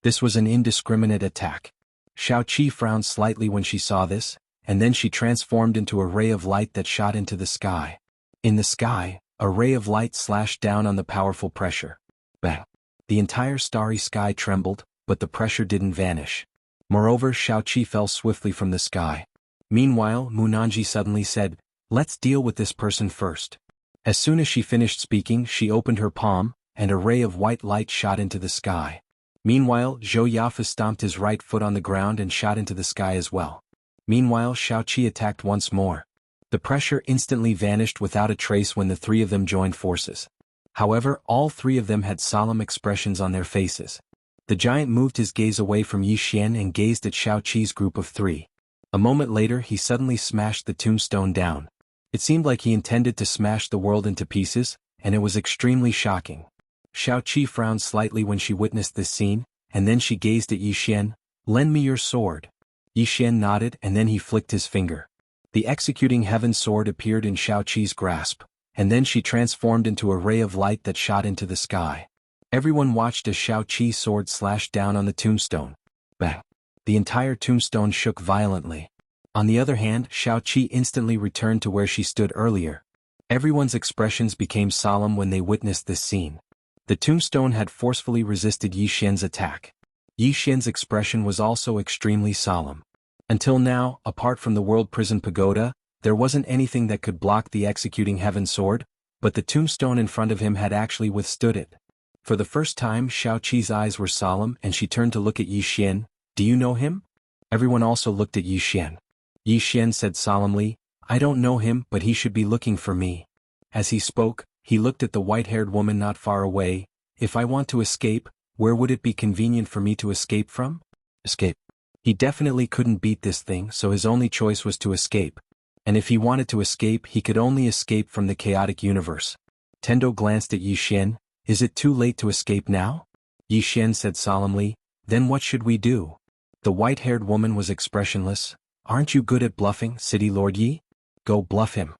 This was an indiscriminate attack. Xiao Qi frowned slightly when she saw this, and then she transformed into a ray of light that shot into the sky. In the sky, a ray of light slashed down on the powerful pressure. Bang! The entire starry sky trembled, but the pressure didn't vanish. Moreover, Xiao Qi fell swiftly from the sky. Meanwhile, Munanji suddenly said, let's deal with this person first. As soon as she finished speaking, she opened her palm, and a ray of white light shot into the sky. Meanwhile, Zhou Yafu stomped his right foot on the ground and shot into the sky as well. Meanwhile, Xiao Qi attacked once more. The pressure instantly vanished without a trace when the three of them joined forces. However, all three of them had solemn expressions on their faces. The giant moved his gaze away from Yi Xian and gazed at Xiao Qi's group of three. A moment later, he suddenly smashed the tombstone down. It seemed like he intended to smash the world into pieces, and it was extremely shocking. Xiao Qi frowned slightly when she witnessed this scene, and then she gazed at Yi Xian. Lend me your sword. Yi Xian nodded and then he flicked his finger. The executing heaven sword appeared in Xiao Qi's grasp, and then she transformed into a ray of light that shot into the sky. Everyone watched as Xiao Qi's sword slashed down on the tombstone. Bang! The entire tombstone shook violently. On the other hand, Xiao Qi instantly returned to where she stood earlier. Everyone's expressions became solemn when they witnessed this scene. The tombstone had forcefully resisted Yi Xian's attack. Yi Xian's expression was also extremely solemn. Until now, apart from the World Prison Pagoda, there wasn't anything that could block the executing heaven sword, but the tombstone in front of him had actually withstood it. For the first time, Xiao Qi's eyes were solemn and she turned to look at Yi Xian. Do you know him? Everyone also looked at Yi Xian. Yi Xian said solemnly, I don't know him, but he should be looking for me. As he spoke, he looked at the white-haired woman not far away. If I want to escape, where would it be convenient for me to escape from? Escape. He definitely couldn't beat this thing, so his only choice was to escape. And if he wanted to escape, he could only escape from the chaotic universe. Tendo glanced at Yi Xian. Is it too late to escape now? Yi Xian said solemnly, then what should we do? The white-haired woman was expressionless. Aren't you good at bluffing, City Lord Yi? Go bluff him.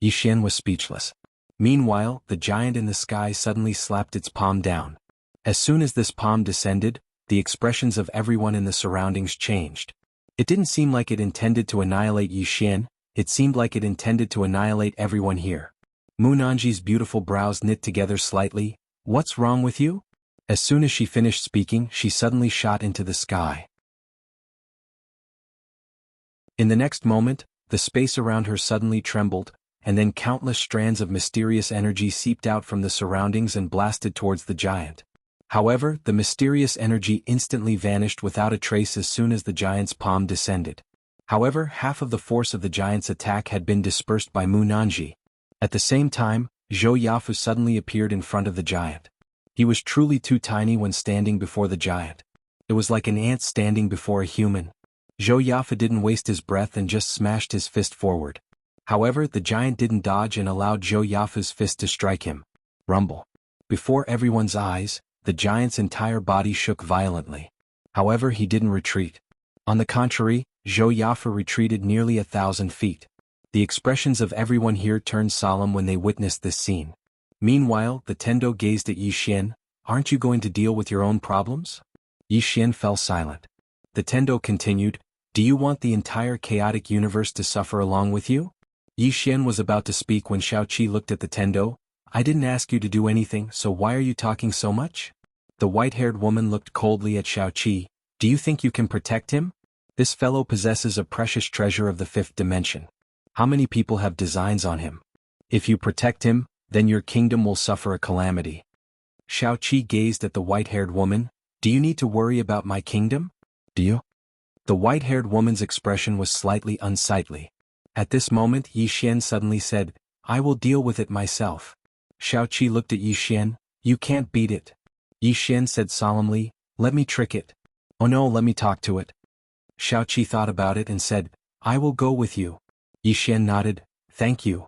Yi Xian was speechless. Meanwhile, the giant in the sky suddenly slapped its palm down. As soon as this palm descended, the expressions of everyone in the surroundings changed. It didn't seem like it intended to annihilate Yi Xian, it seemed like it intended to annihilate everyone here. Munanji's beautiful brows knit together slightly. What's wrong with you? As soon as she finished speaking, she suddenly shot into the sky. In the next moment, the space around her suddenly trembled, and then countless strands of mysterious energy seeped out from the surroundings and blasted towards the giant. However, the mysterious energy instantly vanished without a trace as soon as the giant's palm descended. However, half of the force of the giant's attack had been dispersed by Munanji. At the same time, Zhou Yafu suddenly appeared in front of the giant. He was truly too tiny when standing before the giant. It was like an ant standing before a human. Zhou Yafu didn't waste his breath and just smashed his fist forward. However, the giant didn't dodge and allowed Zhou Yafu's fist to strike him. Rumble. Before everyone's eyes, the giant's entire body shook violently. However, he didn't retreat. On the contrary, Zhou Yafu retreated nearly 1,000 feet. The expressions of everyone here turned solemn when they witnessed this scene. Meanwhile, the Tendo gazed at Yi Xian. Aren't you going to deal with your own problems? Yi Xian fell silent. The Tendo continued, Do you want the entire chaotic universe to suffer along with you? Yi Xian was about to speak when Xiaoqi looked at the Tendo. I didn't ask you to do anything, so why are you talking so much? The white-haired woman looked coldly at Xiaoqi. Do you think you can protect him? This fellow possesses a precious treasure of the fifth dimension. How many people have designs on him? If you protect him, then your kingdom will suffer a calamity. Xiaoqi gazed at the white-haired woman. Do you need to worry about my kingdom? Do you? The white-haired woman's expression was slightly unsightly. At this moment Yi Xian suddenly said, I will deal with it myself. Xiaoqi looked at Yi Xian. You can't beat it. Yi Xian said solemnly, let me trick it. Oh no, let me talk to it. Xiaoqi thought about it and said, I will go with you. Yi Xian nodded, thank you.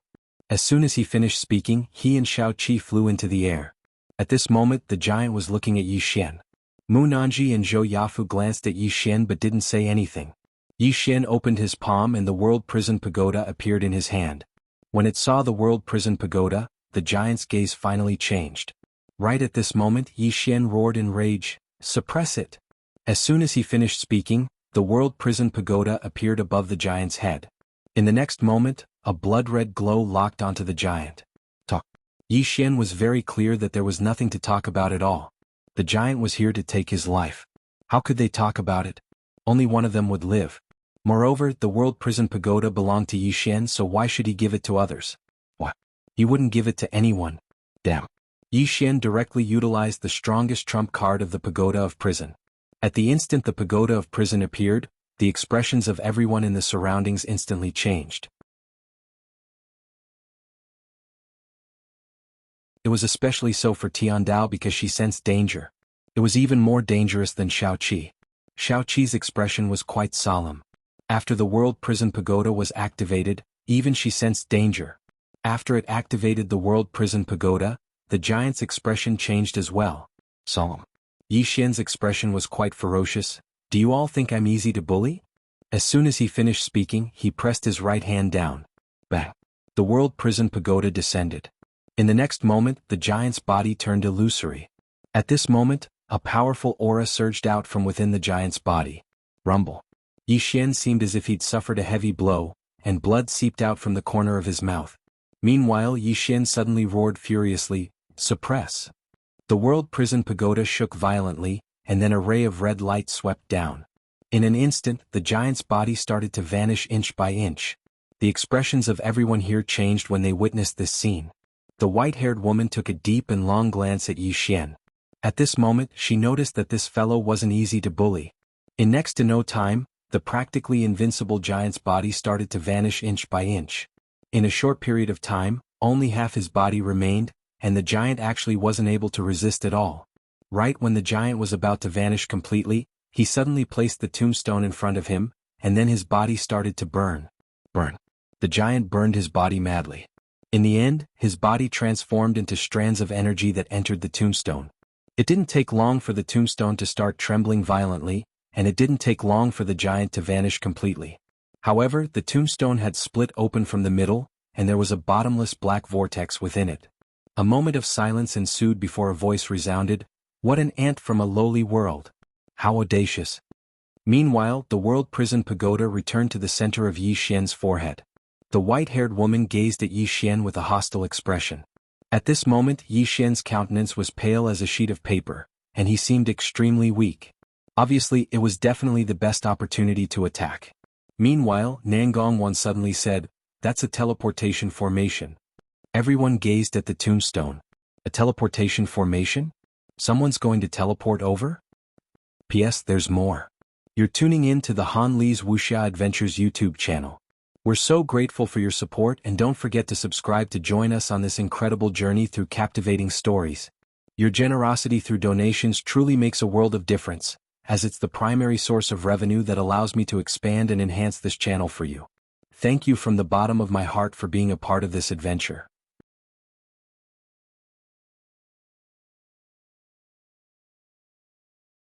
As soon as he finished speaking, he and Xiaoqi flew into the air. At this moment the giant was looking at Yi Xian. Mu Nanji and Zhou Yafu glanced at Yi Xian but didn't say anything. Yi Xian opened his palm and the World Prison Pagoda appeared in his hand. When it saw the World Prison Pagoda, the giant's gaze finally changed. Right at this moment Yi Xian roared in rage, suppress it. As soon as he finished speaking, the World Prison Pagoda appeared above the giant's head. In the next moment, a blood-red glow locked onto the giant. Talk. Yi Xian was very clear that there was nothing to talk about at all. The giant was here to take his life. How could they talk about it? Only one of them would live. Moreover, the World Prison Pagoda belonged to Yi Xian, so why should he give it to others? What? He wouldn't give it to anyone. Damn. Yi Xian directly utilized the strongest trump card of the Pagoda of Prison. At the instant the Pagoda of Prison appeared, the expressions of everyone in the surroundings instantly changed. It was especially so for Tiandao because she sensed danger. It was even more dangerous than Xiaoqi. Xiaoqi's expression was quite solemn. After the World Prison Pagoda was activated, even she sensed danger. After it activated the World Prison Pagoda, the giant's expression changed as well. Solemn. Yi Xian's expression was quite ferocious. Do you all think I'm easy to bully? As soon as he finished speaking, he pressed his right hand down. Bang. The World Prison Pagoda descended. In the next moment, the giant's body turned illusory. At this moment, a powerful aura surged out from within the giant's body. Rumble. Yi Xian seemed as if he'd suffered a heavy blow, and blood seeped out from the corner of his mouth. Meanwhile Yi Xian suddenly roared furiously, suppress. The World Prison Pagoda shook violently, and then a ray of red light swept down. In an instant, the giant's body started to vanish inch by inch. The expressions of everyone here changed when they witnessed this scene. The white-haired woman took a deep and long glance at Yi Xian. At this moment, she noticed that this fellow wasn't easy to bully. In next to no time, the practically invincible giant's body started to vanish inch by inch. In a short period of time, only half his body remained, and the giant actually wasn't able to resist at all. Right when the giant was about to vanish completely, he suddenly placed the tombstone in front of him, and then his body started to burn. Burn. The giant burned his body madly. In the end, his body transformed into strands of energy that entered the tombstone. It didn't take long for the tombstone to start trembling violently, and it didn't take long for the giant to vanish completely. However, the tombstone had split open from the middle, and there was a bottomless black vortex within it. A moment of silence ensued before a voice resounded, "What an ant from a lowly world! How audacious!" Meanwhile, the World Prison Pagoda returned to the center of Yi Xian's forehead. The white-haired woman gazed at Yi Xian with a hostile expression. At this moment Yi Xian's countenance was pale as a sheet of paper, and he seemed extremely weak. Obviously, it was definitely the best opportunity to attack. Meanwhile, Nangongwan suddenly said, "That's a teleportation formation." Everyone gazed at the tombstone. A teleportation formation? Someone's going to teleport over? P.S. There's more. You're tuning in to the Han Li's Wuxia Adventures YouTube channel. We're so grateful for your support, and don't forget to subscribe to join us on this incredible journey through captivating stories. Your generosity through donations truly makes a world of difference, as it's the primary source of revenue that allows me to expand and enhance this channel for you. Thank you from the bottom of my heart for being a part of this adventure.